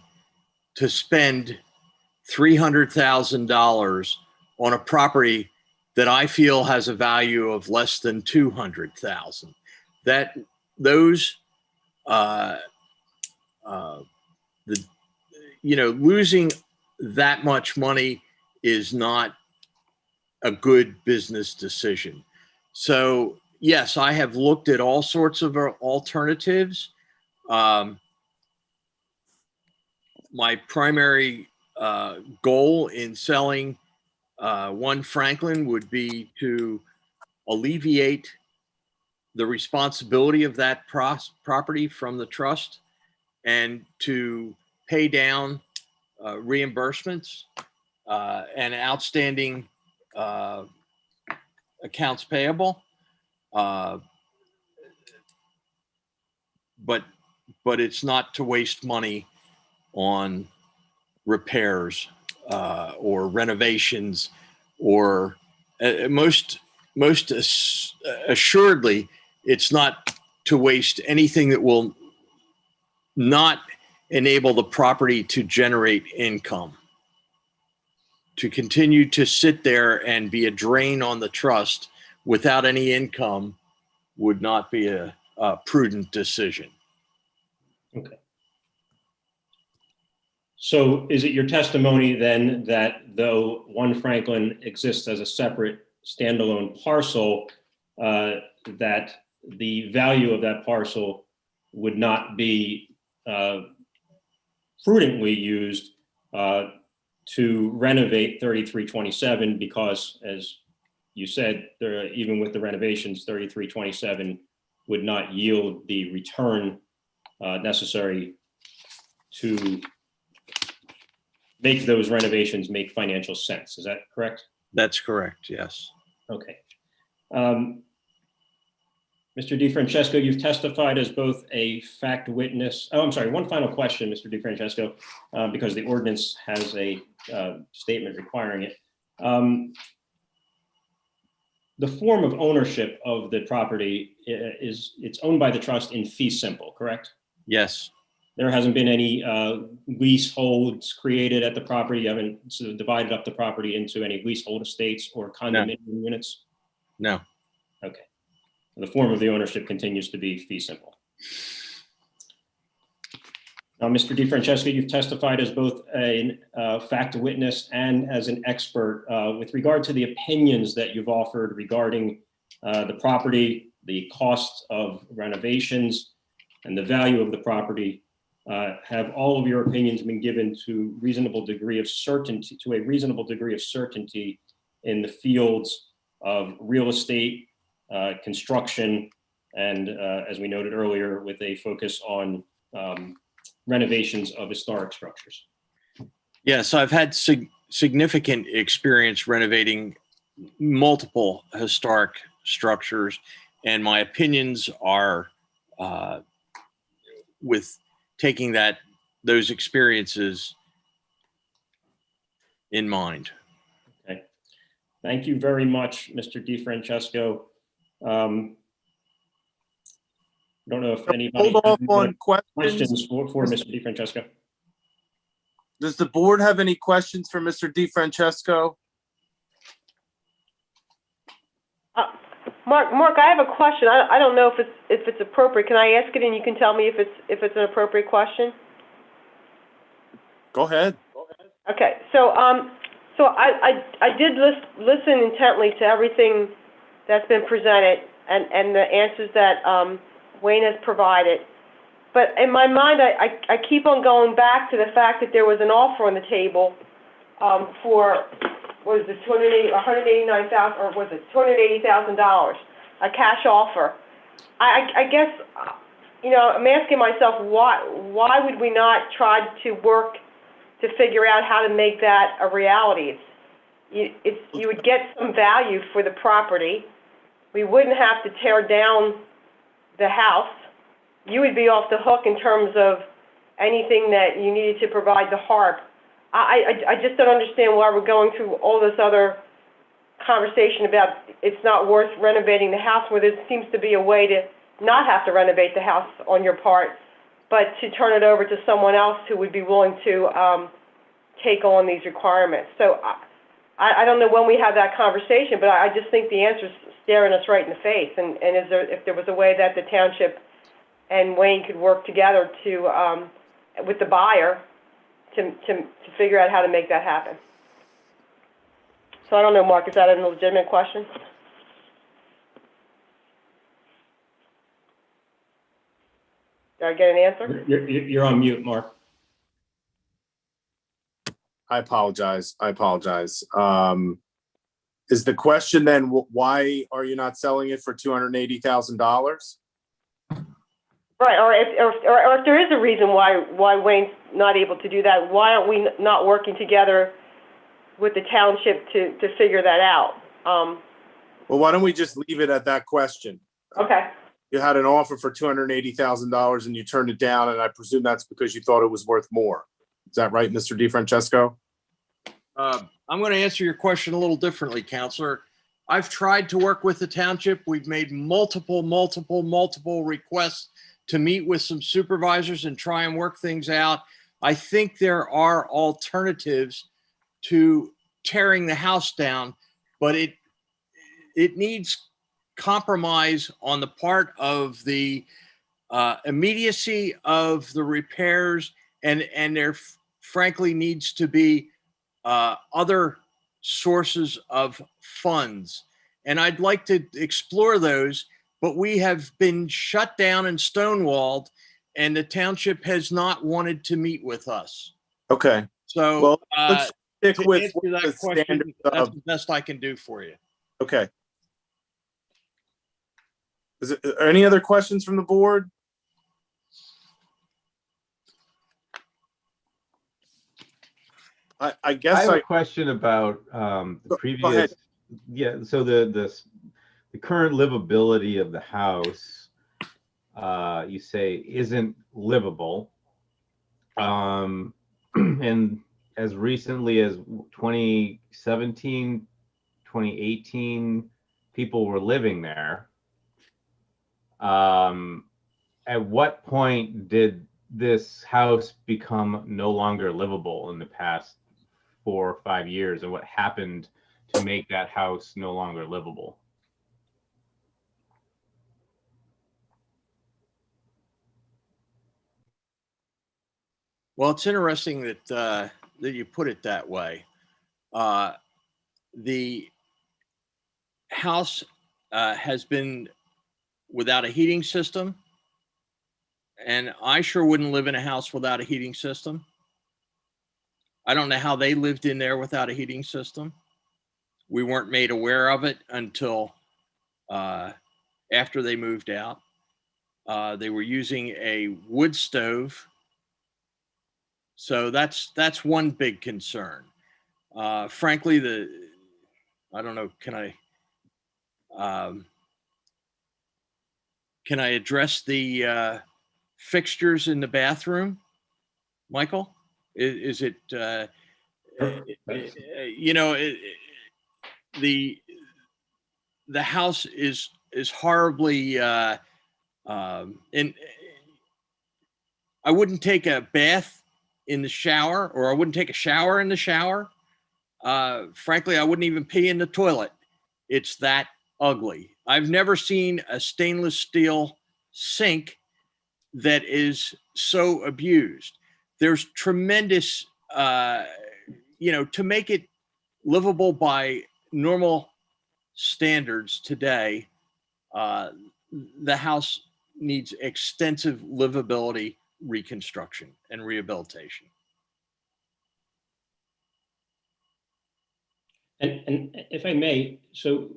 to spend $300,000 on a property that I feel has a value of less than $200,000. Losing that much money is not a good business decision. So yes, I have looked at all sorts of alternatives. My primary goal in selling 1 Franklin would be to alleviate the responsibility of that property from the trust and to pay down reimbursements and outstanding accounts payable. But it's not to waste money on repairs or renovations, or most assuredly, it's not to waste anything that will not enable the property to generate income. To continue to sit there and be a drain on the trust without any income would not be a prudent decision. Okay. So is it your testimony then that though 1 Franklin exists as a separate standalone parcel, that the value of that parcel would not be prudently used to renovate 3327, because as you said, even with the renovations, 3327 would not yield the return necessary to make those renovations make financial sense. Is that correct? That's correct, yes. Okay. Mr. DeFrancesco, you've testified as both a fact witness. Oh, I'm sorry, one final question, Mr. DeFrancesco, because the ordinance has a statement requiring it. The form of ownership of the property it's owned by the trust in fee simple, correct? Yes. There hasn't been any leaseholds created at the property. You haven't sort of divided up the property into any leasehold estates or condominium units? No. Okay. The form of the ownership continues to be fee simple. Now, Mr. DeFrancesco, you've testified as both a fact witness and as an expert with regard to the opinions that you've offered regarding the property, the costs of renovations, and the value of the property. Have all of your opinions been given to a reasonable degree of certainty in the fields of real estate, construction, and as we noted earlier, with a focus on renovations of historic structures? Yes, I've had significant experience renovating multiple historic structures, and my opinions are with taking those experiences in mind. Okay. Thank you very much, Mr. DeFrancesco. I don't know if anybody Hold off on questions for Mr. DeFrancesco. Does the board have any questions for Mr. DeFrancesco? Mark, I have a question. I don't know if it's appropriate. Can I ask it and you can tell me if it's an appropriate question? Go ahead. Okay. So So I did listen intently to everything that's been presented and the answers that Wayne has provided. But in my mind, I keep on going back to the fact that there was an offer on the table for, what was it, $189,000, or was it $280,000, a cash offer. I guess, you know, I'm asking myself, why would we not try to work to figure out how to make that a reality? You would get some value for the property. We wouldn't have to tear down the house. You would be off the hook in terms of anything that you needed to provide the HARB. I just don't understand why we're going through all this other conversation about it's not worth renovating the house, where there seems to be a way to not have to renovate the house on your part, but to turn it over to someone else who would be willing to take on these requirements. So I don't know when we have that conversation, but I just think the answer is staring us right in the face. And if there was a way that the township and Wayne could work together to with the buyer to figure out how to make that happen. So I don't know, Mark, is that a legitimate question? Did I get an answer? You're on mute, Mark. I apologize. Is the question then, why are you not selling it for $280,000? Right, or if there is a reason why Wayne's not able to do that, why aren't we not working together with the township to figure that out? Well, why don't we just leave it at that question? Okay. You had an offer for $280,000 and you turned it down, and I presume that's because you thought it was worth more. Is that right, Mr. DeFrancesco? I'm going to answer your question a little differently, Counselor. I've tried to work with the township. We've made multiple requests to meet with some supervisors and try and work things out. I think there are alternatives to tearing the house down, but it needs compromise on the part of the immediacy of the repairs, and there frankly needs to be other sources of funds. And I'd like to explore those, but we have been shut down and stonewalled, and the township has not wanted to meet with us. Okay. So well, let's stick to with answer that the question, standard that's of, the best I can do for you. okay. Are any other questions from the board? I guess I have a question about the previous. Yeah, so the current livability of the house, you say isn't livable, and as recently as 2017, 2018, people were living there. At what point did this house become no longer livable in the past 4 or 5 years, and what happened to make that house no longer livable? Well, it's interesting that that you put it that way. The house has been without a heating system, and I sure wouldn't live in a house without a heating system. I don't know how they lived in there without a heating system. We weren't made aware of it until after they moved out. They were using a wood stove. So that's one big concern. Frankly, I don't know, can I address the fixtures in the bathroom, Michael? Is it, you know, the house is horribly, and I wouldn't take a bath in the shower, or I wouldn't take a shower in the shower. Frankly, I wouldn't even pee in the toilet. It's that ugly. I've never seen a stainless steel sink that is so abused. There's tremendous, you know, to make it livable by normal standards today, the house needs extensive livability reconstruction and rehabilitation. And if I may, so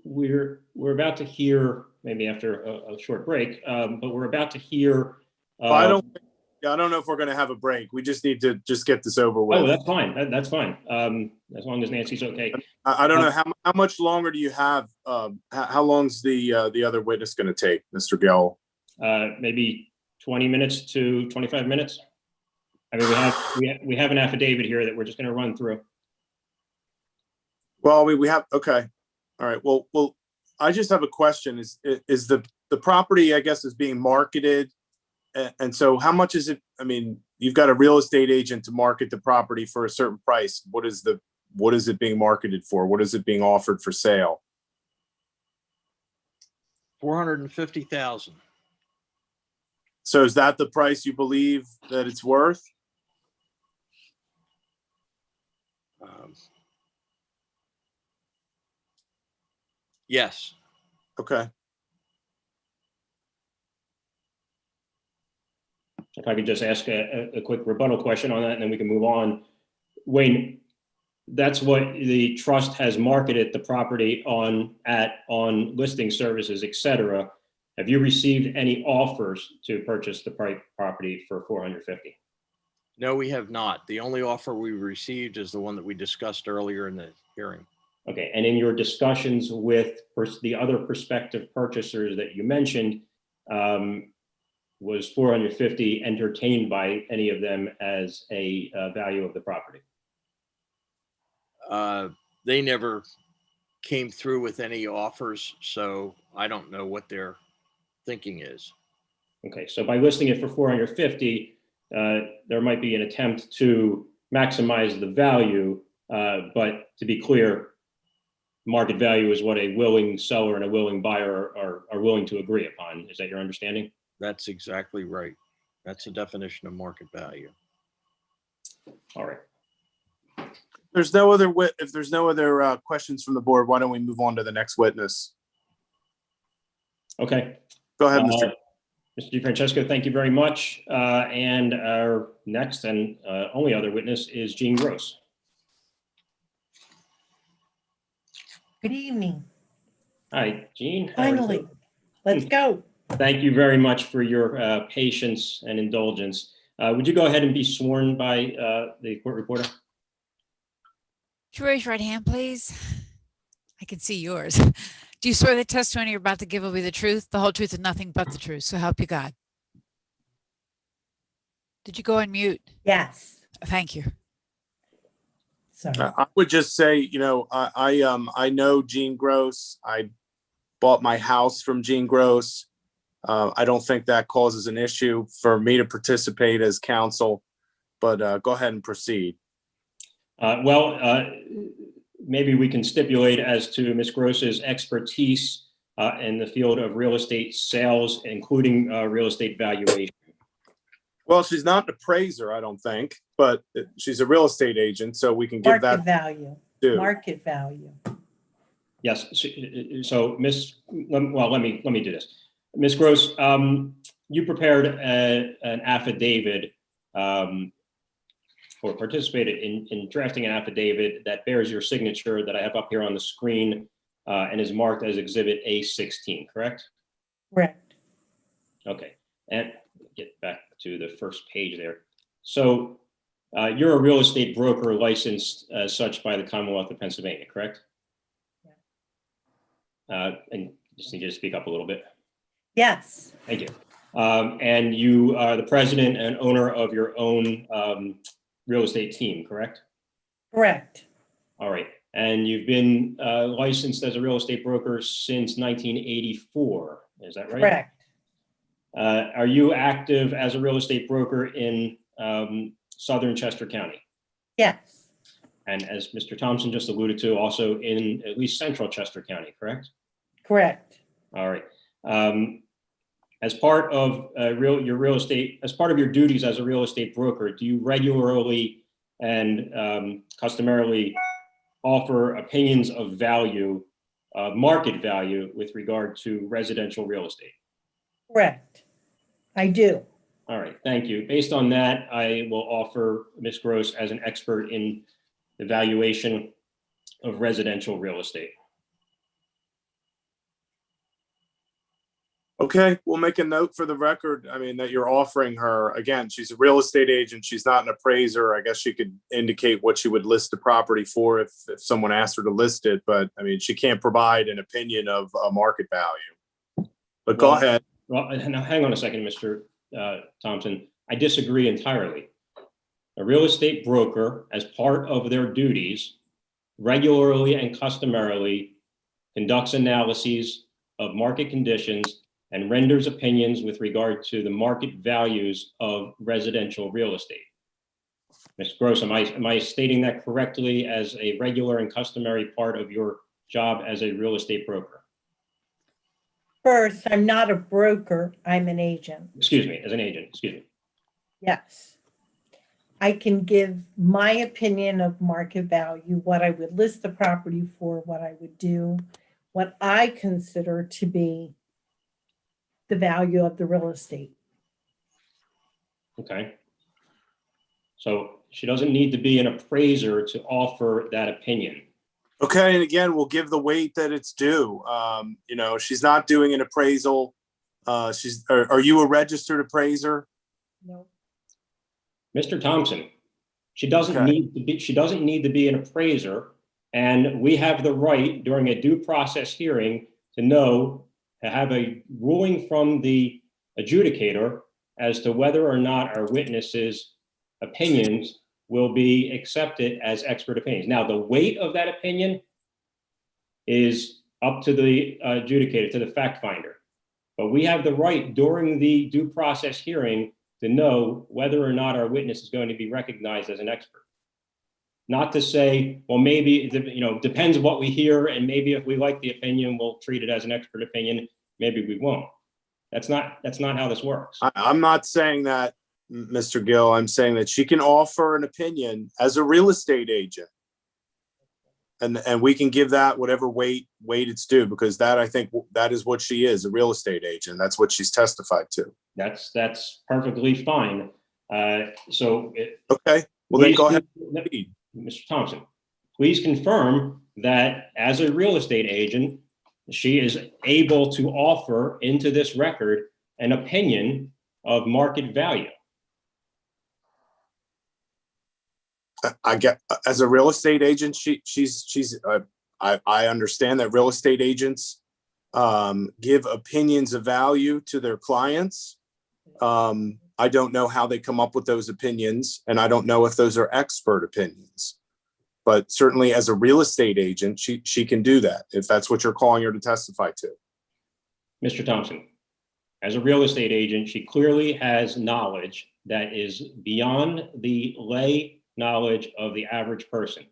we're about to hear, maybe after a short break, but we're about to hear. I don't know if we're going to have a break. We just need to just get this over with. Oh, that's fine. That's fine. As long as Nancy's okay. I don't know how much longer do you have? How long's the other witness going to take, Mr. Gill? Maybe 20 minutes to 25 minutes. I mean, we have an affidavit here that we're just going to run through. Well, we have, okay. All right. Well, I just have a question. Is the property, I guess, is being marketed? And so how much is it? I mean, you've got a real estate agent to market the property for a certain price. What is it being marketed for? What is it being offered for sale? $450,000. So is that the price you believe that it's worth? Yes. Okay. If I could just ask a quick rebuttal question on that, and then we can move on. Wayne, that's what the trust has marketed the property on listing services, et cetera. Have you received any offers to purchase the property for $450,000? No, we have not. The only offer we received is the one that we discussed earlier in the hearing. Okay, and in your discussions with the other prospective purchasers that you mentioned, was $450,000 entertained by any of them as a value of the property? They never came through with any offers, so I don't know what their thinking is. Okay, so by listing it for $450,000, there might be an attempt to maximize the value, but to be clear, market value is what a willing seller and a willing buyer are willing to agree upon. Is that your understanding? That's exactly right. That's the definition of market value. All right. If there's no other questions from the board, why don't we move on to the next witness? Okay. Go ahead, Mr. DeFrancesco, thank you very much. And our next and only other witness is Jean Gross. Good evening. Hi, Jean. Finally, let's go. Thank you very much for your patience and indulgence. Would you go ahead and be sworn by the court reporter? Would you raise your right hand, please? I can see yours. Do you swear the testimony you're about to give will be the truth, the whole truth, and nothing but the truth? So help you God. Did you go on mute? Yes. Thank you. Sorry. I would just say, I know Jean Gross. I bought my house from Jean Gross. I don't think that causes an issue for me to participate as counsel, but go ahead and proceed. Maybe we can stipulate as to Ms. Gross's expertise in the field of real estate sales, including real estate valuation. Well, she's not an appraiser, I don't think, but she's a real estate agent, so we can give that Market value. due. Market value. Yes. So, let me do this. Ms. Gross, you prepared an affidavit or participated in drafting an affidavit that bears your signature that I have up here on the screen and is marked as Exhibit A16, correct? Correct. Okay, and get back to the first page there. So you're a real estate broker licensed as such by the Commonwealth of Pennsylvania, correct? Yeah. And just need you to speak up a little bit. Yes. Thank you. And you are the president and owner of your own real estate team, correct? Correct. All right. And you've been licensed as a real estate broker since 1984. Is that right? Correct. Are you active as a real estate broker in Southern Chester County? Yes. And as Mr. Thompson just alluded to, also in at least Central Chester County, correct? Correct. All right. As part of your real estate, as part of your duties as a real estate broker, do you regularly and customarily offer opinions of value, market value with regard to residential real estate? Correct. I do. All right, thank you. Based on that, I will offer Ms. Gross as an expert in the valuation of residential real estate. Okay, we'll make a note for the record. I mean, that you're offering her, again, she's a real estate agent. She's not an appraiser. I guess she could indicate what she would list the property for if someone asked her to list it. But I mean, she can't provide an opinion of a market value. But go ahead. Well, now hang on a second, Mr. Thompson. I disagree entirely. A real estate broker, as part of their duties, regularly and customarily conducts analyses of market conditions and renders opinions with regard to the market values of residential real estate. Ms. Gross, am I stating that correctly as a regular and customary part of your job as a real estate broker? First, I'm not a broker, I'm an agent. Excuse me, as an agent, excuse me. Yes. I can give my opinion of market value, what I would list the property for, what I would do, what I consider to be the value of the real estate. Okay. So she doesn't need to be an appraiser to offer that opinion. Okay, and again, we'll give the weight that it's due. You know, she's not doing an appraisal. Are you a registered appraiser? No. Mr. Thompson, she doesn't Okay. need to be an appraiser, and we have the right during a due process hearing to have a ruling from the adjudicator as to whether or not our witnesses' opinions will be accepted as expert opinions. Now, the weight of that opinion is up to the adjudicator, to the fact finder. But we have the right during the due process hearing to know whether or not our witness is going to be recognized as an expert. Not to say, well, maybe, depends on what we hear, and maybe if we like the opinion, we'll treat it as an expert opinion. Maybe we won't. That's not how this works. I'm not saying that, Mr. Gill. I'm saying that she can offer an opinion as a real estate agent. And we can give that whatever weight it's due, because that, I think, that is what she is, a real estate agent. That's what she's testified to. That's perfectly fine. Okay. Well, then go ahead. Mr. Thompson, please confirm that as a real estate agent, she is able to offer into this record an opinion of market value. I get, as a real estate agent, I understand that real estate agents give opinions of value to their clients. I don't know how they come up with those opinions, and I don't know if those are expert opinions. But certainly as a real estate agent, she can do that, if that's what you're calling her to testify to. Mr. Thompson, as a real estate agent, she clearly has knowledge that is beyond the lay knowledge of the average person.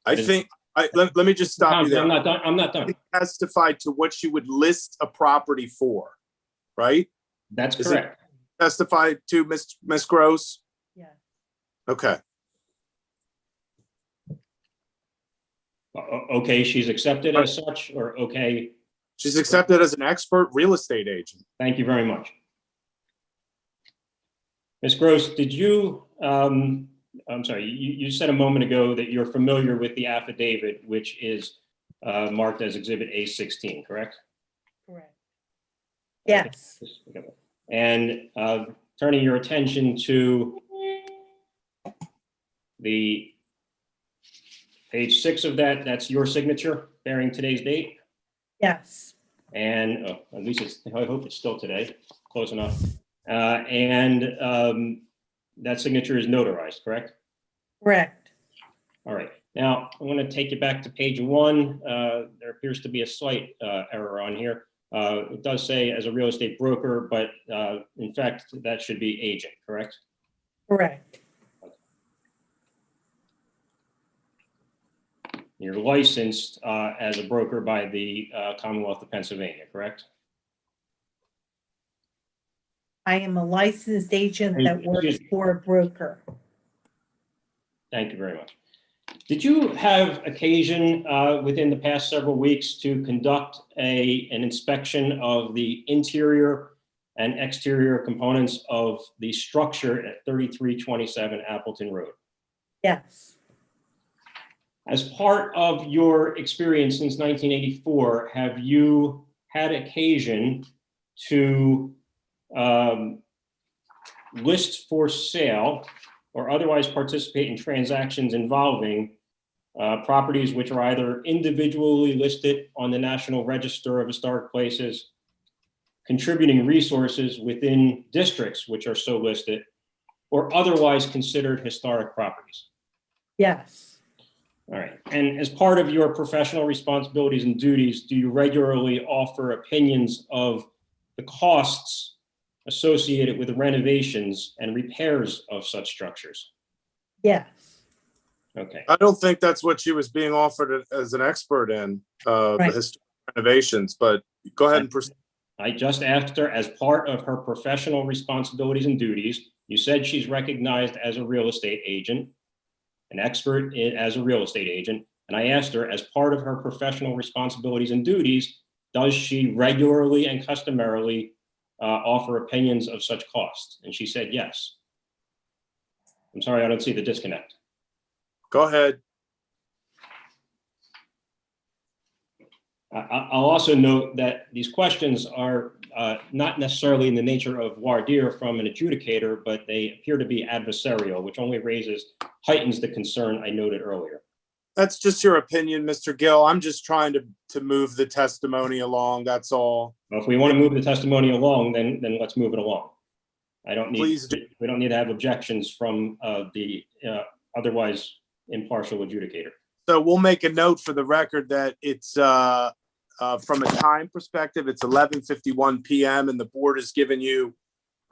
Let me just stop you there. I'm not done. She testified to what she would list a property for, right? That's correct. Testified to Ms. Gross? Yeah. Okay. Okay, she's accepted as such, or okay? She's accepted as an expert real estate agent. Thank you very much. Ms. Gross, did you, I'm sorry, you said a moment ago that you're familiar with the affidavit, which is marked as Exhibit A16, correct? Correct. Yes. And turning your attention to the page 6 of that, that's your signature bearing today's date? Yes. And at least I hope it's still today, close enough. That signature is notarized, correct? Correct. All right. Now, I want to take you back to page 1. There appears to be a slight error on here. It does say as a real estate broker, but in fact, that should be agent, correct? Correct. You're licensed as a broker by the Commonwealth of Pennsylvania, correct? I am a licensed agent that works for a broker. Thank you very much. Did you have occasion within the past several weeks to conduct an inspection of the interior and exterior components of the structure at 3327 Appleton Road? Yes. As part of your experience since 1984, have you had occasion to list for sale or otherwise participate in transactions involving properties which are either individually listed on the National Register of Historic Places, contributing resources within districts which are so listed, or otherwise considered historic properties? Yes. All right. And as part of your professional responsibilities and duties, do you regularly offer opinions of the costs associated with the renovations and repairs of such structures? Yes. Okay. I don't think that's what she was being offered as an expert in, the historic renovations, but go ahead and proceed. I just asked her, as part of her professional responsibilities and duties, you said she's recognized as a real estate agent, an expert as a real estate agent. And I asked her, as part of her professional responsibilities and duties, does she regularly and customarily offer opinions of such costs? And she said yes. I'm sorry, I don't see the disconnect. Go ahead. I'll also note that these questions are not necessarily in the nature of voir dire from an adjudicator, but they appear to be adversarial, which only heightens the concern I noted earlier. That's just your opinion, Mr. Gill. I'm just trying to move the testimony along. That's all. Well, if we want to move the testimony along, then let's move it along. We don't need to have objections from the otherwise impartial adjudicator. So we'll make a note for the record that it's from a time perspective, it's 11:51 p.m. and the board has given you,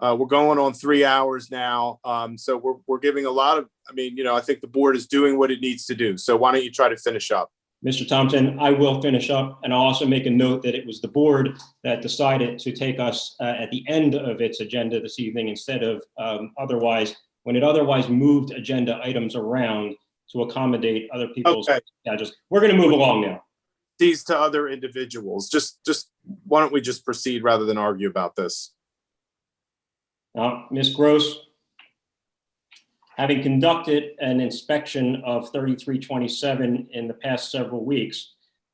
we're going on 3 hours now. So we're giving a lot of, I think the board is doing what it needs to do. So why don't you try to finish up? Mr. Thompson, I will finish up, and I'll also make a note that it was the board that decided to take us at the end of its agenda this evening instead of when it otherwise moved agenda items around to accommodate other people's schedules. We're going to move along now. These to other individuals. Just why don't we just proceed rather than argue about this? Now, Ms. Gross, having conducted an inspection of 3327 in the past several weeks,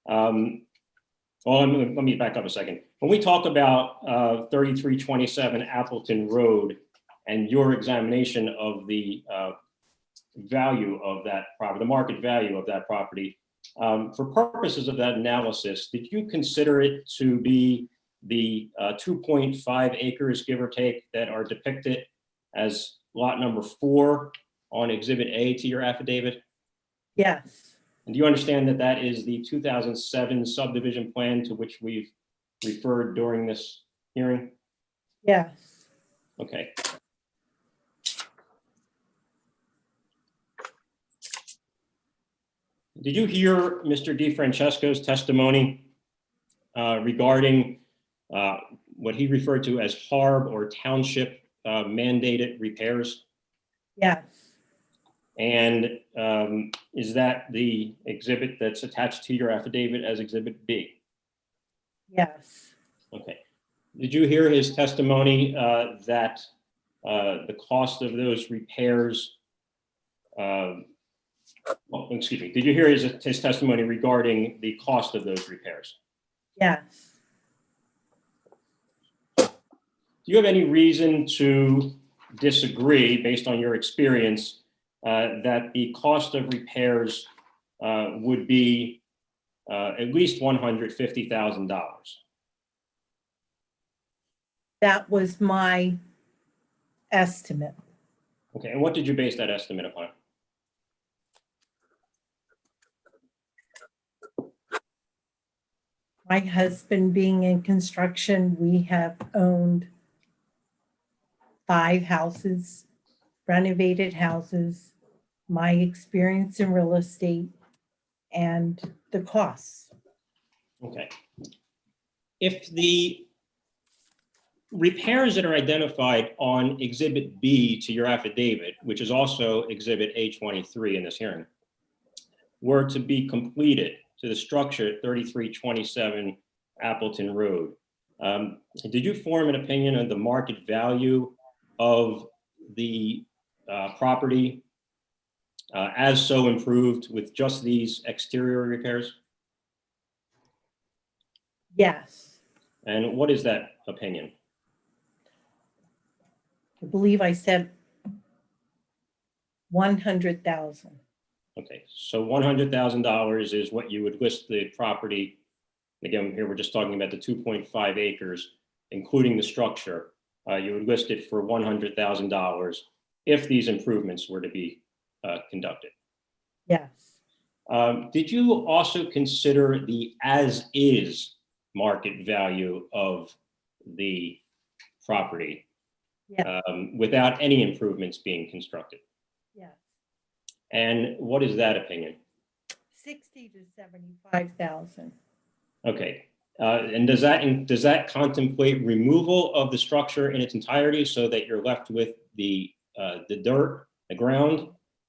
let me back up a second. When we talk about 3327 Appleton Road and your examination of the value of that property, the market value of that property, for purposes of that analysis, did you consider it to be the 2.5 acres, give or take, that are depicted as lot number 4 on Exhibit A to your affidavit? Yes. And do you understand that that is the 2007 subdivision plan to which we've referred during this hearing? Yes. Okay. Did you hear Mr. DeFrancesco's testimony regarding what he referred to as HARB or Township mandated repairs? Yes. And is that the exhibit that's attached to your affidavit as Exhibit B? Yes. Okay. Did you hear his testimony that the cost of those repairs, excuse me, did you hear his testimony regarding the cost of those repairs? Yes. Do you have any reason to disagree, based on your experience, that the cost of repairs would be at least $150,000? That was my estimate. Okay, and what did you base that estimate upon? My husband being in construction, we have owned 5 houses, renovated houses, my experience in real estate, and the costs. Okay. If the repairs that are identified on Exhibit B to your affidavit, which is also Exhibit A23 in this hearing, were to be completed to the structure at 3327 Appleton Road, did you form an opinion on the market value of the property as so improved with just these exterior repairs? Yes, And what is that opinion? I believe I said 100,000. Okay, so $100,000 is what you would list the property. Again, here we're just talking about the 2.5 acres, including the structure. You would list it for $100,000 if these improvements were to be conducted. Yes, Did you also consider the as-is market value of the property yeah, without any improvements being constructed? yeah. And what is that opinion? 60 to 75,000. Okay, and does that contemplate removal of the structure in its entirety so that you're left with the dirt, the ground,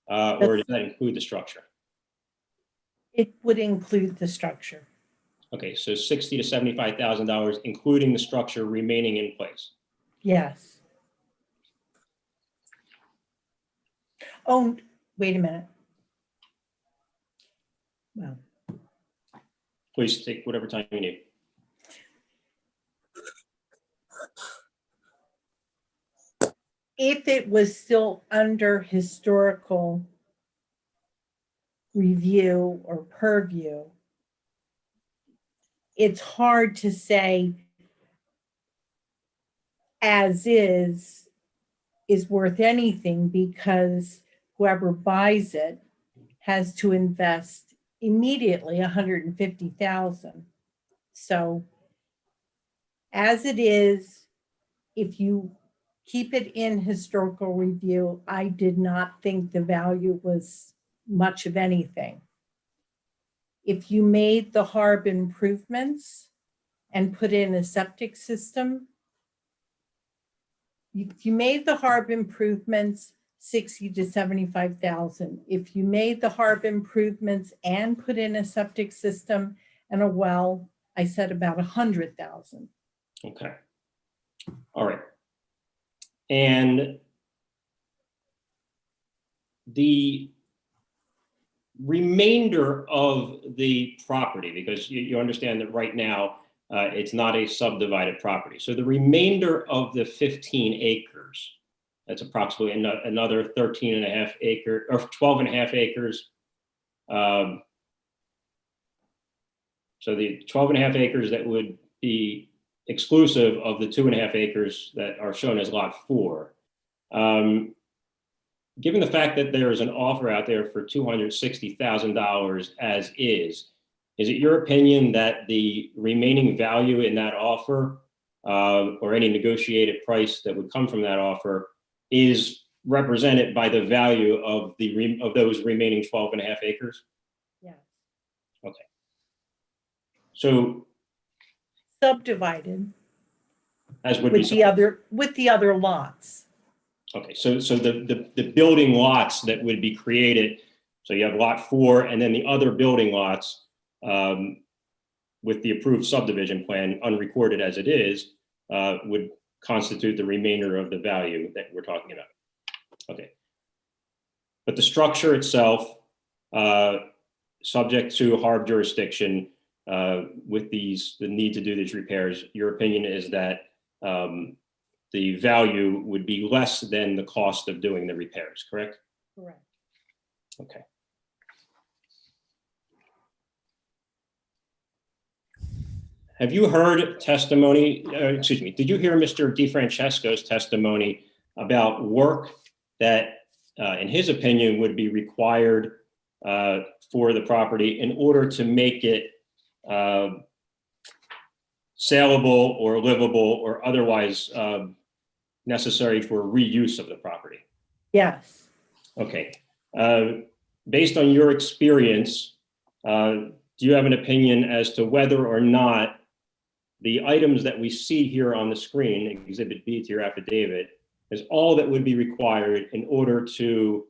or does that include the structure? It would include the structure. Okay, so $60,000 to $75,000, including the structure remaining in place. Yes. Oh, wait a minute. Well, Please take whatever time you need. if it was still under historical review or purview, it's hard to say as is worth anything because whoever buys it has to invest immediately 150,000. So as it is, if you keep it in historical review, I did not think the value was much of anything. If you made the HARB improvements and put in a septic system, if you made the HARB improvements, 60 to 75,000. If you made the HARB improvements and put in a septic system and a well, I said about 100,000. Okay. All right. And the remainder of the property, because you understand that right now it's not a subdivided property. So the remainder of the 15 acres, that's approximately another 13 and a half acre or 12 and a half acres. So the 12 and a half acres that would be exclusive of the 2.5 acres that are shown as lot 4. Given the fact that there is an offer out there for $260,000 as is it your opinion that the remaining value in that offer or any negotiated price that would come from that offer is represented by the value of those remaining 12 and a half acres? Yeah. Okay. So Subdivided as would with be the other lots. Okay, so the building lots that would be created, so you have lot 4 and then the other building lots with the approved subdivision plan, unrecorded as it is, would constitute the remainder of the value that we're talking about. Okay. But the structure itself, subject to HARB jurisdiction, with the need to do these repairs, your opinion is that the value would be less than the cost of doing the repairs, correct? Correct. Okay. Have you heard testimony, excuse me, did you hear Mr. DeFrancesco's testimony about work that, in his opinion, would be required for the property in order to make it saleable or livable or otherwise necessary for reuse of the property? Yes. Okay. Based on your experience, do you have an opinion as to whether or not the items that we see here on the screen, Exhibit B to your affidavit, is all that would be required in order to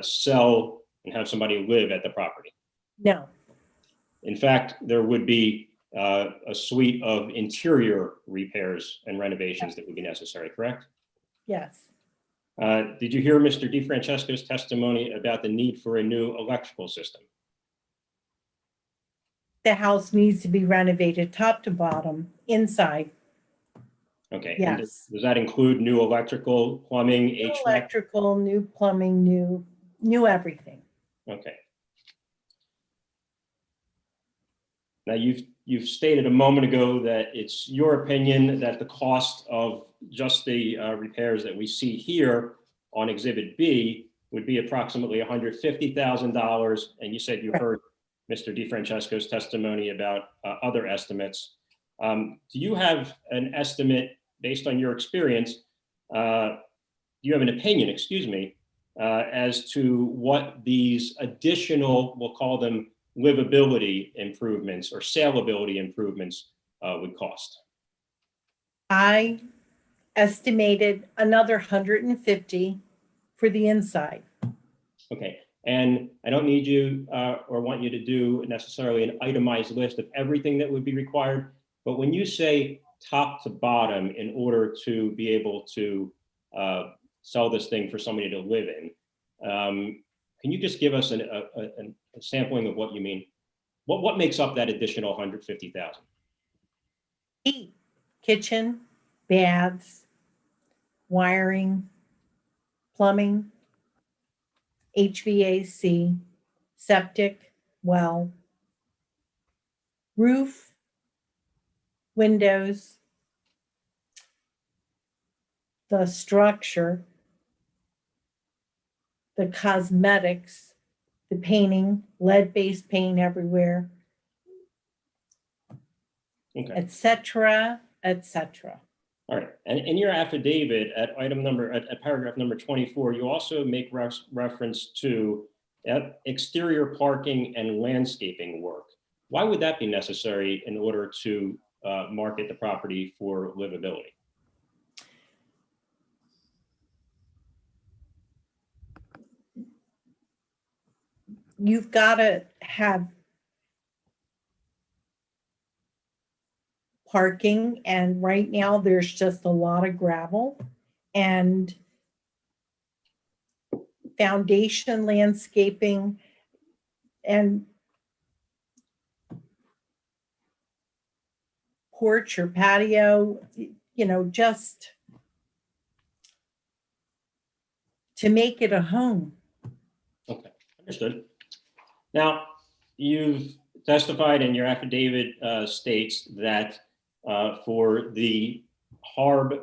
sell and have somebody live at the property? No, In fact, there would be a suite of interior repairs and renovations that would be necessary, correct? yes. Did you hear Mr. DeFrancesco's testimony about the need for a new electrical system? The house needs to be renovated top to bottom, inside. Okay. And Yes. does that include new electrical, plumbing, New HVAC? electrical, new plumbing, new everything. Okay. Now, you've stated a moment ago that it's your opinion that the cost of just the repairs that we see here on Exhibit B would be approximately $150,000. And you said you heard Mr. DeFrancesco's testimony about other estimates. Do you have an estimate based on your experience? Do you have an opinion, excuse me, as to what these additional, we'll call them livability improvements or saleability improvements would cost? I estimated another 150 for the inside. Okay, and I don't need you or want you to do necessarily an itemized list of everything that would be required, but when you say top to bottom in order to be able to sell this thing for somebody to live in, can you just give us a sampling of what you mean? What makes up that additional 150,000? Heat, kitchen, baths, wiring, plumbing, HVAC, septic, well, roof, windows, the structure, the cosmetics, the painting, lead-based paint everywhere, Okay. et cetera, et cetera. All right, and in your affidavit at paragraph number 24, you also make reference to exterior parking and landscaping work. Why would that be necessary in order to market the property for livability? You've got to have parking, and right now there's just a lot of gravel and foundation landscaping and porch or patio, you know, just to make it a home. Okay, understood. Now, you've testified and your affidavit states that for the HARB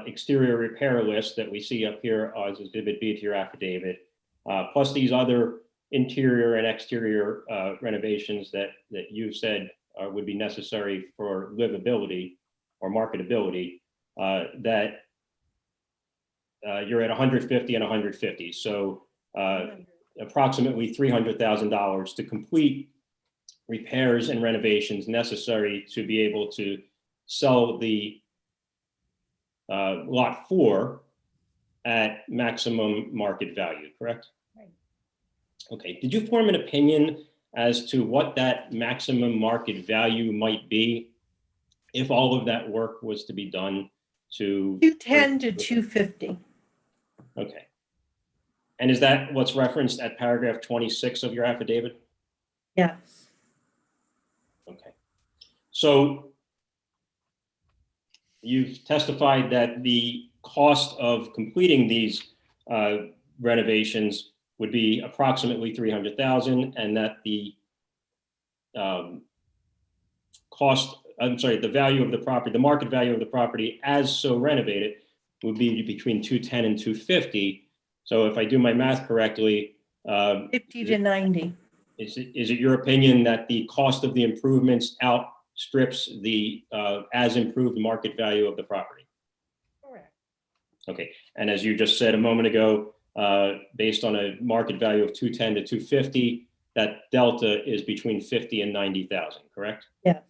exterior repair list that we see up here as Exhibit B to your affidavit, plus these other interior and exterior renovations that you said would be necessary for livability or marketability, that you're at 150 and 150. So approximately $300,000 to complete repairs and renovations necessary to be able to sell the lot 4 at maximum market value, correct? Right. Okay, did you form an opinion as to what that maximum market value might be if all of that work was to be done to 210 to 250. Okay. And is that what's referenced at paragraph 26 of your affidavit? Yes. Okay. So you've testified that the cost of completing these renovations would be approximately $300,000, and that the the value of the property, the market value of the property as so renovated would be between 210 and 250. So if I do my math correctly, 50 to 90. Is it your opinion that the cost of the improvements outstrips the as improved market value of the property? Correct. Okay, and as you just said a moment ago, based on a market value of 210 to 250, that delta is between 50 and 90,000, correct? Yes.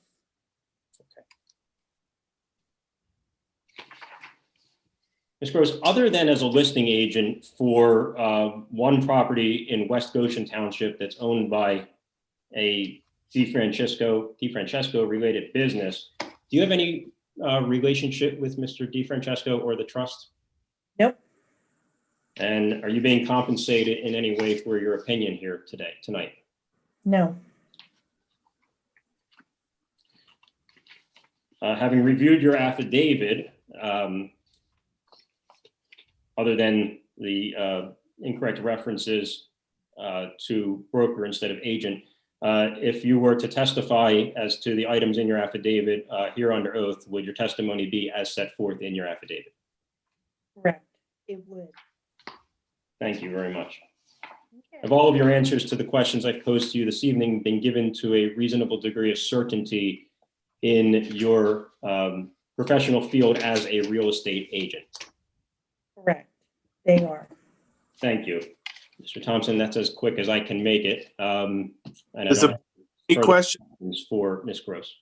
Ms. Gross, other than as a listing agent for one property in West Goshen Township that's owned by a DeFrancesco related business, do you have any relationship with Mr. DeFrancesco or the trust? Nope. And are you being compensated in any way for your opinion here tonight? No. Having reviewed your affidavit, other than the incorrect references to broker instead of agent, if you were to testify as to the items in your affidavit here under oath, would your testimony be as set forth in your affidavit? Correct. It would. Thank you very much. Have all of your answers to the questions I've posed to you this evening been given to a reasonable degree of certainty in your professional field as a real estate agent? Correct. They are. Thank you. Mr. Thompson, that's as quick as I can make it. And I Does don't the- have any further question? questions for Ms. Gross.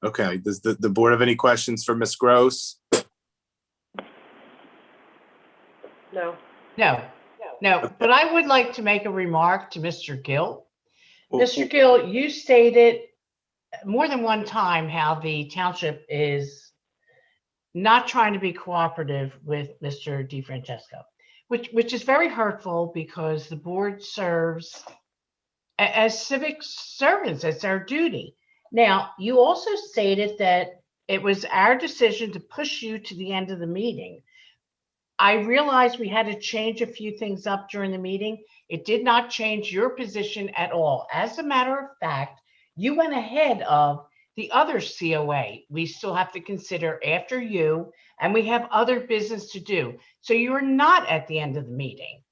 Okay, does the board have any questions for Ms. Gross? No. No, but I would like to make a remark to Mr. Gill. Well, Mr. Gill, you stated more than one time how the township is not trying to be cooperative with Mr. DeFrancesco, which is very hurtful because the board serves as civic servants. It's our duty. Now, you also stated that it was our decision to push you to the end of the meeting. I realized we had to change a few things up during the meeting. It did not change your position at all. As a matter of fact, you went ahead of the other COA. We still have to consider after you, and we have other business to do. So you're not at the end of the meeting.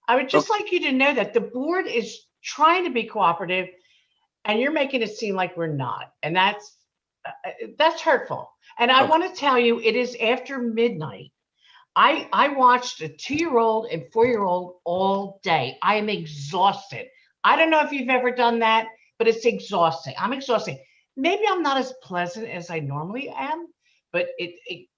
I would just like you to know that the board is trying to be cooperative, and you're making it seem like we're not. And that's hurtful. And I want to tell you, it is after midnight. I watched a 2-year-old and 4-year-old all day. I am exhausted. I don't know if you've ever done that, but it's exhausting. I'm exhausted. Maybe I'm not as pleasant as I normally am, but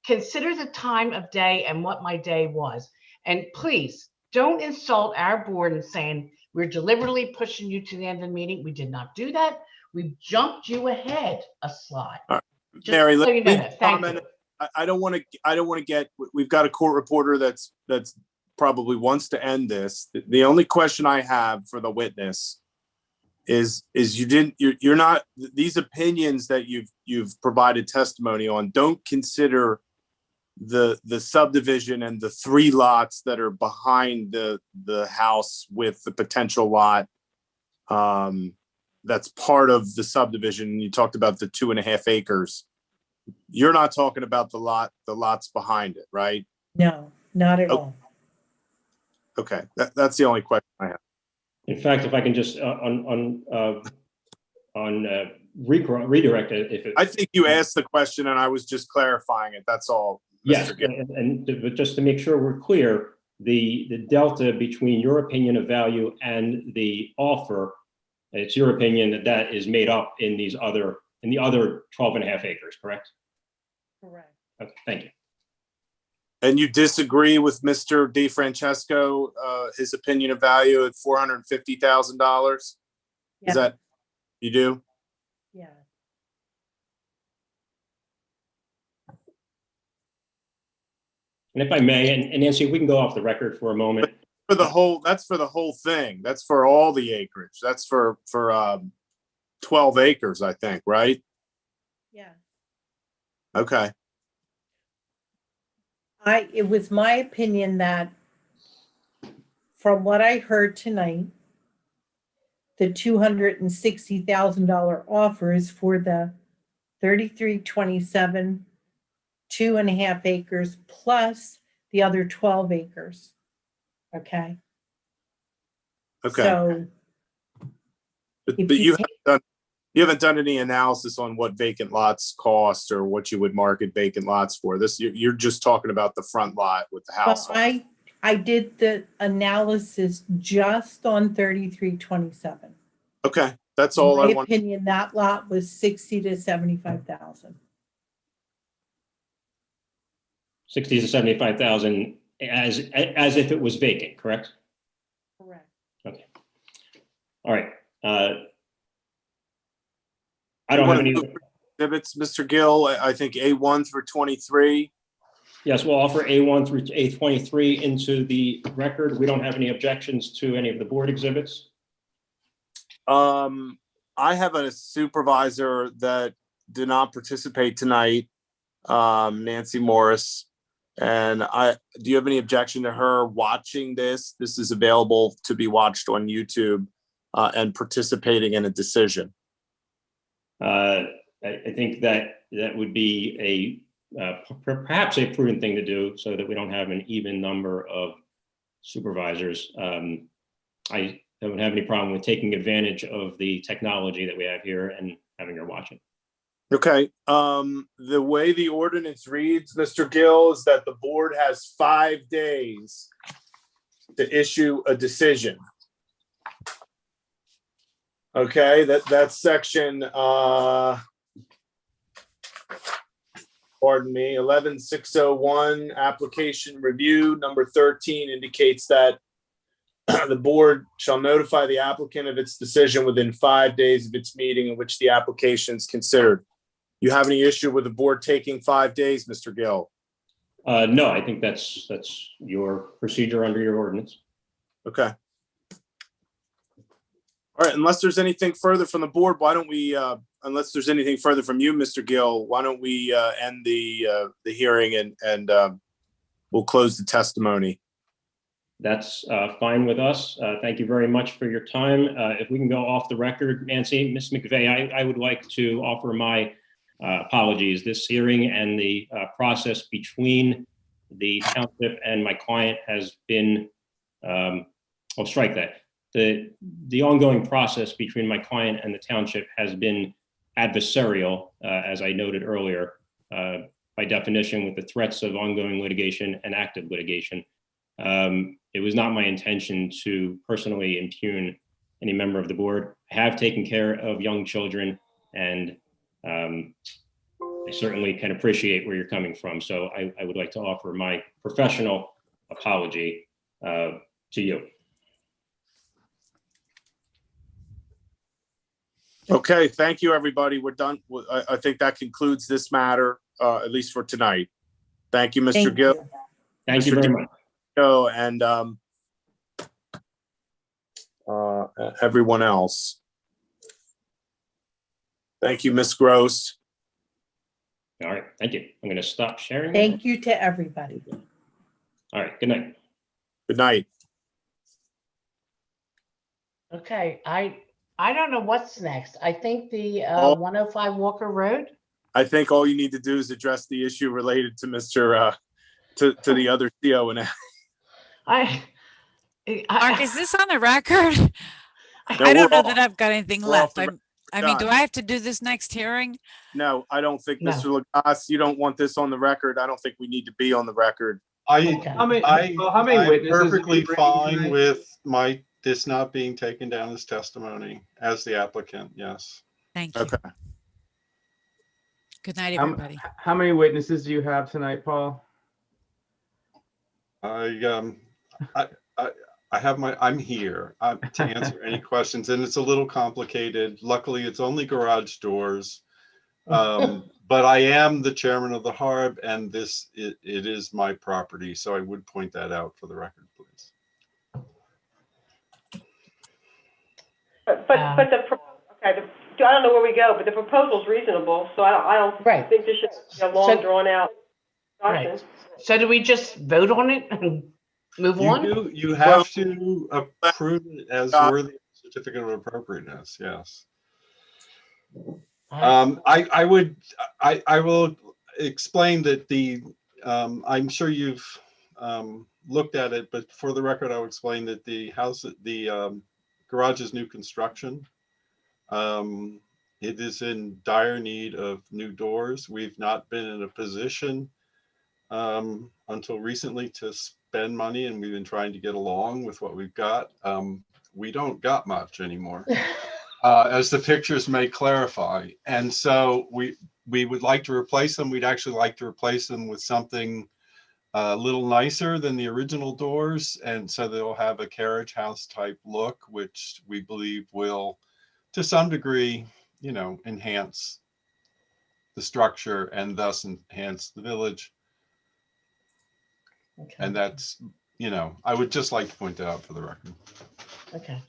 consider the time of day and what my day was. And please don't insult our board and saying we're deliberately pushing you to the end of the meeting. We did not do that. We jumped you ahead a slide. Just Mary, so let you know me that. Thank comment. you. I don't want to get, we've got a court reporter that's probably wants to end this. The only question I have for the witness is you're not, these opinions that you've provided testimony on don't consider the subdivision and the 3 lots that are behind the house with the potential lot that's part of the subdivision. You talked about the 2.5 acres. You're not talking about the lots behind it, right? No, not at all. Okay, that's the only question I have. In fact, if I can just redirect it, if it, I think you asked the question and I was just clarifying it. That's all. yes, Mr. Gill. but just to make sure we're clear, the delta between your opinion of value and the offer, it's your opinion that is made up in the other 12.5 acres, correct? Correct. Okay, thank you. And you disagree with Mr. DeFrancesco, his opinion of value at $450,000? Is that, you do? Yeah. And if I may, and Nancy, if we can go off the record for a moment. That's for the whole thing. That's for all the acreage. That's for 12 acres, I think, right? Yeah. Okay. It was my opinion that from what I heard tonight, the $260,000 offers for the 3327, 2.5 acres plus the other 12 acres. Okay. Okay. So But you haven't done any analysis on what vacant lots cost or what you would market vacant lots for. You're just talking about the front lot with the house. well, I did the analysis just on 3327. Okay, that's all In I my want. opinion, that lot was 60 to 75,000. 60 to 75,000 as if it was vacant, correct? Correct. Okay. All right. I don't have any. Exhibits, Mr. Gill, I think A1 through 23. Yes, we'll offer A1 through A23 into the record. We don't have any objections to any of the board exhibits. I have a supervisor that did not participate tonight, Nancy Morris. And do you have any objection to her watching this? This is available to be watched on YouTube and participating in a decision. I think that would be perhaps a prudent thing to do so that we don't have an even number of supervisors. I don't have any problem with taking advantage of the technology that we have here and having her watch it. Okay. The way the ordinance reads, Mr. Gill, is that the board has 5 days to issue a decision. Okay, that's section, pardon me, 11601 application review. Number 13 indicates that the board shall notify the applicant of its decision within 5 days of its meeting in which the application is considered. You have any issue with the board taking 5 days, Mr. Gill? No, I think that's your procedure under your ordinance. Okay. All right, unless there's anything further from the board, why don't we, unless there's anything further from you, Mr. Gill, why don't we end the hearing and we'll close the testimony. That's fine with us. Thank you very much for your time. If we can go off the record, Nancy, Ms. McVeigh, I would like to offer my apologies. This hearing and the process between the township and my client has been, I'll strike that. The ongoing process between my client and the township has been adversarial, as I noted earlier, by definition, with the threats of ongoing litigation and active litigation. It was not my intention to personally impugn any member of the board. I have taken care of young children, and I certainly can appreciate where you're coming from. So I would like to offer my professional apology to you. Okay, thank you, everybody. We're done. I think that concludes this matter, at least for tonight. Thank you, Mr. Gill. Thank you very much. And everyone else. Thank you, Ms. Gross. All right, thank you. I'm going to stop sharing. Thank you to everybody. All right, good night. Good night. Okay, I don't know what's next. I think the 105 Walker Road. I think all you need to do is address the issue related to Mr. To the other CO and Mark, is this on the record? I don't know that I've got anything left. I mean, do I have to do this next hearing? No, I don't think, Mr. Lagas, you don't want this on the record. I don't think we need to be on the record. I'm perfectly fine tonight? with this not being taken down as testimony as the applicant, yes. Thank you. Okay. Good night, everybody. How many witnesses do you have tonight, Paul? I'm here to answer any questions, and it's a little complicated. Luckily, it's only garage doors. But I am the chairman of the HARB, and it is my property, so I would point that out for the record, please. But I don't know where we go, but the proposal's reasonable, so I don't think this should be a long drawn out discussion. Right. So do we just vote on it and move on? You have to approve it as worthy of certificate of appropriateness, yes. I will explain that I'm sure you've looked at it, but for the record, I'll explain that the garage is new construction. It is in dire need of new doors. We've not been in a position until recently to spend money, and we've been trying to get along with what we've got. We don't got much anymore, as the pictures may clarify. And so we would like to replace them. We'd actually like to replace them with something a little nicer than the original doors. And so they'll have a carriage house type look, which we believe will, to some degree, you know, enhance the structure and thus enhance the village. Okay. And that's, you know, I would just like to point that out for the record. Okay.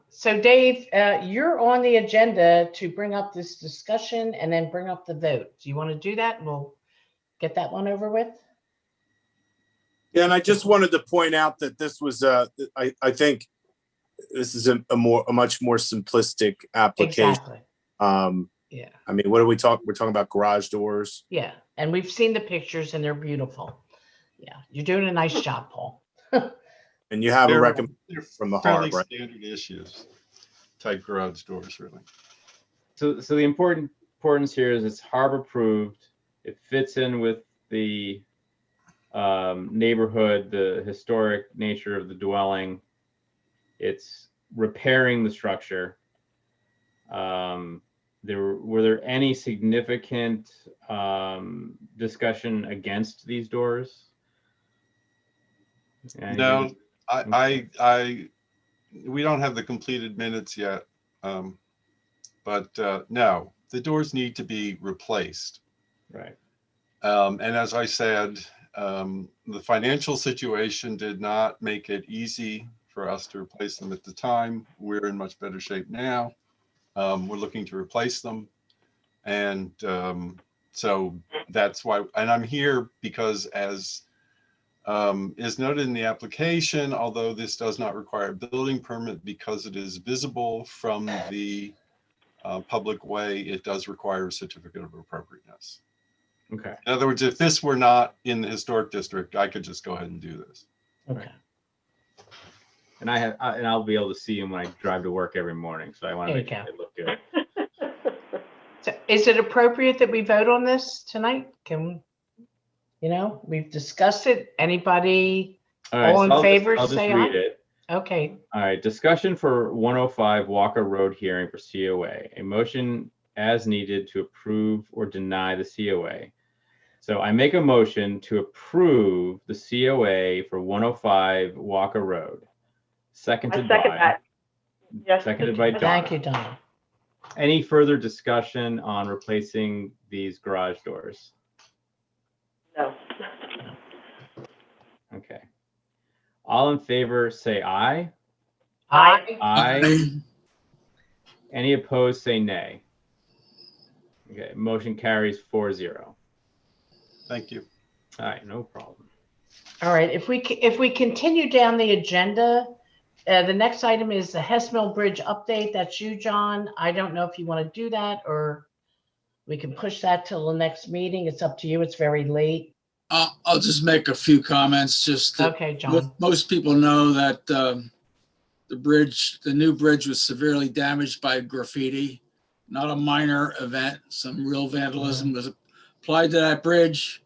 So Dave, you're on the agenda to bring up this discussion and then bring up the vote. Do you want to do that? And we'll get that one over with. Yeah, and I just wanted to point out that this was I think this is a much more simplistic application. Exactly. Yeah. I mean, what are we talking? We're talking about garage doors. Yeah. And we've seen the pictures and they're beautiful. Yeah. You're doing a nice job, Paul. And you have a They're recommendation from the fairly HARB, right? standard issues, type garage doors, really. So the importance here is it's HARB approved. It fits in with the neighborhood, the historic nature of the dwelling. It's repairing the structure. Were there any significant discussion against these doors? No, we don't have the completed minutes yet, but no, the doors need to be replaced. Right. And as I said, the financial situation did not make it easy for us to replace them at the time. We're in much better shape now. We're looking to replace them. And so that's why, and I'm here because as is noted in the application, although this does not require a building permit because it is visible from the public way, it does require a certificate of appropriateness. Okay. In other words, if this were not in the historic district, I could just go ahead and do this. Okay. And I'll be able to see them when I drive to work every morning. So I want to make sure they look good. So is it appropriate that we vote on this tonight? We've discussed it. Anybody all in favor, I'll just say read aye. it. Okay. All right, discussion for 105 Walker Road hearing for COA. A motion as needed to approve or deny the COA. So I make a motion to approve the COA for 105 Walker Road. Seconded by. that. Yes. Seconded by Donna. Thank you, Donna. Any further discussion on replacing these garage doors? No. Okay. All in favor, say aye. Aye. Aye. Any opposed, say nay. Okay, motion carries 4-0. Thank you. All right, no problem. All right. If we continue down the agenda, the next item is the Hess Mill Bridge update. That's you, John. I don't know if you want to do that or we can push that till the next meeting. It's up to you. It's very late. I'll just make a few comments. Just that Okay, John. most people know that the new bridge was severely damaged by graffiti, not a minor event. Some real vandalism was applied to that bridge.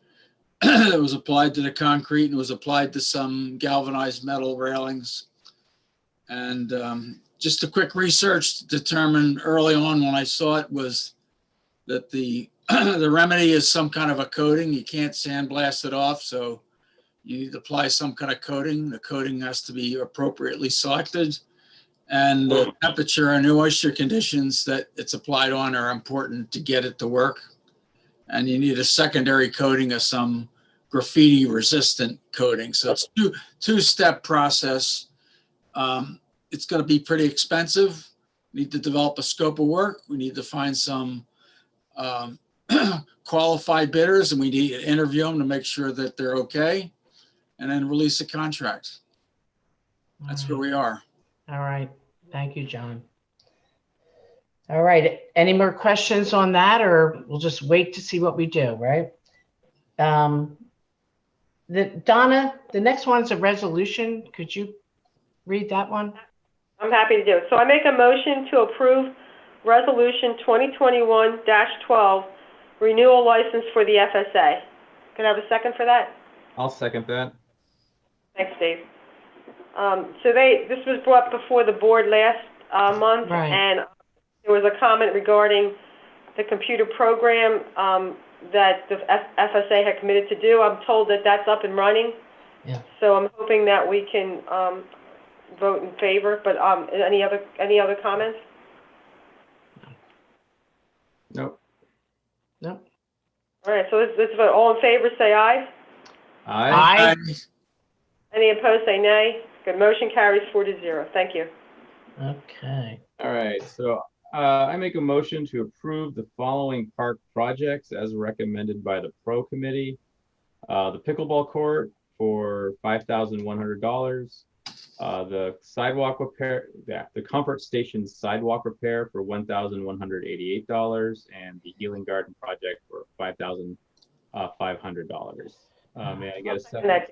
It was applied to the concrete and was applied to some galvanized metal railings. And just a quick research determined early on when I saw it was that the remedy is some kind of a coating. You can't sandblast it off, so you need to apply some kind of coating. The coating has to be appropriately selected, and the temperature and moisture conditions that it's applied on are important to get it to work. And you need a secondary coating of some graffiti resistant coating. So it's two-step process. It's going to be pretty expensive. We need to develop a scope of work. We need to find some qualified bidders, and we need to interview them to make sure that they're okay, and then release a contract. That's where we are. All right. Thank you, John. All right. Any more questions on that, or we'll just wait to see what we do, right? Donna, the next one's a resolution. Could you read that one? I'm happy to do it. So I make a motion to approve Resolution 2021-12, renewal license for the FSA. Can I have a second for that? I'll second that. Thanks, Dave. This was brought before the board last month, Right. and there was a comment regarding the computer program. that the FSA had committed to do. I'm told that that's up and running. Yeah. So I'm hoping that we can vote in favor. But any other comments? Nope. No. All right. So let's vote. All in favor, say aye. Aye. Any opposed, say nay. Good. Motion carries 4-0. Thank you. Okay. All right, so I make a motion to approve the following park projects as recommended by the Pro Committee. The pickleball court for $5,100. The sidewalk repair, the Comfort Station sidewalk repair for $1,188, and the Healing Garden project for $5,500. May I get a second?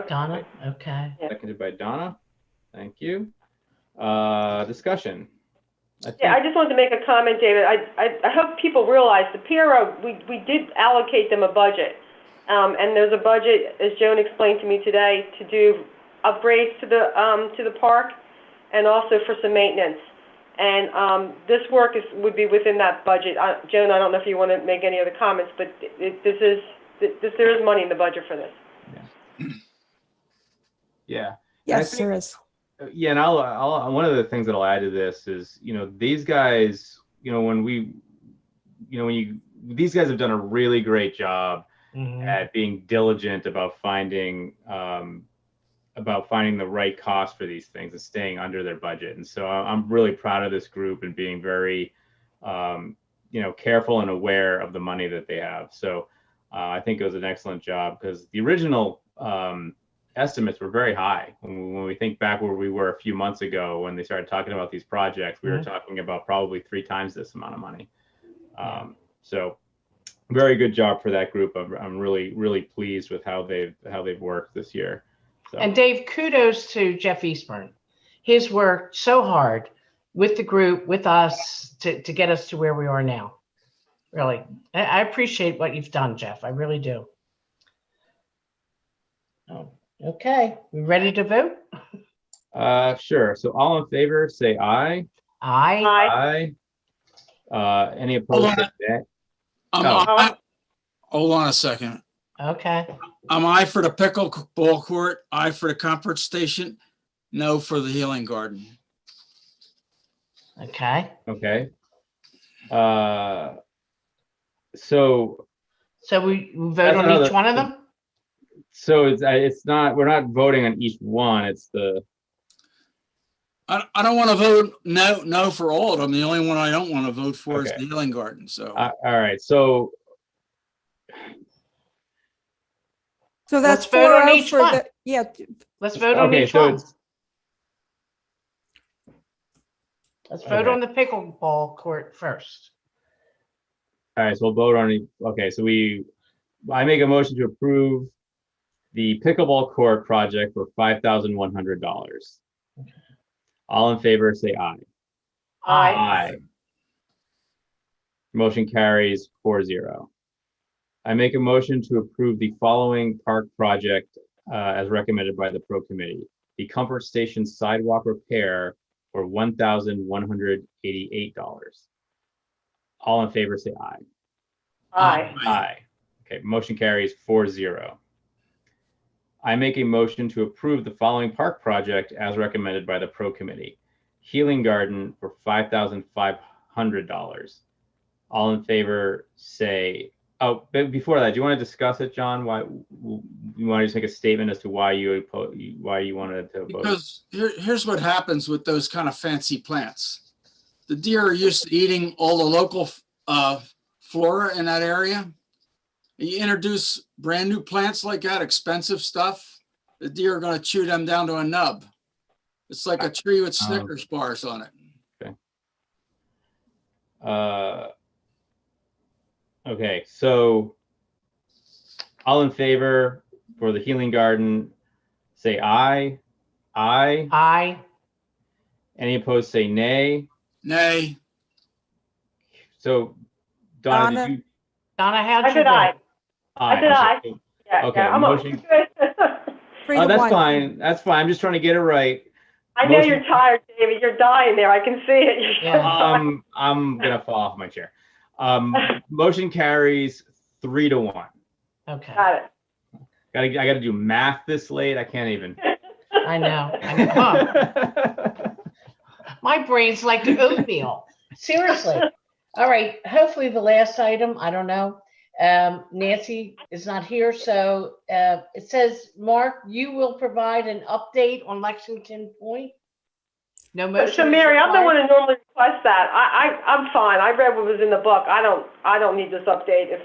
Donna, okay. Seconded by Donna. Thank you. Discussion. Yeah, I just wanted to make a comment, David. I hope people realize the PRO, we did allocate them a budget. And there's a budget, as Joan explained to me today, to do upgrades to the park and also for some maintenance. And this work would be within that budget. Joan, I don't know if you want to make any other comments, but there is money in the budget for this. Yeah. Yes, there is. Yeah, and I'll one of the things that I'll add to this is, these guys, these guys have done a really great job at being diligent about finding the right cost for these things and staying under their budget. And so I'm really proud of this group and being very, careful and aware of the money that they have. So I think it was an excellent job, because the original estimates were very high. When we think back where we were a few months ago, when they started talking about these projects, we were talking about probably 3 times this amount of money. So very good job for that group. I'm really, really pleased with how they've worked this year. So. And Dave, kudos to Jeff Eastburn. His work so hard with the group, with us, to get us to where we are now. Really, I appreciate what you've done, Jeff. I really do. Oh, okay. We ready to vote? Sure. So all in favor, say aye. Aye. Aye. Any opposed? Say nay. Hold on a second. Okay. I'm aye for the pickleball court, aye for the comfort station, no for the healing garden. Okay. Okay. So we vote on each one of them? So it's not, we're not voting on each one. It's the. I don't want to vote no for all of them. The only one I don't want to vote for is the healing garden. So. All right. So that's let's vote on each for one. Let's vote on each one. Let's vote on the pickleball court first. All right, so we'll vote on. Okay, so I make a motion to approve the pickleball court project for $5,100. All in favor, say aye. Aye. Motion carries 4-0. I make a motion to approve the following park project as recommended by the Pro Committee. The Comfort Station sidewalk repair for $1,188. All in favor, say aye. Aye. Aye. Okay, motion carries 4-0. I make a motion to approve the following park project as recommended by the Pro Committee. Healing Garden for $5,500. All in favor, say. Oh, but before that, do you want to discuss it, John? Why you want to just make a statement as to why you wanted to vote? Because here's what happens with those kind of fancy plants. The deer are used to eating all the local flora in that area. You introduce brand new plants like that, expensive stuff, the deer are going to chew them down to a nub. It's like a tree with Snickers bars on it. Okay. Okay, so all in favor for the Healing Garden, say aye. Aye. Aye. Any opposed, say nay. Nay. So Donna, did you? Donna, how'd I you said vote? aye. I said aye. Yeah, Okay, I'm motion. Oh, that's fine. That's fine. I'm just trying to get it right. I know you're tired, David. You're dying there. I can see it. I'm gonna fall off my chair. Motion carries 3-1. Okay. Got it. I gotta do math this late. I can't even. I know. Huh. My brain's like oatmeal. Seriously. All right. Hopefully the last item, I don't know. Nancy is not here. So it says, Mark, you will provide an update on Lexington Point. No motion. So is Mary, I'm the required? one who normally requests that. I'm fine. I read what was in the book. I don't need this update if.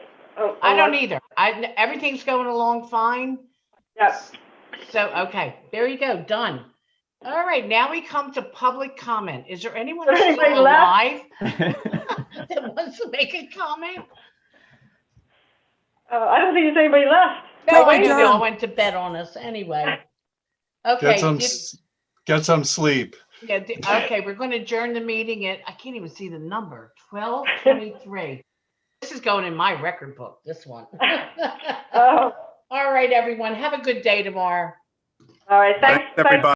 I don't either. Everything's going along fine. Yes. So, okay, there you go, done. All right, now we come to public comment. Is there anyone Is there still anybody alive left? that wants to make a comment? I don't think there's anybody left. No, Oh, I wait, do. They all no. went to bed on us anyway. Okay. Get some sleep. Okay, we're going to adjourn the meeting at, I can't even see the number, 12:23. This is going in my record book, this one. Oh. All right, everyone, have a good day tomorrow. All right, thanks. Everybody.